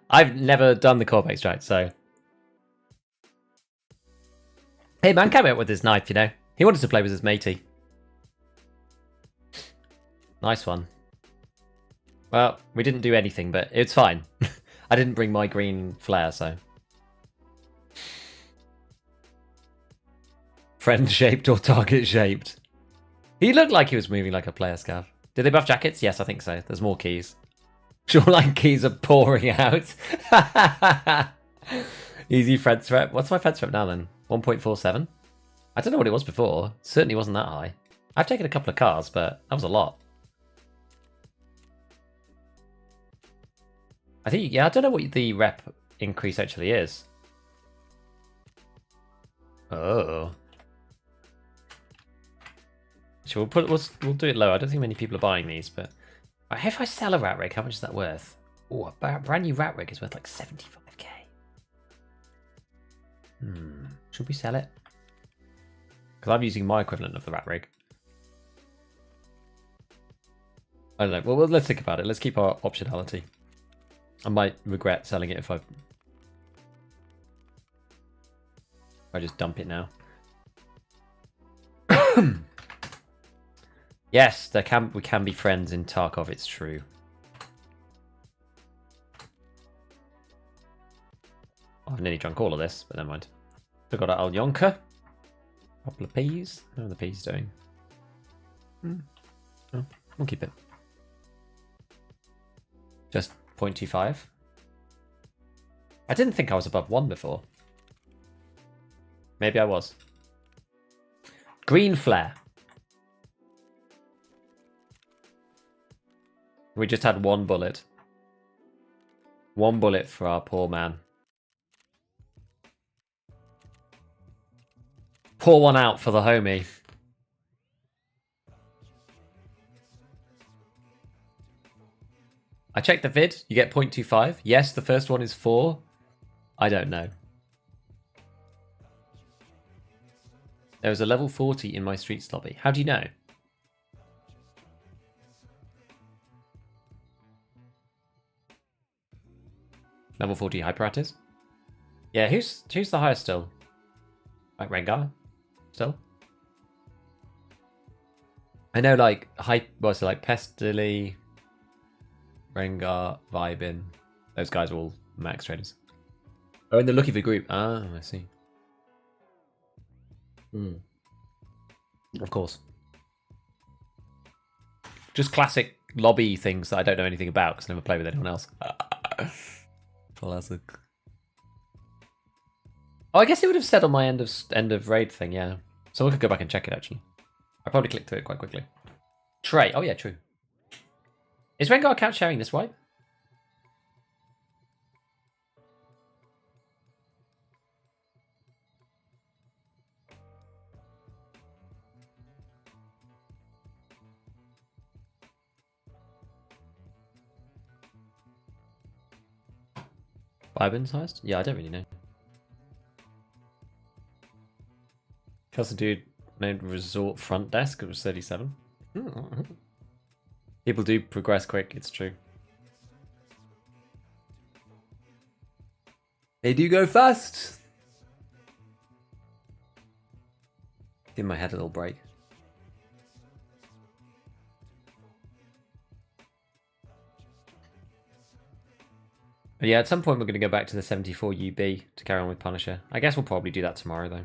I've never done the corp extract, so. Hey man, came out with his knife, you know. He wanted to play with his matey. Nice one. Well, we didn't do anything, but it's fine. I didn't bring my green flare, so. Friend-shaped or target-shaped? He looked like he was moving like a player scav. Did they buff jackets? Yes, I think so. There's more keys. Shoreline keys are pouring out. Easy fence rep. What's my fence rep now then? 1.47? I don't know what it was before. Certainly wasn't that high. I've taken a couple of cars, but that was a lot. I think, yeah, I don't know what the rep increase actually is. Oh. Sure, we'll do it low. I don't think many people are buying these, but if I sell a rat rig, how much is that worth? Oh, a brand new rat rig is worth like 75k. Should we sell it? Because I'm using my equivalent of the rat rig. I don't know. Well, let's think about it. Let's keep our optionality. I might regret selling it if I just dump it now. Yes, we can be friends in Tarkov, it's true. Oh, I've nearly drunk all of this, but never mind. Still got our Alyonka. Couple of peas. How are the peas doing? Oh, we'll keep it. Just 0.25. I didn't think I was above 1 before. Maybe I was. Green flare. We just had 1 bullet. 1 bullet for our poor man. Pour one out for the homie. I checked the vid. You get 0.25. Yes, the first one is 4. I don't know. There was a level 40 in my streets lobby. How do you know? Level 40 hyperatters? Yeah, who's the highest still? Like Rengar? Still? I know like so like Pestily, Rengar, Vibin. Those guys are all max traders. Oh, and they're looking for group. Ah, I see. Of course. Just classic lobby things that I don't know anything about because I never play with anyone else. Classic. Oh, I guess it would have said on my end of raid thing, yeah. So we could go back and check it actually. I probably clicked through it quite quickly. Trey. Oh yeah, true. Is Rengar account sharing this wipe? Vibin's highest? Yeah, I don't really know. How's the dude named Resort Front Desk? It was 37. People do progress quick, it's true. They do go fast. Give my head a little break. But yeah, at some point we're going to go back to the 74 UB to carry on with Punisher. I guess we'll probably do that tomorrow though.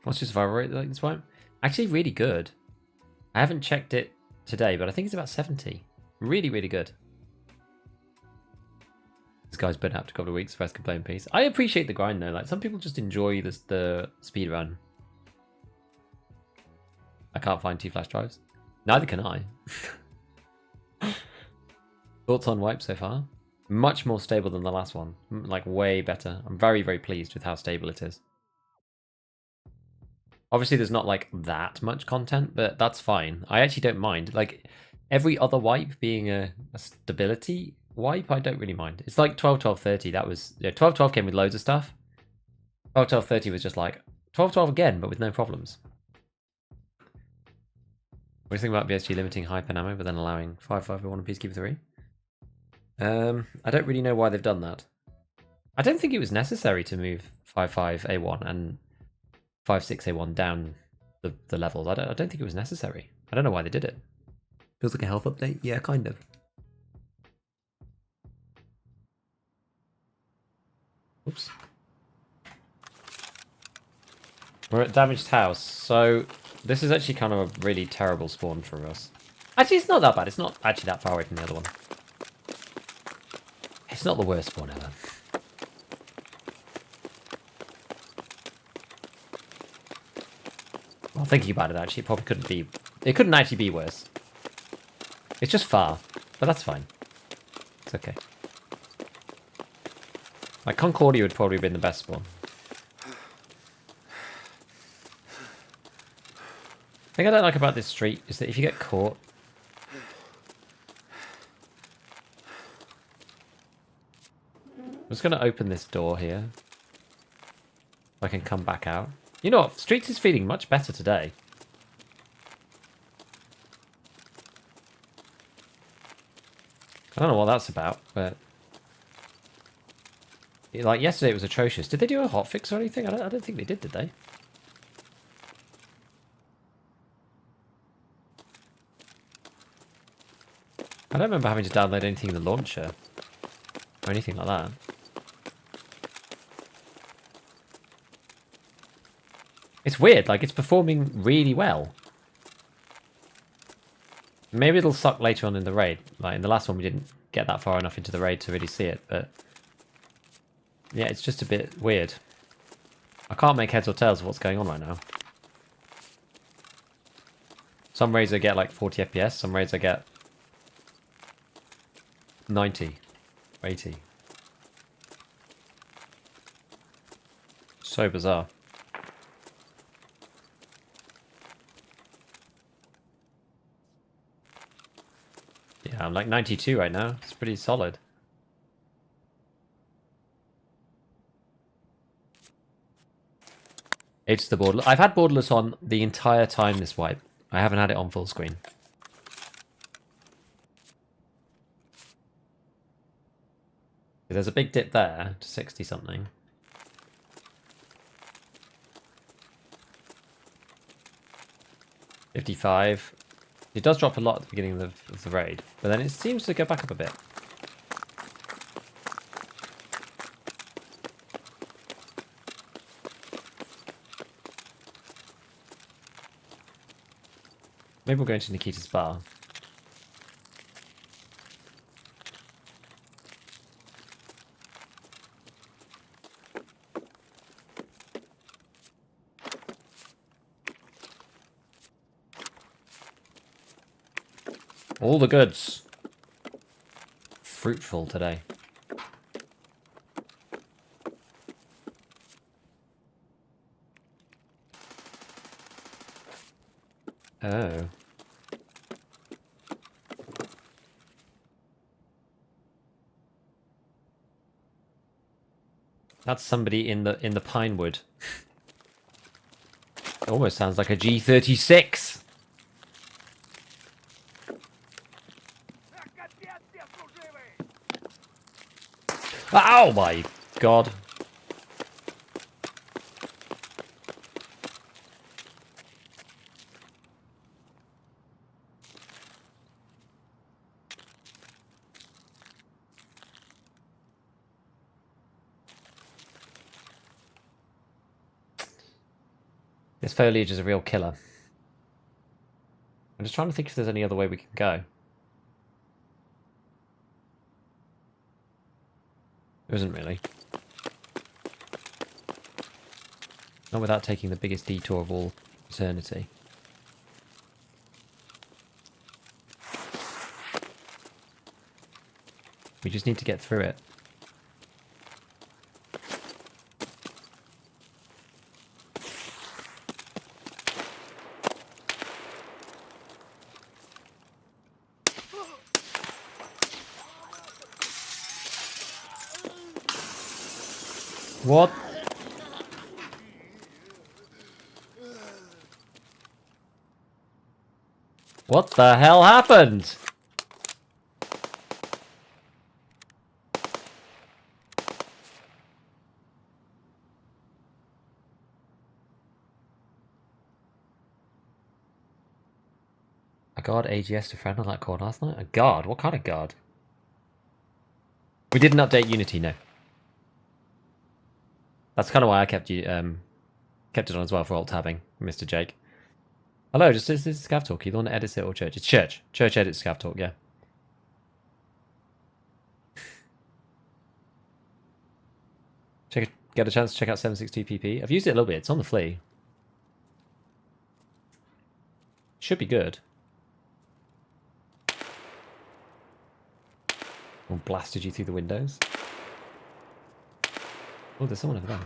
What's your survival rate like this one? Actually, really good. I haven't checked it today, but I think it's about 70. Really, really good. This guy's been out a couple of weeks, first can play in peace. I appreciate the grind though. Like some people just enjoy the speed run. I can't find 2 flash drives. Neither can I. Thoughts on wipe so far? Much more stable than the last one. Like way better. I'm very, very pleased with how stable it is. Obviously, there's not like that much content, but that's fine. I actually don't mind. Like every other wipe being a stability wipe, I don't really mind. It's like 12, 12, 30. That was 12, 12 came with loads of stuff. 12-12-30 was just like 12-12 again, but with no problems. What do you think about BSG limiting hyper ammo, but then allowing 5.5 and Peacekeeper 3? I don't really know why they've done that. I don't think it was necessary to move 5.5A1 and 5.6A1 down the levels. I don't think it was necessary. I don't know why they did it. Feels like a health update? Yeah, kind of. Oops. We're at damaged house, so this is actually kind of a really terrible spawn for us. Actually, it's not that bad. It's not actually that far away from the other one. It's not the worst spawn ever. Well, thinking about it, actually, it probably couldn't be... It couldn't actually be worse. It's just far, but that's fine. It's okay. Like, Concordia would probably have been the best spawn. The thing I don't like about this street is that if you get caught... I'm just going to open this door here. I can come back out. You know what? Streets is feeling much better today. I don't know what that's about, but... Like, yesterday it was atrocious. Did they do a hotfix or anything? I don't think they did they? I don't remember having to download anything in the launcher. Or anything like that. It's weird, like, it's performing really well. Maybe it'll suck later on in the raid. Like, in the last one we didn't get that far enough into the raid to really see it, but... Yeah, it's just a bit weird. I can't make heads or tails of what's going on right now. Some raids I get like 40 FPS, some raids I get 90, 80. So bizarre. Yeah, I'm like 92 right now. It's pretty solid. It's the borderless. I've had borderless on the entire time this wipe. I haven't had it on full screen. There's a big dip there to 60 something. $55. It does drop a lot at the beginning of the raid, but then it seems to go back up a bit. Maybe we'll go into Nikita's bar. All the goods. Fruitful today. Oh. That's somebody in the Pinewood. It almost sounds like a G36. Oh my god. This foliage is a real killer. I'm just trying to think if there's any other way we can go. There isn't really. Not without taking the biggest detour of all eternity. We just need to get through it. What? What the hell happened? A guard AGS to friend on that call last night? A guard? What kind of guard? We didn't update Unity, no. That's kind of why I kept it on as well for alt tabbing, Mr. Jake. Hello, this is ScavTalk. You the one that edits it or Church? It's Church. Church edits ScavTalk, yeah. Get a chance to check out 762pp. I've used it a little bit. It's on the flea. Should be good. Or blasted you through the windows. Oh, there's someone over there.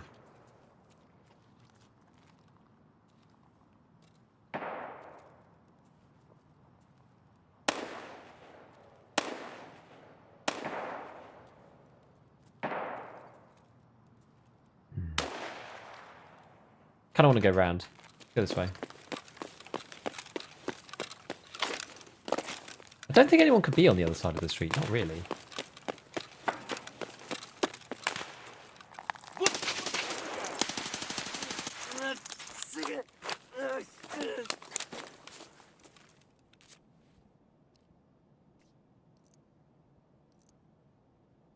Kind of want to go round. Go this way. I don't think anyone could be on the other side of the street. Not really.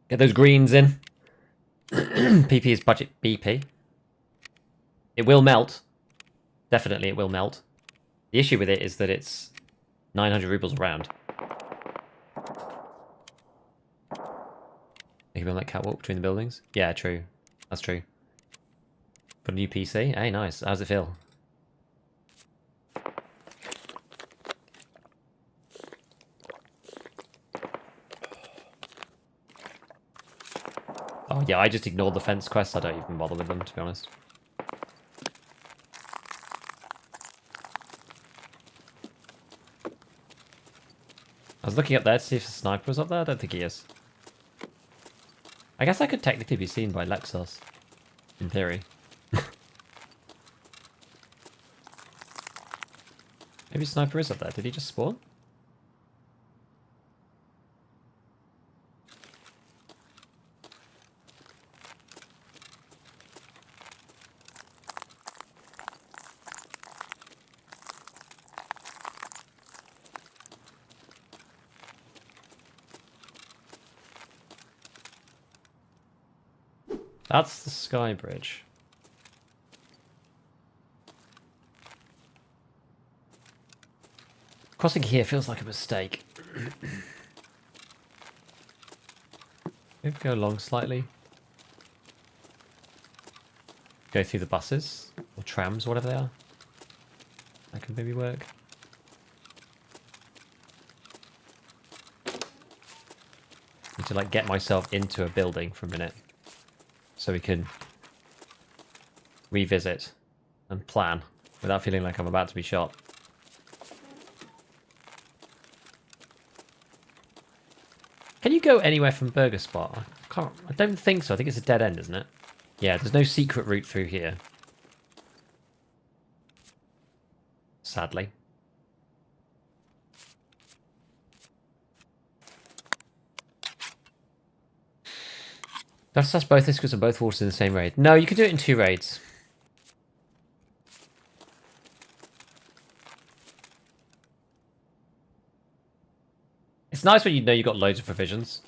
Get those greens in. PP is budget BP. It will melt. Definitely it will melt. The issue with it is that it's 900 rubles a round. You can be on that catwalk between the buildings? Yeah, true. That's true. Got a new PC? Hey, nice. How's it feel? Oh yeah, I just ignored the fence quests. I don't even bother with them, to be honest. I was looking up there to see if the sniper was up there. I don't think he is. I guess I could technically be seen by Lexos. In theory. Maybe sniper is up there. Did he just spawn? That's the sky bridge. Crossing here feels like a mistake. Maybe go along slightly. Go through the buses or trams, whatever they are. That could maybe work. Need to like get myself into a building for a minute. So we can revisit and plan without feeling like I'm about to be shot. Can you go anywhere from Burger Spot? I don't think so. I think it's a dead end, isn't it? Yeah, there's no secret route through here. Sadly. That's both this because of both waters in the same raid. No, you could do it in 2 raids. It's nice when you know you've got loads of provisions.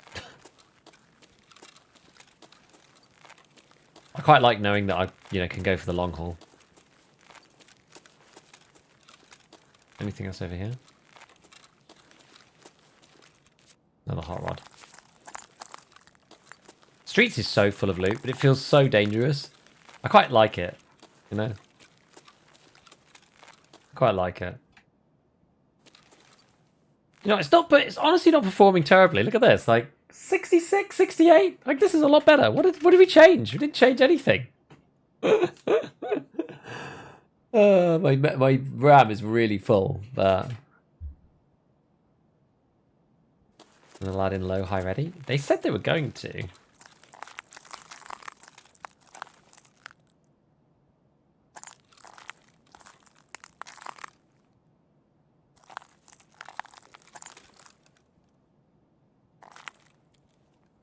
I quite like knowing that I, can go for the long haul. Anything else over here? Another hot rod. Streets is so full of loot, but it feels so dangerous. I quite like it, I quite like it. It's honestly not performing terribly. Look at this, like 66, 68. Like this is a lot better. What did we change? We didn't change anything. My RAM is really full, but an Aladdin low high ready. They said they were going to.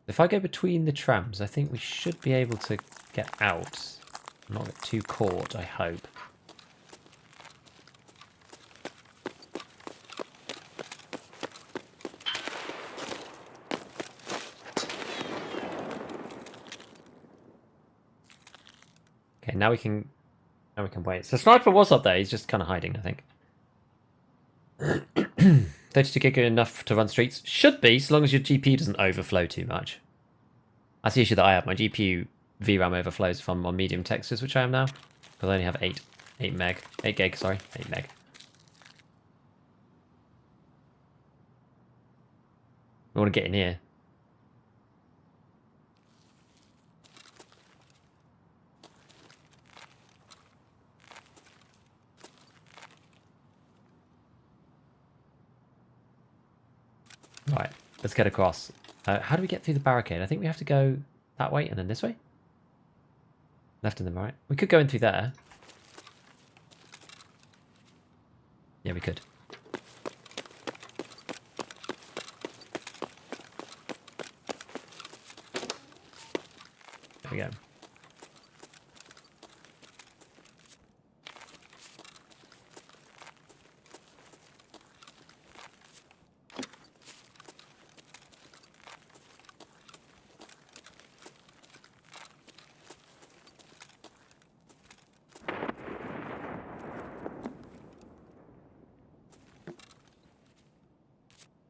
If I go between the trams, I think we should be able to get out. Not get too caught, I hope. Okay, now we can wait. So sniper was up there, he's just kind of hiding, I think. 32 gig enough to run streets? Should be, so long as your GPU doesn't overflow too much. That's the issue that I have. My GPU VRAM overflows if I'm on medium textures, which I am now. Because I only have 8 gig, sorry, 8 meg. I want to get in here. Right, let's get across. How do we get through the barricade? I think we have to go that way and then this way. Left and then right. We could go in through there. Yeah, we could. There we go.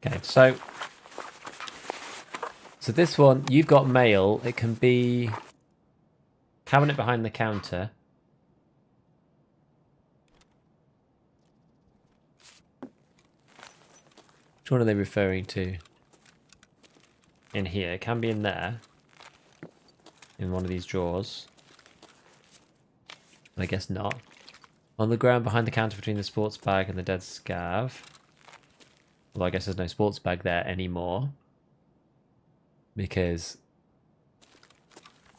Okay, so this one, you've got mail. It can be cabinet behind the counter. Which one are they referring to? In here. It can be in there. In one of these drawers. But I guess not. On the ground behind the counter between the sports bag and the dead scav. Although I guess there's no sports bag there anymore. Because...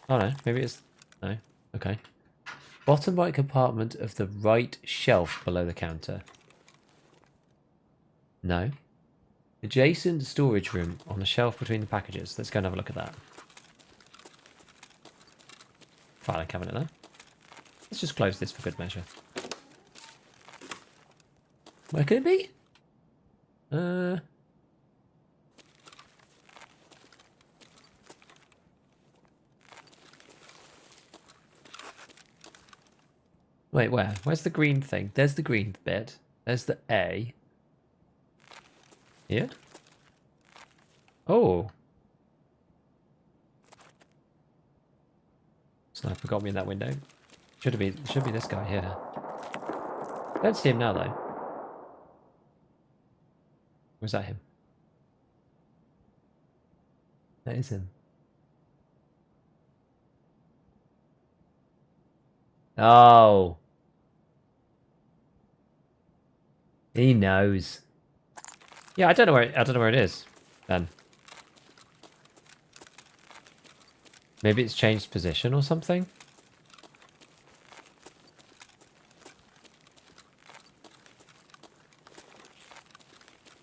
oh no, maybe it's... no, okay. Bottom right compartment of the right shelf below the counter. No. Adjacent storage room on a shelf between the packages. Let's go and have a look at that. Filing cabinet there. Let's just close this for good measure. Where could it be? Wait, where? Where's the green thing? There's the green bit. There's the A. Here? Oh. Sniper got me in that window. Should be this guy here. Don't see him now though. Was that him? That is him. Oh. He knows. Yeah, I don't know where it is then. Maybe it's changed position or something.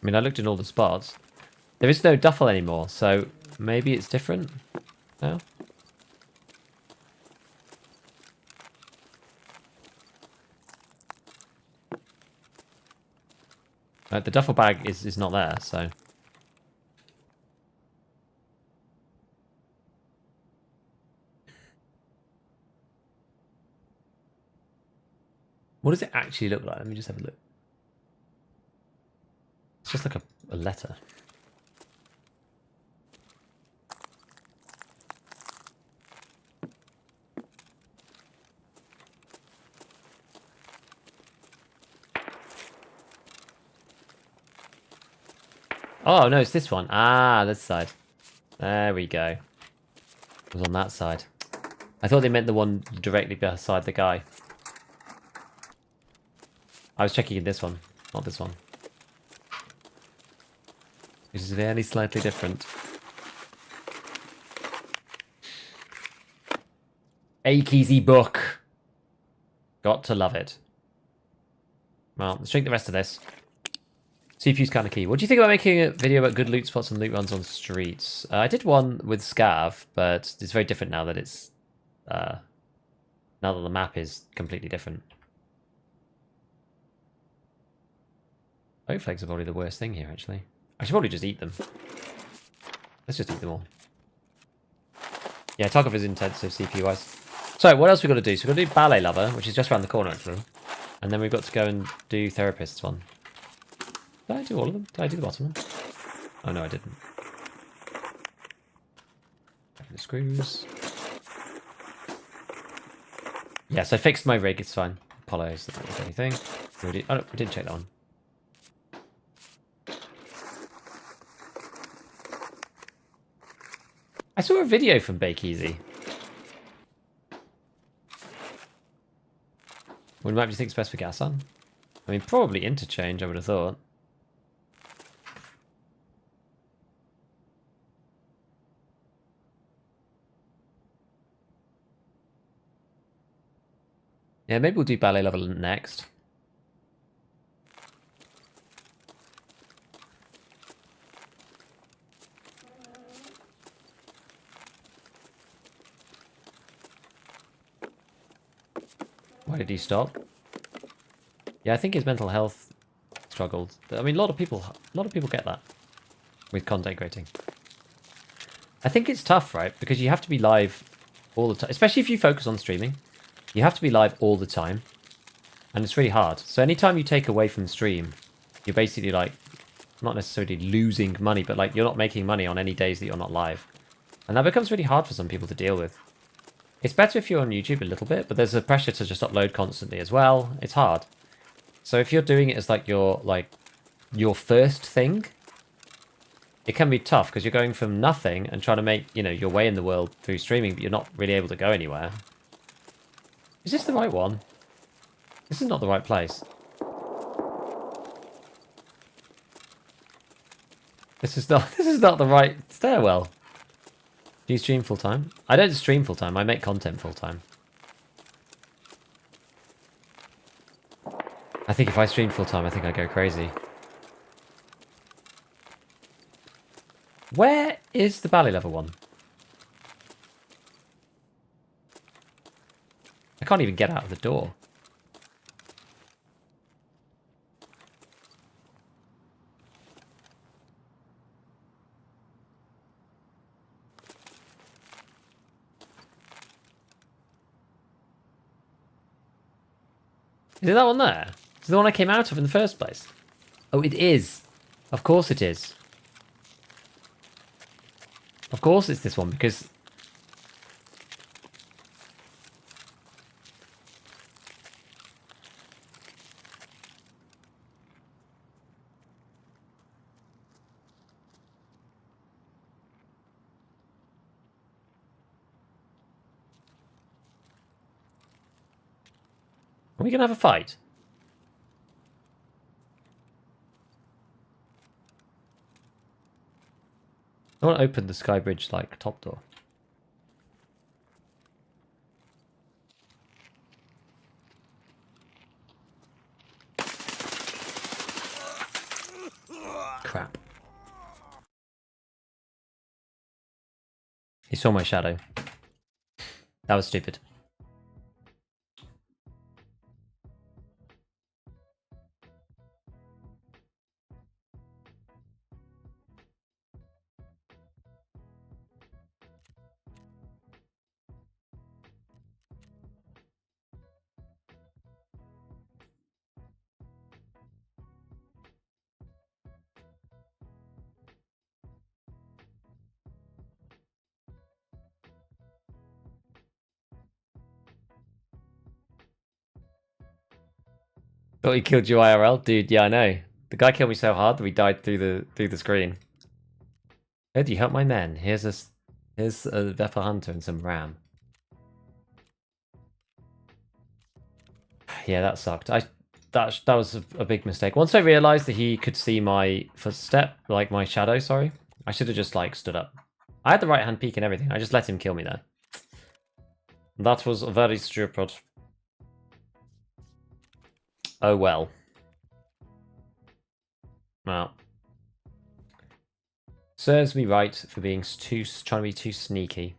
I mean, I looked in all the spots. There is no duffel anymore, so maybe it's different now. The duffel bag is not there, so... what does it actually look like? Let me just have a look. It's just like a letter. Oh, no, it's this one. Ah, this side. There we go. It was on that side. I thought they meant the one directly beside the guy. I was checking in this one, not this one. Which is very slightly different. Akeezy book. Got to love it. Well, let's drink the rest of this. CPU's kind of key. What do you think about making a video about good loot spots and loot runs on streets? I did one with Scav, but it's very different now that it's now that the map is completely different. Oak flakes are probably the worst thing here, actually. I should probably just eat them. Let's just eat them all. Yeah, Tarkov is intensive CPU-wise. So, what else we got to do? So we've got to do Ballet Lover, which is just around the corner, actually. And then we've got to go and do Therapist's one. Did I do all of them? Did I do the bottom one? Oh, no, I didn't. Open the screws. Yes, I fixed my rig. It's fine. Apollos, that was anything. Oh, no, we didn't check that one. I saw a video from Bake Easy. What map do you think is best for gas on? I mean, probably interchange, I would have thought. Yeah, maybe we'll do Ballet Level next. Why did he stop? Yeah, I think his mental health struggled. I mean, a lot of people get that with content creating. I think it's tough, right? Because you have to be live all the time, especially if you focus on streaming. You have to be live all the time, and it's really hard. So anytime you take away from stream, you're basically like not necessarily losing money, but like you're not making money on any days that you're not live, and that becomes really hard for some people to deal with. It's better if you're on YouTube a little bit, but there's a pressure to just upload constantly as well. It's hard. So if you're doing it as like your first thing, it can be tough because you're going from nothing and trying to make, you know, your way in the world through streaming, but you're not really able to go anywhere. Is this the right one? This is not the right place. This is not the right stairwell. Do you stream full time? I don't stream full time. I make content full time. I think if I stream full time, I think I'd go crazy. Where is the Ballet Level one? I can't even get out of the door. Is it that one there? Is it the one I came out of in the first place? Oh, it is. Of course it is. Of course it's this one, because... Are we going to have a fight? I want to open the Skybridge, like, top door. Crap. He saw my shadow. That was stupid. Thought he killed you IRL? Dude, yeah, I know. The guy killed me so hard that we died through the screen. Ed, you help my men. Here's a Vepper Hunter and some RAM. Yeah, that sucked. That was a big mistake. Once I realised that he could see my footstep, like my shadow, sorry, I should have just like stood up. I had the right hand peek and everything. I just let him kill me there. That was very stupid. Oh well. Well, serves me right for being trying to be too sneaky.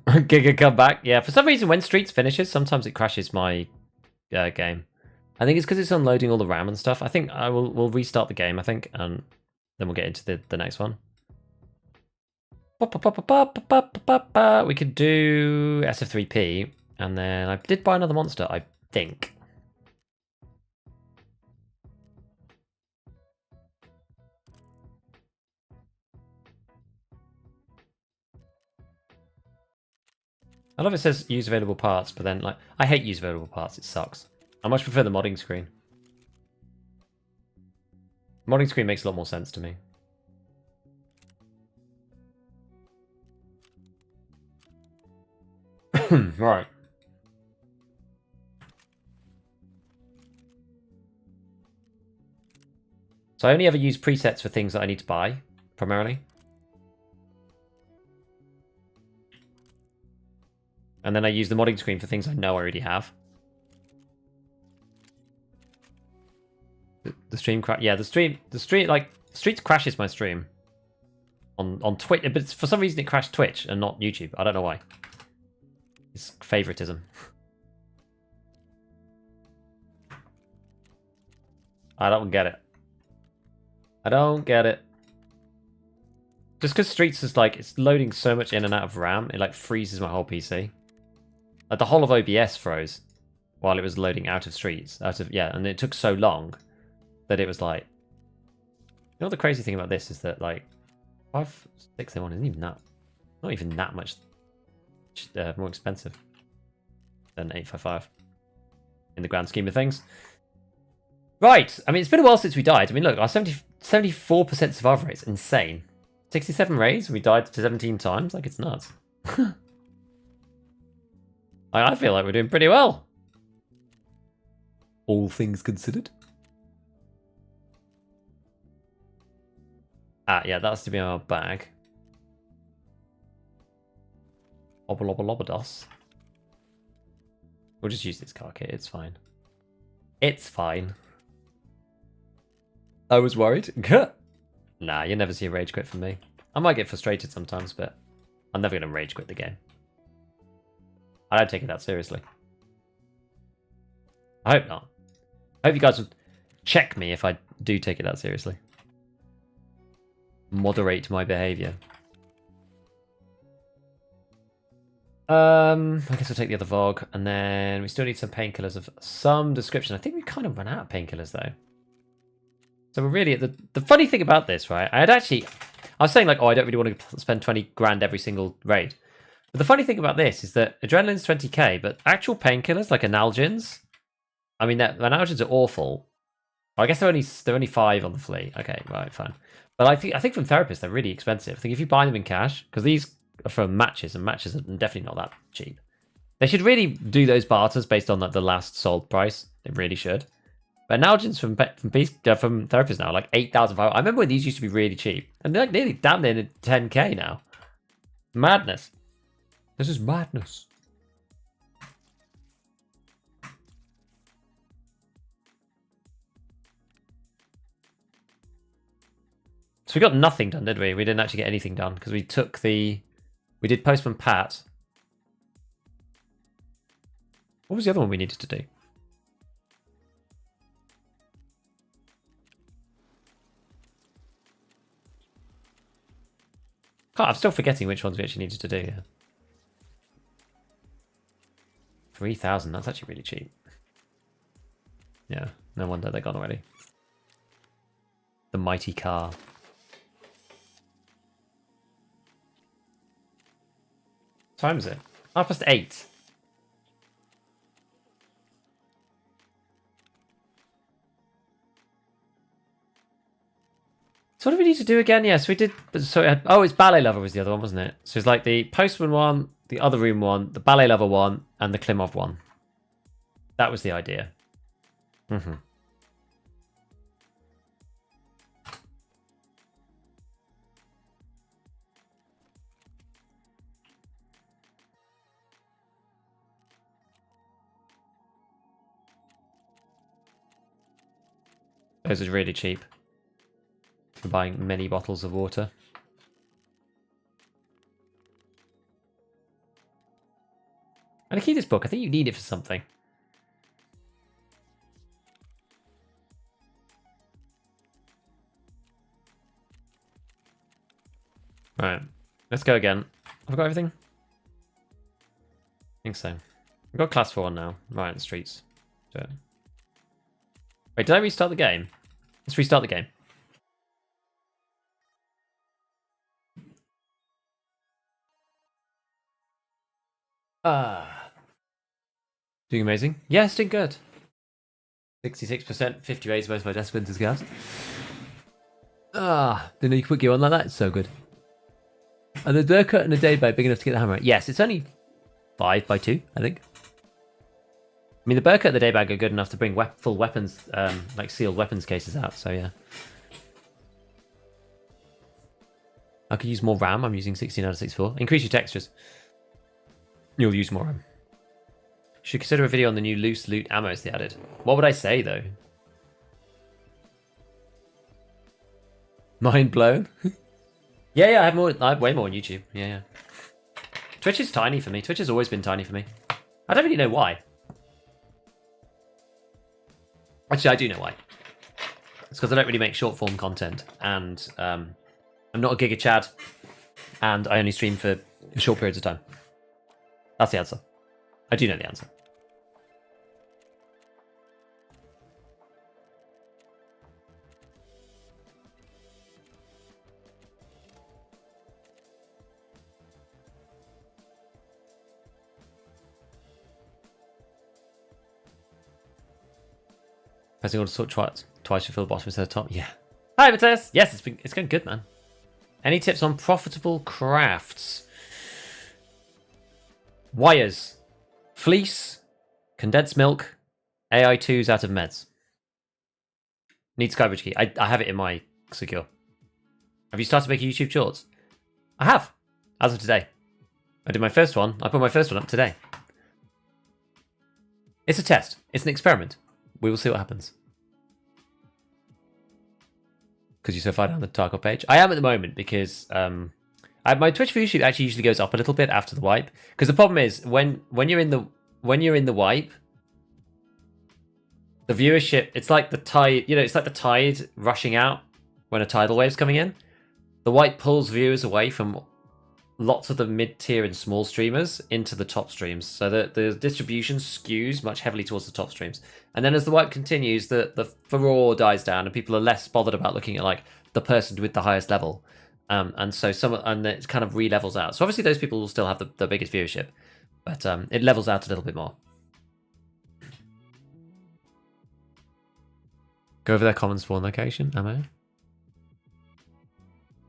Giga come back. Yeah, for some reason when Streets finishes, sometimes it crashes my game. I think it's because it's unloading all the RAM and stuff. I think we'll restart the game, I think, and then we'll get into the next one. We could do SF3P, and then I did buy another monster, I think. I love it says use available parts, but then like I hate use available parts, it sucks. I much prefer the modding screen. Modding screen makes a lot more sense to me. Right. So I only ever use presets for things that I need to buy, primarily. And then I use the modding screen for things I know I already have. The stream crash. Yeah, the stream, like, Streets crashes my stream. On Twitch, but for some reason it crashed Twitch and not YouTube. I don't know why. It's favoritism. I don't get it. I don't get it. Just because Streets is like, it's loading so much in and out of RAM, it like freezes my whole PC. Like the whole of OBS froze while it was loading out of Streets. Yeah, and it took so long that it was like... You know the crazy thing about this is that like 5601 isn't even that... Not even that much more expensive than 855 in the grand scheme of things. Right, I mean, it's been a while since we died. I mean, look, our 74% survival rate's insane. 67 raids, we died to 17 times. Like, it's nuts. I feel like we're doing pretty well. All things considered. Ah, yeah, that's to be our bag. Obalobalobbados. We'll just use this car kit, it's fine. It's fine. I was worried. Nah, you'll never see a rage quit from me. I might get frustrated sometimes, but I'm never going to rage quit the game. I don't take it that seriously. I hope not. I hope you guys will check me if I do take it that seriously. Moderate my behaviour. I guess I'll take the other VOG, and then we still need some painkillers of some description. I think we kind of run out of painkillers though. So we're really at the funny thing about this, right? I was saying like, oh, I don't really want to spend 20 grand every single raid. But the funny thing about this is that adrenaline's 20k, but actual painkillers like analgins, I mean, analgins are awful. Well, I guess they're only 5 on the fleet. Okay, right, fine. But I think from therapists they're really expensive. I think if you buy them in cash, because these are from matches, and matches are definitely not that cheap. They should really do those barters based on the last sold price. They really should. But analgins from therapists now are like 8,500. I remember when these used to be really cheap, and they're like nearly damn near 10k now. Madness. This is madness. So we got nothing done, did we? We didn't actually get anything done because we did Postman Pat. What was the other one we needed to do? God, I'm still forgetting which ones we actually needed to do. Yeah. 3,000, that's actually really cheap. Yeah, no wonder they're gone already. The mighty car. What time is it? 8:30. So what do we need to do again? Yes, we did. So oh, it's Ballet Lover was the other one, wasn't it? So it's like the Postman one, the Other Room one, the Ballet Lover one, and the Klimov one. That was the idea. Those are really cheap. For buying many bottles of water. And I keep this book. I think you need it for something. Right. Let's go again. Have I got everything? I think so. We've got class 4 now. Right in the streets. Do it. Wait, did I restart the game? Let's restart the game. Doing amazing. Yes, doing good. 66%, 58 is most of my desk wins gas. Didn't know you could put gear on like that. It's so good. And the dirt cut in a day by big enough to get the hammer. Yes, it's only 5 by 2, I think. I mean, the burr cut and the day bag are good enough to bring full weapons, like sealed weapons cases out. So yeah. I could use more RAM. I'm using 16 out of 64. Increase your textures. You'll use more RAM. Should consider a video on the new loose loot ammos they added. What would I say though? Mind blown. Yeah, I have way more on YouTube. Yeah. Twitch is tiny for me. Twitch has always been tiny for me. I don't really know why. Actually, I do know why. It's because I don't really make short form content, and I'm not a Giga Chad, and I only stream for short periods of time. That's the answer. I do know the answer. Pressing order sort twice to fill the bottom instead of top. Yeah. Hi, Matthias. Yes, it's going good, man. Any tips on profitable crafts? Wires, fleece, condensed milk, AI2s out of meds. Need Skybridge key. I have it in my secure. Have you started making YouTube shorts? I have, as of today. I did my first one. I put my first one up today. It's a test. It's an experiment. We will see what happens. Because you're so far down the Tarkov page. I am at the moment because my Twitch viewership actually usually goes up a little bit after the wipe. Because the problem is when you're in the wipe, the viewership, it's like the tide. It's like the tide rushing out when a tidal wave's coming in. The wipe pulls viewers away from lots of the mid-tier and small streamers into the top streams. So the distribution skews much heavily towards the top streams. And then as the wipe continues, the furore dies down and people are less bothered about looking at like the person with the highest level. And so it kind of re-levels out. So obviously those people will still have the biggest viewership, but it levels out a little bit more. Go over their common spawn location, ammo.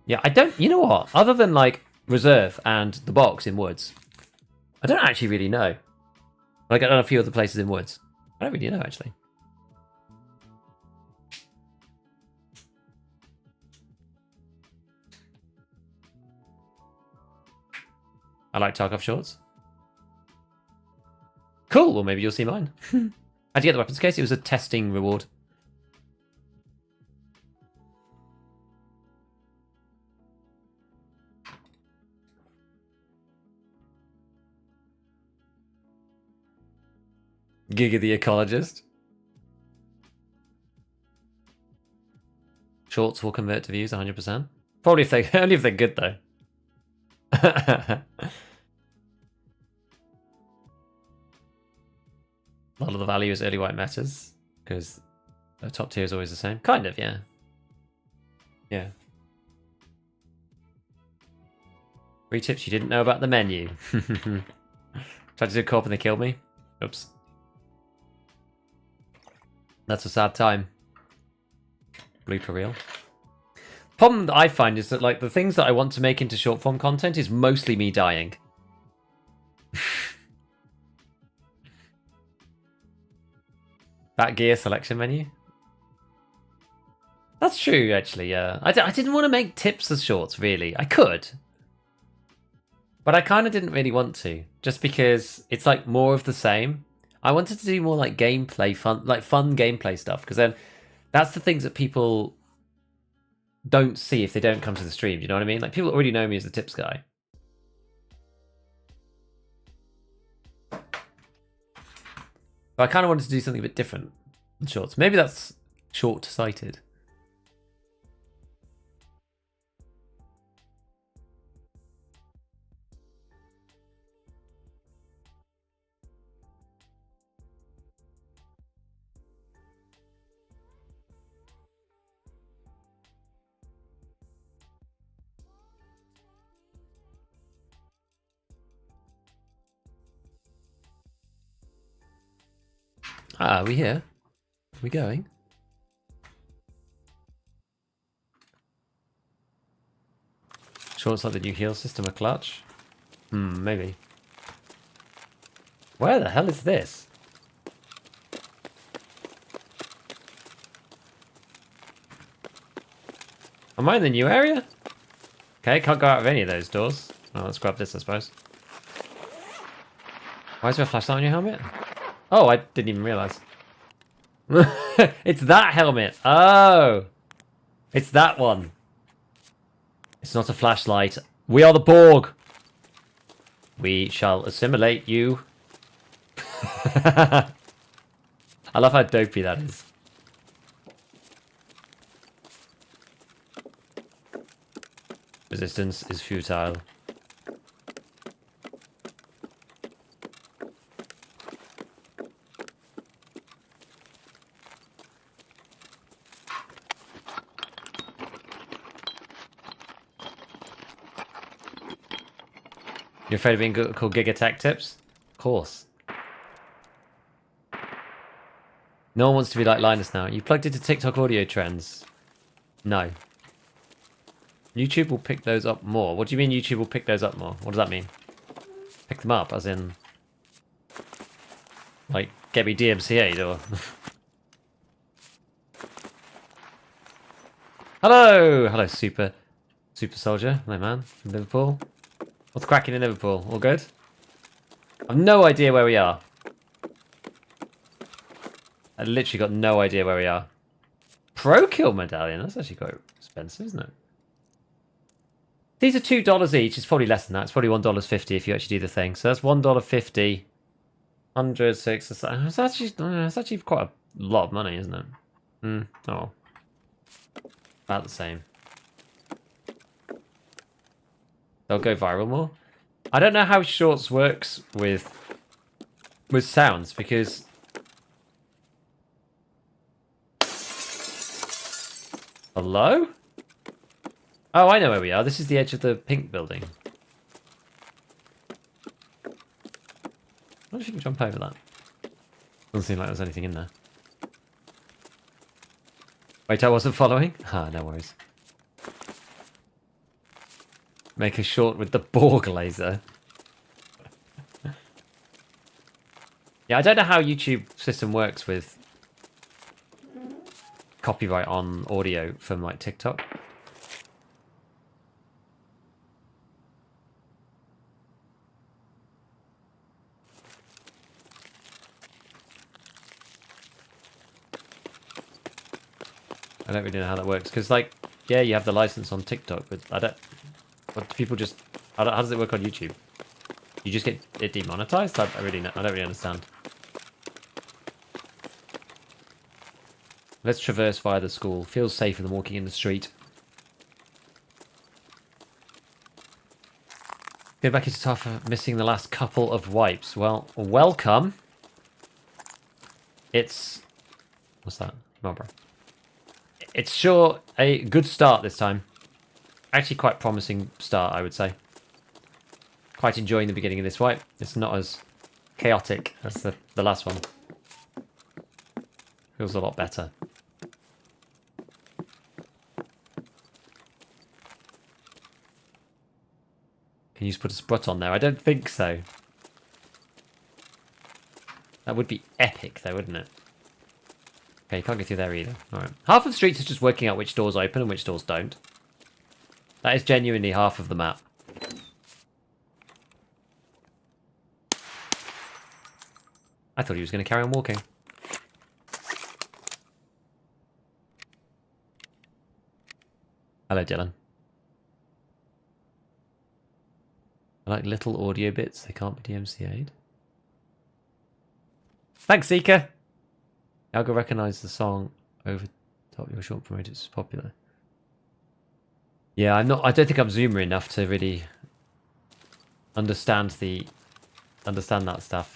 Yeah, I don't, you know what? Other than like Reserve and the box in Woods, I don't actually really know. Like I know a few other places in Woods. I don't really know actually. I like Tarkov shorts. Cool, well maybe you'll see mine. How'd you get the weapons case? It was a testing reward. Giga the ecologist. Shorts will convert to views 100%. Probably only if they're good though. A lot of the value is early white matters because the top tier is always the same. Kind of, yeah. Yeah. 3 tips you didn't know about the menu. Tried to do a co-op and they killed me. Oops. That's a sad time. Blooper reel. Problem that I find is that like the things that I want to make into short form content is mostly me dying. That gear selection menu. That's true, actually. Yeah, I didn't want to make tips as shorts. Really, I could, but I kind of didn't really want to, just because it's like more of the same. I wanted to do more like gameplay, fun gameplay stuff, because then That's the things that people don't see if they don't come to the stream. Do you know what I mean? Like, people already know me as the tips guy. But I kind of wanted to do something a bit different in shorts. Maybe that's short-sighted. Ah, are we here? Are we going? Shorts like the new heal system a clutch? Maybe. Where the hell is this? Am I in the new area? Okay, can't go out of any of those doors. Oh, let's grab this, I suppose. Why is there a flashlight on your helmet? Oh, I didn't even realise. It's that helmet. Oh. It's that one. It's not a flashlight. We are the Borg. We shall assimilate you. I love how dopey that is. Resistance is futile. You're afraid of being called Giga Tech Tips? Of course. No one wants to be like Linus now. You plugged into TikTok audio trends? No. YouTube will pick those up more. What do you mean YouTube will pick those up more? What does that mean? Pick them up, as in... like, get me DMCA'd, or... Hello! Hello, Super Soldier. Hello, man. From Liverpool. What's cracking in Liverpool? All good? I've no idea where we are. I literally got no idea where we are. Pro Kill medallion. That's actually quite expensive, isn't it? These are $2 each. It's probably less than that. It's probably $1.50 if you actually do the thing. So that's $1.50. 106. It's actually quite a lot of money, isn't it? Oh. About the same. They'll go viral more. I don't know how shorts works with sounds, because hello? Oh, I know where we are. This is the edge of the pink building. I wonder if you can jump over that. Doesn't seem like there's anything in there. Wait, I wasn't following? Ah, no worries. Make a short with the Borg laser. Yeah, I don't know how YouTube system works with copyright on audio from like TikTok. I don't really know how that works, because like, yeah, you have the license on TikTok, but I don't. What do people just? How does it work on YouTube? You just get it demonetized? I don't really understand. Let's traverse via the school. Feels safer than walking in the street. Go back into tougher, missing the last couple of wipes. Well, welcome. It's... what's that? Marlboro. It's sure a good start this time. Actually quite promising start, I would say. Quite enjoying the beginning of this wipe. It's not as chaotic as the last one. Feels a lot better. Can you just put a sprut on there? I don't think so. That would be epic though, wouldn't it? Okay, you can't get through there either. Alright. Half of the streets is just working out which doors open and which doors don't. That is genuinely half of the map. I thought he was going to carry on walking. Hello, Dylan. I like little audio bits. They can't be DMCA'd. Thanks, Zika. Algo recognized the song over top your short promoted. It's popular. Yeah, I don't think I'm zoomer enough to really understand that stuff.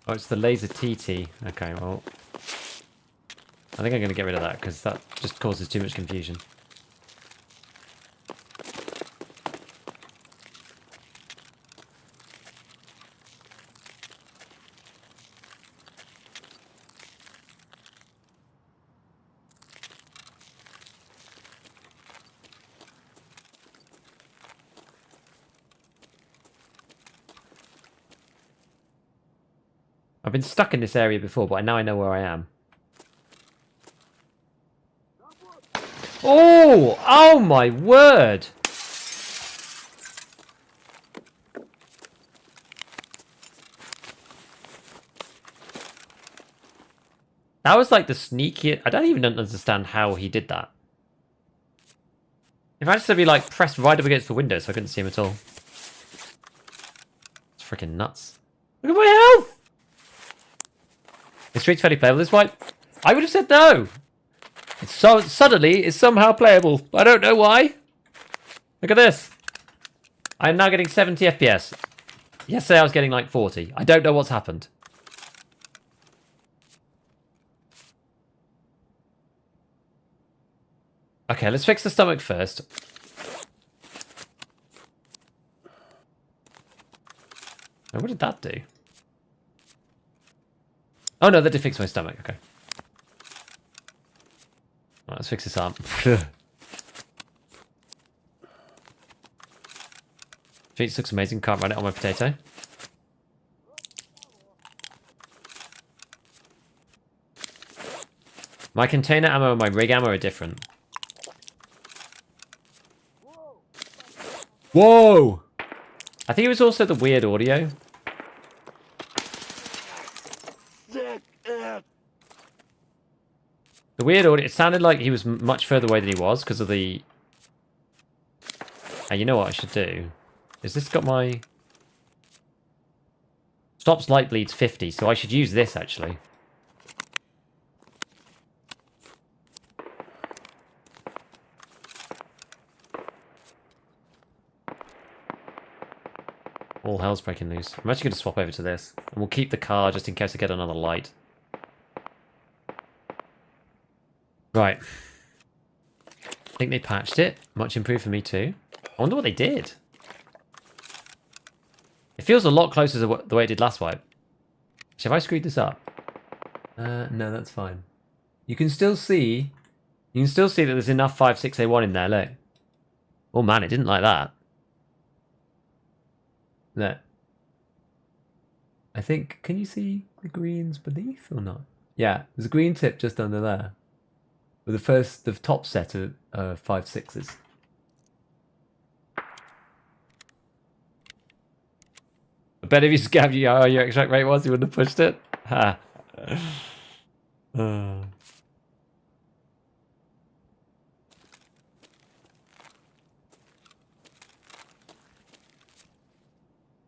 Oh, it's the laser TT. Okay, well, I think I'm going to get rid of that because that just causes too much confusion. I've been stuck in this area before, but now I know where I am. Oh! Oh my word! That was like the sneakiest... I don't even understand how he did that. If I just to be like pressed right up against the window so I couldn't see him at all. It's freaking nuts. Look at my health! The street's fairly playable. This why I would have said no. It's so suddenly it's somehow playable. I don't know why. Look at this. I'm now getting 70 FPS. Yesterday I was getting like 40. I don't know what's happened. Okay, let's fix the stomach first. Oh, what did that do? Oh no, that did fix my stomach. Okay. Right, let's fix this arm. Feet looks amazing. Can't run it on my potato. My container ammo and my rig ammo are different. Whoa! I think it was also the weird audio. The weird audio, it sounded like he was much further away than he was because of the... you know what I should do? Is this got my... Stops light bleeds 50, so I should use this actually. All hell's breaking loose. I'm actually going to swap over to this. And we'll keep the car just in case I get another light. Right. I think they patched it. Much improved for me too. I wonder what they did. It feels a lot closer to the way it did last wipe. Have I screwed this up? No, that's fine. You can still see... You can still see that there's enough 56A1 in there, look. Oh man, it didn't like that. Look. I think... Can you see the greens beneath or not? Yeah, there's a green tip just under there. With the top set of 5.6s. I bet if you scabbed how your extract rate was, you wouldn't have pushed it. Ha.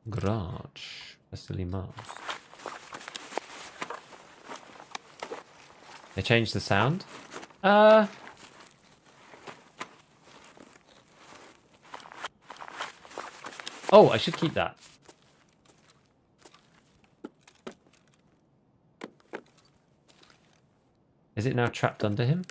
Garage. Westerly Mars. They changed the sound? Oh, I should keep that. Is it now trapped under him?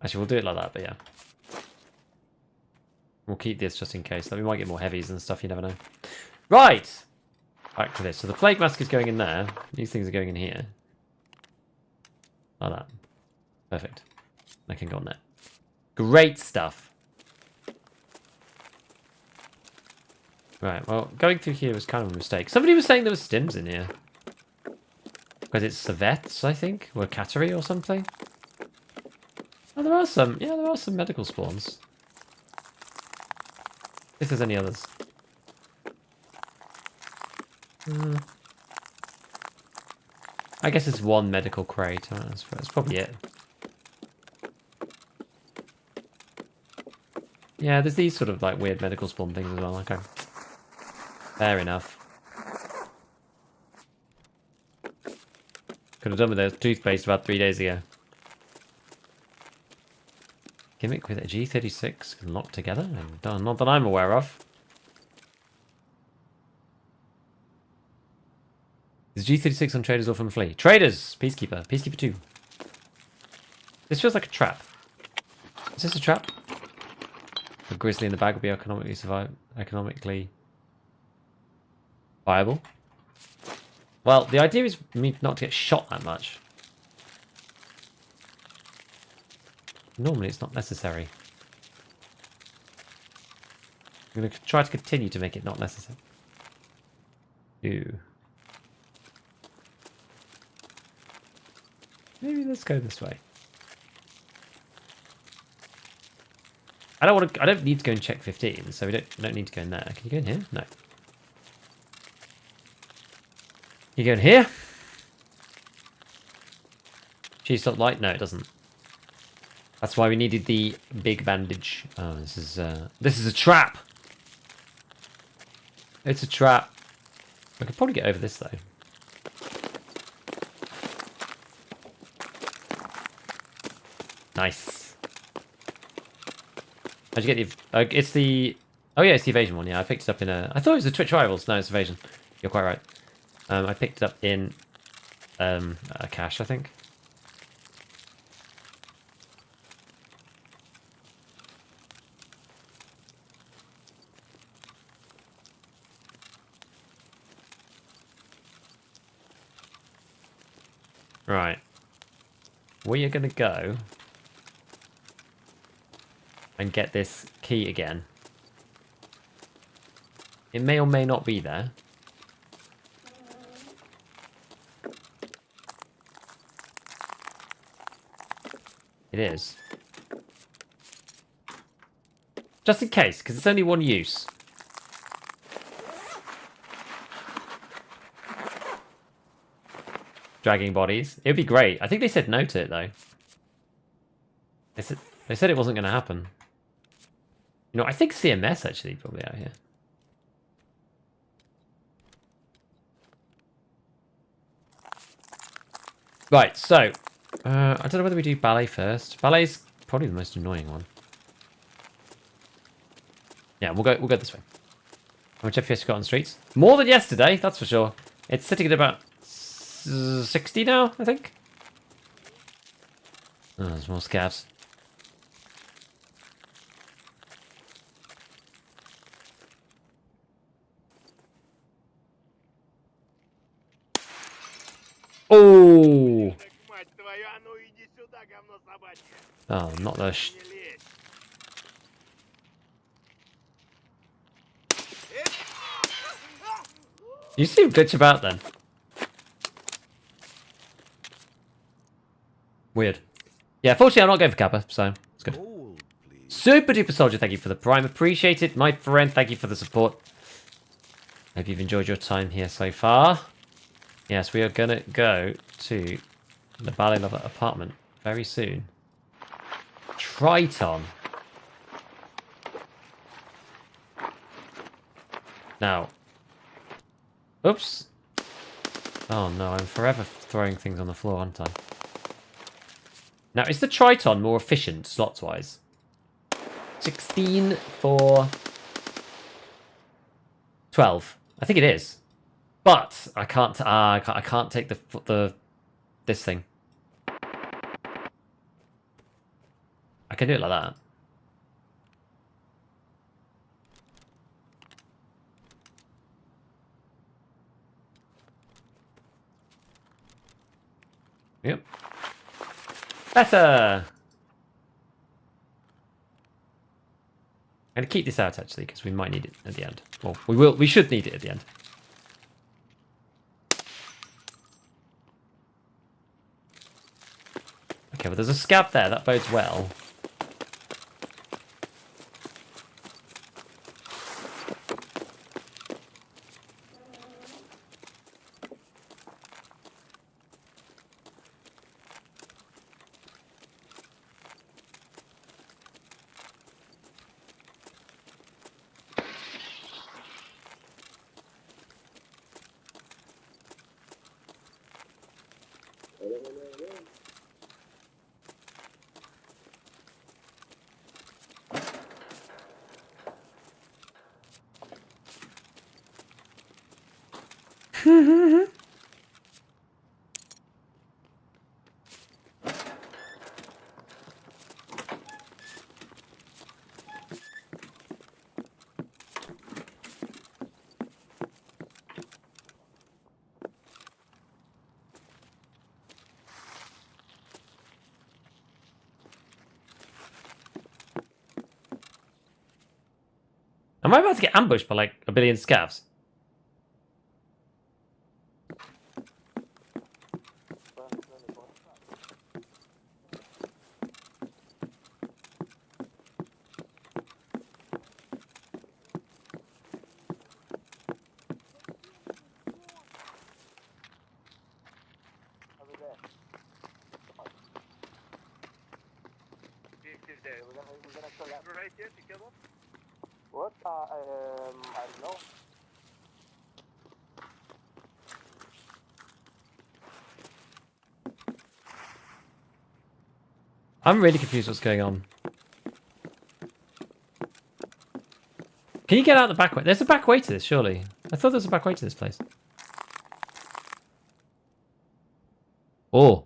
Actually, we'll do it like that, but yeah. We'll keep this just in case. We might get more heavies and stuff, you never know. Right! Back to this. So the plague mask is going in there. These things are going in here. Like that. Perfect. That can go on there. Great stuff. Right, well, going through here was kind of a mistake. Somebody was saying there was stims in here. Because it's civets, I think, or cattery or something. Oh, there are some. Yeah, there are some medical spawns. If there's any others. I guess it's one medical crate. That's probably it. Yeah, there's these sort of like weird medical spawn things as well. Okay. Fair enough. Could have done with a toothpaste about 3 days ago. Gimmick with a G36 locked together? Not that I'm aware of. Is G36 on traders or from Flea? Traders! Peacekeeper. Peacekeeper 2. This feels like a trap. Is this a trap? A grizzly in the bag will be economically viable. Well, the idea is me not to get shot that much. Normally it's not necessary. I'm going to try to continue to make it not necessary. Ooh. Maybe let's go this way. I don't need to go and check 15, so we don't need to go in there. Can you go in here? No. You go in here? Cheese stop light? No, it doesn't. That's why we needed the big bandage. Oh, this is a trap. It's a trap. I could probably get over this though. Nice. How'd you get the... it's the... Oh yeah, it's the evasion one. Yeah, I picked it up in a... I thought it was the Twitch Rivals. No, it's evasion. You're quite right. I picked it up in a cache, I think. Right. We are going to go and get this key again. It may or may not be there. It is. Just in case, because it's only one use. Dragging bodies. It would be great. I think they said no to it, though. They said it wasn't going to happen. You know, I think CMS actually probably out here. Right, so... I don't know whether we do ballet first. Ballet's probably the most annoying one. Yeah, we'll go this way. How much FPS you got on the streets? More than yesterday, that's for sure. It's sitting at about 60 now, I think. Oh, there's more scavs. Oh! Oh, not the You seem glitch about then. Weird. Yeah, fortunately I'm not going for Kappa, so it's good. Gold, please. Super duper soldier, thank you for the prime. Appreciate it, my friend. Thank you for the support. Hope you've enjoyed your time here so far. Yes, we are gonna go to the Ballet Lover apartment very soon. Triton. Now. Oops. Oh no, I'm forever throwing things on the floor, aren't I? Now, is the Triton more efficient, slots-wise? 16 for 12. I think it is. But I can't I can't take this thing. I can do it like that. Yep. Better. I'm going to keep this out, actually, because we might need it at the end. Well, we will. We should need it at the end. Okay, well, there's a scab there. That bodes well. Am I about to get ambushed by like a billion scavs? What? I don't know. I'm really confused what's going on. Can you get out the back way? There's a back way to this, surely. I thought there was a back way to this place. Oh.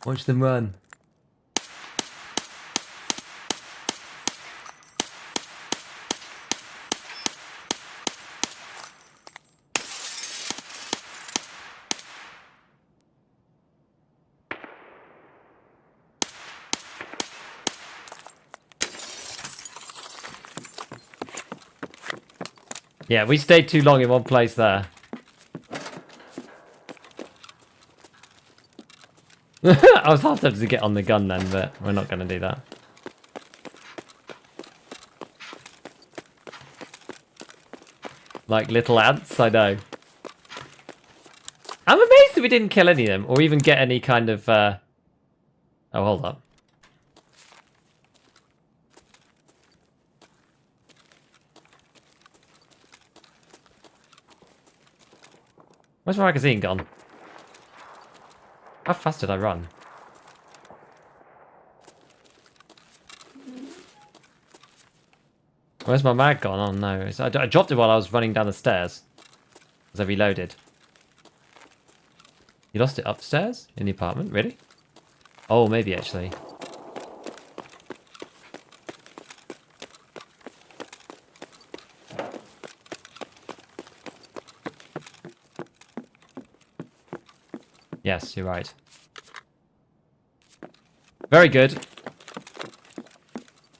Watch them run. Yeah, we stayed too long in one place there. I was half tempted to get on the gun then, but we're not going to do that. Like little ants, I know. I'm amazed that we didn't kill any of them, or even get any kind of... Oh, hold up. Where's my magazine gone? How fast did I run? Where's my mag gone? Oh no, I dropped it while I was running down the stairs. As I reloaded. You lost it upstairs? In the apartment? Really? Oh, maybe actually. Yes, you're right. Very good.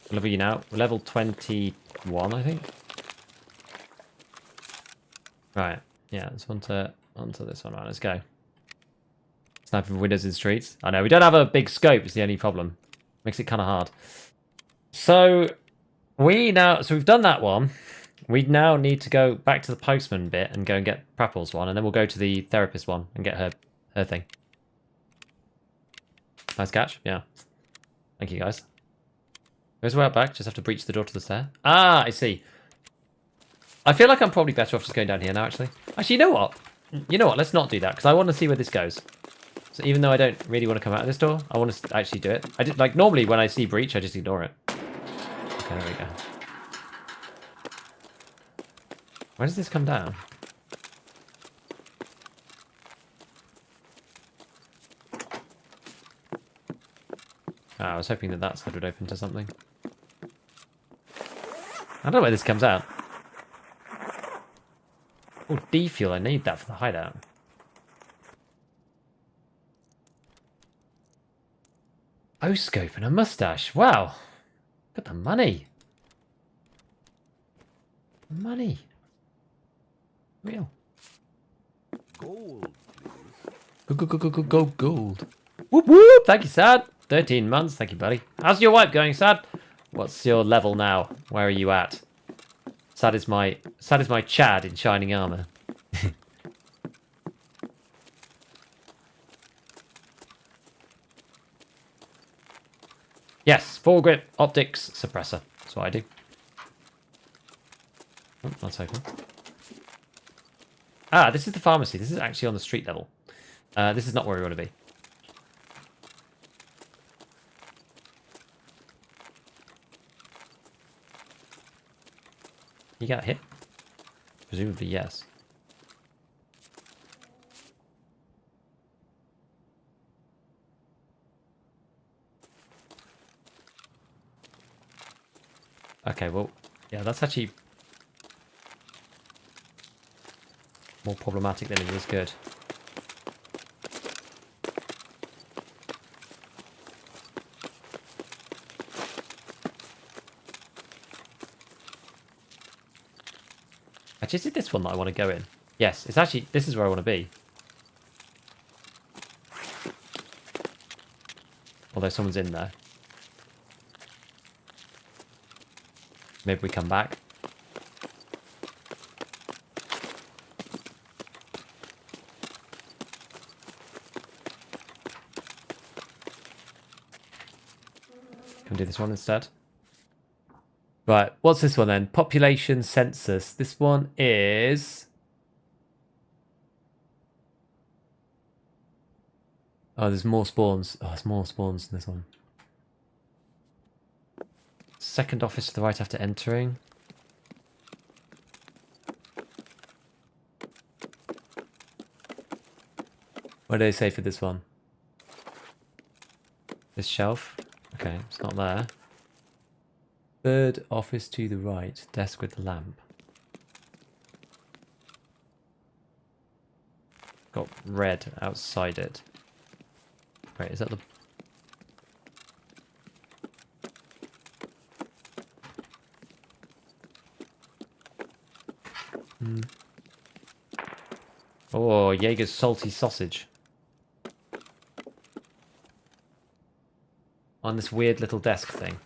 What level are you now? We're level 21, I think. Right. Yeah, let's onto this one. Right, let's go. Sniping windows in streets. I know, we don't have a big scope, is the only problem. Makes it kind of hard. So, we've done that one. We now need to go back to the postman bit and go and get Prapple's one, and then we'll go to the therapist one and get her thing. Nice catch, yeah. Thank you, guys. There's a way out back, just have to breach the door to the stair. Ah, I see. I feel like I'm probably better off just going down here now, actually. Actually, you know what? You know what, let's not do that, because I want to see where this goes. So even though I don't really want to come out of this door, I want to actually do it. I did, like, normally when I see breach, I just ignore it. Okay, there we go. Where does this come down? I was hoping that that side would open to something. I don't know where this comes out. Oh, D fuel. I need that for the hideout. O scope and a mustache. Wow. Got the money. Money. Real. Gold, please. Go, gold. Whoop, whoop. Thank you, Sad. 13 months. Thank you, buddy. How's your wipe going, Sad? What's your level now? Where are you at? Sad is my Chad in shining armor. Yes, foregrip, optics, suppressor. That's what I do. Oh, that's open. Ah, this is the pharmacy. This is actually on the street level. This is not where we want to be. You got hit? Presumably, yes. Okay, well, yeah, that's actually more problematic than it is good. Actually, is it this one that I want to go in? Yes, it's actually, this is where I want to be. Although someone's in there. Maybe we come back. Can we do this one instead? Right, what's this one then? Population census. This one is... Oh, there's more spawns. Oh, there's more spawns in this one. Second office to the right after entering. What do they say for this one? This shelf? Okay, it's not there. Third office to the right. Desk with the lamp. Got red outside it. Wait, is that the... Oh, Jaeger's salty sausage. On this weird little desk thing.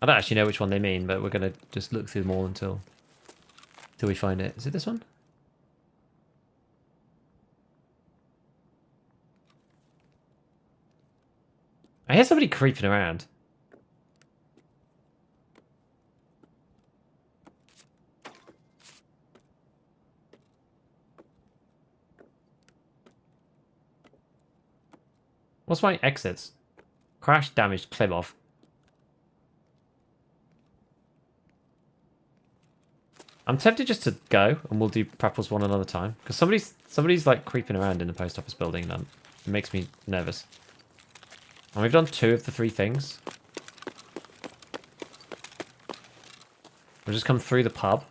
I don't actually know which one they mean, but we're going to just look through them all until we find it. Is it this one? I hear somebody creeping around. What's my exits? Crash, damaged, Klimov. I'm tempted just to go, and we'll do Prapples one another time. Because somebody's like creeping around in the post office building, and it makes me nervous. And we've done 2 of the 3 things. We'll just come through the pub.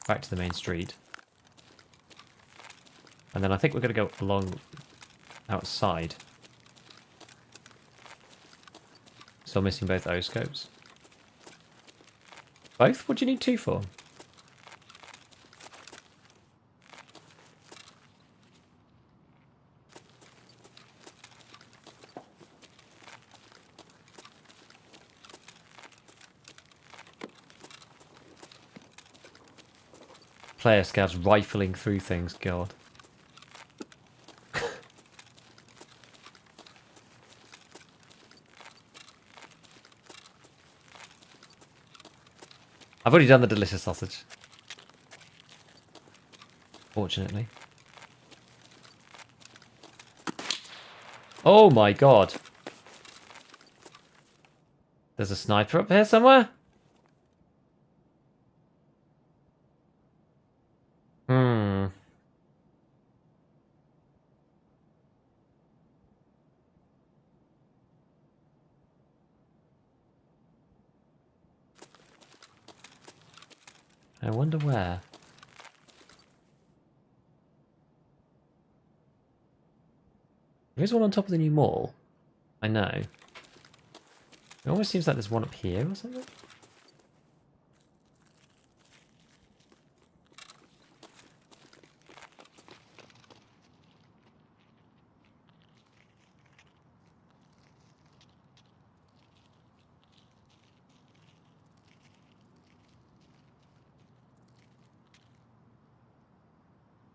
Back to the main street. And then I think we're going to go along outside. Still missing both O scopes. Both? What do you need 2 for? Player scouts rifling through things, God. I've already done the delicious sausage. Fortunately. Oh my god. There's a sniper up here somewhere? I wonder where. There is one on top of the new mall. I know. It almost seems like there's one up here or something.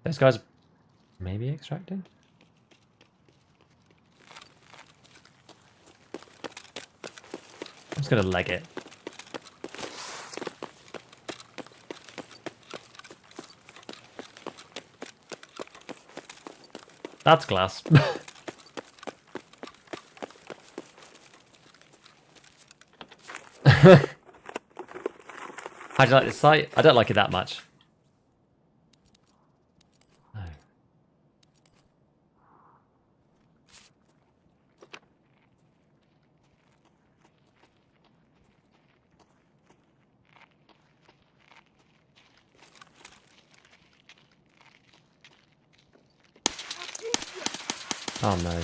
Those guys maybe extracting? I'm just gonna leg it. That's glass. How do you like this site? I don't like it that much. No. Oh no.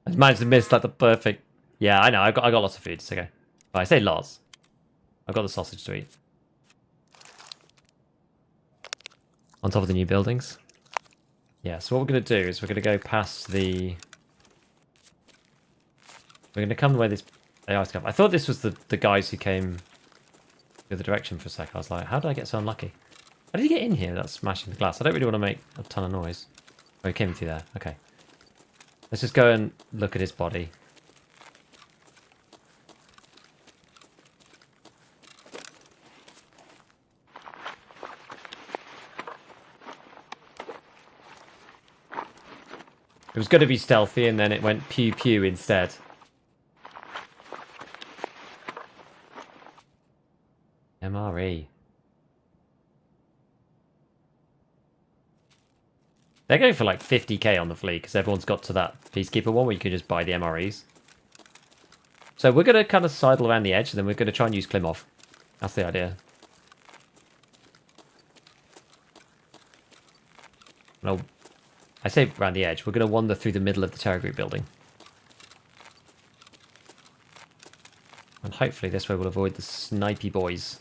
I managed to miss like the perfect. Yeah, I know. I got lots of food. It's okay. Oh, I say lots. I've got the sausage to eat. On top of the new buildings. Yeah. So what we're gonna do is we're gonna go past the. We're gonna come the way this AI's come. I thought this was the guys who came the other direction for a sec. I was like, how did I get so unlucky? How did he get in here without smashing the glass? I don't really want to make a ton of noise. Oh, he came through there. Okay. Let's just go and look at his body. It was going to be stealthy and then it went pew pew instead. MRE. They're going for like 50k on the fleet because everyone's got to that Peacekeeper one where you can just buy the MREs. So we're going to kind of sidle around the edge and then we're going to try and use Klimov. That's the idea. No, I say around the edge. We're going to wander through the middle of the Terror Group building. And hopefully this way we'll avoid the snipey boys.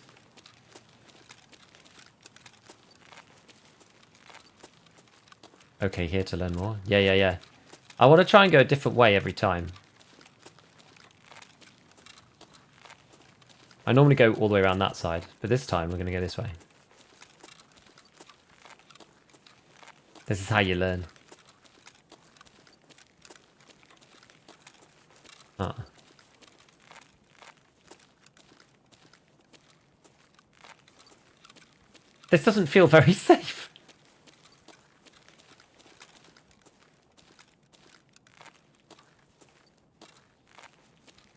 Okay, here to learn more. Yeah. I want to try and go a different way every time. I normally go all the way around that side, but this time we're going to go this way. This is how you learn. Ah. This doesn't feel very safe.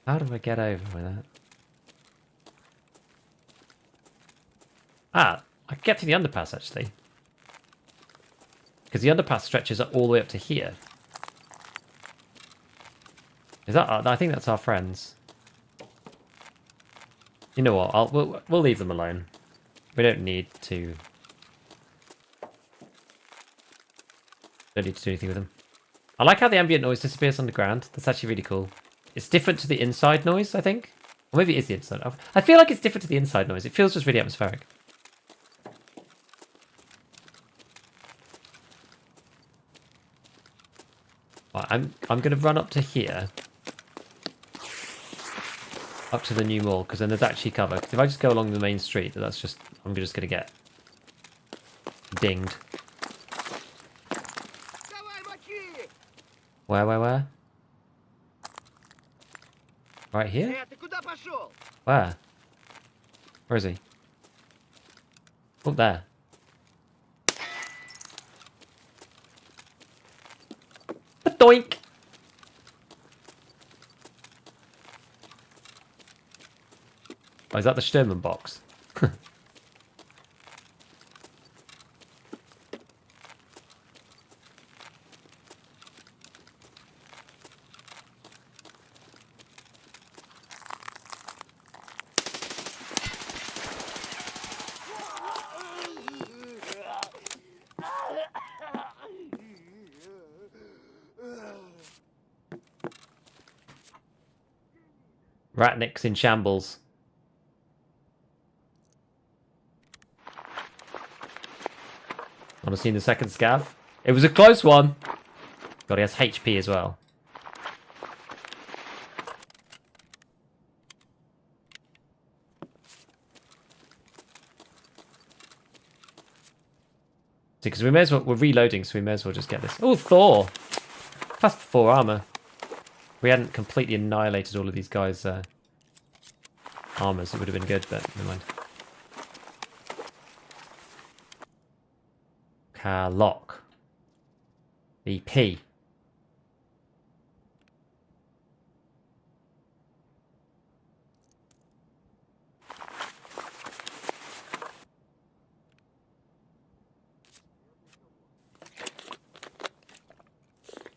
How do I get over with that? Ah, I can get to the underpass actually. Because the underpass stretches all the way up to here. Is that? I think that's our friends. You know what? We'll leave them alone. We don't need to. Don't need to do anything with them. I like how the ambient noise disappears underground. That's actually really cool. It's different to the inside noise, I think. Or maybe it is the inside. I feel like it's different to the inside noise. It feels just really atmospheric. Right, I'm going to run up to here. Up to the new mall, because then there's actually cover. Because if I just go along the main street, that's just... I'm just going to get dinged. Where? Right here? Where? Where is he? Up there. Doink! Oh, is that the Sturman box? Ratniks in shambles. Want to see the second scav? It was a close one. God, he has HP as well. Because we may as well, we're reloading, so we may as well just get this. Oh, Thor! Plus 4 armor. We hadn't completely annihilated all of these guys' armors. It would have been good, but never mind. Lock. EP.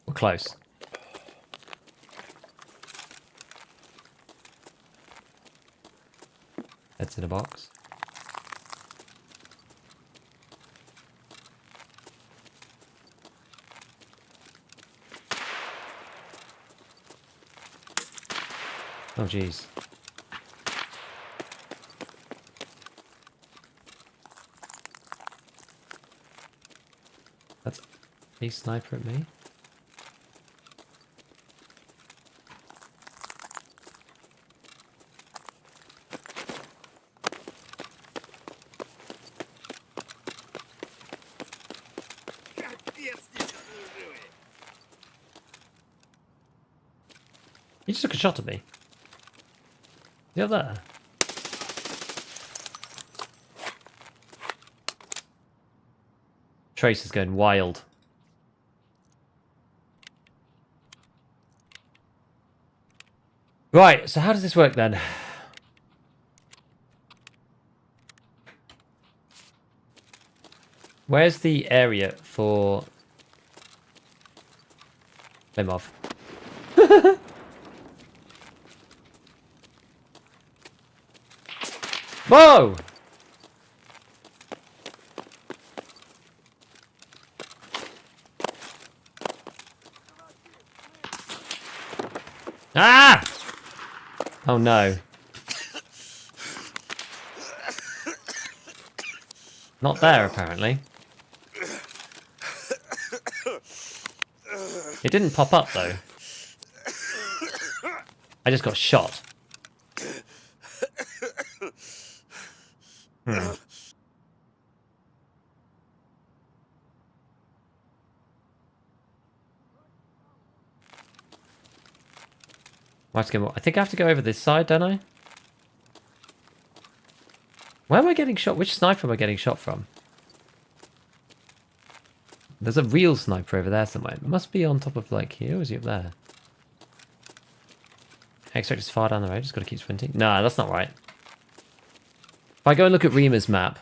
We're close. Heads in a box. Oh, jeez. That's a sniper at me. He just took a shot at me. Is he up there? Trace is going wild. Right, so how does this work then? Where's the area for Limov? Whoa! Ah! Oh no. Not there, apparently. It didn't pop up, though. I just got shot. I think I have to go over this side, don't I? Where am I getting shot? Which sniper am I getting shot from? There's a real sniper over there somewhere. It must be on top of, like, here, or is he up there? Extract is far down the road, just gotta keep sprinting. Nah, that's not right. If I go and look at Rima's map...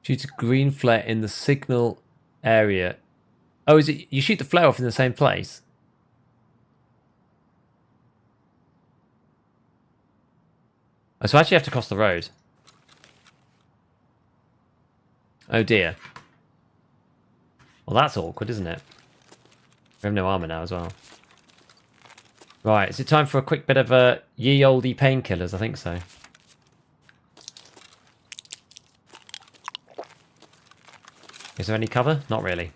Shoots a green flare in the signal area. Oh, is it you shoot the flare off in the same place? Oh, so I actually have to cross the road. Oh dear. Well, that's awkward, isn't it? We have no armor now as well. Right, is it time for a quick bit of ye olde painkillers? I think so. Is there any cover? Not really.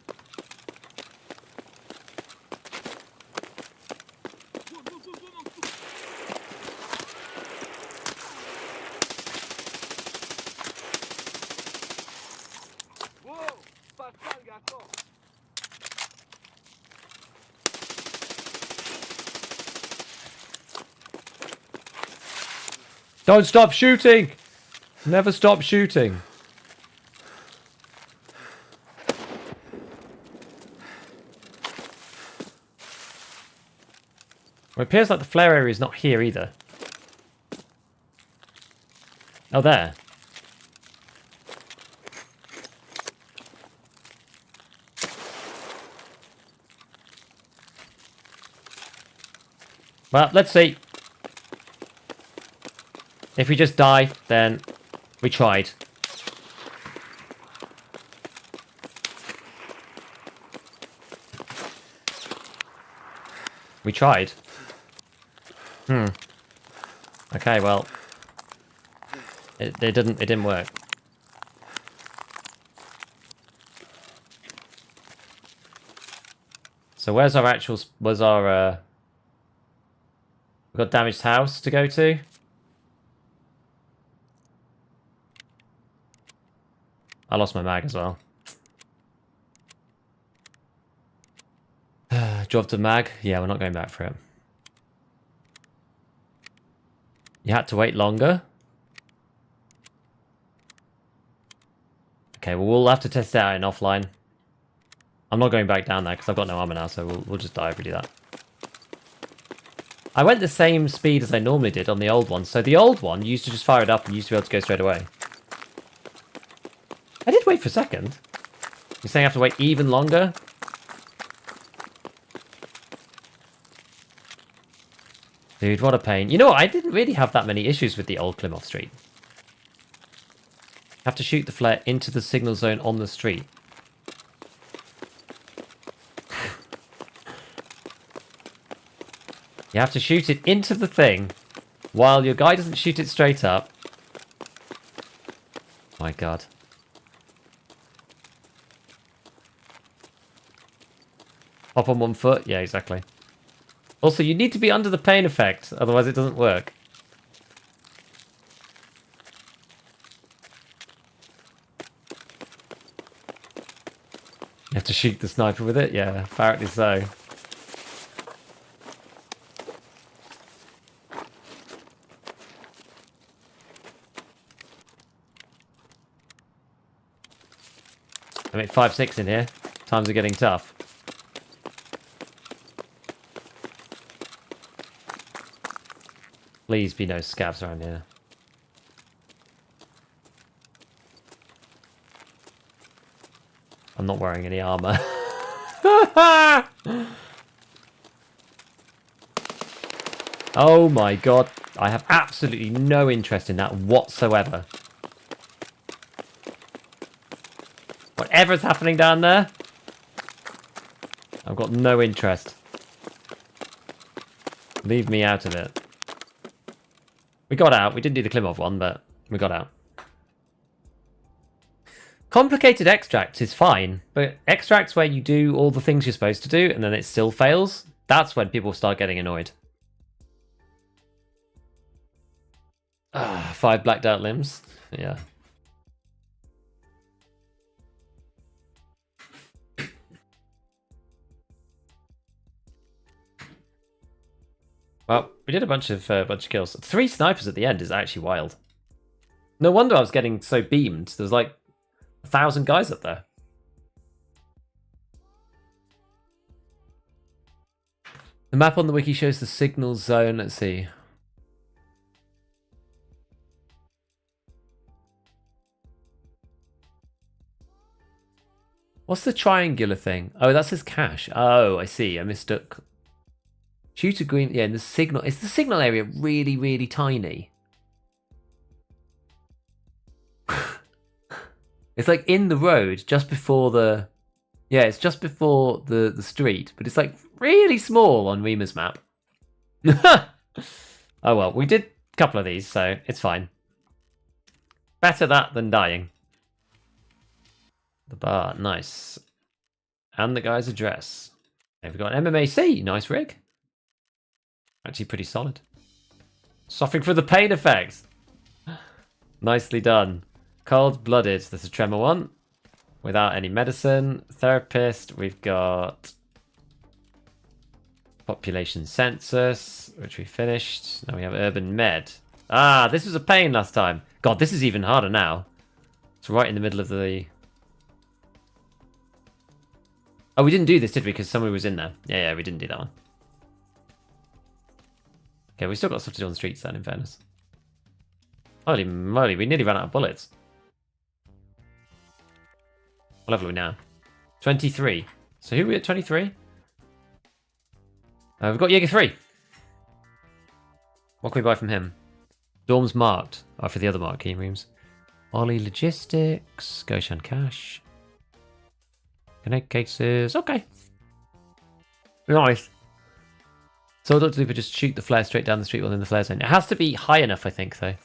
Don't stop shooting! Never stop shooting. Well, it appears like the flare area is not here either. Oh, there. Well, let's see. If we just die, then we tried. We tried. Okay, well, it didn't work. So where's our actual? We've got damaged house to go to. I lost my mag as well. Dropped a mag. Yeah, we're not going back for it. You had to wait longer. Okay, well, we'll have to test it out in offline. I'm not going back down there because I've got no armor now, so we'll just die if we do that. I went the same speed as I normally did on the old one. So the old one, you used to just fire it up and you used to be able to go straight away. I did wait for a second. You're saying I have to wait even longer? Dude, what a pain. You know what? I didn't really have that many issues with the old Plymouth Street. Have to shoot the flare into the signal zone on the street. You have to shoot it into the thing while your guy doesn't shoot it straight up. My God. Hop on 1 foot? Yeah, exactly. Also, you need to be under the pain effect, otherwise it doesn't work. You have to shoot the sniper with it? Yeah, apparently so. I make 5-6 in here. Times are getting tough. Please be no scavs around here. I'm not wearing any armor. Oh my God. I have absolutely no interest in that whatsoever. Whatever's happening down there, I've got no interest. Leave me out of it. We got out. We didn't do the Klimov one, but we got out. Complicated extracts is fine, but extracts where you do all the things you're supposed to do and then it still fails, that's when people start getting annoyed. 5 blacked out limbs. Yeah. Well, we did a bunch of kills. 3 snipers at the end is actually wild. No wonder I was getting so beamed. There was like 1,000 guys up there. The map on the wiki shows the signal zone. Let's see. What's the triangular thing? Oh, that says cache. Oh, I see. I mistook. Shooter green. Yeah, and the signal. Is the signal area really, really tiny? It's like in the road, just before the... Yeah, it's just before the street, but it's like really small on Reema's map. Oh well, we did a couple of these, so it's fine. Better that than dying. The bar, nice. And the guy's address. Okay, we've got an MMAC, nice rig. Actually pretty solid. Suffering from the pain effects. Nicely done. Cold-blooded, there's a tremor one. Without any medicine. Therapist, we've got... Population census, which we finished. Now we have urban med. Ah, this was a pain last time. God, this is even harder now. It's right in the middle of the... Oh, we didn't do this, did we? Because somebody was in there. Yeah, we didn't do that one. Okay, we still got stuff to do on the streets then, in fairness. Holy moly, we nearly ran out of bullets. What level are we now? 23. So who are we at 23? We've got Jaeger 3. What can we buy from him? Dorms marked. Oh, for the other marquee rooms. Ollie Logistics. Goshan Cash. Connect cases. Okay. Nice. So Dr. Looper just shoot the flare straight down the street while in the flare zone. It has to be high enough, I think, though.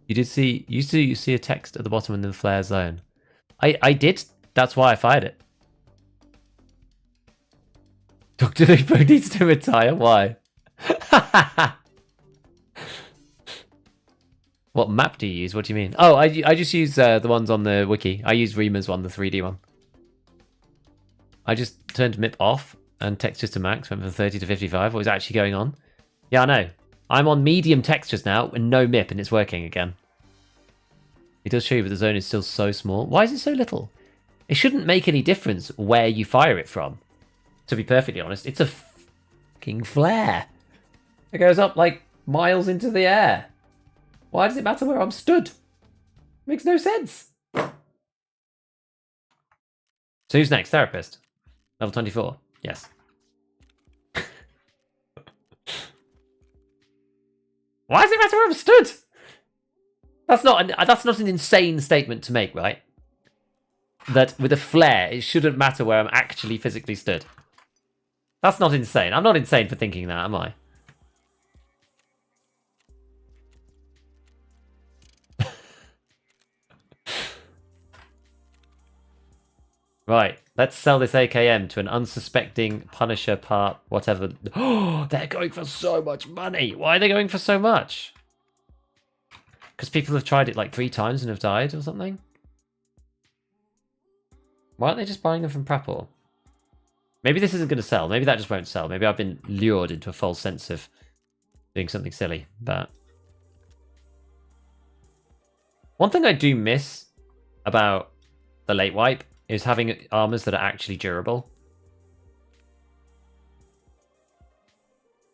You used to see a text at the bottom in the flare zone. I did. That's why I fired it. Dr. Looper needs to retire. Why? What map do you use? What do you mean? Oh, I just use the ones on the wiki. I use Rima's one, the 3D one. I just turned MIP off and textures to max, went from 30 to 55. What was actually going on? Yeah, I know. I'm on medium textures now and no MIP and it's working again. It does show you, but the zone is still so small. Why is it so little? It shouldn't make any difference where you fire it from. To be perfectly honest, it's a fucking flare. It goes up like miles into the air. Why does it matter where I'm stood? Makes no sense. So who's next? Therapist. Level 24. Yes. Why does it matter where I'm stood? That's not an insane statement to make, right? That with a flare, it shouldn't matter where I'm actually physically stood. That's not insane. I'm not insane for thinking that, am I? Right, let's sell this AKM to an unsuspecting Punisher part, whatever. Oh, they're going for so much money. Why are they going for so much? Because people have tried it like 3 times and have died or something? Why aren't they just buying them from Prapor? Maybe this isn't going to sell. Maybe that just won't sell. Maybe I've been lured into a false sense of doing something silly. But one thing I do miss about the late wipe is having armors that are actually durable.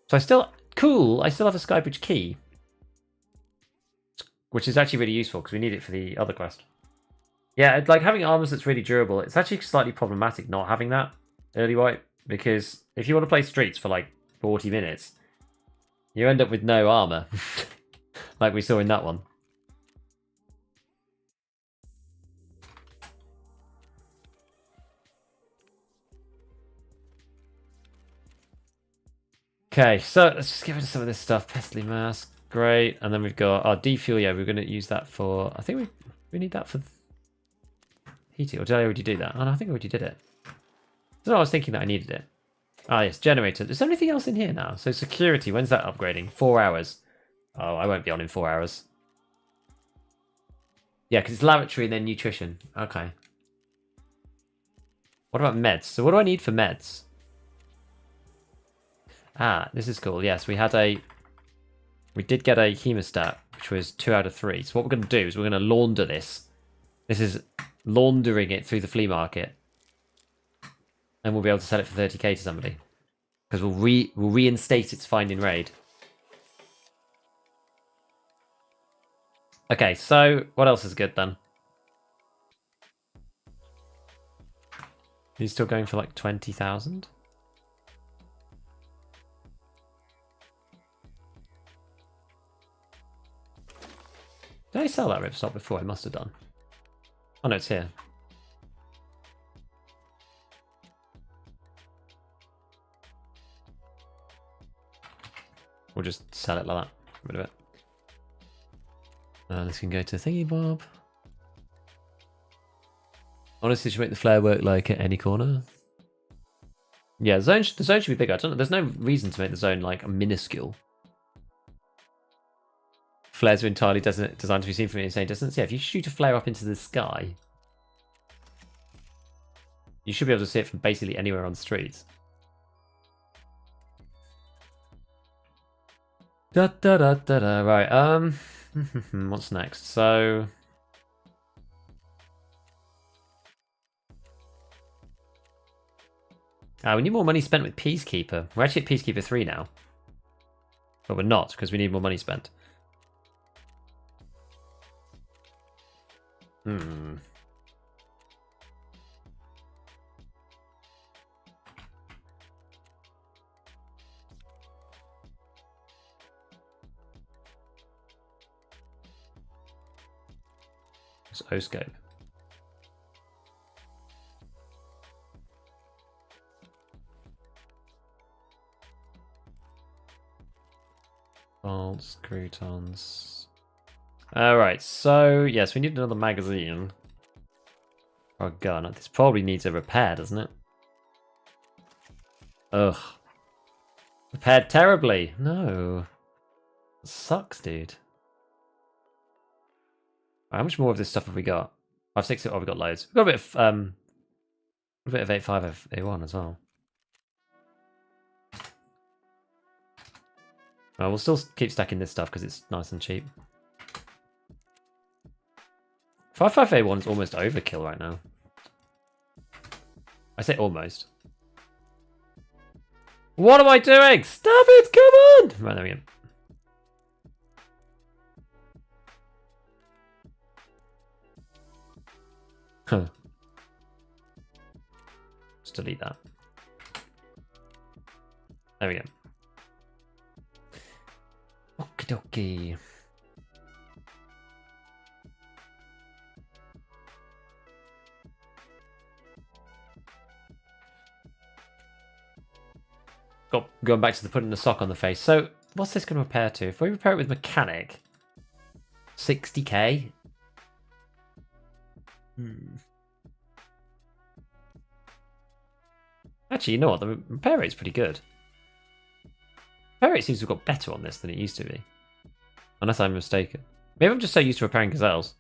So I still have a Skybridge key, which is actually really useful because we need it for the other quest. Yeah, like having armors that's really durable, it's actually slightly problematic not having that early wipe, because if you want to play streets for like 40 minutes, you end up with no armor, like we saw in that one. Okay, so let's just get rid of some of this stuff. Pestly Mask, great. And then we've got our defuel. Yeah, we're going to use that for... I think we need that for heating. Or did I already do that? Oh, no, I think I already did it. So I was thinking that I needed it. Ah, yes, generator. Is there anything else in here now? So security, when's that upgrading? 4 hours. Oh, I won't be on in 4 hours. Yeah, because it's lavatory and then nutrition. Okay. What about meds? So what do I need for meds? Ah, this is cool. Yes, we did get a hemostat, which was 2 out of 3. So what we're going to do is we're going to launder this. This is laundering it through the flea market. And we'll be able to sell it for 30k to somebody. Because we'll reinstate its find in raid. Okay, so what else is good then? He's still going for like 20,000? Did I sell that ripstop before? I must have done. Oh no, it's here. We'll just sell it like that. Get rid of it. This can go to Thingy Bob. Honestly, should make the flare work like at any corner. Yeah, the zone should be bigger. I don't know. There's no reason to make the zone like minuscule. Flares are entirely designed to be seen from an insane distance. Yeah, if you shoot a flare up into the sky, you should be able to see it from basically anywhere on the streets. Da da da da da. Right. What's next? So. We need more money spent with Peacekeeper. We're actually at Peacekeeper 3 now. But we're not, because we need more money spent. It's O-scope. Bolts, croutons. Alright, so yes, we need another magazine. Or a gun. This probably needs a repair, doesn't it? Ugh. Repaired terribly. No. It sucks, dude. How much more of this stuff have we got? 5, 6, oh, we've got loads. We've got a bit of 8.5 of A1 as well. Well, we'll still keep stacking this stuff because it's nice and cheap. 5.5 A1 is almost overkill right now. I say almost. What am I doing? Stop it! Come on! Right, there we go. Huh. Just delete that. There we go. Okie dokie. Going back to the putting the sock on the face. So, what's this going to repair to? If we repair it with mechanic, 60k. Actually, you know what? The repair rate's pretty good. Repair rate seems to have got better on this than it used to be. Unless I'm mistaken. Maybe I'm just so used to repairing gazelles.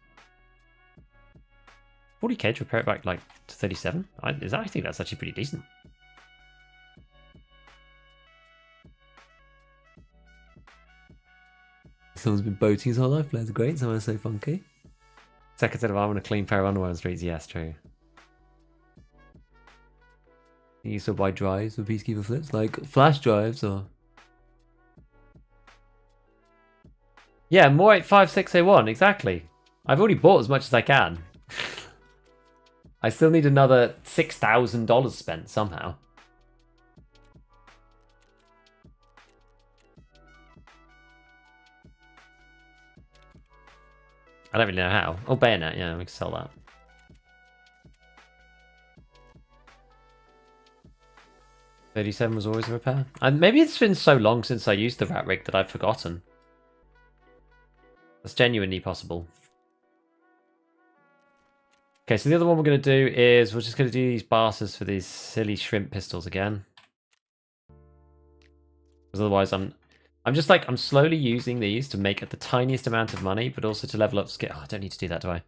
40k to repair it back like to 37? I think that's actually pretty decent. Someone's been boating his whole life. That's great. Someone's so funky. Second set of armor and a clean pair of underwear on the streets. Yes, true. You used to buy drives for Peacekeeper flips, like flash drives or... Yeah, more 856A1, exactly. I've already bought as much as I can. I still need another $6,000 spent somehow. I don't really know how. Oh, bayonet, yeah, we can sell that. $37 was always a repair. And maybe it's been so long since I used the rat rig that I've forgotten. That's genuinely possible. Okay, so the other one we're going to do is we're just going to do these bars for these silly shrimp pistols again. Because otherwise I'm slowly using these to make the tiniest amount of money, but also to level up skill. Oh, I don't need to do that, do I?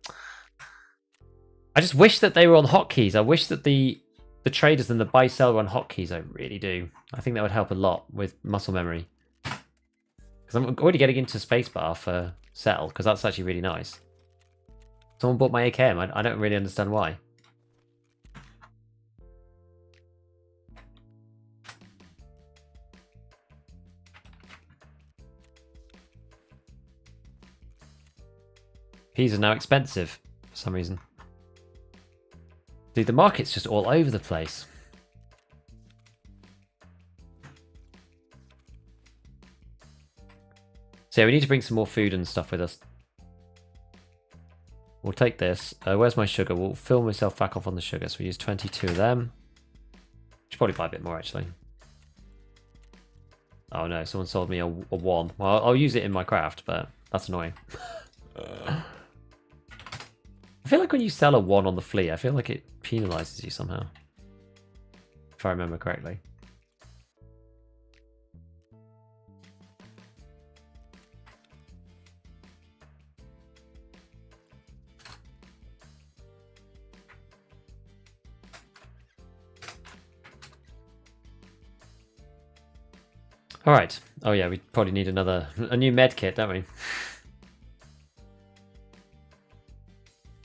I just wish that they were on hotkeys. I wish that the traders and the buy sell were on hotkeys. I really do. I think that would help a lot with muscle memory. Because I'm already getting into spacebar for sell, because that's actually really nice. Someone bought my AKM. I don't really understand why. Keys are now expensive for some reason. Dude, the market's just all over the place. So yeah, we need to bring some more food and stuff with us. We'll take this. Where's my sugar? We'll fill myself back off on the sugar. So we use 22 of them. Should probably buy a bit more actually. Oh no, someone sold me a 1. Well, I'll use it in my craft, but that's annoying. I feel like when you sell a 1 on the fleet, I feel like it penalizes you somehow. If I remember correctly. Alright. Oh yeah, we probably need a new med kit, don't we?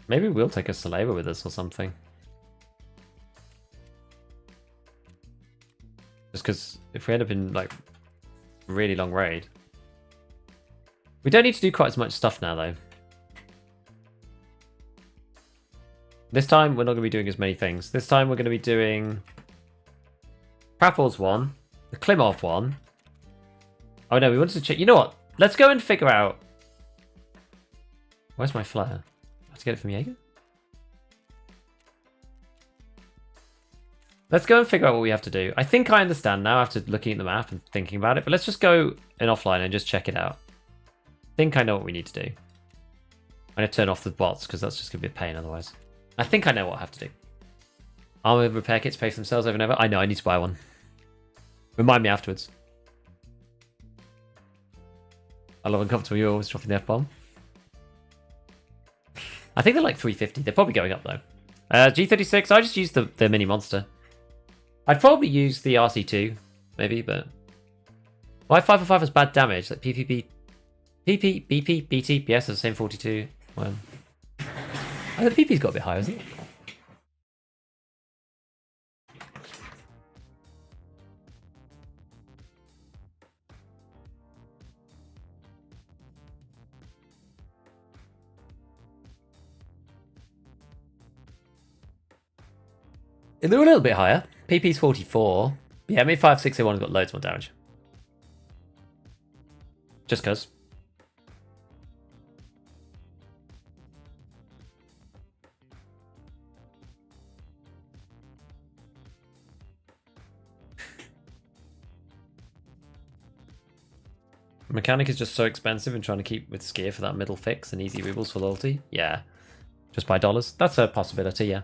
Maybe we'll take a Saleva with us or something. Just because if we end up in like really long raid. We don't need to do quite as much stuff now though. This time we're not going to be doing as many things. This time we're going to be doing Prapple's one, the Klimov one. Oh no, we wanted to check. You know what? Let's go and figure out. Where's my flare? to get it from Jaeger? Let's go and figure out what we have to do. I think I understand now after looking at the map and thinking about it, but let's just go in offline and just check it out. I think I know what we need to do. I'm going to turn off the bots because that's just going to be a pain otherwise. I think I know what I have to do. Armor repair kits pay for themselves over and over. I know, I need to buy one. Remind me afterwards. I love uncomfortable. You're always dropping the F-bomb. I think they're like 350. They're probably going up though. G36, I just used the mini monster. I'd probably use the RC2, maybe, but... Why 545 has bad damage? Like PPP... PP, BP, BT, BS are the same 42. Well, the PP's got a bit higher, isn't it? They're a little bit higher. PP's 44. Yeah, maybe 5601's got loads more damage. Just cuz. Mechanic is just so expensive and trying to keep with Skier for that middle fix and easy rubles for loyalty. Yeah. Just buy dollars. That's a possibility, yeah.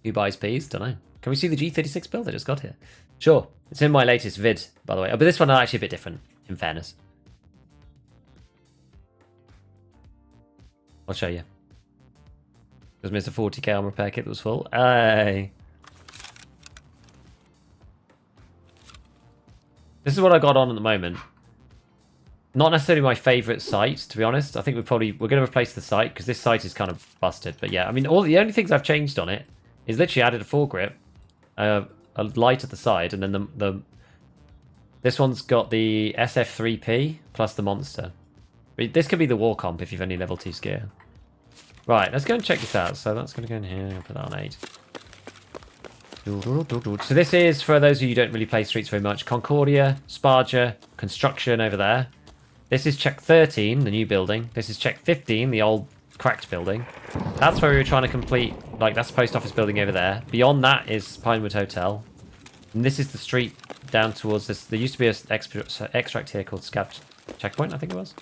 Who buys peas? Don't know. Can we see the G36 build I just got here? Sure. It's in my latest vid, by the way. Oh, but this one is actually a bit different, in fairness. I'll show you. Just missed a 40k armor repair kit that was full. Hey. This is what I got on at the moment. Not necessarily my favourite site, to be honest. I think we're going to replace the site because this site is kind of busted. But yeah, I mean, the only things I've changed on it is literally added a foregrip, a light at the side, and then this one's got the SF3P plus the monster. This could be the war comp if you've only level 2 gear. Right, let's go and check this out. So that's going to go in here. I'll put that on 8. So this is, for those of you who don't really play Streets very much, Concordia, Sparger, Construction over there. This is check 13, the new building. This is check 15, the old cracked building. That's where we were trying to complete, like, that's the post office building over there. Beyond that is Pinewood Hotel. And this is the street down towards this. There used to be an extract here called Scav Checkpoint, I think it was.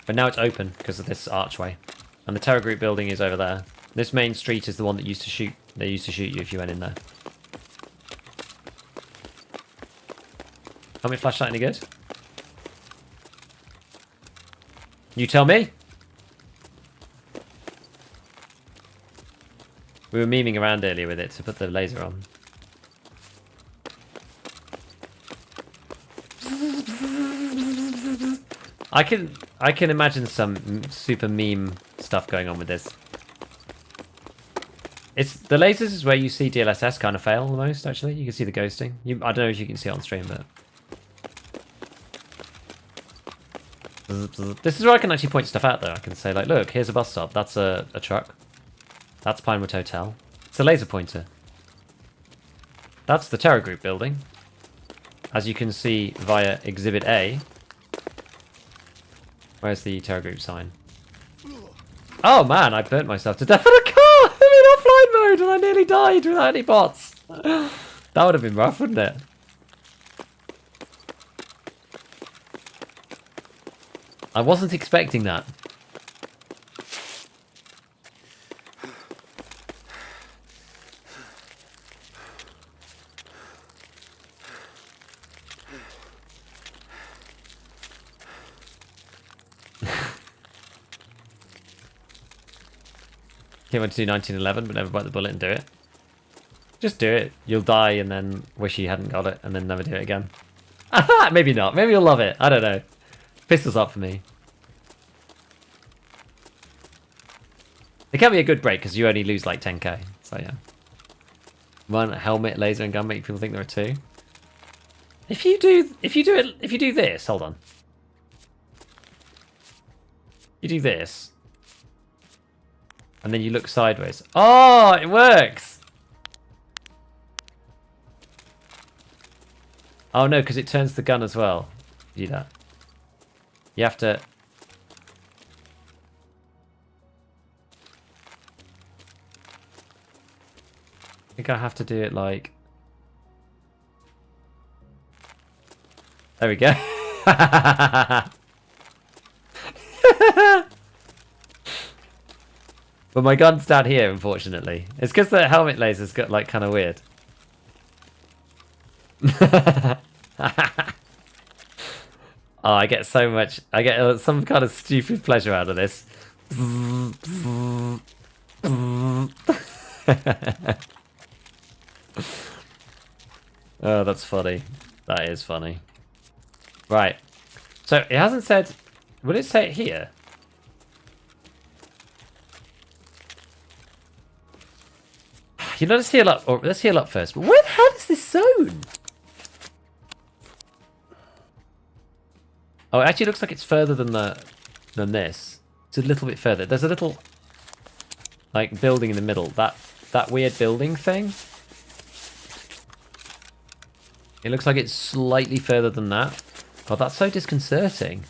But now it's open because of this archway. And the Terror Group building is over there. This main street is the one that used to shoot. They used to shoot you if you went in there. Helmet flashlight any good? You tell me. We were memeing around earlier with it to put the laser on. I can imagine some super meme stuff going on with this. The lasers is where you see DLSS kind of fail the most, actually. You can see the ghosting. I don't know if you can see it on stream, but... This is where I can actually point stuff out, though. I can say, like, look, here's a bus stop. That's a truck. That's Pinewood Hotel. It's a laser pointer. That's the Terror Group building. As you can see via Exhibit A. Where's the Terror Group sign? Oh, man, I burnt myself to death in a car! I'm in offline mode and I nearly died without any bots. That would have been rough, wouldn't it? I wasn't expecting that. He went to do 1911 but never bite the bullet and do it. Just do it. You'll die and then wish you hadn't got it and then never do it again. Maybe not. Maybe you'll love it. I don't know. Pistol's up for me. It can be a good break because you only lose like 10k. So yeah. One helmet, laser, and gun make people think there are two. If you do this, hold on. You do this. And then you look sideways. Oh, it works! Oh no, because it turns the gun as well. Do that. You have to... think I have to do it like... There we go. But my gun's down here, unfortunately. It's because the helmet laser's got like kind of weird. Oh, I get so much. I get some kind of stupid pleasure out of this. Oh, that's funny. That is funny. Right. So it hasn't said. Would it say it here? You know, let's heal up. Or let's heal up first. But where the hell is this zone? Oh, it actually looks like it's further than this. It's a little bit further. There's a little like building in the middle. That weird building thing. It looks like it's slightly further than that. Oh, that's so disconcerting.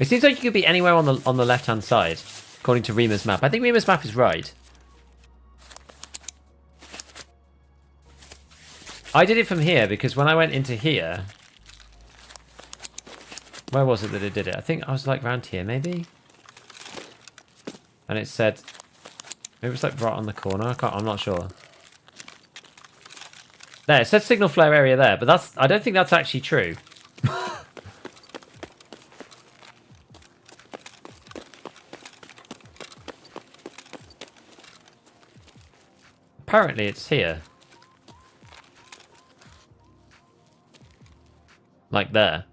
It seems like you could be anywhere on the left-hand side, according to Rima's map. I think Rima's map is right. I did it from here because when I went into here, where was it that it did it? I think I was like around here, maybe. And it said, maybe it was like right on the corner. I'm not sure. There, it said signal flare area there, but I don't think that's actually true. Apparently it's here. Like there.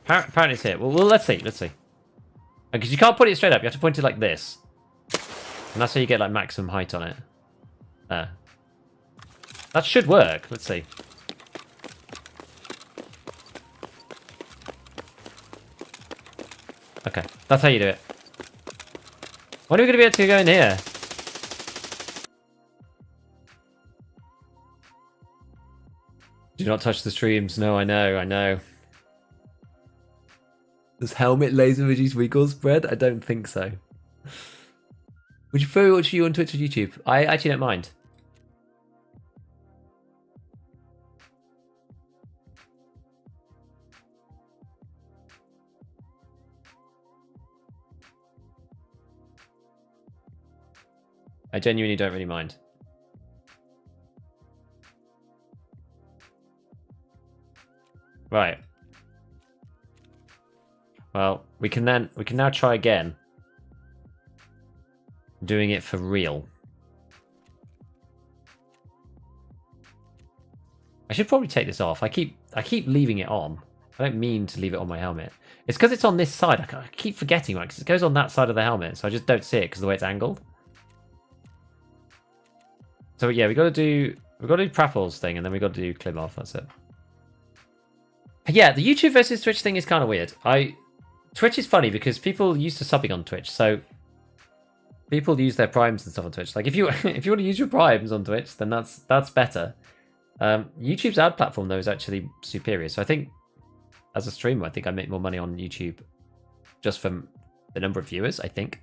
Apparently it's here. Well, let's see. Let's see. Because you can't put it straight up. You have to point it like this. And that's how you get like maximum height on it. There. That should work. Let's see. Okay. That's how you do it. When are we going to be able to go in here? Do not touch the streams. No, I know. Does helmet laser reduce recoil spread? I don't think so. Would you prefer watch you on Twitch or YouTube? I actually don't mind. I genuinely don't really mind. Right. Well, we can now try again. Doing it for real. I should probably take this off. I keep leaving it on. I don't mean to leave it on my helmet. It's because it's on this side. I keep forgetting, right? Because it goes on that side of the helmet, so I just don't see it because of the way it's angled. So yeah, we got to do Prapple's thing, and then we got to do Klimov. That's it. Yeah, the YouTube versus Twitch thing is kind of weird. Twitch is funny because people used to subbing on Twitch, so people use their primes and stuff on Twitch. Like if you want to use your primes on Twitch, then that's better. YouTube's ad platform though is actually superior. So I think as a streamer, I think I make more money on YouTube just from the number of viewers. I think,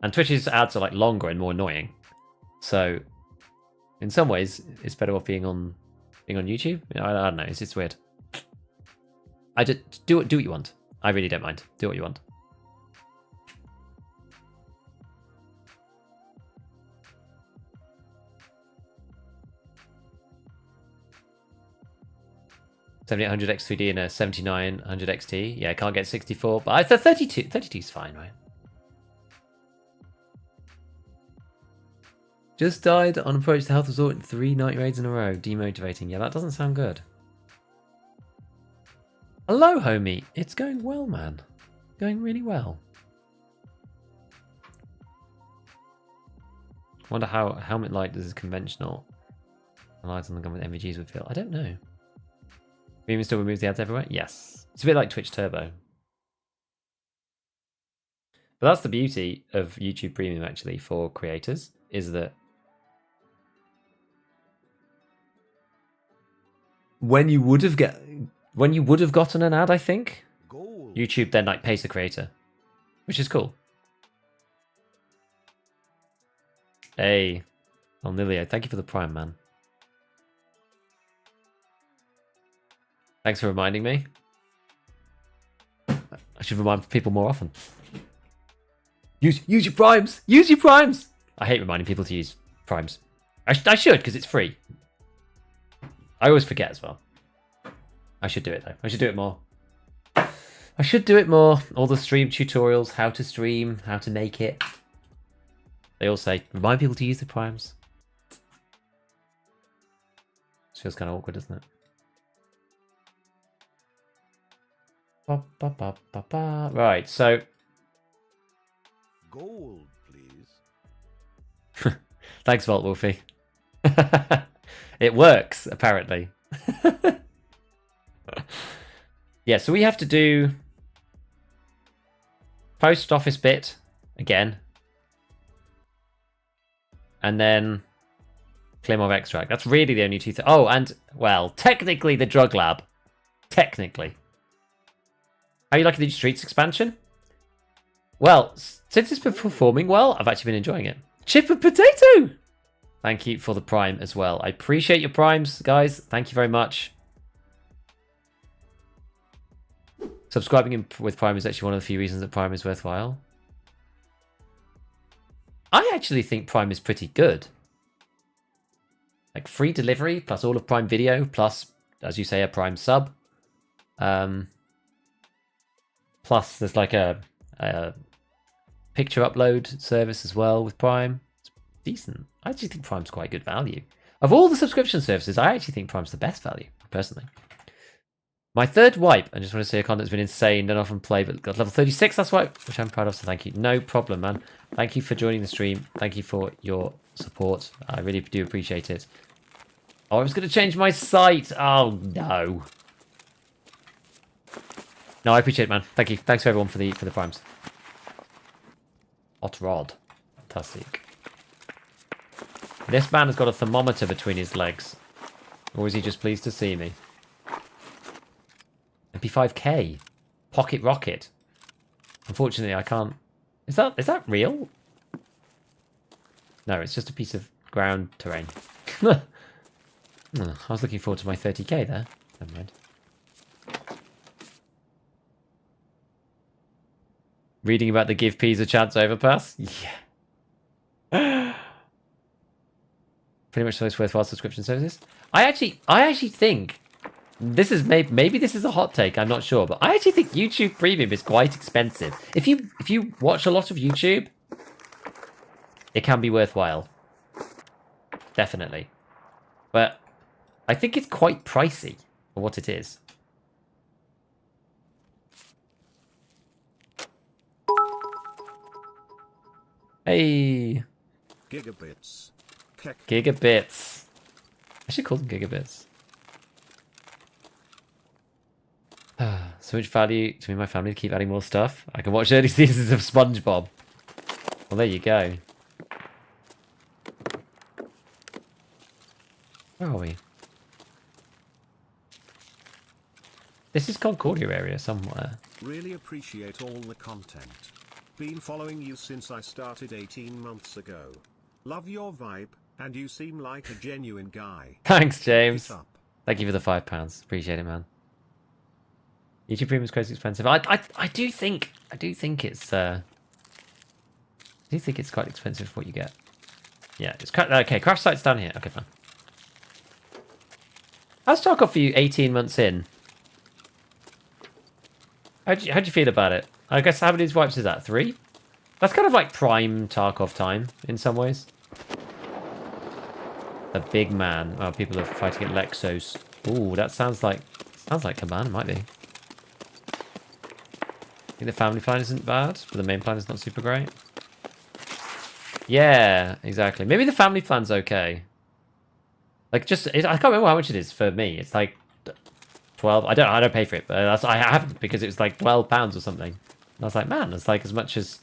and Twitch's ads are like longer and more annoying. So in some ways, it's better off being on YouTube. I don't know. It's weird. I just do what you want. I really don't mind. Do what you want. $7800 X3D and a 7900 XT. Yeah, I can't get 64, but the 32 is fine, right? Just died on approach to health resort in 3 night raids in a row. Demotivating. Yeah, that doesn't sound good. Hello, homie. It's going well, man. Going really well. Wonder how helmet light does conventional lights on the gun with MVGs would feel. I don't know. Premium still removes the ads everywhere? Yes. It's a bit like Twitch Turbo. But that's the beauty of YouTube Premium actually for creators, is that when you would have gotten an ad, I think, YouTube then like pays the creator, which is cool. Hey, Nilio, thank you for the Prime, man. Thanks for reminding me. I should remind people more often. Use your primes! Use your primes! I hate reminding people to use primes. I should, because it's free. I always forget as well. I should do it, though. I should do it more. I should do it more. All the stream tutorials, how to stream, how to make it. They all say, remind people to use the primes. This feels kind of awkward, doesn't it? Ba, ba, ba, ba, ba. Right, so... Gold, please. Thanks, Vault Wolfie. It works, apparently. Yeah, so we have to do post office bit again. And then Claymore extract. That's really the only two things. Oh, and, well, technically the drug lab. Technically. How are you liking the Streets expansion? Well, since it's been performing well, I've actually been enjoying it. Chip and potato! Thank you for the Prime as well. I appreciate your Primes, guys. Thank you very much. Subscribing with Prime is actually one of the few reasons that Prime is worthwhile. I actually think Prime is pretty good. Like free delivery, plus all of Prime Video, plus, as you say, a Prime sub. Plus, there's like a picture upload service as well with Prime. It's decent. I actually think Prime's quite good value. Of all the subscription services, I actually think Prime's the best value, personally. My third wipe, I just want to say your content's been insane, don't often play, but got level 36 last wipe, which I'm proud of, so thank you. No problem, man. Thank you for joining the stream. Thank you for your support. I really do appreciate it. Oh, I was going to change my site. Oh, no. No, I appreciate it, man. Thank you. Thanks for everyone for the primes. Hot rod. Fantastic. This man has got a thermometer between his legs. Or is he just pleased to see me? MP5K. Pocket rocket. Unfortunately, I can't... Is that real? No, it's just a piece of ground terrain. I was looking forward to my 30k there. Never mind. Reading about the Give Peas a Chance overpass? Yeah. Pretty much the most worthwhile subscription services. I actually think this is maybe this is a hot take, I'm not sure, but I actually think YouTube Premium is quite expensive. If you watch a lot of YouTube, it can be worthwhile. Definitely. But I think it's quite pricey for what it is. Hey. Gigabits. Gigabits. I should call them gigabits. So much value to me and my family to keep adding more stuff. I can watch early seasons of SpongeBob. Well, there you go. Where are we? This is Concordia area somewhere. Really appreciate all the content. Been following you since I started 18 months ago. Love your vibe, and you seem like a genuine guy. Thanks, James. Keep it up. Thank you for the £5. Appreciate it, man. YouTube Premium is crazy expensive. I do think it's quite expensive for what you get. Yeah, it's okay. Crash site's down here. Okay, fine. How's Tarkov for you 18 months in? How'd you feel about it? I guess how many wipes is that? 3? That's kind of like prime Tarkov time in some ways. A big man. Oh, people are fighting at Lexos. Ooh, that sounds like Command, might be. I think the family plan isn't bad, but the main plan is not super great. Yeah, exactly. Maybe the family plan's okay. Like, I can't remember how much it is for me. It's like 12. I don't pay for it, but I haven't because it was like £12 or something. And I was like, man, it's like as much as.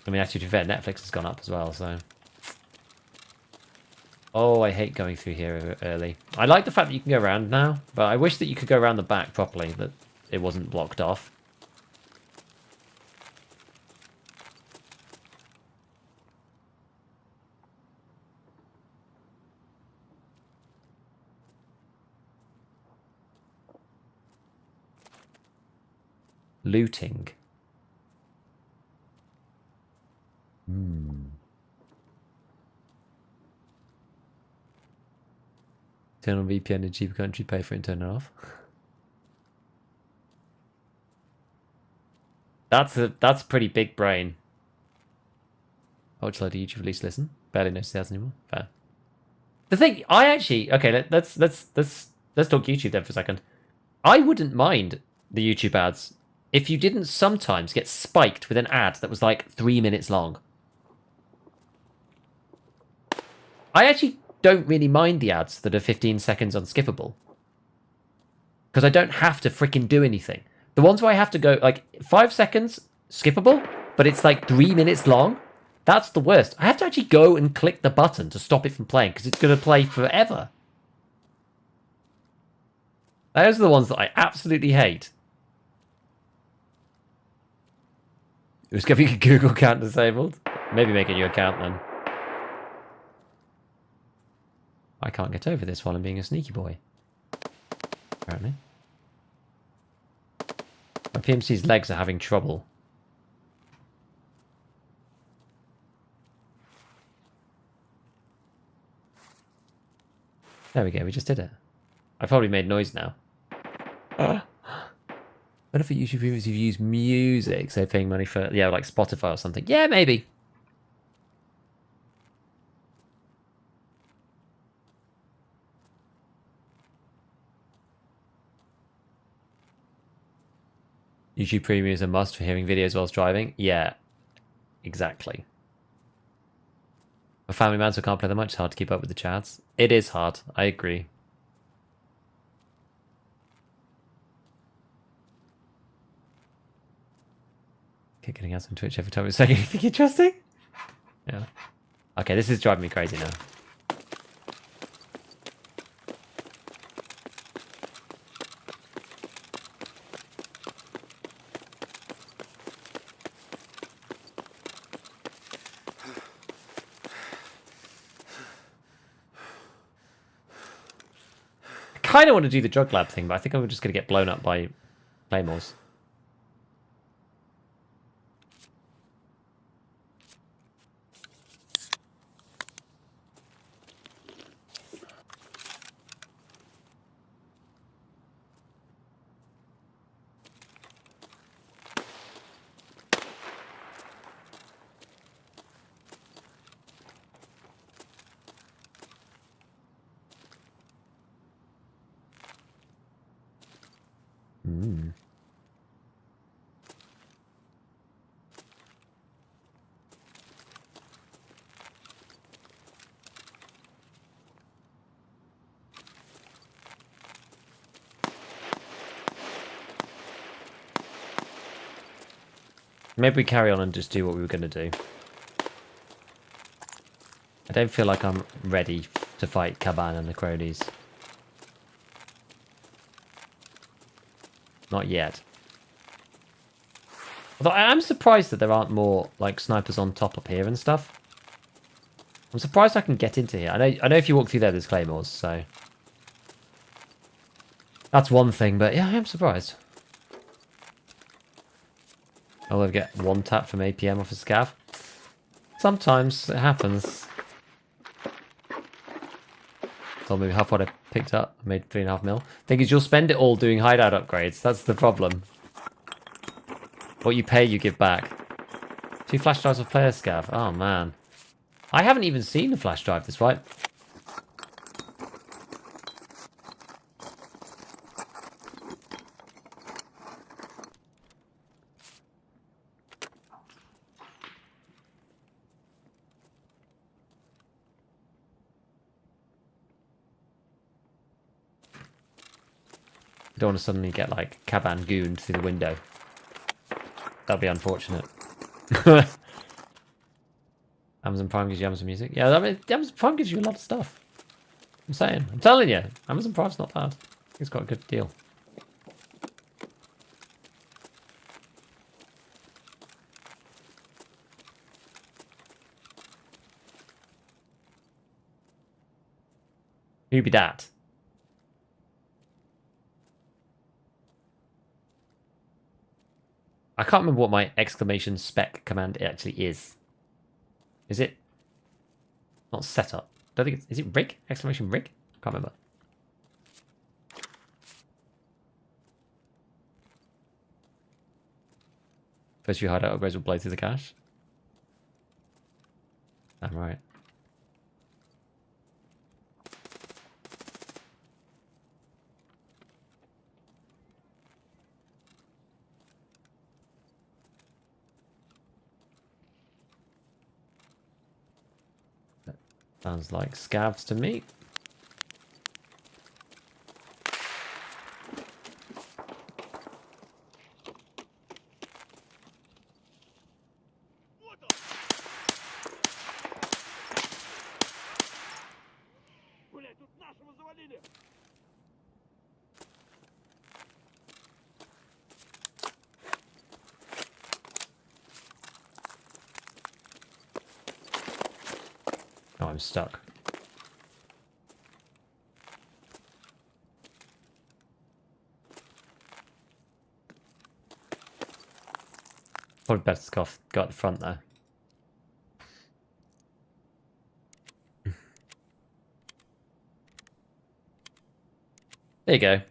I mean, actually, to be fair, Netflix has gone up as well, so. Oh, I hate going through here early. I like the fact that you can go around now, but I wish that you could go around the back properly. But it wasn't blocked off. Looting. Turn on VPN in cheaper country, pay for it and turn it off. That's pretty big brain. Watch a lot of YouTube release listen. Barely notice the ads anymore. Fair. The thing, I actually let's talk YouTube then for a second. I wouldn't mind the YouTube ads if you didn't sometimes get spiked with an ad that was like 3 minutes long. I actually don't really mind the ads that are 15 seconds unskippable. Because I don't have to freaking do anything. The ones where I have to go like 5 seconds skippable, but it's like 3 minutes long, that's the worst. I have to actually go and click the button to stop it from playing because it's going to play forever. Those are the ones that I absolutely hate. It was getting your Google account disabled. Maybe make a new account then. I can't get over this while I'm being a sneaky boy. Apparently. My PMC's legs are having trouble. There we go, we just did it. I probably made noise now. What if at YouTube Premiums you've used music, so paying money for, yeah, like Spotify or something? Yeah, maybe. YouTube Premium is a must for hearing videos whilst driving? Yeah, exactly. A family man, so can't play that much. It's hard to keep up with the chats. It is hard, I agree. Keep getting ads on Twitch every time it's saying anything interesting? Yeah. Okay, this is driving me crazy now. I kind of want to do the drug lab thing, but I think I'm just going to get blown up by claymores. Maybe we carry on and just do what we were going to do. I don't feel like I'm ready to fight Caban and the cronies. Not yet. Although I am surprised that there aren't more like snipers on top up here and stuff. I'm surprised I can get into here. I know if you walk through there, there's claymores, so that's one thing. But yeah, I am surprised. I'll ever get one tap from APM off a scav. Sometimes it happens. Told me half what I picked up. I made 3.5 mil. Thing is, you'll spend it all doing hideout upgrades. That's the problem. What you pay, you give back. 2 flash drives of player scav. Oh man, I haven't even seen the flash drive this right. I don't want to suddenly get like Caban gooned through the window. That'd be unfortunate. Amazon Prime gives you Amazon Music. Yeah, I mean, Amazon Prime gives you a lot of stuff. I'm saying. I'm telling you. Amazon Prime's not bad. It's got a good deal. Who be that? I can't remember what my exclamation spec command actually is. Is it not setup? Don't think it's. Is it rig? Exclamation rig? Can't remember. First few hideout upgrades will blow through the cache. I'm right. Sounds like scavs to me. Oh, I'm stuck. Probably better to go at the front there. There you go.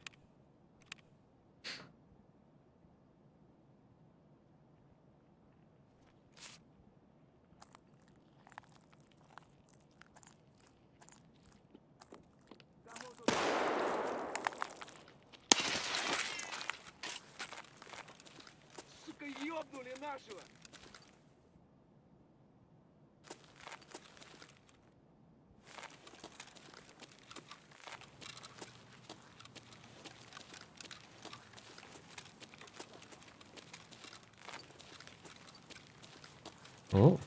Oh.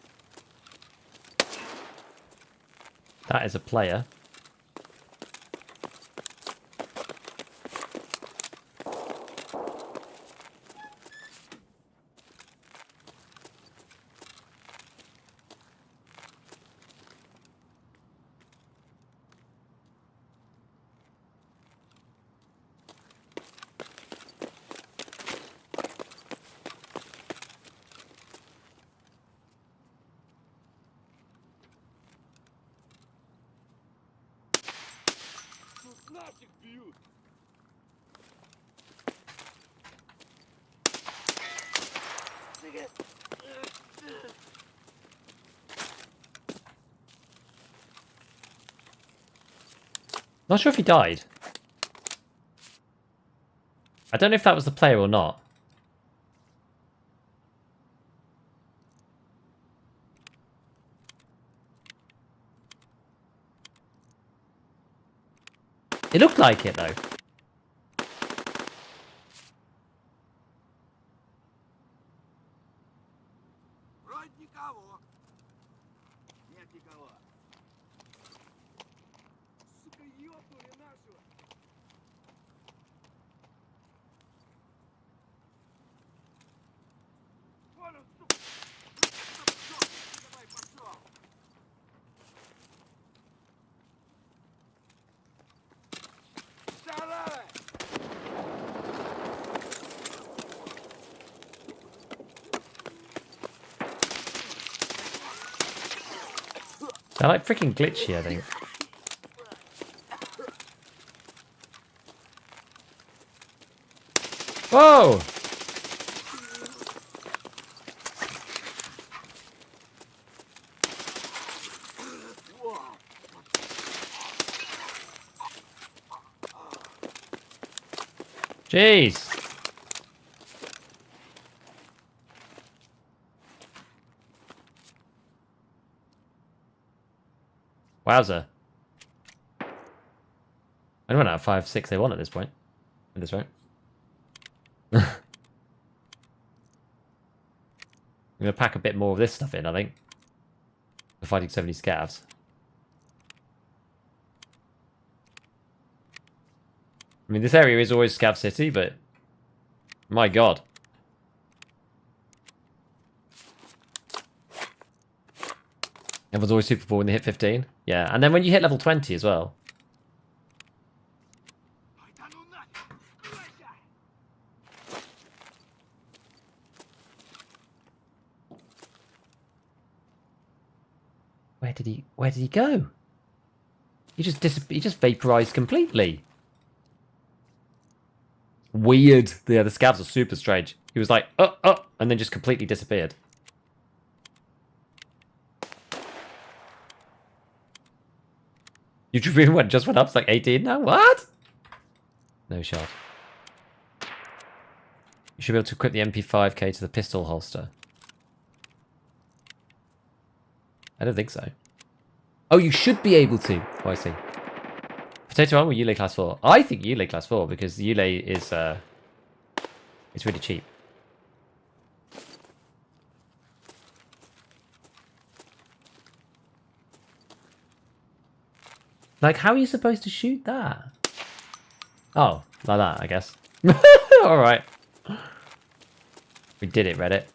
That is a player. Not sure if he died. I don't know if that was the player or not. It looked like it though. They're like freaking glitchy, I think. Whoa! Jeez! Wowza. I went out of 5, 6, they won at this point. At this rate. I'm going to pack a bit more of this stuff in, I think. For fighting so many scavs. I mean, this area is always Scav City, but... my god. Everyone's always super poor when they hit 15. Yeah, and then when you hit level 20 as well. Where did he go? He just vaporized completely. Weird. Yeah, the scavs are super strange. He was like, and then just completely disappeared. You really just went up? It's like 18 now? What? No shot. You should be able to equip the MP5K to the pistol holster. I don't think so. Oh, you should be able to. Oh, I see. Potato armor, Yule class 4. I think Yule class 4 because Yule is it's really cheap. Like, how are you supposed to shoot that? Oh, like that, I guess. Alright. We did it, Reddit.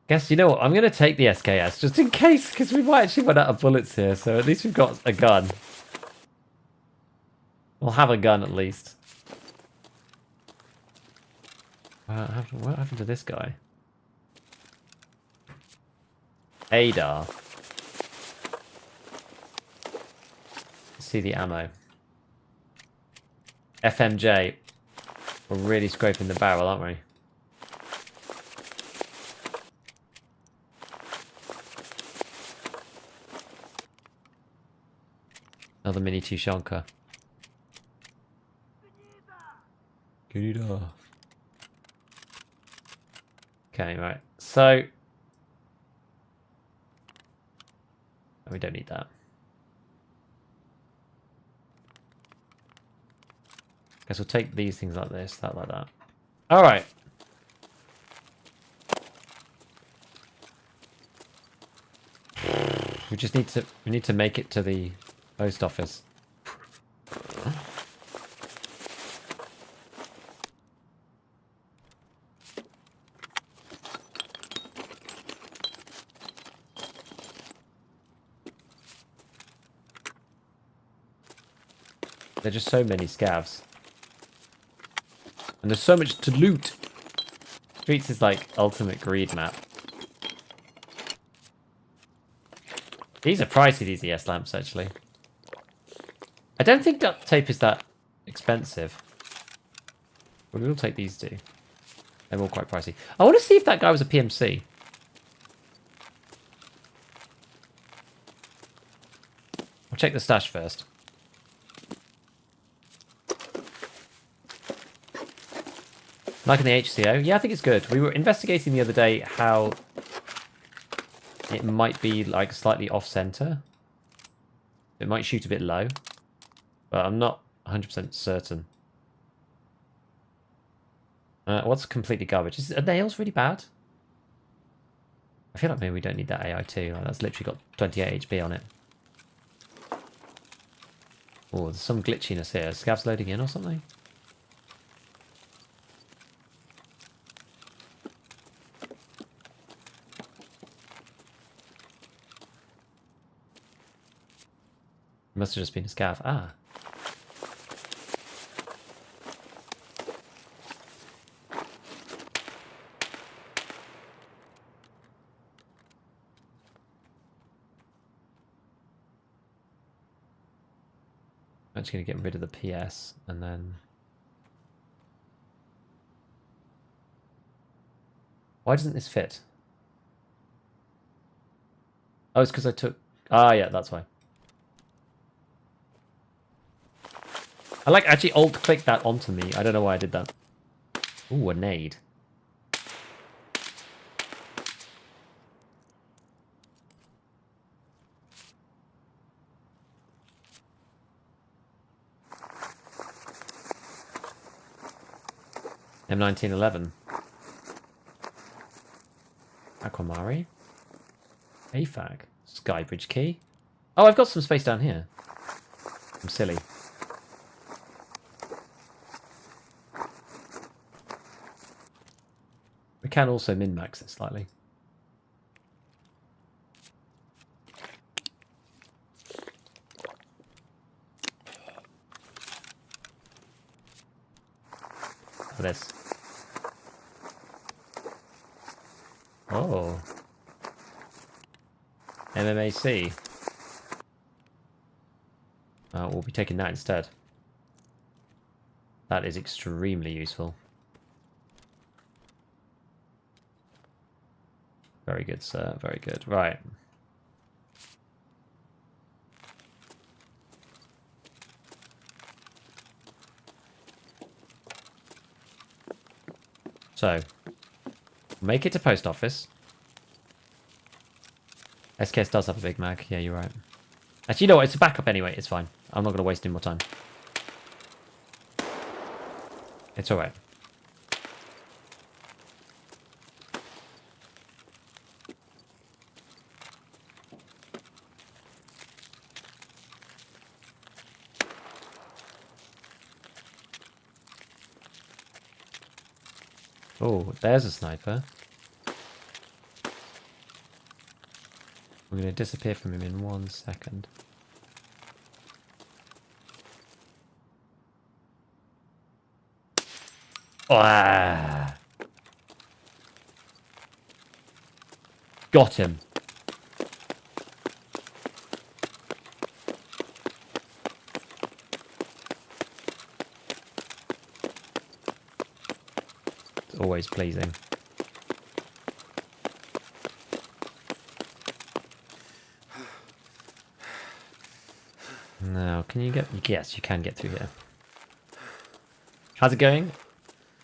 Guess, you know what? I'm going to take the SKS just in case, because we might actually run out of bullets here, so at least we've got a gun. We'll have a gun at least. What happened to this guy? Adar. See the ammo. FMJ. We're really scraping the barrel, aren't we? Another mini Tushonka. Okay, right. So we don't need that. Guess we'll take these things like this, that like that. All right. We just need to make it to the post office. There are just so many scavs. And there's so much to loot. Streets is like ultimate greed map. These are pricey, these ES lamps, actually. I don't think duct tape is that expensive. But we'll take these two. They're all quite pricey. I want to see if that guy was a PMC. I'll check the stash first. Like in the HCO? Yeah, I think it's good. We were investigating the other day how it might be like slightly off-center. It might shoot a bit low. But I'm not 100% certain. What's completely garbage? Are nails really bad? I feel like maybe we don't need that AI too. Like, that's literally got 28 HP on it. Oh, there's some glitchiness here. Scavs loading in or something? Must have just been a scav. Ah. I'm actually going to get rid of the PS and then... Why doesn't this fit? Oh, it's because I took... Ah, yeah, that's why. I like actually alt-click that onto me. I don't know why I did that. Ooh, a nade. M1911. Aquamari. AFAG. Skybridge key. Oh, I've got some space down here. I'm silly. We can also min-max it slightly. Look at this. Oh. MMAC. We'll be taking that instead. That is extremely useful. Very good, sir. Very good. Right. So, make it to post office. SKS does have a big mag. Yeah, you're right. Actually, you know what? It's a backup anyway. It's fine. I'm not going to waste any more time. It's alright. Oh, there's a sniper. I'm going to disappear from him in 1 second. Ah! Got him. It's always pleasing. Now, can you get... Yes, you can get through here. How's it going?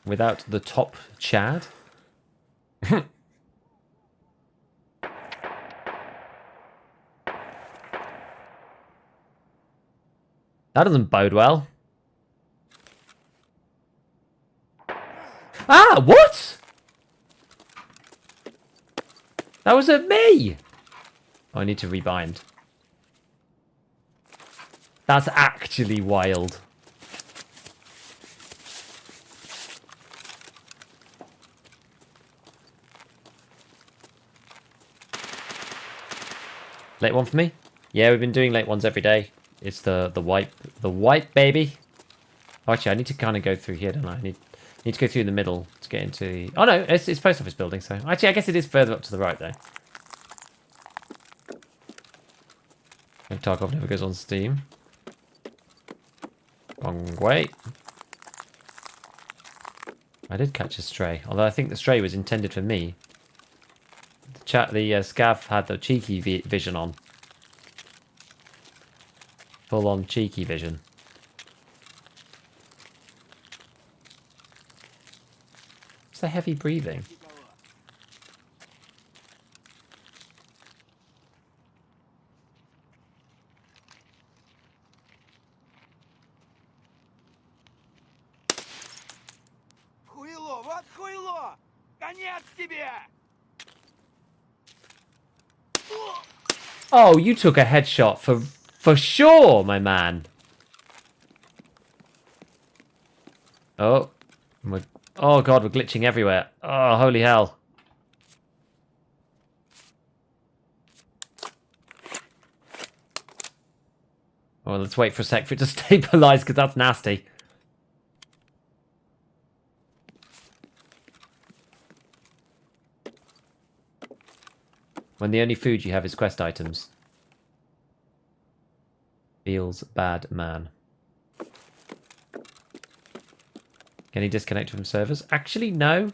Without the top Chad? That doesn't bode well. Ah, what? That was at me! Oh, I need to rebind. That's actually wild. Late one for me? Yeah, we've been doing late ones every day. It's the wipe baby. Oh, actually, I need to kind of go through here, don't I? I need to go through the middle to get into the... Oh no, it's post office building. So actually, I guess it is further up to the right though. Tarkov never goes on Steam. Wrong way. I did catch a stray, although I think the stray was intended for me. The scav had the cheeky vision on. Full on cheeky vision. What's the heavy breathing? Хуйло, вот хуйло! Конец тебе! Oh, you took a headshot for sure, my man. Oh, oh god, we're glitching everywhere. Oh, holy hell. Oh, let's wait for a sec for it to stabilize, because that's nasty. When the only food you have is quest items. Feels bad, man. Can he disconnect from servers? Actually, no.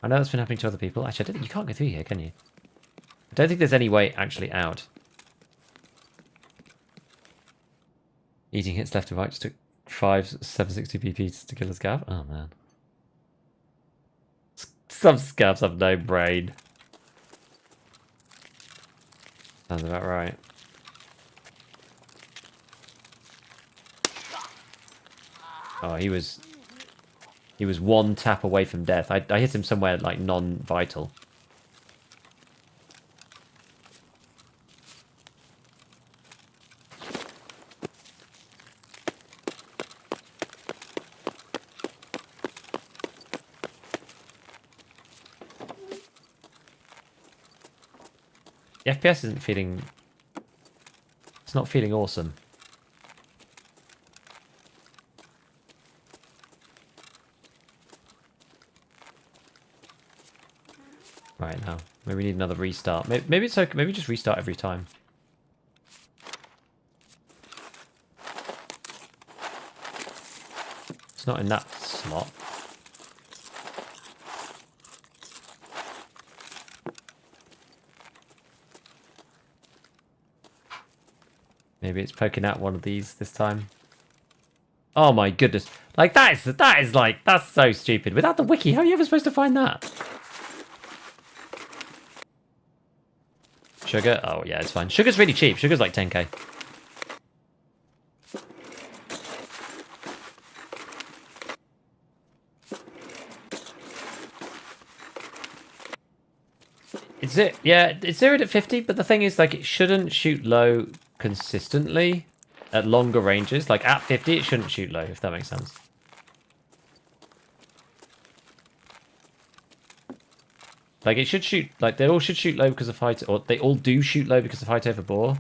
I know that's been happening to other people. Actually, I don't think you can't go through here, can you? I don't think there's any way actually out. Eating hits left and right just took 5 760 BPs to kill a scav. Oh, man. Some scavs have no brain. Sounds about right. Oh, he was one tap away from death. I hit him somewhere like non-vital. The FPS isn't feeling... It's not feeling awesome. right now. Maybe we need another restart. Maybe it's okay. Maybe just restart every time. It's not in that slot. Maybe it's poking out one of these this time. Oh my goodness. Like, that is like, that's so stupid. Without the wiki, how are you ever supposed to find that? Sugar? Oh yeah, it's fine. Sugar's really cheap. Sugar's like 10k. Is it? Yeah, it's zeroed at 50, but the thing is, like, it shouldn't shoot low consistently at longer ranges. Like, at 50, it shouldn't shoot low, if that makes sense. Like, it should shoot, like, they all should shoot low because of height, or they all do shoot low because of height over bore.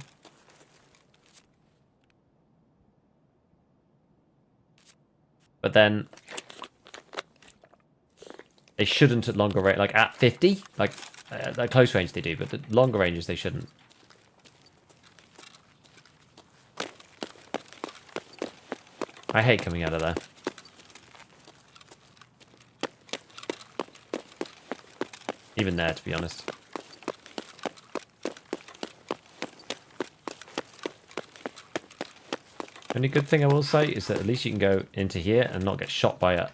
But then, they shouldn't at longer range, like, at 50, like, at close range they do, but at longer ranges they shouldn't. I hate coming out of there. Even there, to be honest. Only good thing I will say is that at least you can go into here and not get shot by a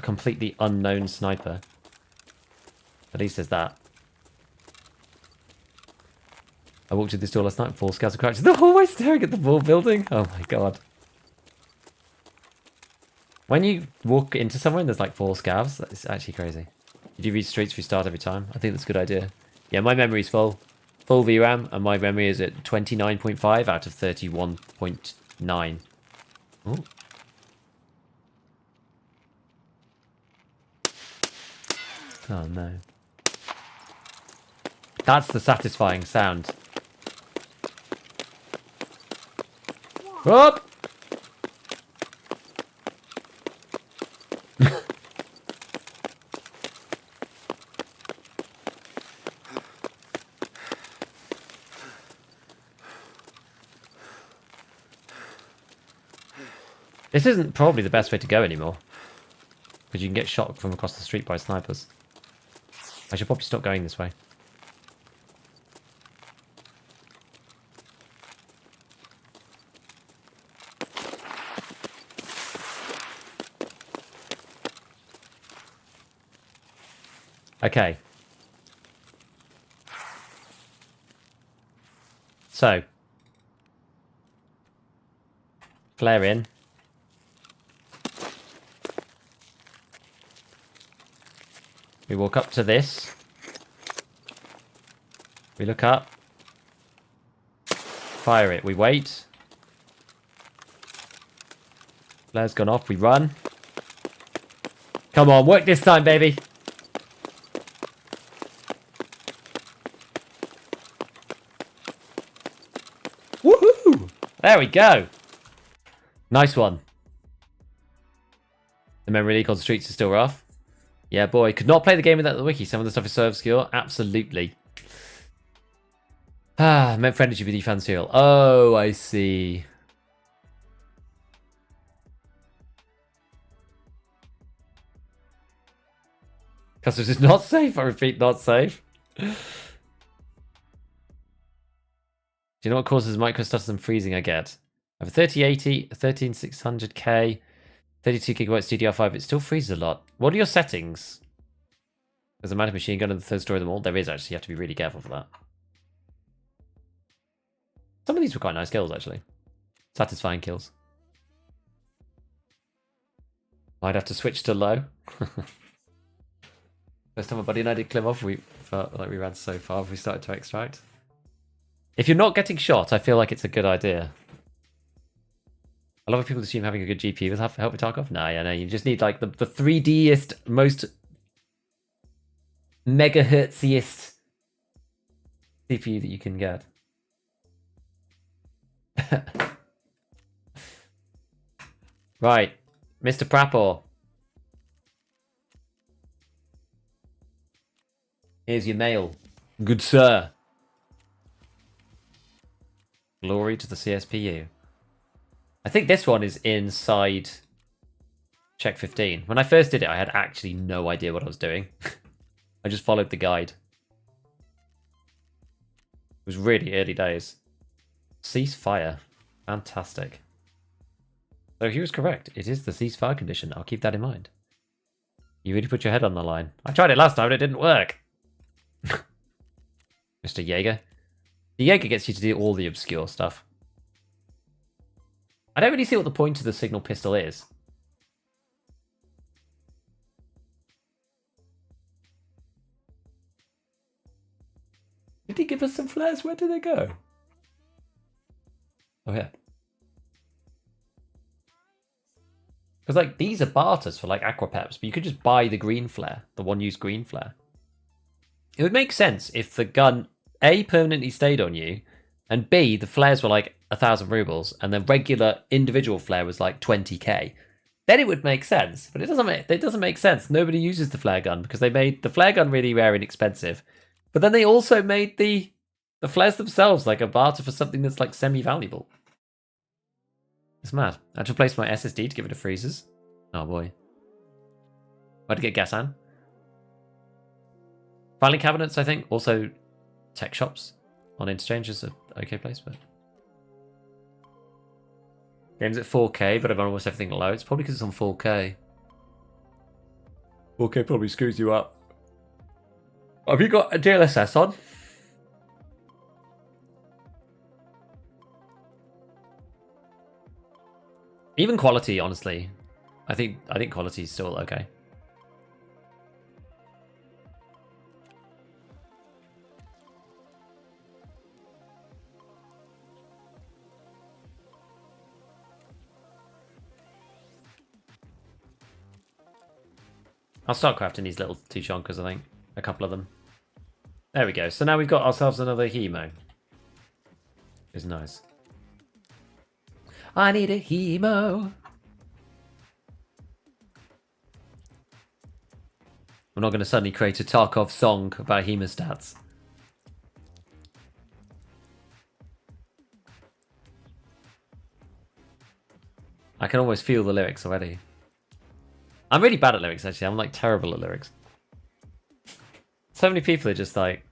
completely unknown sniper. At least there's that. I walked through this door last night, 4 scouts are crouched in the hallway staring at the wall building. Oh my god. When you walk into somewhere and there's like 4 scavs, that's actually crazy. Did you read streets restart every time? I think that's a good idea. Yeah, my memory's full. Full VRAM, and my memory is at 29.5 out of 31.9. Ooh. Oh no. That's the satisfying sound. Up! This isn't probably the best way to go anymore. Because you can get shot from across the street by snipers. I should probably stop going this way. Okay. So. Flare in. We walk up to this. We look up. Fire it. We wait. Flare's gone off. We run. Come on, work this time, baby. Woohoo! There we go. Nice one. The memory leak on streets is still rough. Yeah, boy. Could not play the game without the wiki. Some of the stuff is so obscure. Absolutely. Ah, meant friendly GBD fan serial. Oh, I see. Customs is not safe. I repeat, not safe. Do you know what causes microstatus and freezing I get? I have a 3080, a 13600K, 32 gigabytes DDR5. It still freezes a lot. What are your settings? There's a mounted machine gun in the 3rd story of the mall. There is actually. You have to be really careful for that. Some of these were quite nice kills, actually. Satisfying kills. I'd have to switch to low. First time my buddy and I did Klimov, we felt like we ran so far before we started to extract. If you're not getting shot, I feel like it's a good idea. A lot of people assume having a good GPU will help with Tarkov. No, yeah, no, you just need like the 3Diest, most megahertziest CPU that you can get. Right, Mr. Prapor. Here's your mail. Good sir. Glory to the CSPU. I think this one is inside check 15. When I first did it, I had actually no idea what I was doing. I just followed the guide. It was really early days. Ceasefire. Fantastic. So he was correct. It is the ceasefire condition. I'll keep that in mind. You really put your head on the line. I tried it last time and it didn't work. Mr. Jaeger. The Jaeger gets you to do all the obscure stuff. I don't really see what the point of the signal pistol is. Did he give us some flares? Where did they go? Oh, yeah. Because, like, these are barters for, like, aquapeps, but you could just buy the green flare, the one-use green flare. It would make sense if the gun, A, permanently stayed on you, and B, the flares were, like, 1,000 rubles, and the regular individual flare was, like, 20k. Then it would make sense, but it doesn't make sense. Nobody uses the flare gun, because they made the flare gun really rare and expensive. But then they also made the flares themselves, like, a barter for something that's, like, semi-valuable. It's mad. I had to replace my SSD to give it a freezers. Oh boy. Where'd I get gas on? Filing cabinets, I think. Also, tech shops on Interchange is an okay place, but... Game's at 4K, but I've run almost everything low. It's probably because it's on 4K. 4K probably screws you up. Have you got a DLSS on? Even quality, honestly. I think quality is still okay. I'll start crafting these little two chonkers, I think. A couple of them. There we go. So now we've got ourselves another hemo. It's nice. I need a hemo. I'm not going to suddenly create a Tarkov song about hemostats. I can almost feel the lyrics already. I'm really bad at lyrics, actually. I'm like terrible at lyrics. So many people are just like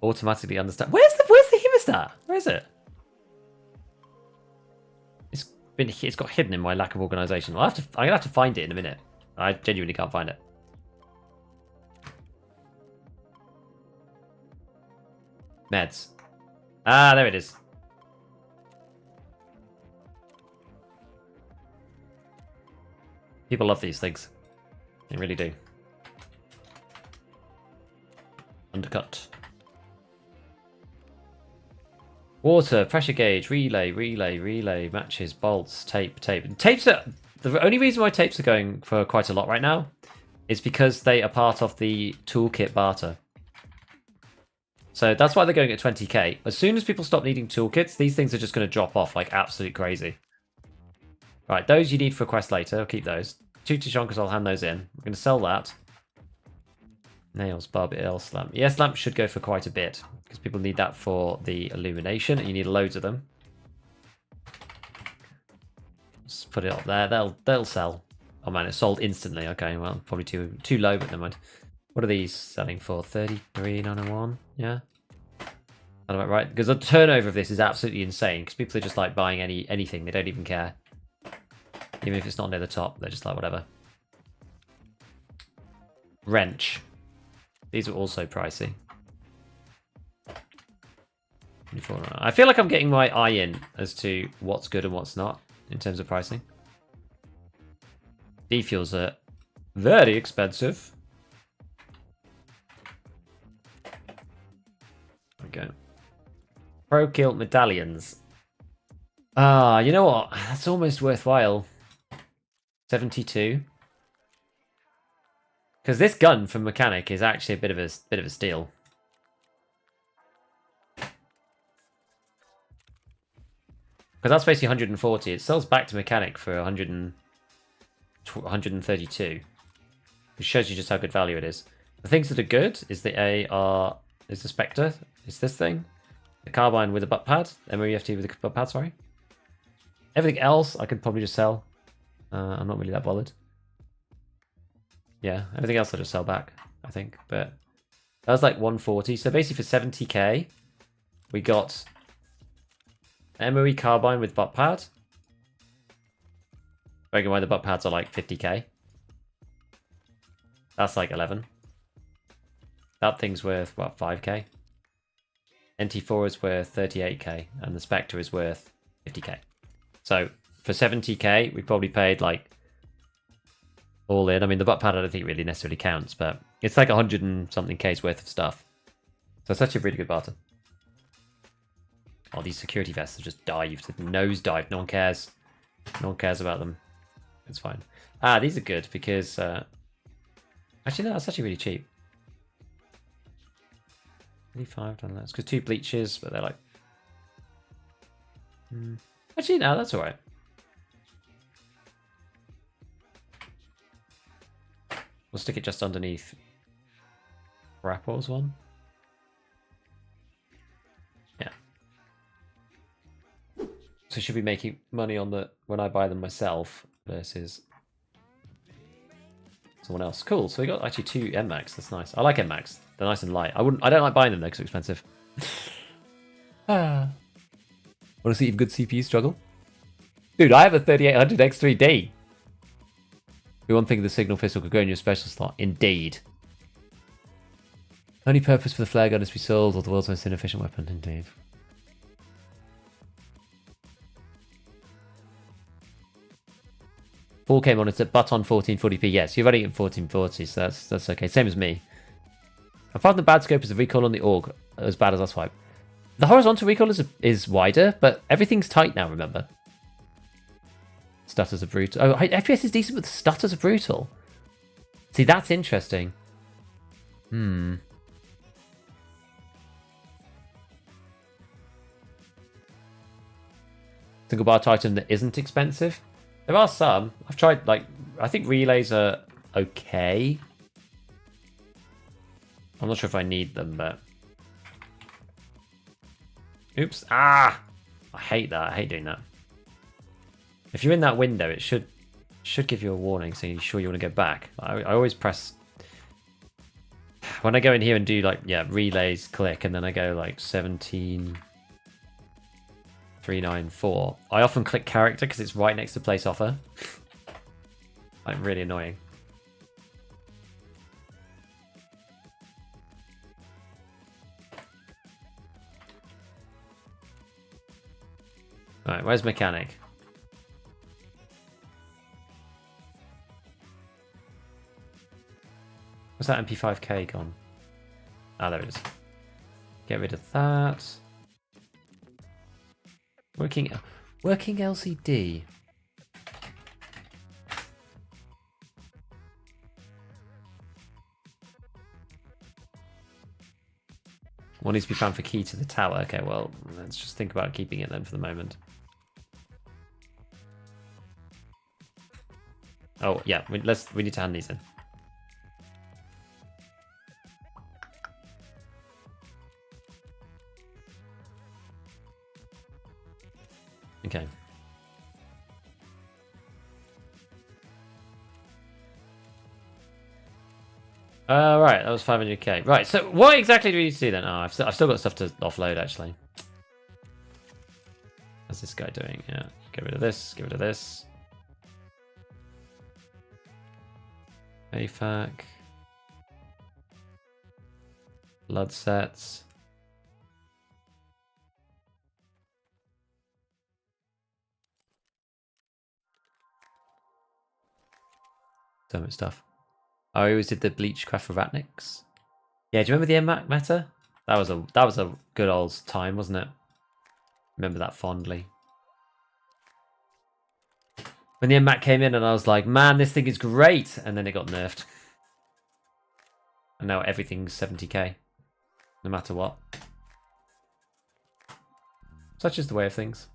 automatically understand. Where's the hemostat? Where is it? It's got hidden in my lack of organisation. I'm gonna have to find it in a minute. I genuinely can't find it. Meds. Ah, there it is. People love these things. They really do. Undercut. Water, pressure gauge, relay, matches, bolts, tape. And tapes are... The only reason why tapes are going for quite a lot right now is because they are part of the toolkit barter. So that's why they're going at 20k. As soon as people stop needing toolkits, these things are just going to drop off like absolute crazy. Right, those you need for a quest later. I'll keep those. 2 Tishonkers, I'll hand those in. We're going to sell that. Nails, barb, L lamp. Yes, lamp should go for quite a bit because people need that for the illumination, and you need loads of them. Just put it up there. They'll sell. Oh man, it's sold instantly. Okay, well, probably too low, but never mind. What are these selling for? 33,901. Yeah, that's about right. Because the turnover of this is absolutely insane. Because people are just like buying anything. They don't even care. Even if it's not near the top, they're just like whatever. Wrench. These are also pricey. I feel like I'm getting my eye in as to what's good and what's not in terms of pricing. Defuels are very expensive. Okay. Pro kill medallions. Ah, you know what? That's almost worthwhile. 72. Because this gun from Mechanic is actually a bit of a steal. Because that's basically 140. It sells back to Mechanic for 132. Which shows you just how good value it is. The things that are good is the AR, is the Spectre, is this thing, the carbine with a butt pad, MOEFT with a butt pad, sorry. Everything else I could probably just sell. I'm not really that bothered. Yeah, everything else I'll just sell back, I think. But that was like 140. So basically for 70k, we got MOE carbine with butt pad. Bearing in mind the butt pads are like 50k. That's like 11. That thing's worth, what, 5k? NT4 is worth 38k, and the Spectre is worth 50k. So for 70k, we probably paid like all in. I mean, the butt pad I don't think really necessarily counts, but it's like 100 and something k's worth of stuff. So it's actually a really good barter. Oh, these security vests have just dived, nose dived. No one cares. No one cares about them. It's fine. Ah, these are good because actually no, that's actually really cheap. 25 done that. It's because 2 bleaches, but they're like actually no, that's alright. We'll stick it just underneath Rappel's one. Yeah. So should be making money on the when I buy them myself versus someone else. Cool. So we got actually 2 M-Max. That's nice. I like M-Max. They're nice and light. I don't like buying them though because they're expensive. Want to see if good CPU struggle? Dude, I have a 3800 X3D. The one thing the signal pistol could go in your special slot. Indeed. Only purpose for the flare gun is to be sold, or the world's most inefficient weapon. Indeed. $4K monitor, but on 1440p. Yes, you're running at 1440, so that's okay. Same as me. Apart from the bad scope is the recoil on the AUG, as bad as our swipe. The horizontal recoil is wider, but everything's tight now, remember? Stutters are brutal. Oh, FPS is decent, but the stutters are brutal. See, that's interesting. Single bar Titan that isn't expensive. There are some. I've tried, like, I think relays are okay. I'm not sure if I need them, but... Oops. Ah! I hate that. I hate doing that. If you're in that window, it should give you a warning saying you're sure you want to go back. I always press... When I go in here and do, like, yeah, relays, click, and then I go, like, 17.394. I often click character because it's right next to place offer. Like, really annoying. Alright, where's mechanic? What's that MP5K gone? Ah, there it is. Get rid of that. Working LCD. One needs to be found for key to the tower. Okay, well, let's just think about keeping it then for the moment. Oh yeah, we need to hand these in. Okay. Right, that was 500k. Right, so what exactly do we need to do then? Oh, I've still got stuff to offload actually. How's this guy doing? Yeah, get rid of this, get rid of this. AFAC. Blood sets. So much stuff. I always did the bleach craft for Ratniks. Yeah, do you remember the MMAC meta? That was a good old time, wasn't it? Remember that fondly. When the MMAC came in and I was like, man, this thing is great, and then it got nerfed. And now everything's 70k. No matter what. Such is the way of things.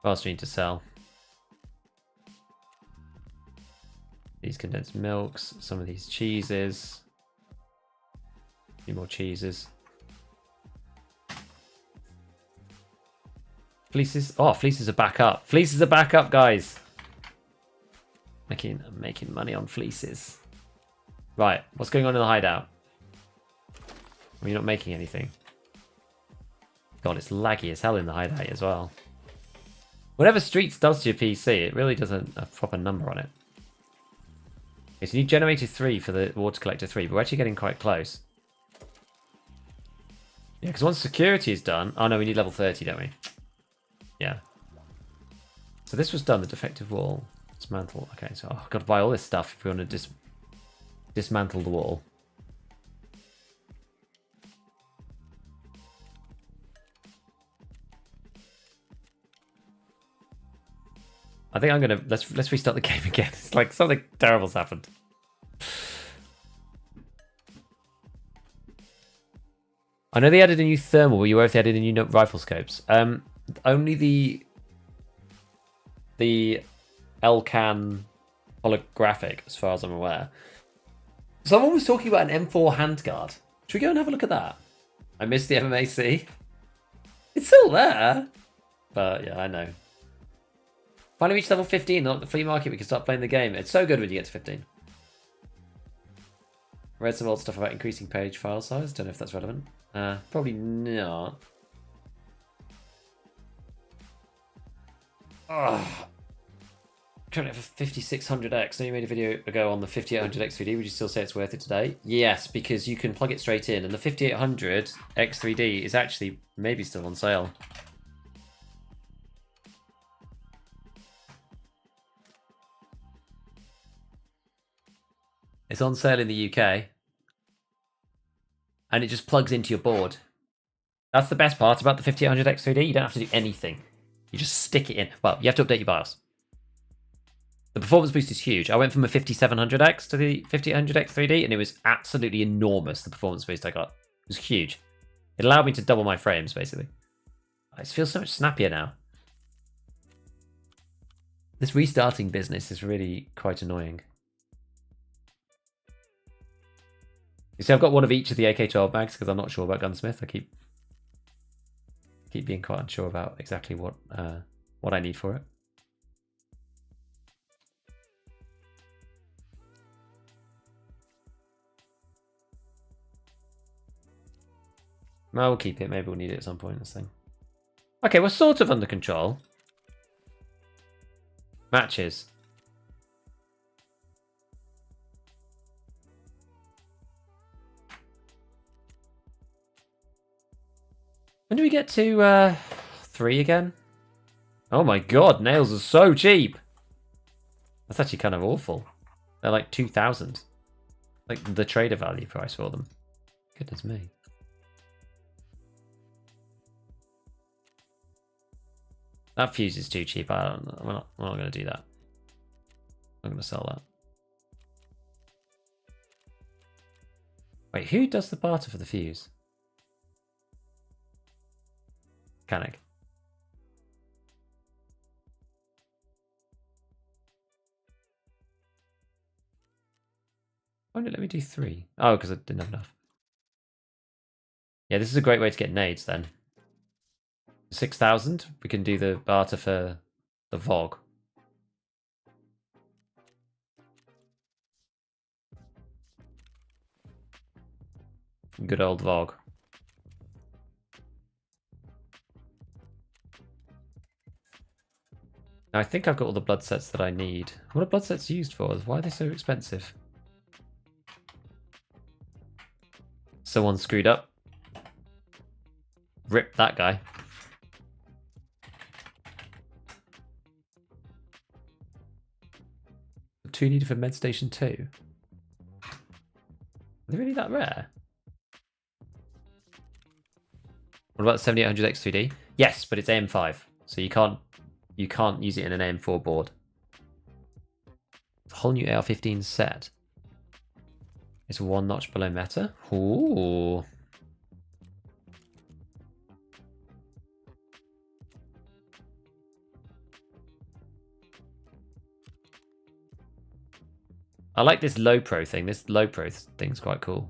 What else do we need to sell? These condensed milks, some of these cheeses. A few more cheeses. Fleeces. Oh, fleeces are back up. Fleeces are back up, guys. Making money on fleeces. Right, what's going on in the hideout? Are you not making anything? God, it's laggy as hell in the hideout as well. Whatever Streets does to your PC, it really doesn't have a proper number on it. Okay, so you need generator 3 for the water collector 3, but we're actually getting quite close. Yeah, because once security is done... Oh no, we need level 30, don't we? Yeah. So this was done, the defective wall. Dismantle. Okay, so I've got to buy all this stuff if we want to dismantle the wall. I think I'm gonna let's restart the game again. It's like something terrible's happened. I know they added a new thermal. Were you aware if they added a new rifle scopes? Only the Elcan holographic, as far as I'm aware. Someone was talking about an M4 handguard. Should we go and have a look at that? I missed the MMAC. It's still there. But yeah, I know. Finally reached level 15, not the flea market, we can start playing the game. It's so good when you get to 15. Read some old stuff about increasing page file size. Don't know if that's relevant. Probably not. Currently for 5600X. Now you made a video ago on the 5800X 3D. Would you still say it's worth it today? Yes, because you can plug it straight in, and the 5800X 3D is actually maybe still on sale. It's on sale in the UK. And it just plugs into your board. That's the best part about the 5800X 3D. You don't have to do anything. You just stick it in. Well, you have to update your BIOS. The performance boost is huge. I went from a 5700X to the 5800X 3D, and it was absolutely enormous, the performance boost I got. It was huge. It allowed me to double my frames, basically. It feels so much snappier now. This restarting business is really quite annoying. You see, I've got one of each of the AK-12 mags because I'm not sure about Gunsmith. I keep being quite unsure about exactly what I need for it. No, we'll keep it. Maybe we'll need it at some point in this thing. Okay, we're sort of under control. Matches. When do we get to 3 again? Oh my god, nails are so cheap. That's actually kind of awful. They're like 2,000. Like the trader value price for them. Goodness me. That fuse is too cheap. We're not going to do that. I'm going to sell that. Wait, who does the barter for the fuse? Mechanic. Why didn't it let me do 3? Oh, because I didn't have enough. Yeah, this is a great way to get nades then. 6,000. We can do the barter for the VOG. Good old VOG. Now, I think I've got all the blood sets that I need. What are blood sets used for? Why are they so expensive? Someone screwed up. Rip that guy. The 2 needed for med station 2. Are they really that rare? What about the 7800X 3D? Yes, but it's AM5, so you can't use it in an AM4 board. The whole new AR-15 set. It's 1 notch below meta. Ooh. I like this low pro thing. This low pro thing's quite cool.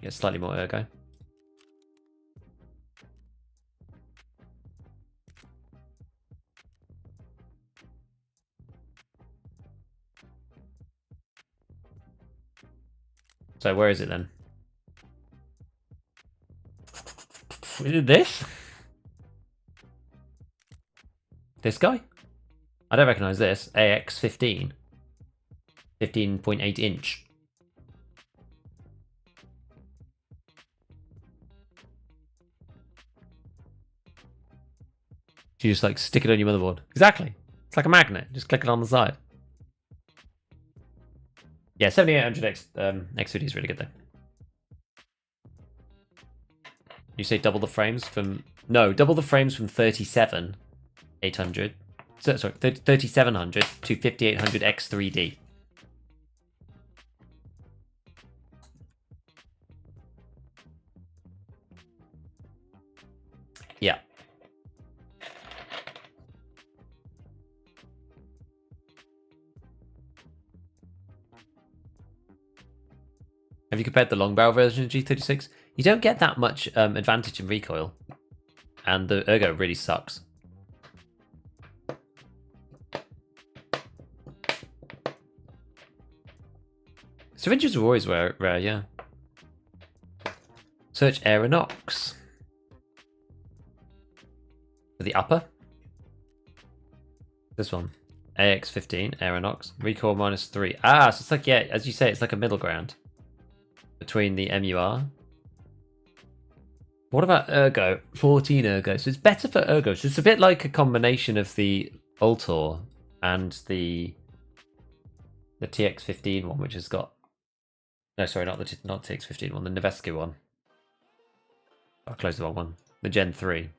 Get slightly more ergo. So where is it then? Is it this? This guy? I don't recognize this. AX15. 15.8 inch. You just like stick it on your motherboard. Exactly. It's like a magnet. Just click it on the side. Yeah, 7800X X50 is really good though. You say double the frames from... No, double the frames from 37,800. Sorry, 3700 to 5800 X3D. Yeah. Have you compared the long barrel version of G36? You don't get that much advantage in recoil, and the ergo really sucks. Syringes are always rare, yeah. Search Aeronox. For the upper. This one. AX15, Aeronox. Recoil -3. Ah, so it's like, yeah, as you say, it's like a middle ground between the MUR. What about ergo? 14 ergo. So it's better for ergo. So it's a bit like a combination of the Ultor and the TX15 one, which has got... No, sorry, not TX15 one, the Nevesky one. I'll close the wrong one. The Gen 3.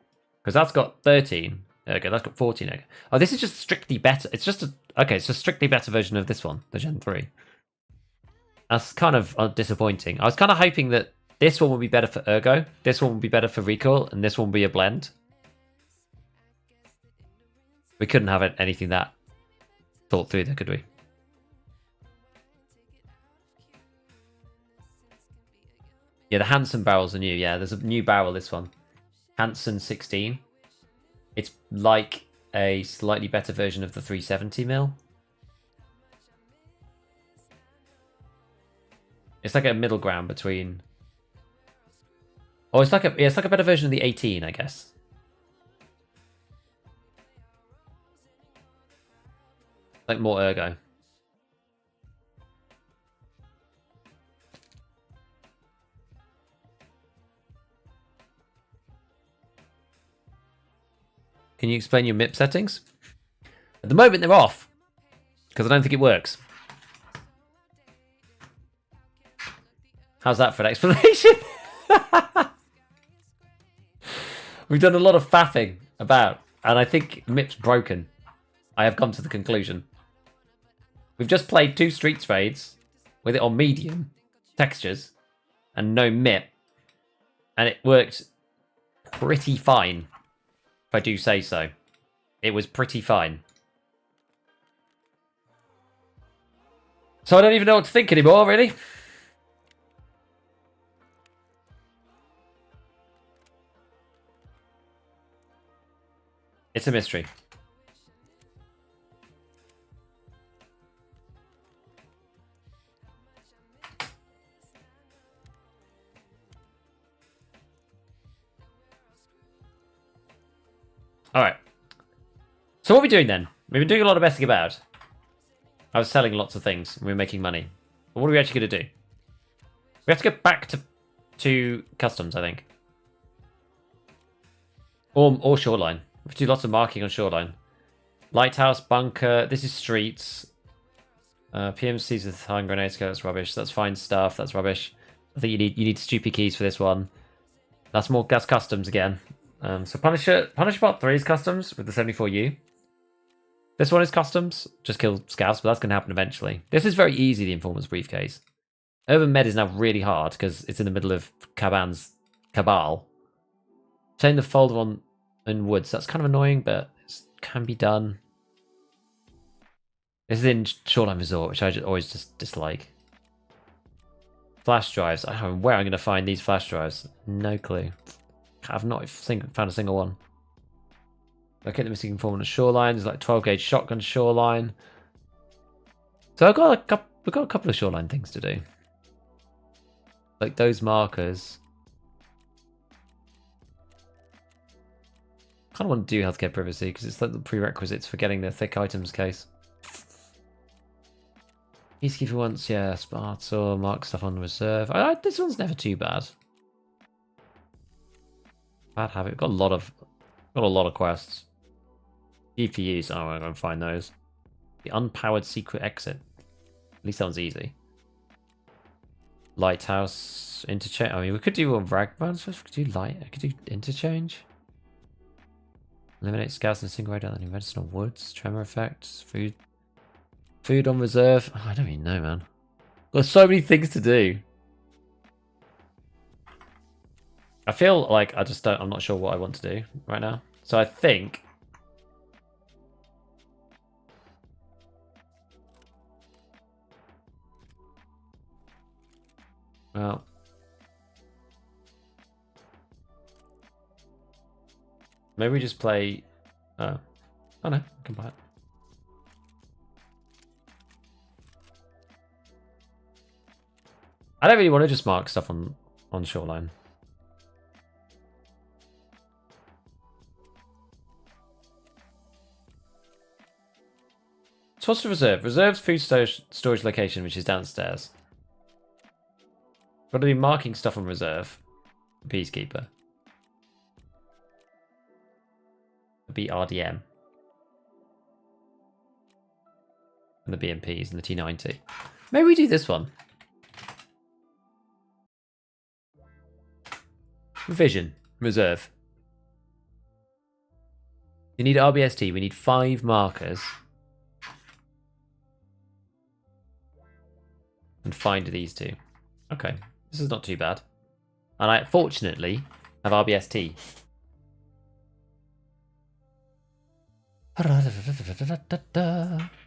Because that's got 13 ergo, that's got 14 ergo. Oh, this is just strictly better. It's just a... Okay, it's a strictly better version of this one, the Gen 3. That's kind of disappointing. I was kind of hoping that this one would be better for ergo, this one would be better for recoil, and this one would be a blend. We couldn't have anything that thought through there, could we? Yeah, the Hansen barrels are new. Yeah, there's a new barrel, this one. Hansen 16. It's like a slightly better version of the 370mm. It's like a middle ground between... Oh, it's like a better version of the 18, I guess. Like more ergo. Can you explain your MIP settings? At the moment, they're off. Because I don't think it works. How's that for an explanation? We've done a lot of faffing about, and I think MIP's broken. I have come to the conclusion. We've just played 2 street raids with it on medium textures and no MIP, and it worked pretty fine, if I do say so. It was pretty fine. So I don't even know what to think anymore, really. It's a mystery. Alright. So what are we doing then? We've been doing a lot of messing about. I was selling lots of things and we were making money. But what are we actually going to do? We have to go back to customs, I think. Or shoreline. We have to do lots of marking on shoreline. Lighthouse, bunker. This is streets. PMCs with hand grenades. That's rubbish. That's fine stuff. That's rubbish. I think you need stupid keys for this one. That's customs again. So Punisher Part 3 is customs with the 74U. This one is customs. Just kill scouts, but that's going to happen eventually. This is very easy, the Informant's Briefcase. Urban Med is now really hard because it's in the middle of Caban's Cabal. Obtain the folder on in woods. That's kind of annoying, but it can be done. This is in Shoreline Resort, which I always just dislike. Flash drives. I don't know where I'm going to find these flash drives. No clue. I've not found a single one. Locate the missing informant on Shoreline. There's like 12 gauge shotgun Shoreline. So we've got a couple of Shoreline things to do. Like those markers. I kind of want to do healthcare privacy because it's like the prerequisites for getting the thick items case. Peacekeeper once, yeah, Sparta, mark stuff on reserve. This one's never too bad. Bad habit. Got a lot of quests. GPUs. Oh, I'm gonna find those. The unpowered secret exit. At least that one's easy. Lighthouse interchange. I mean, we could do a rag runs. We could do I could do interchange. Eliminate scouts in a single raid out in medicinal woods. Tremor effects. Food on reserve. Oh, I don't even know, man. There's so many things to do. I feel like I'm not sure what I want to do right now. So I think well, maybe we just play oh no, I can buy it. I don't really want to just mark stuff on Shoreline. So what's the reserve? Reserve's food storage location, which is downstairs. Got to be marking stuff on reserve. Peacekeeper. The BRDM. And the BMPs and the T90. Maybe we do this one. Vision. Reserve. You need RBST. We need 5 markers. And find these 2. Okay. This is not too bad. And I, fortunately, have RBST.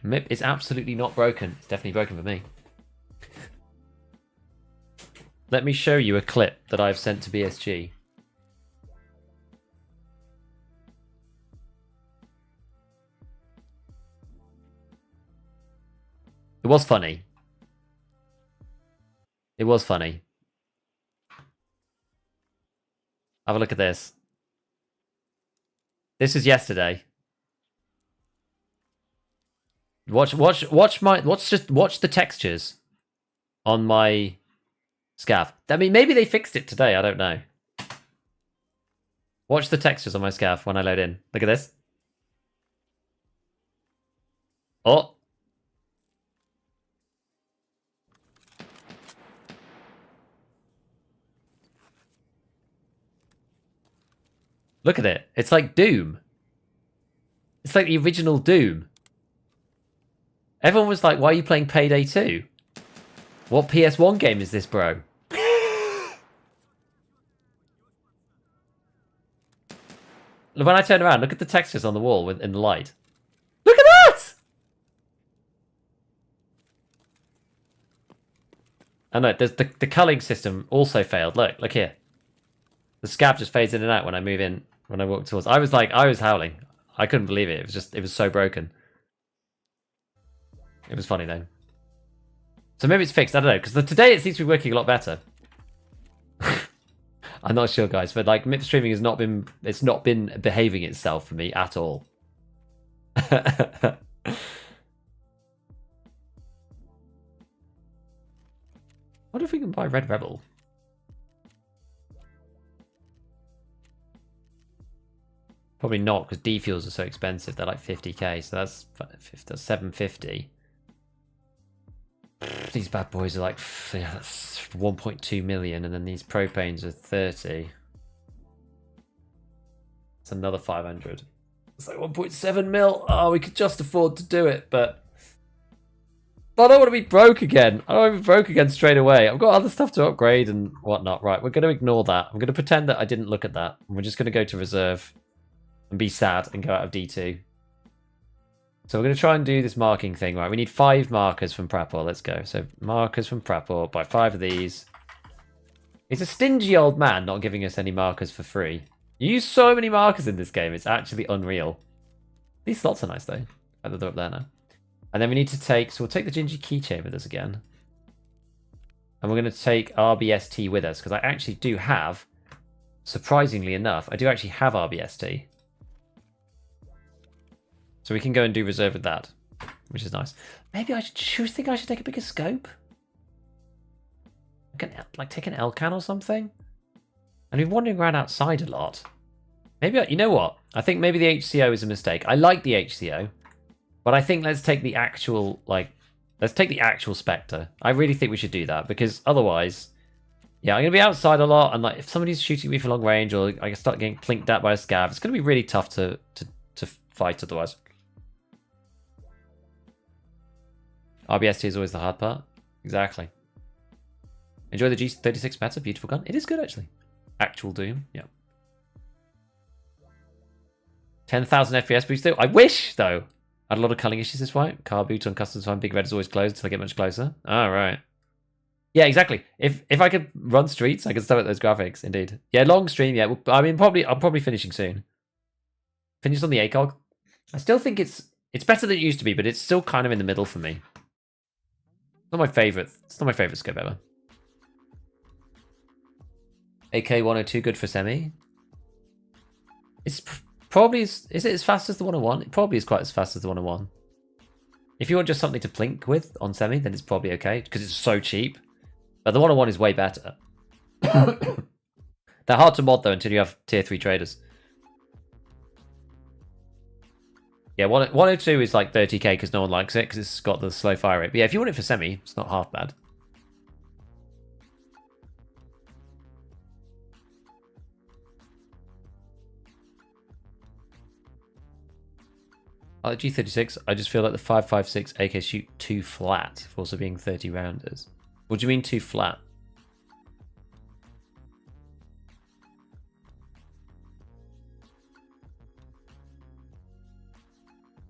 MIP is absolutely not broken. It's definitely broken for me. Let me show you a clip that I've sent to BSG. It was funny. It was funny. Have a look at this. This is yesterday. Watch the textures on my scav. I mean, maybe they fixed it today. I don't know. Watch the textures on my scav when I load in. Look at this. Oh. Look at it. It's like Doom. It's like the original Doom. Everyone was like, why are you playing Payday 2? What PS1 game is this, bro? When I turn around, look at the textures on the wall in the light. Look at that! Oh no, there's the culling system also failed. Look here. The scav just fades in and out when I move in, when I walk towards. I was howling. I couldn't believe it. It was so broken. It was funny though. So maybe it's fixed. I don't know, because today it seems to be working a lot better. I'm not sure, guys, but like MIP streaming has not been. It's not been behaving itself for me at all. What if we can buy Red Rebel? Probably not, because D fuels are so expensive. They're like 50k, so that's 750. These bad boys are like, yeah, that's 1.2 million, and then these propanes are 30. It's another 500. It's like 1.7 mil. Oh, we could just afford to do it, but I don't want to be broke again. I don't want to be broke again straight away. I've got other stuff to upgrade and whatnot. Right, we're going to ignore that. I'm going to pretend that I didn't look at that. We're just going to go to reserve and be sad and go out of D2. So we're going to try and do this marking thing, right? We need 5 markers from Prapor. Let's go. So markers from Prapor. Buy 5 of these. He's a stingy old man not giving us any markers for free. You use so many markers in this game. It's actually unreal. These slots are nice, though. They're up there now. And then we need to take... So we'll take the Gingy keychain with us again. And we're going to take RBST with us. Because I actually do have... Surprisingly enough, I do actually have RBST. So we can go and do reserve with that, which is nice. Maybe I should think I should take a bigger scope. Like take an Elcan or something. And we've been wandering around outside a lot. Maybe you know what? I think maybe the HCO is a mistake. I like the HCO, but I think let's take the actual Spectre. I really think we should do that because otherwise, yeah, I'm gonna be outside a lot, and like if somebody's shooting me for long range or I start getting plinked at by a scav, it's gonna be really tough to fight otherwise. RBST is always the hard part. Exactly. Enjoy the G36 meta. Beautiful gun. It is good, actually. Actual Doom. Yeah. 10,000 FPS boost, though. I wish, though. I had a lot of culling issues this fight. Car boot on customs time. Big red is always closed until I get much closer. All right. Yeah, exactly. If I could run streets, I could start at those graphics. Indeed. Yeah, long stream. Yeah. I mean, I'm probably finishing soon. Finished on the ACOG. I still think it's better than it used to be, but it's still kind of in the middle for me. Not my favorite. It's not my favorite scope ever. AK-102 good for semi. It's probably is it as fast as the 101? It probably is quite as fast as the 101. If you want just something to plink with on semi, then it's probably okay because it's so cheap. But the 101 is way better. They're hard to mod though until you have tier 3 traders. Yeah, 102 is like 30k because no one likes it because it's got the slow fire rate. But yeah, if you want it for semi, it's not half bad. I like G36. I just feel like the 5.56 AK shoot too flat for also being 30 rounders. What do you mean too flat?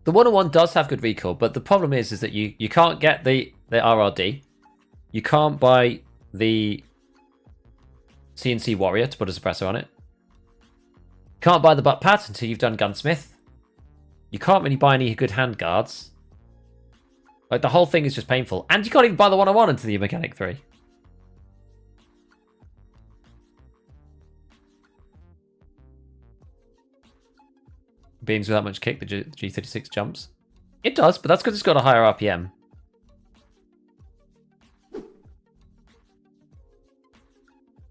The 101 does have good recoil, but the problem is that you can't get the RRD. You can't buy the CNC Warrior to put a suppressor on it. Can't buy the butt pad until you've done Gunsmith. You can't really buy any good handguards. Like, the whole thing is just painful. And you can't even buy the 101 until you Mechanic 3. Beams without much kick, the G36 jumps. It does, but that's because it's got a higher RPM.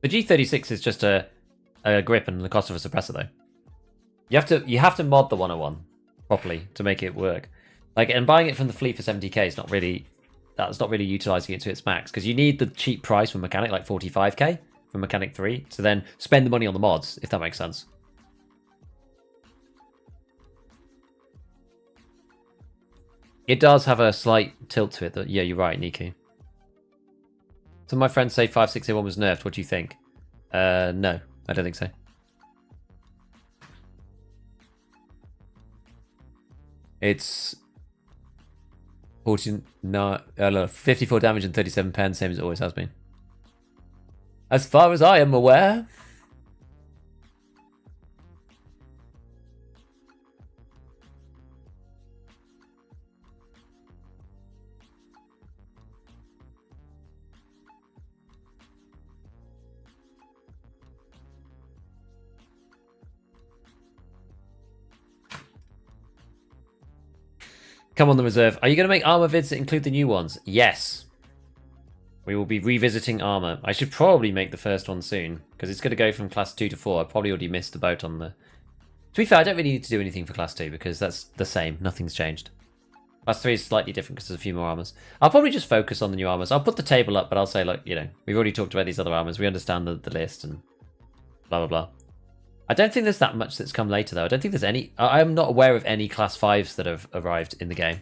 The G36 is just a grip and the cost of a suppressor, though. You have to mod the 101 properly to make it work. Like, and buying it from the fleet for 70k is not really utilizing it to its max because you need the cheap price from Mechanic, like 45k from Mechanic 3, to then spend the money on the mods, if that makes sense. It does have a slight tilt to it. That, yeah, you're right, Niku. Some of my friends say 5.601 was nerfed. What do you think? No, I don't think so. It's 54 damage and 37 pen, same as it always has been. As far as I am aware. Come on, the reserve. Are you going to make armor vids that include the new ones? Yes. We will be revisiting armor. I should probably make the first one soon, because it's going to go from class 2 to 4. I probably already missed the boat on the... To be fair, I don't really need to do anything for class 2, because that's the same. Nothing's changed. Class 3 is slightly different, because there's a few more armors. I'll probably just focus on the new armors. I'll put the table up, but I'll say, look, you know, we've already talked about these other armors. We understand the list, and blah, blah, blah. I don't think there's that much that's come later, though. I don't think there's any... I'm not aware of any class 5s that have arrived in the game.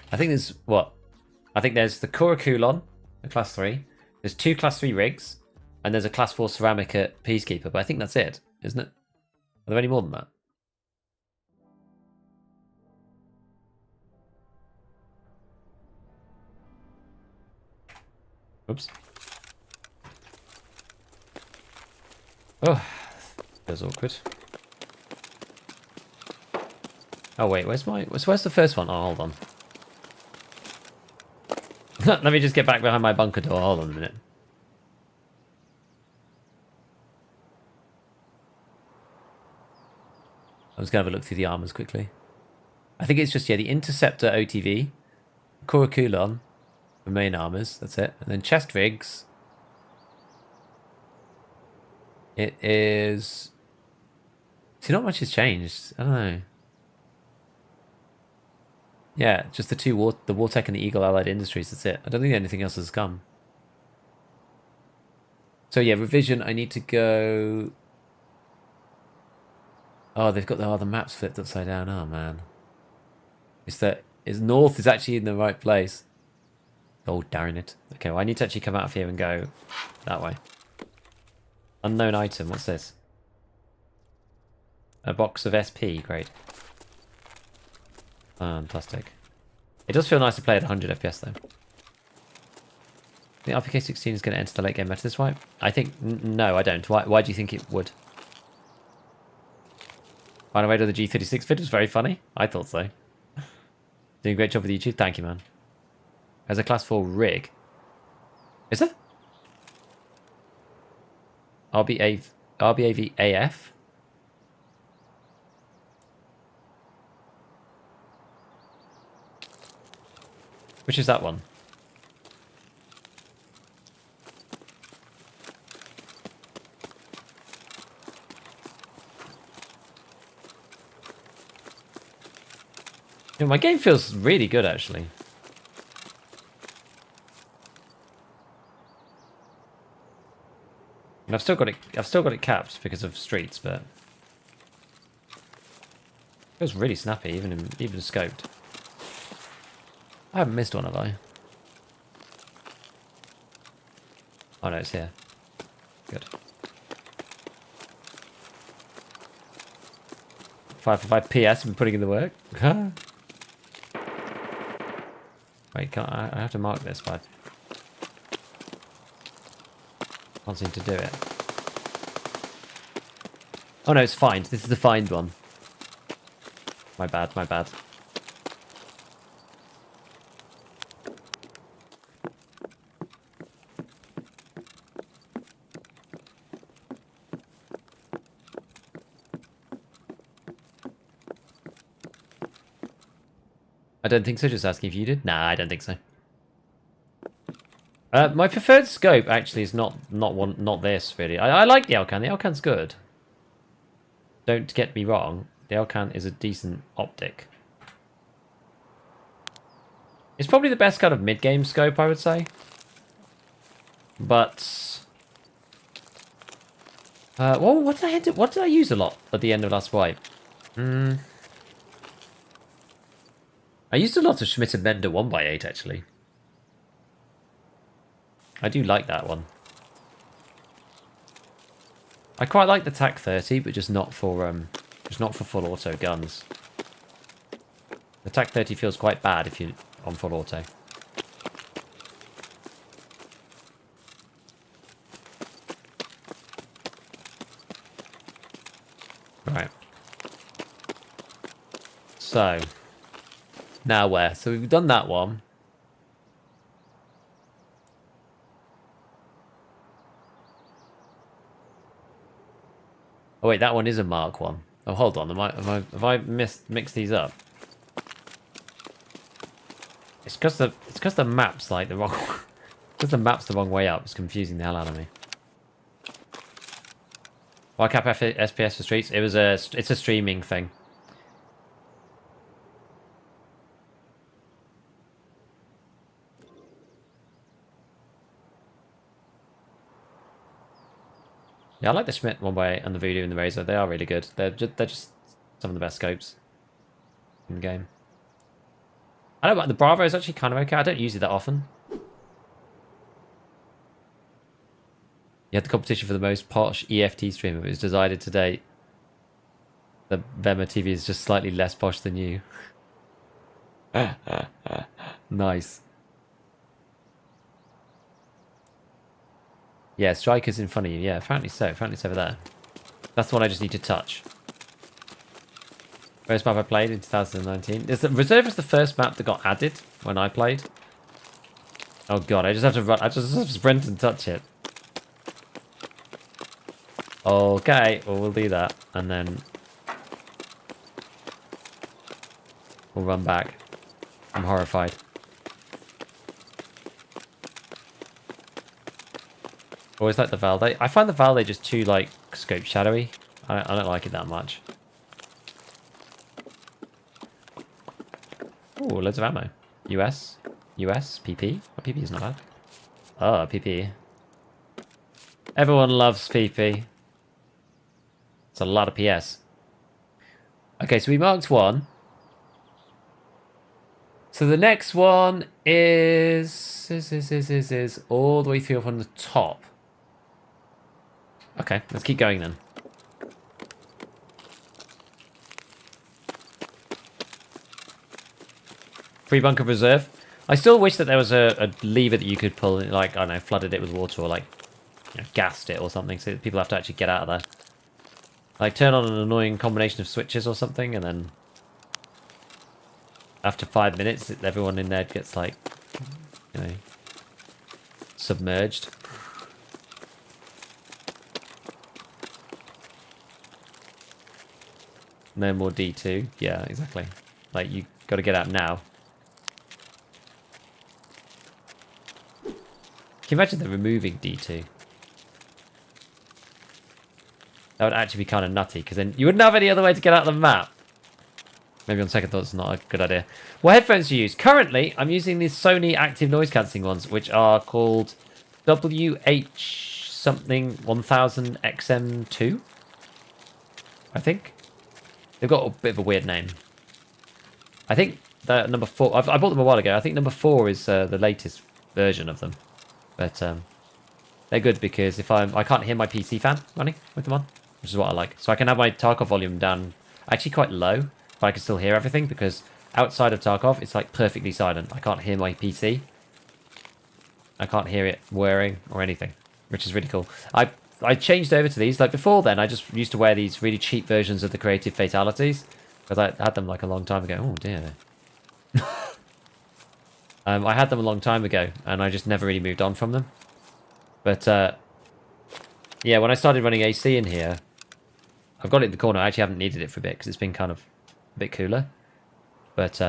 I think there's... What? I think there's the Kurakulon, the class 3. There's 2 class 3 rigs. And there's a class 4 ceramic at Peacekeeper. But I think that's it, isn't it? Are there any more than that? Oops. Oh, feels awkward. Oh wait, where's the first one? Oh, hold on. Let me just get back behind my bunker door. Hold on a minute. I was going to have a look through the armors quickly. I think it's just, yeah, the Interceptor OTV, Korakulon, the main armors, that's it. And then chest rigs. It is... See, not much has changed. I don't know. Yeah, just the two, the Wartech and the Eagle Allied Industries, that's it. I don't think anything else has come. So yeah, revision, I need to go... Oh, they've got the maps flipped upside down. Oh, man. North is actually in the right place. Oh, darn it. Okay, well, I need to actually come out of here and go that way. Unknown item. What's this? A box of SP. Great. Fantastic. It does feel nice to play at 100 FPS, though. The RPK-16 is going to enter the late game meta this way? I think... No, I don't. Why do you think it would? By the way, to the G36 vid was very funny. I thought so. Doing a great job with YouTube. Thank you, man. As a class 4 rig. Is it? RBAV AF? Which is that one? Yeah, my game feels really good, actually. And I've still got it capped because of streets, but it feels really snappy, even scoped. I haven't missed one, have I? Oh no, it's here. Good. 5 for 5 PS, I've been putting in the work. Wait, I have to mark this, but I can't seem to do it. Oh no, it's find. This is the find one. My bad, my bad. I don't think so, just asking if you did. Nah, I don't think so. My preferred scope actually is not this really. I like the Elcan. The Elcan's good. Don't get me wrong. The Elcan is a decent optic. It's probably the best kind of mid-game scope, I would say. But well, what did I use a lot at the end of last wipe? I used a lot of Schmidt and Bender 1x8 actually. I do like that one. I quite like the TAC 30, but just not for full auto guns. The TAC 30 feels quite bad if you're on full auto. Right. So now where? So we've done that one. Oh wait, that one is a Mark 1. Oh, hold on. Have I mixed these up? It's because the map's like the wrong. Because the map's the wrong way up. It's confusing the hell out of me. Why cap SPS for streets? It's a streaming thing. Yeah, I like the Schmidt 1x8 and the Voodoo and the Razor. They are really good. They're just some of the best scopes in the game. I don't know, the Bravo is actually kind of okay. I don't use it that often. You had the competition for the most posh EFT streamer, but it was decided today that Vema TV is just slightly less posh than you. Nice. Yeah, striker's in front of you. Yeah, apparently so. Apparently it's over there. That's the one I just need to touch. First map I played in 2019. Reserve was the first map that got added when I played. Oh god, I just have to run. I just have to sprint and touch it. Okay, well we'll do that, and then we'll run back. I'm horrified. Always like the Valde. I find the Valde just too like scope shadowy. I don't like it that much. Ooh, loads of ammo. US, PP. Oh, PP is not bad. Oh, PP. Everyone loves PP. It's a lot of PS. Okay, so we marked one. So the next one is all the way through up on the top. Okay, let's keep going then. Free bunker reserve. I still wish that there was a lever that you could pull, like, I don't know, flooded it with water or, like, you know, gassed it or something, so that people have to actually get out of there. Like, turn on an annoying combination of switches or something, and then after 5 minutes, everyone in there gets, like, you know, submerged. No more D2. Yeah, exactly. Like, you got to get out now. Can you imagine them removing D2? That would actually be kind of nutty, because then you wouldn't have any other way to get out of the map. Maybe on second thought, it's not a good idea. What headphones do you use? Currently, I'm using these Sony active noise cancelling ones, which are called WH something 1000 XM2. I think. They've got a bit of a weird name. I think that number 4... I bought them a while ago. I think number 4 is the latest version of them. But they're good because if I can't hear my PC fan running with them on, which is what I like. So I can have my Tarkov volume down actually quite low, but I can still hear everything because outside of Tarkov, it's like perfectly silent. I can't hear my PC. I can't hear it whirring or anything, which is really cool. I changed over to these. Like before then, I just used to wear these really cheap versions of the Creative Fatalities because I had them like a long time ago. Oh dear. I had them a long time ago, and I just never really moved on from them. But, yeah, when I started running AC in here, I've got it in the corner. I actually haven't needed it for a bit, because it's been kind of a bit cooler. But,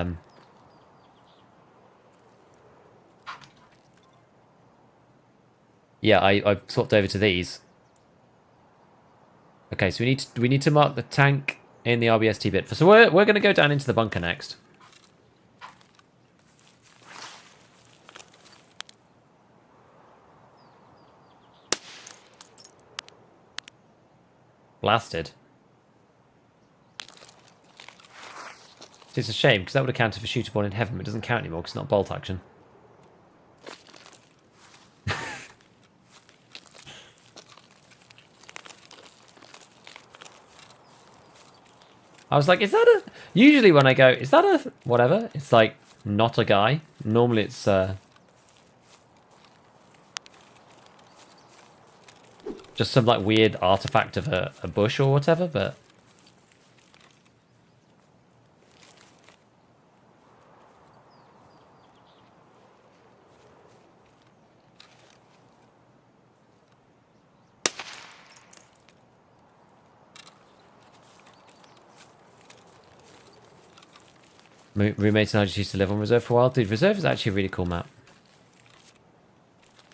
yeah, I've swapped over to these. Okay, so we need to mark the tank in the RBST bit. So we're going to go down into the bunker next. Blasted. It's a shame, because that would have counted for shootable in heaven, but it doesn't count anymore, because it's not bolt action. I was like, is that a... Usually when I go, is that a... Whatever, it's like, not a guy. Normally it's, just some like weird artifact of a bush or whatever, but roommates and I just used to live on Reserve for a while. Dude, Reserve is actually a really cool map.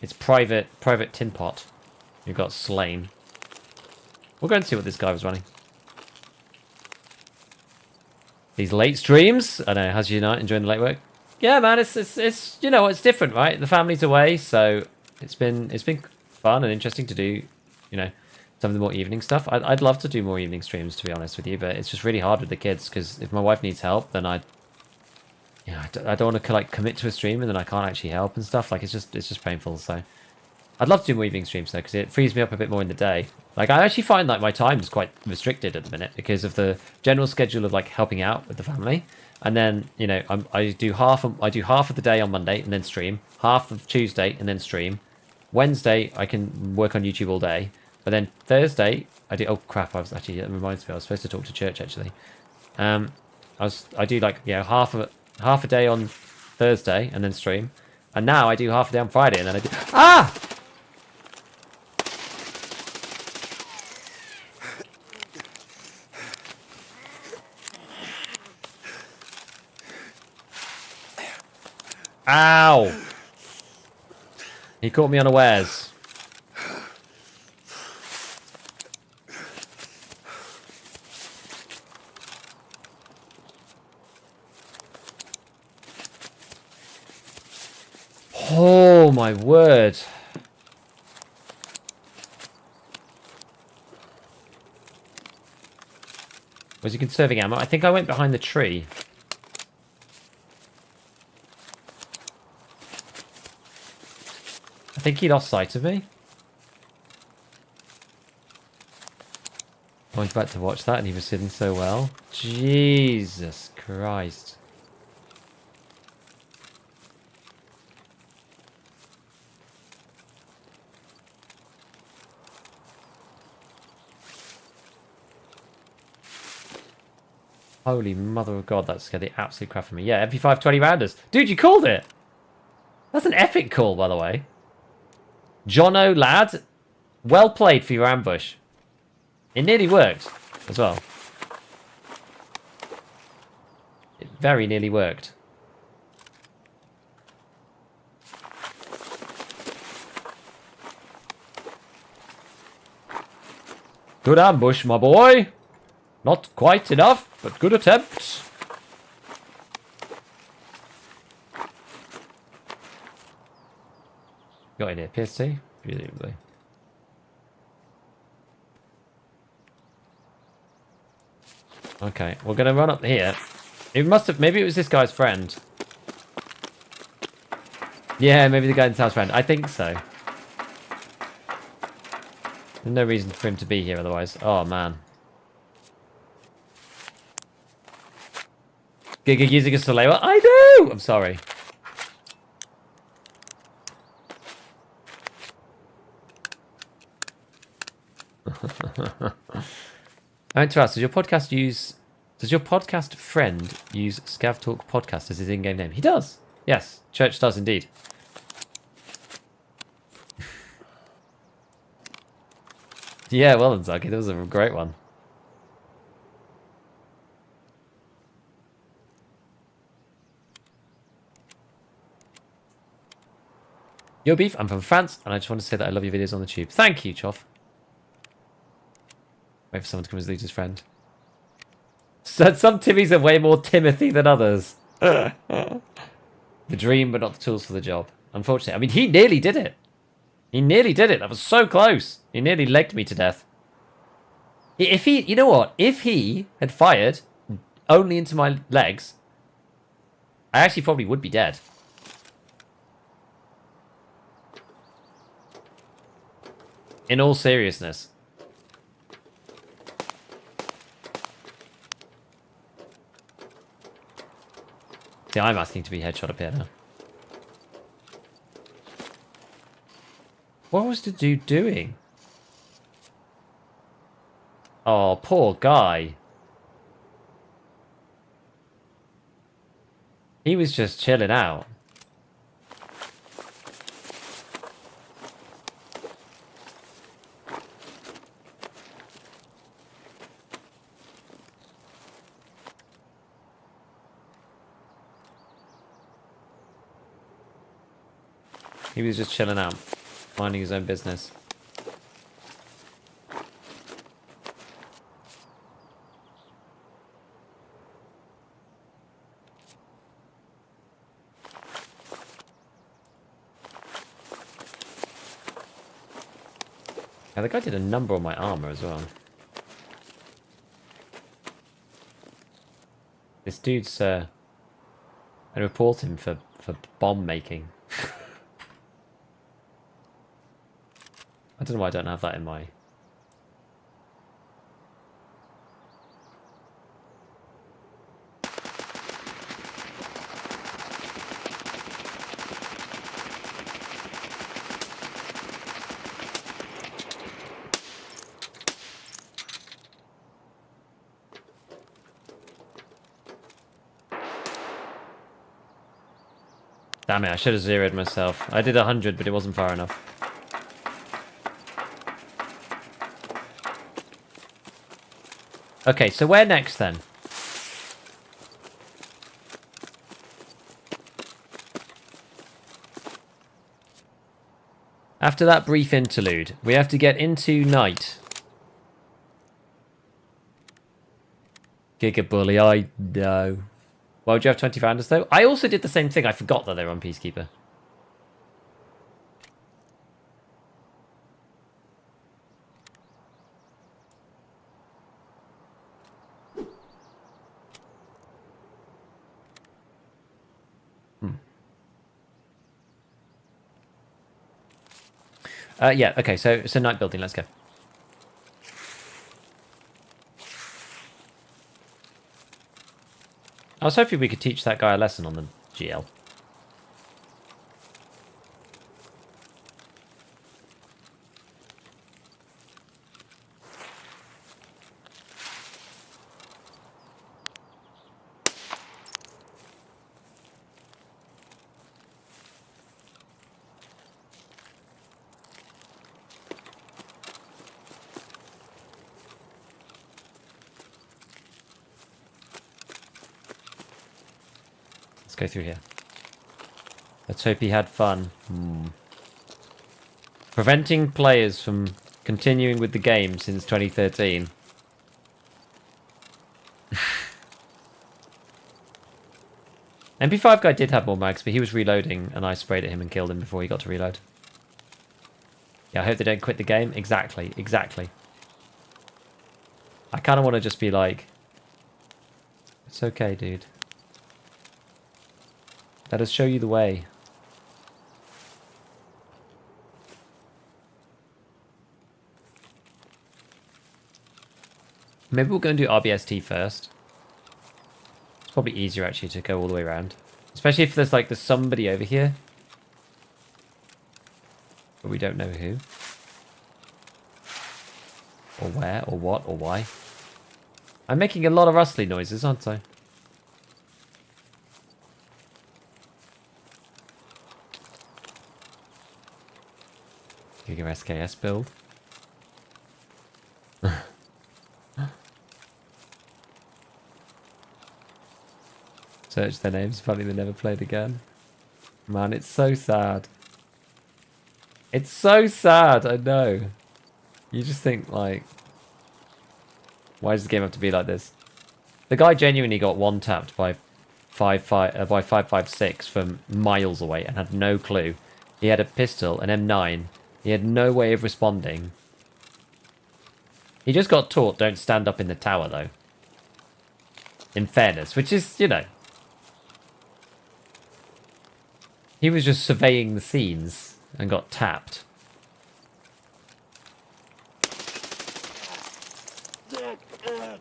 It's private tin pot. You got slain. We'll go and see what this guy was running. These late streams. I know. How's your night? Enjoying the late work? Yeah, man. It's you know, it's different, right? The family's away, so it's been fun and interesting to do. You know, some of the more evening stuff. I'd love to do more evening streams, to be honest with you, but it's just really hard with the kids because if my wife needs help, then I don't want to like commit to a stream and then I can't actually help and stuff. Like it's just painful. So. I'd love to do more evening streams though, because it frees me up a bit more in the day. Like I actually find like my time is quite restricted at the minute because of the general schedule of like helping out with the family, and then you know I do half of the day on Monday and then stream, half of Tuesday and then stream, Wednesday, I can work on YouTube all day. But then Thursday, I do... Oh, crap. That reminds me. I was supposed to talk to church, actually. I do, like, half a day on Thursday and then stream. And now I do half a day on Friday and then I do... Ah! Ow! He caught me unawares. Oh my word. Was he conserving ammo? I think I went behind the tree. I think he lost sight of me. I went back to watch that and he was sitting so well. Jesus Christ. Holy mother of God, that scared the absolute crap from me. Yeah, MP5 20 rounders. Dude, you called it! That's an epic call, by the way. Jono, lad. Well played for your ambush. It nearly worked as well. It very nearly worked. Good ambush, my boy. Not quite enough, but good attempt. Got in here, PST? Presumably. Okay, we're gonna run up here. It must have, maybe it was this guy's friend. Yeah, maybe the guy in town's friend. I think so. There's no reason for him to be here otherwise. Oh, man. Giga using a Soleil. I know! I'm sorry. I meant to ask, does your podcast friend use ScavTalk podcast as his in-game name? He does. Yes, Church does indeed. Yeah, well done, Zaki. That was a great one. Yo, Beef, I'm from France, and I just want to say that I love your videos on the tube. Thank you, Choff. Wait for someone to come as Lucia's friend. So some Timmies are way more Timothy than others. The dream, but not the tools for the job. Unfortunately. I mean, he nearly did it. He nearly did it. That was so close. He nearly legged me to death. If he, you know what? If he had fired only into my legs, I actually probably would be dead. In all seriousness. See, I'm asking to be headshot up here now. What was the dude doing? Oh, poor guy. He was just chilling out. He was just chilling out, minding his own business. Yeah, the guy did a number on my armor as well. This dude's, I report him for bomb making. I don't know why I don't have that in my... Damn it, I should have zeroed myself. I did 100, but it wasn't far enough. Okay, so where next then? After that brief interlude, we have to get into night. Gigabully, I know. Why would you have 20 founders though? I also did the same thing. I forgot that they were on Peacekeeper. Yeah, okay, so night building, let's go. I was hoping we could teach that guy a lesson on the GL. Let's go through here. Let's hope he had fun. Preventing players from continuing with the game since 2013. MP5 guy did have more mags, but he was reloading and I sprayed at him and killed him before he got to reload. Yeah, I hope they don't quit the game. Exactly, exactly. I kind of want to just be like, it's okay, dude. Let us show you the way. Maybe we'll go and do RBST first. It's probably easier actually to go all the way around. Especially if there's somebody over here. But we don't know who. Or where, or what, or why. I'm making a lot of rustly noises, aren't I? Giga SKS build. Search their names, funny they never played again. Man, it's so sad. It's so sad, I know. You just think, like, why does the game have to be like this? The guy genuinely got one-tapped by 556 from miles away and had no clue. He had a pistol, an M9. He had no way of responding. He just got taught don't stand up in the tower, though. In fairness, which is, you know... He was just surveying the scenes and got tapped. I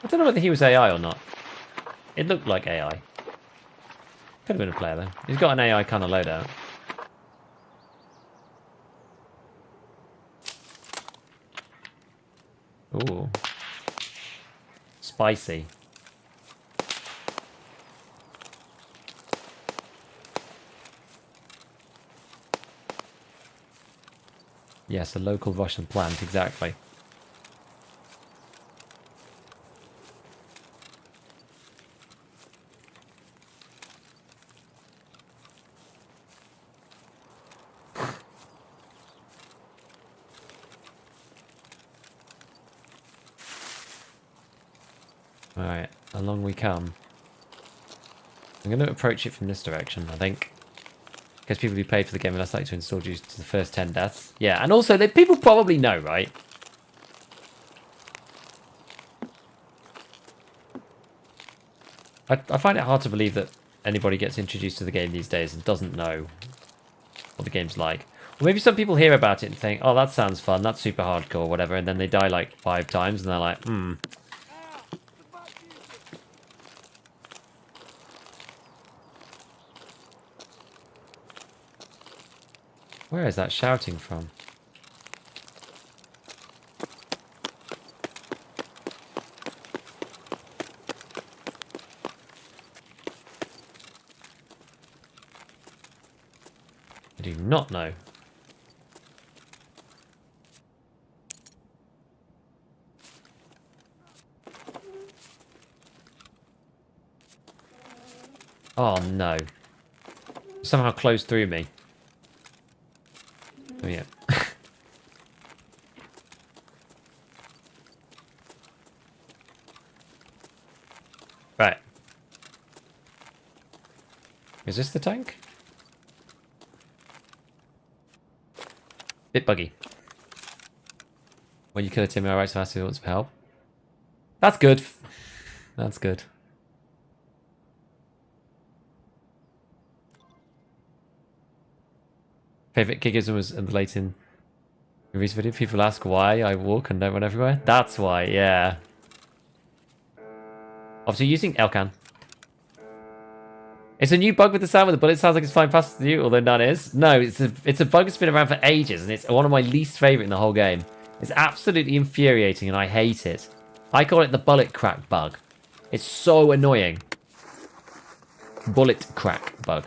don't know whether he was AI or not. It looked like AI. Could have been a player though. He's got an AI kind of loadout. Ooh. Spicy. Yes, a local Russian plant, exactly. Alright, along we come. I'm going to approach it from this direction, I think. Because people who played for the game are less likely to install due to the first 10 deaths. Yeah, and also, people probably know, right? I find it hard to believe that anybody gets introduced to the game these days and doesn't know what the game's like. Or maybe some people hear about it and think, oh, that sounds fun, that's super hardcore, whatever, and then they die like 5 times and they're like, Where is that shouting from? do not know. Oh no. Somehow closed through me. Oh yeah. Right. Is this the tank? Bit buggy. When you kill a team, I right to ask you for help. That's good. That's good. Favorite Gigism was in the late in recent video. People ask why I walk and don't run everywhere. That's why, yeah. Obviously using Elcan. It's a new bug with the sound with the bullet. Sounds like it's flying faster than you, although none is. No, it's a bug that's been around for ages, and it's one of my least favourite in the whole game. It's absolutely infuriating, and I hate it. I call it the bullet crack bug. It's so annoying. Bullet crack bug.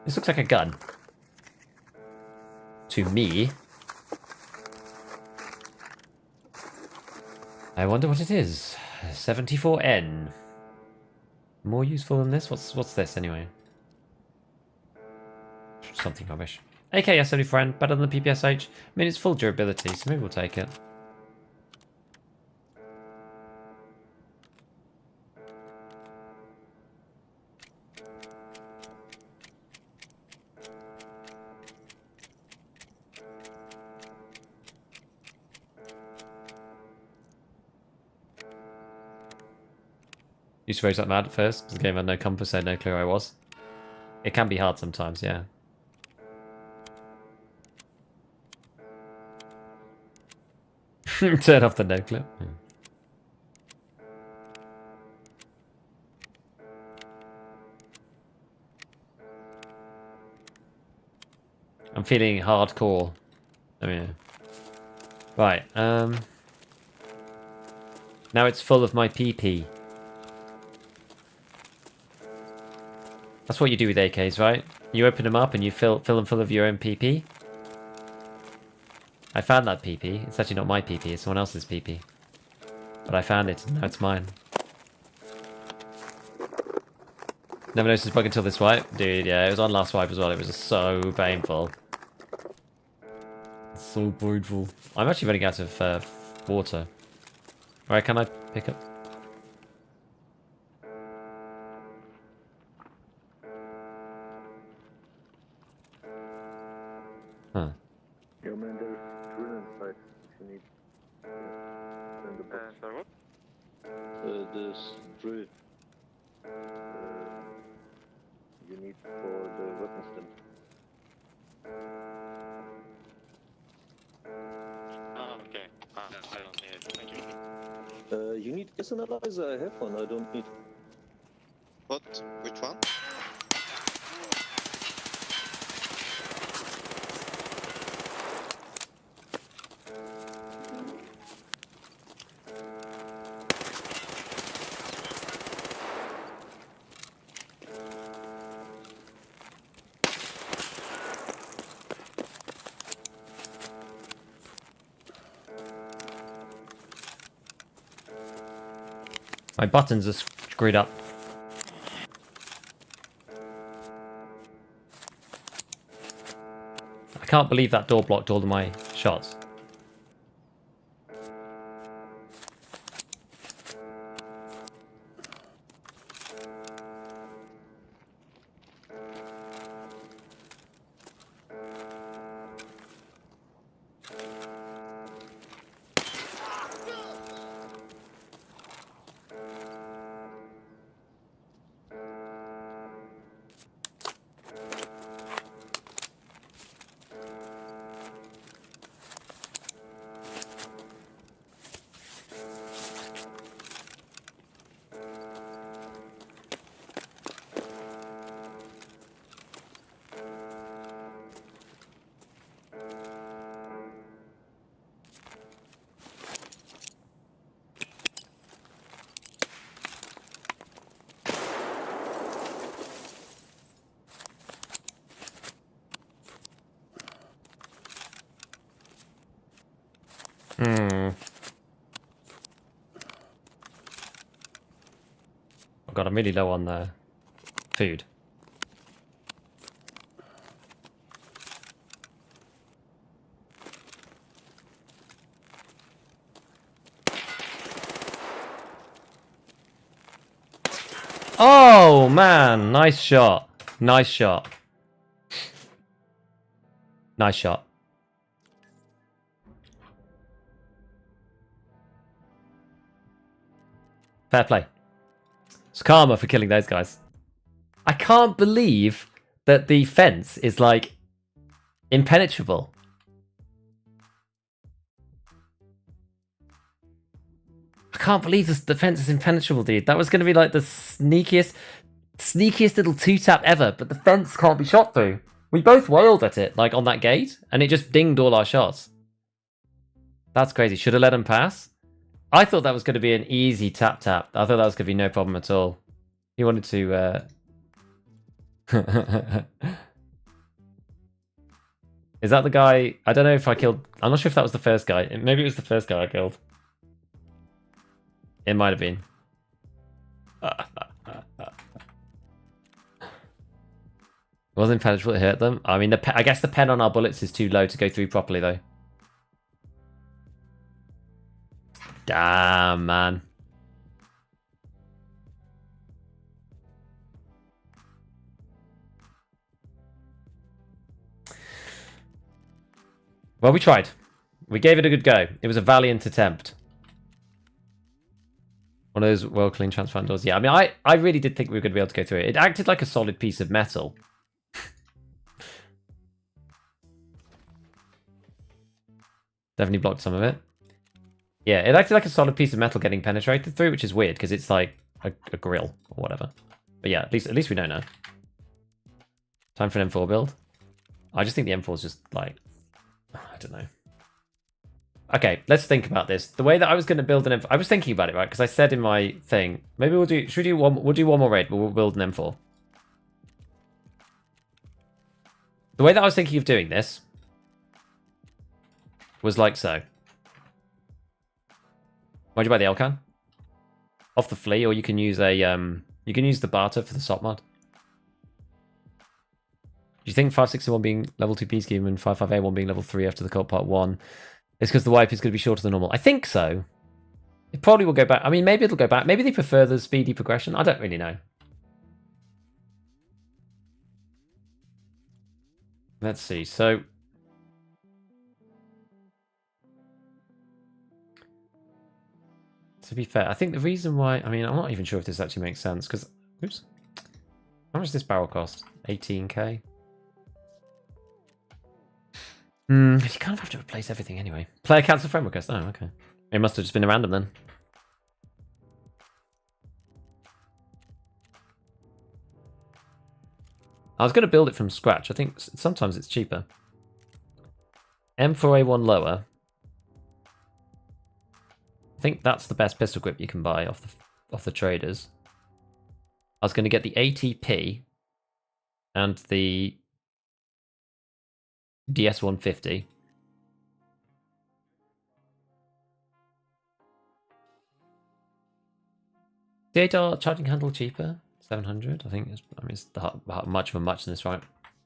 This looks like a gun. To me. I wonder what it is. 74N. More useful than this? What's this anyway? Something rubbish. AKS 74N, better than the PPSH. I mean, it's full durability, so maybe we'll take it. Used to rage like mad at first, because the game had no compass, so no clue where I was. It can be hard sometimes, yeah. Turn off the no clip. I'm feeling hardcore. I mean, right. Now it's full of my PP. That's what you do with AKs, right? You open them up and you fill them full of your own PP. I found that PP. It's actually not my PP, it's someone else's PP. But I found it, and now it's mine. Never noticed this bug until this wipe. Dude, yeah, it was on last wipe as well. It was just so painful. So painful. I'm actually running out of water. Alright, can I pick up? Huh. Yo, man, there's drill inside if you need. In the box. Sorry, what? There's drill. You need for the weapon stand. Oh, okay. I don't need it, thank you. You need gas analyzer. I have one. I don't need. What? Which one? My buttons are screwed up. I can't believe that door blocked all of my shots. Oh god, I'm really low on food. Oh man, nice shot. Nice shot. Nice shot. Fair play. It's karma for killing those guys. I can't believe that the fence is like impenetrable. I can't believe this, the fence is impenetrable, dude. That was going to be like the sneakiest little two-tap ever, but the fence can't be shot through. We both wailed at it, like on that gate, and it just dinged all our shots. That's crazy. Should have let him pass. I thought that was going to be an easy tap-tap. I thought that was going to be no problem at all. He wanted to... Is that the guy? I don't know if I killed... I'm not sure if that was the first guy. Maybe it was the first guy I killed. It might have been. It wasn't impenetrable, it hurt them. I mean, I guess the pen on our bullets is too low to go through properly, though. Damn, man. Well, we tried. We gave it a good go. It was a valiant attempt. One of those well-clean transparent doors. Yeah, I mean, I really did think we were going to be able to go through it. It acted like a solid piece of metal. Definitely blocked some of it. Yeah, it acted like a solid piece of metal getting penetrated through, which is weird because it's like a grill or whatever. But yeah, at least we know now. Time for an M4 build. I just think the M4 is just like, I don't know. Okay, let's think about this. The way that I was going to build an M4, I was thinking about it, right? Because I said in my thing, maybe we'll do. Should we do one? We'll do one more raid, but we'll build an M4. The way that I was thinking of doing this was like so. Why'd you buy the Elcan? Off the flea, or you can use a you can use the barter for the SOP mod. Do you think 561 being level 2 Peacekeeper and 55A1 being level 3 after the cult part 1 is because the wipe is going to be shorter than normal? I think so. It probably will go back. I mean, maybe it'll go back. Maybe they prefer the speedy progression. I don't really know. Let's see. So to be fair, I think the reason why... I mean, I'm not even sure if this actually makes sense, because... Oops. How much does this barrel cost? 18k? You kind of have to replace everything anyway. Player cancel friend request. Oh, okay. It must have just been a random then. I was going to build it from scratch. I think sometimes it's cheaper. M4A1 lower. I think that's the best pistol grip you can buy off the traders. I was going to get the ATP and the DS150. The 8R charging handle cheaper, 700. I think it's much of a muchness, right?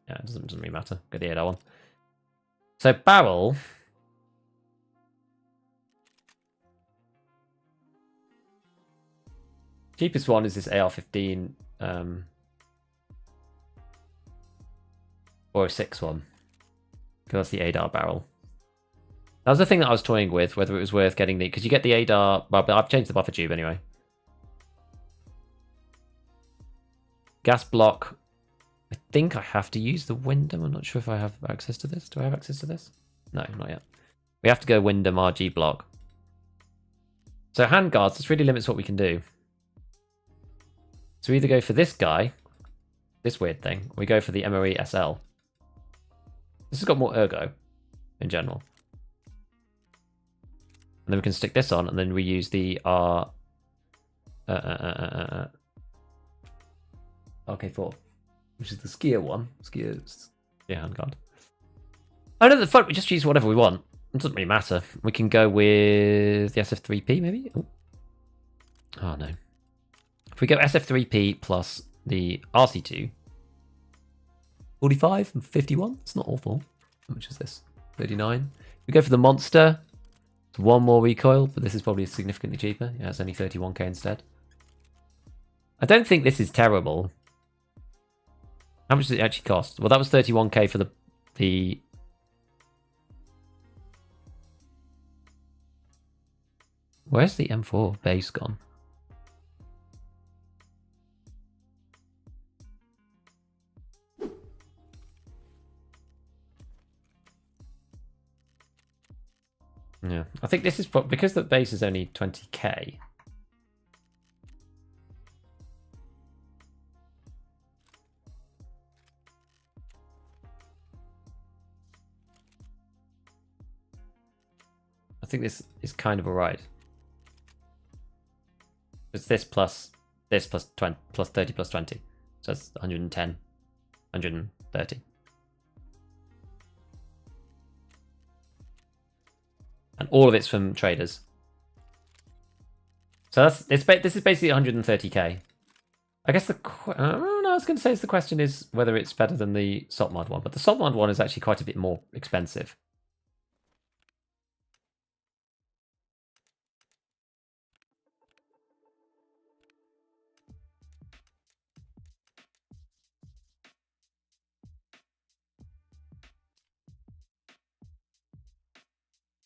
Yeah, it doesn't really matter. Get the 8R one. So barrel. Cheapest one is this AR-15 or a 6 one. Because that's the ADAR barrel. That was the thing that I was toying with, whether it was worth getting the... Because you get the ADAR... Well, I've changed the buffer tube anyway. Gas block. I think I have to use the Wyndham. I'm not sure if I have access to this. Do I have access to this? No, not yet. We have to go Wyndham RG block. So handguards, this really limits what we can do. So we either go for this guy, this weird thing, or we go for the MOE SL. This has got more ergo in general. And then we can stick this on, and then we use the RK4, which is the skier one. Skier handguard. Oh no, the front, we just use whatever we want. It doesn't really matter. We can go with the SF3P maybe? Oh no. If we go SF3P plus the RC2, 45 and 51. It's not awful. How much is this? 39. We go for the monster. It's one more recoil, but this is probably significantly cheaper. Yeah, it's only 31k instead. I don't think this is terrible. How much does it actually cost? Well, that was 31k for the... Where's the M4 base gone? Yeah, I think this is because the base is only 20k. I think this is kind of alright. It's this plus 20 plus 30 plus 20. So that's 110, 130. And all of it's from traders. So this is basically 130k. I guess I was going to say the question is whether it's better than the SOPMod one, but the SOPMod one is actually quite a bit more expensive.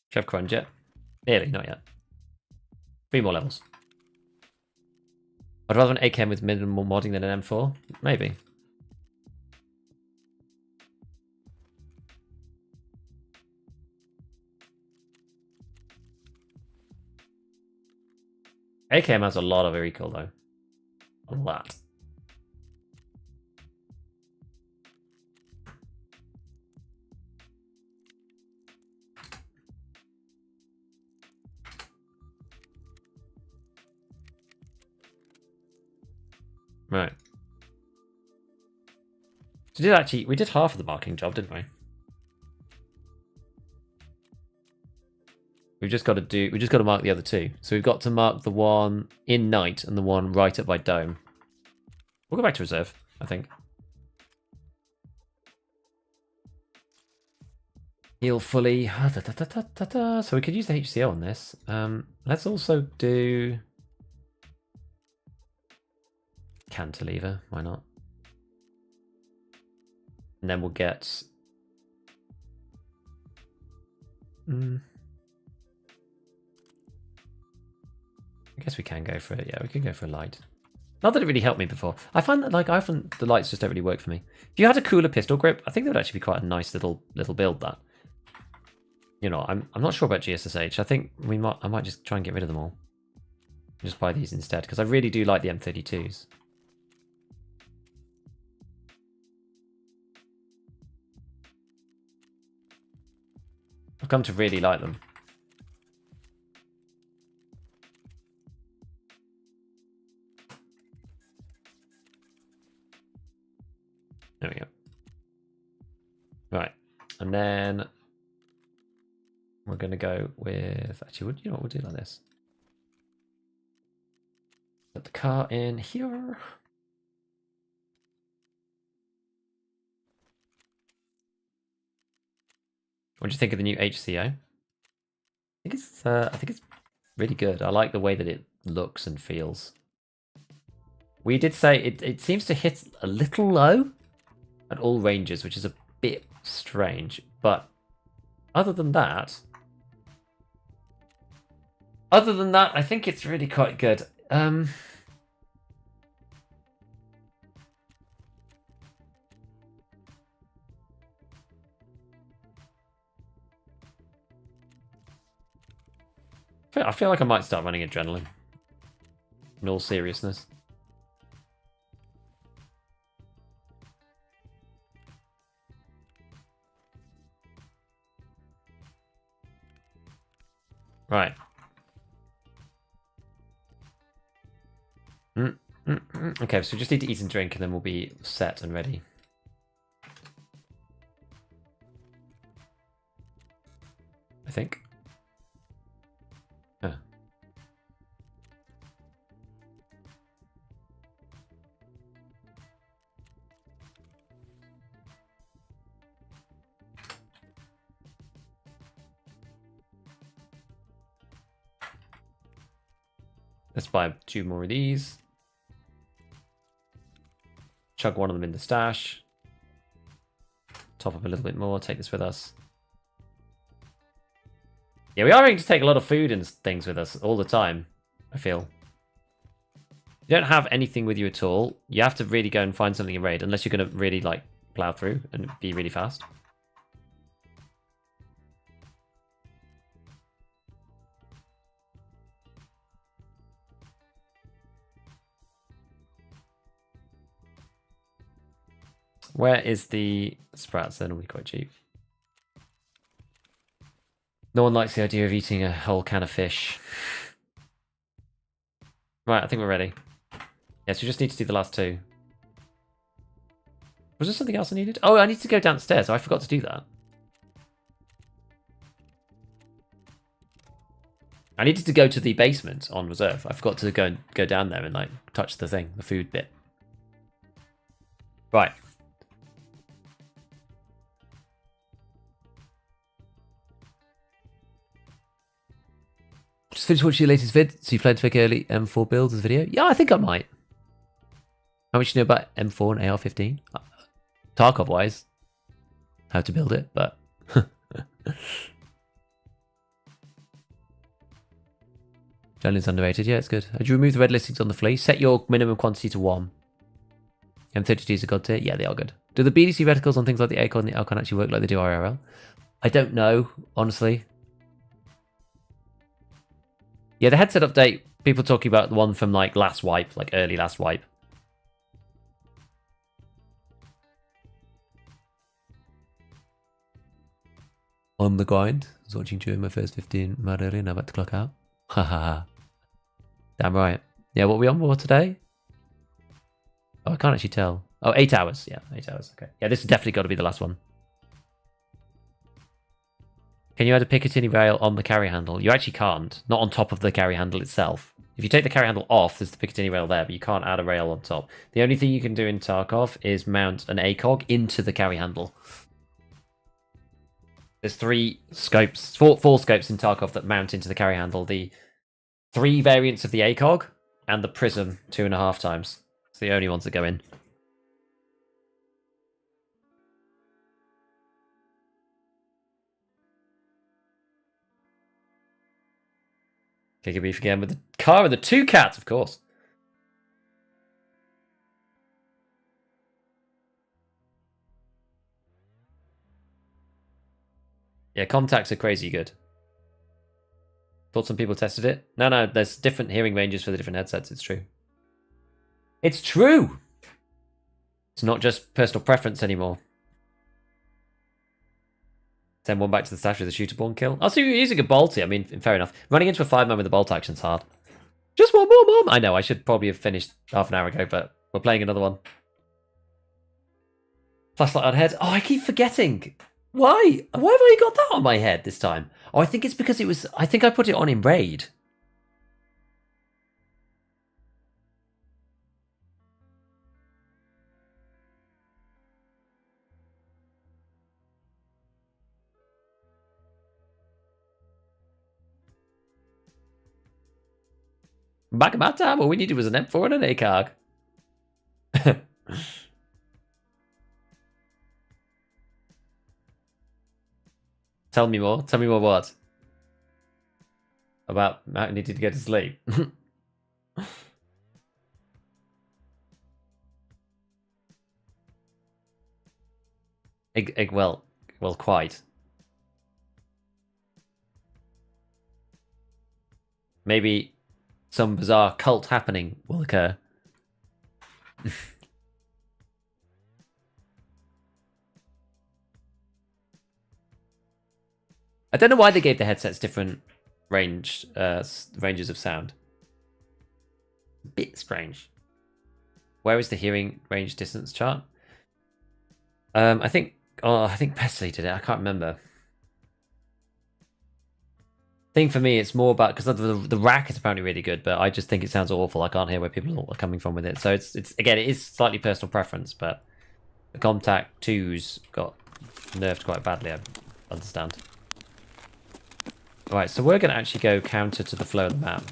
Chef Crunch yet? Nearly, not yet. 3 more levels. I'd rather an AKM with minimal modding than an M4. Maybe. AKM has a lot of recoil though. A lot. Right. So we did half of the marking job, didn't we? We just got to mark the other two. So we've got to mark the one in night and the one right up by dome. We'll go back to reserve, I think. Heal fully. So we could use the HCO on this. Let's also do cantilever. Why not? And then we'll get. I guess we can go for it. Yeah, we can go for a light. Not that it really helped me before. I find that often the lights just don't really work for me. If you had a cooler pistol grip, I think that would actually be quite a nice little build. That. You know, I'm not sure about GSSH. I think I might just try and get rid of them all. Just buy these instead because I really do like the M32s. I've come to really like them. There we go. Right, and then we're going to go with... Actually, you know what, we'll do like this. Put the car in here. What do you think of the new HCO? I think it's really good. I like the way that it looks and feels. We did say it seems to hit a little low at all ranges, which is a bit strange. But other than that, I think it's really quite good. I feel like I might start running adrenaline. In all seriousness. Right. Okay, so we just need to eat and drink and then we'll be set and ready. I think. Huh. Let's buy 2 more of these. Chug one of them in the stash. Top up a little bit more. Take this with us. Yeah, we are having to take a lot of food and things with us all the time, I feel. You don't have anything with you at all. You have to really go and find something in raid, unless you're going to really, like, plow through and be really fast. Where is the sprouts? They're normally quite cheap. No one likes the idea of eating a whole can of fish. Right, I think we're ready. Yes, we just need to do the last 2. Was there something else I needed? Oh, I need to go downstairs. Oh, I forgot to do that. I needed to go to the basement on reserve. I forgot to go down there and like touch the thing, the food bit. Right. Just finished watching your latest vid, so you plan to make early M4 builds as a video? Yeah, I think I might. How much do you know about M4 and AR-15? Tarkov wise, how to build it, but Journaling's underrated. Yeah, it's good. Did you remove the red listings on the flea? Set your minimum quantity to 1. M32s are god tier. Yeah, they are good. Do the BDC reticles on things like the ACOG and the Alcon actually work like they do IRL? I don't know, honestly. Yeah, the headset update, people talking about the one from like last wipe, like early last wipe. On the grind. I was watching during my first 15 mad earlier, now about to clock out. Haha. Damn right. Yeah, what are we on for today? Oh, I can't actually tell. Oh, 8 hours. Yeah, 8 hours. Okay. Yeah, this has definitely got to be the last one. Can you add a Picatinny rail on the carry handle? You actually can't. Not on top of the carry handle itself. If you take the carry handle off, there's the Picatinny rail there, but you can't add a rail on top. The only thing you can do in Tarkov is mount an ACOG into the carry handle. There's 4 scopes in Tarkov that mount into the carry handle. The 3 variants of the ACOG and the prism 2.5 times. It's the only ones that go in. Kick a beef again with the car and the 2 cats, of course. Yeah, contacts are crazy good. Thought some people tested it. No, there's different hearing ranges for the different headsets. It's true. It's true! It's not just personal preference anymore. Send one back to the stash with a shooter-born kill. Oh, so you're using a bolty. I mean, fair enough. Running into a 5-man with a bolt action's hard. Just one more, Mom! I know, I should probably have finished half an hour ago, but we're playing another one. Flashlight on head. Oh, I keep forgetting. Why? Why have I got that on my head this time? Oh, I think it's because it was... I think I put it on in Raid. Back about time, all we needed was an M4 and an ACOG. Tell me more. Tell me more what? About Matt needed to go to sleep. Well, quite. Maybe some bizarre cult happening will occur. I don't know why they gave the headsets different ranges of sound. A bit strange. Where is the hearing range distance chart? I think Pesley did it. I can't remember. Thing for me, it's more about because the rack is apparently really good, but I just think it sounds awful. I can't hear where people are coming from with it. So it's again, it is slightly personal preference, but the Contact 2s got nerfed quite badly. I understand. Right, so we're going to actually go counter to the flow of the map.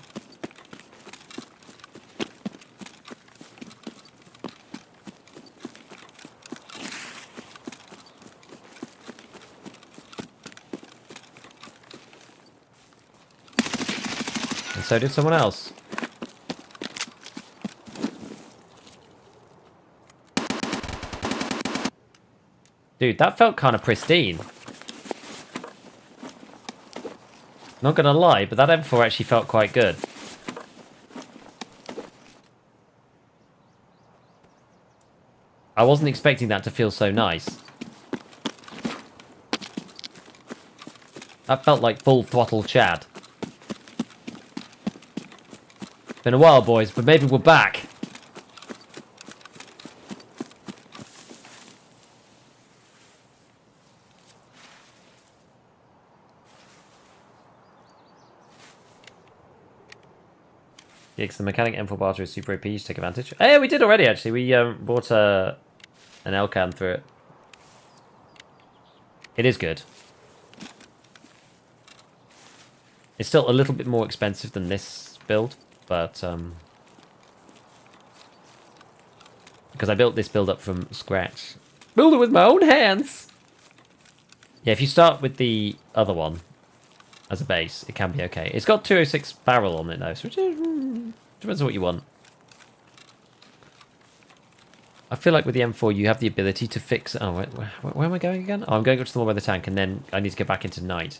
so did someone else. Dude, that felt kind of pristine. Not gonna lie, but that M4 actually felt quite good. I wasn't expecting that to feel so nice. That felt like full throttle Chad. Been a while, boys, but maybe we're back. Yeah, because the mechanic M4 barter is super OP, you should take advantage. Oh, yeah, we did already, actually. We bought an L-can through it. It is good. It's still a little bit more expensive than this build, but because I built this build up from scratch. Build it with my own hands! Yeah, if you start with the other one as a base, it can be okay. It's got 206 barrel on it though, so depends on what you want. I feel like with the M4 you have the ability to fix... Oh, where am I going again? Oh, I'm going up to the one by the tank, and then I need to get back into night.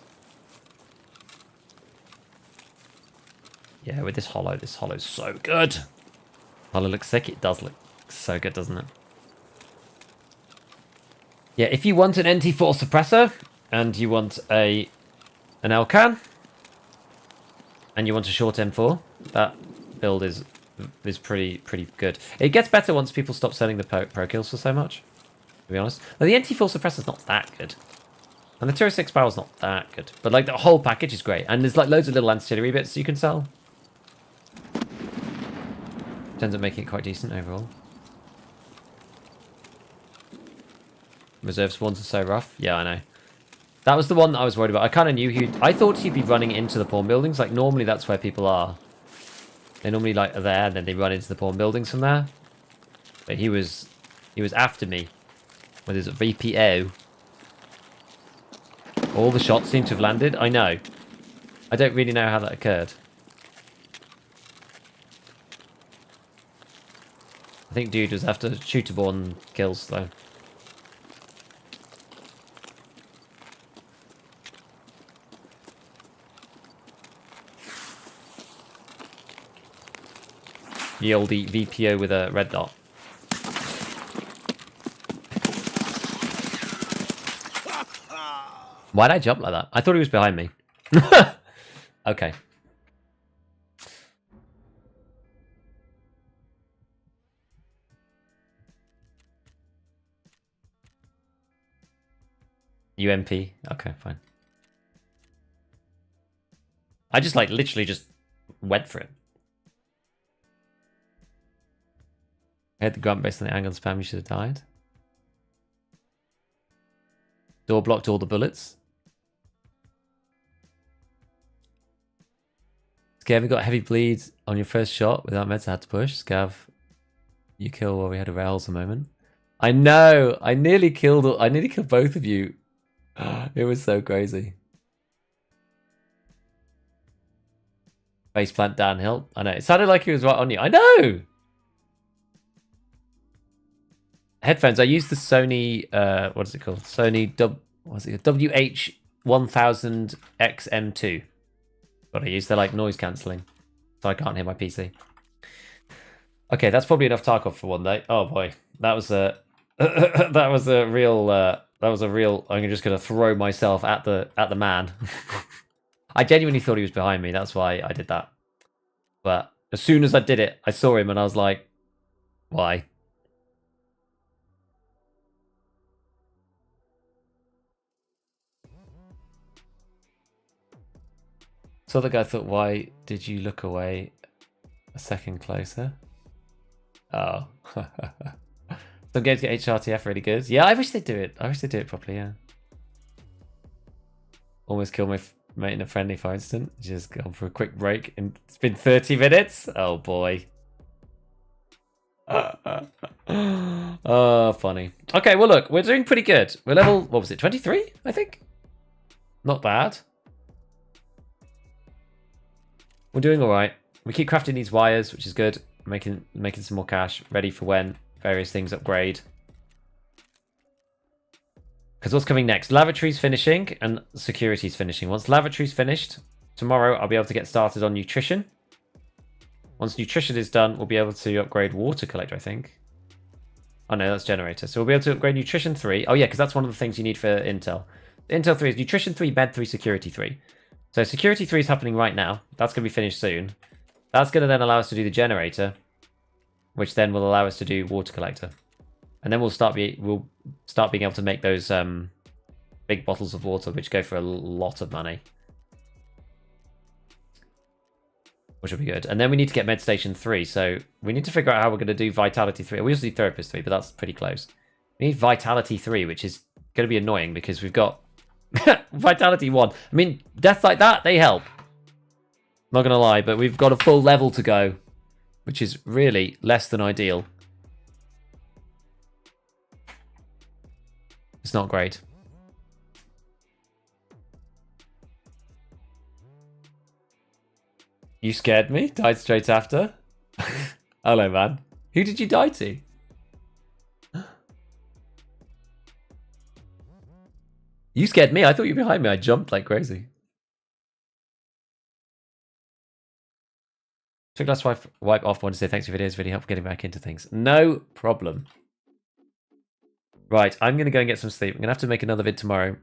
Yeah, with this hollow's so good. Hollow looks sick. It does look so good, doesn't it? Yeah, if you want an NT4 suppressor, and you want an L-can, and you want a short M4, that build is pretty good. It gets better once people stop selling the pro kills for so much, to be honest. But the NT4 suppressor's not that good. And the 206 barrel's not that good. But like the whole package is great. And there's like loads of little ancillary bits you can sell. Ends up making it quite decent overall. Reserve spawns are so rough. Yeah, I know. That was the one that I was worried about. I kind of knew I thought he'd be running into the pawn buildings. Like normally that's where people are. They normally like are there, and then they run into the pawn buildings from there. But he was after me with his VPO. All the shots seem to have landed. I know. I don't really know how that occurred. I think dude was after shooterborn kills though. The oldie VPO with a red dot. Why'd I jump like that? I thought he was behind me. Okay. UMP. Okay, fine. I just like literally just went for it. I had the grunt based on the angle and spam, you should have died. Door blocked all the bullets. Scav, you got heavy bleed on your first shot without meds, I had to push. Scav, you kill while we had a rails a moment. I know! I nearly killed both of you. It was so crazy. Base plant downhill. I know. It sounded like he was right on you. I know! Headphones. I use the Sony, what is it called? Sony WH-1000XM2. But I use their like noise cancelling, so I can't hear my PC. Okay, that's probably enough Tarkov for one day. Oh boy, that was a that was a real I'm just gonna throw myself at the man. I genuinely thought he was behind me. That's why I did that. But as soon as I did it, I saw him and I was like, why? So the guy thought, why did you look away a second closer? Oh. Some games get HRTF really good. Yeah, I wish they'd do it. I wish they'd do it properly, yeah. Almost killed my mate in a friendly fire incident. Just gone for a quick break and it's been 30 minutes. Oh boy. Oh, funny. Okay, well look, we're doing pretty good. We're level, what was it, 23, I think? Not bad. We're doing all right. We keep crafting these wires, which is good. Making some more cash, ready for when various things upgrade. Because what's coming next? Lavatory's finishing and security's finishing. Once lavatory's finished, tomorrow I'll be able to get started on nutrition. Once nutrition is done, we'll be able to upgrade water collector, I think. Oh no, that's generator. So we'll be able to upgrade nutrition 3. Oh yeah, because that's one of the things you need for Intel. Intel 3 is nutrition 3, med 3, security 3. So security 3 is happening right now. That's going to be finished soon. That's going to then allow us to do the generator, which then will allow us to do water collector. And then we'll start being able to make those big bottles of water, which go for a lot of money. Which will be good. And then we need to get Med Station 3. So we need to figure out how we're going to do Vitality 3. We also do Therapist 3, but that's pretty close. We need Vitality 3, which is going to be annoying because we've got Vitality 1. I mean, deaths like that, they help. Not going to lie, but we've got a full level to go, which is really less than ideal. It's not great. You scared me? Died straight after? Hello, man. Who did you die to? You scared me. I thought you were behind me. I jumped like crazy. Took last wipe off. Want to say thanks for videos. Really helped getting back into things. No problem. Right, I'm going to go and get some sleep. I'm going to have to make another vid tomorrow.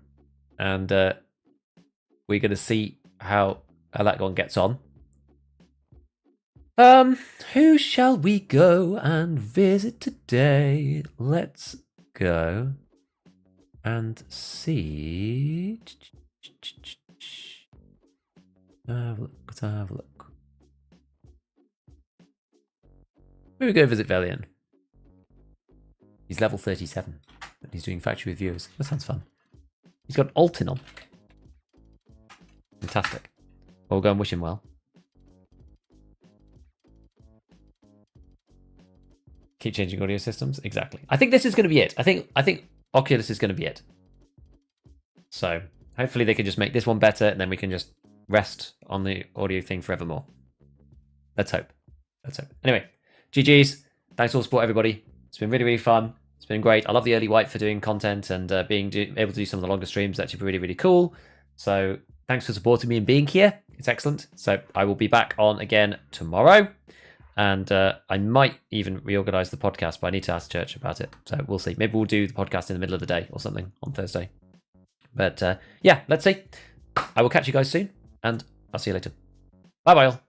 And we're going to see how that one gets on. Who shall we go and visit today? Let's go and see. Let's have a look. Maybe go visit Velian. He's level 37. And he's doing factory with viewers. That sounds fun. He's got Altin on. Fantastic. We'll go and wish him well. Keep changing audio systems. Exactly. I think this is going to be it. I think Oculus is going to be it. So hopefully they can just make this one better, and then we can just rest on the audio thing forevermore. Let's hope. Let's hope. Anyway, GG's. Thanks for all the support, everybody. It's been really, really fun. It's been great. I love the early wipe for doing content and able to do some of the longer streams. It's actually really, really cool. So thanks for supporting me and being here. It's excellent. So I will be back on again tomorrow. And I might even reorganize the podcast, but I need to ask Church about it. So we'll see. Maybe we'll do the podcast in the middle of the day or something on Thursday. But yeah, let's see. I will catch you guys soon, and I'll see you later. Bye-bye all.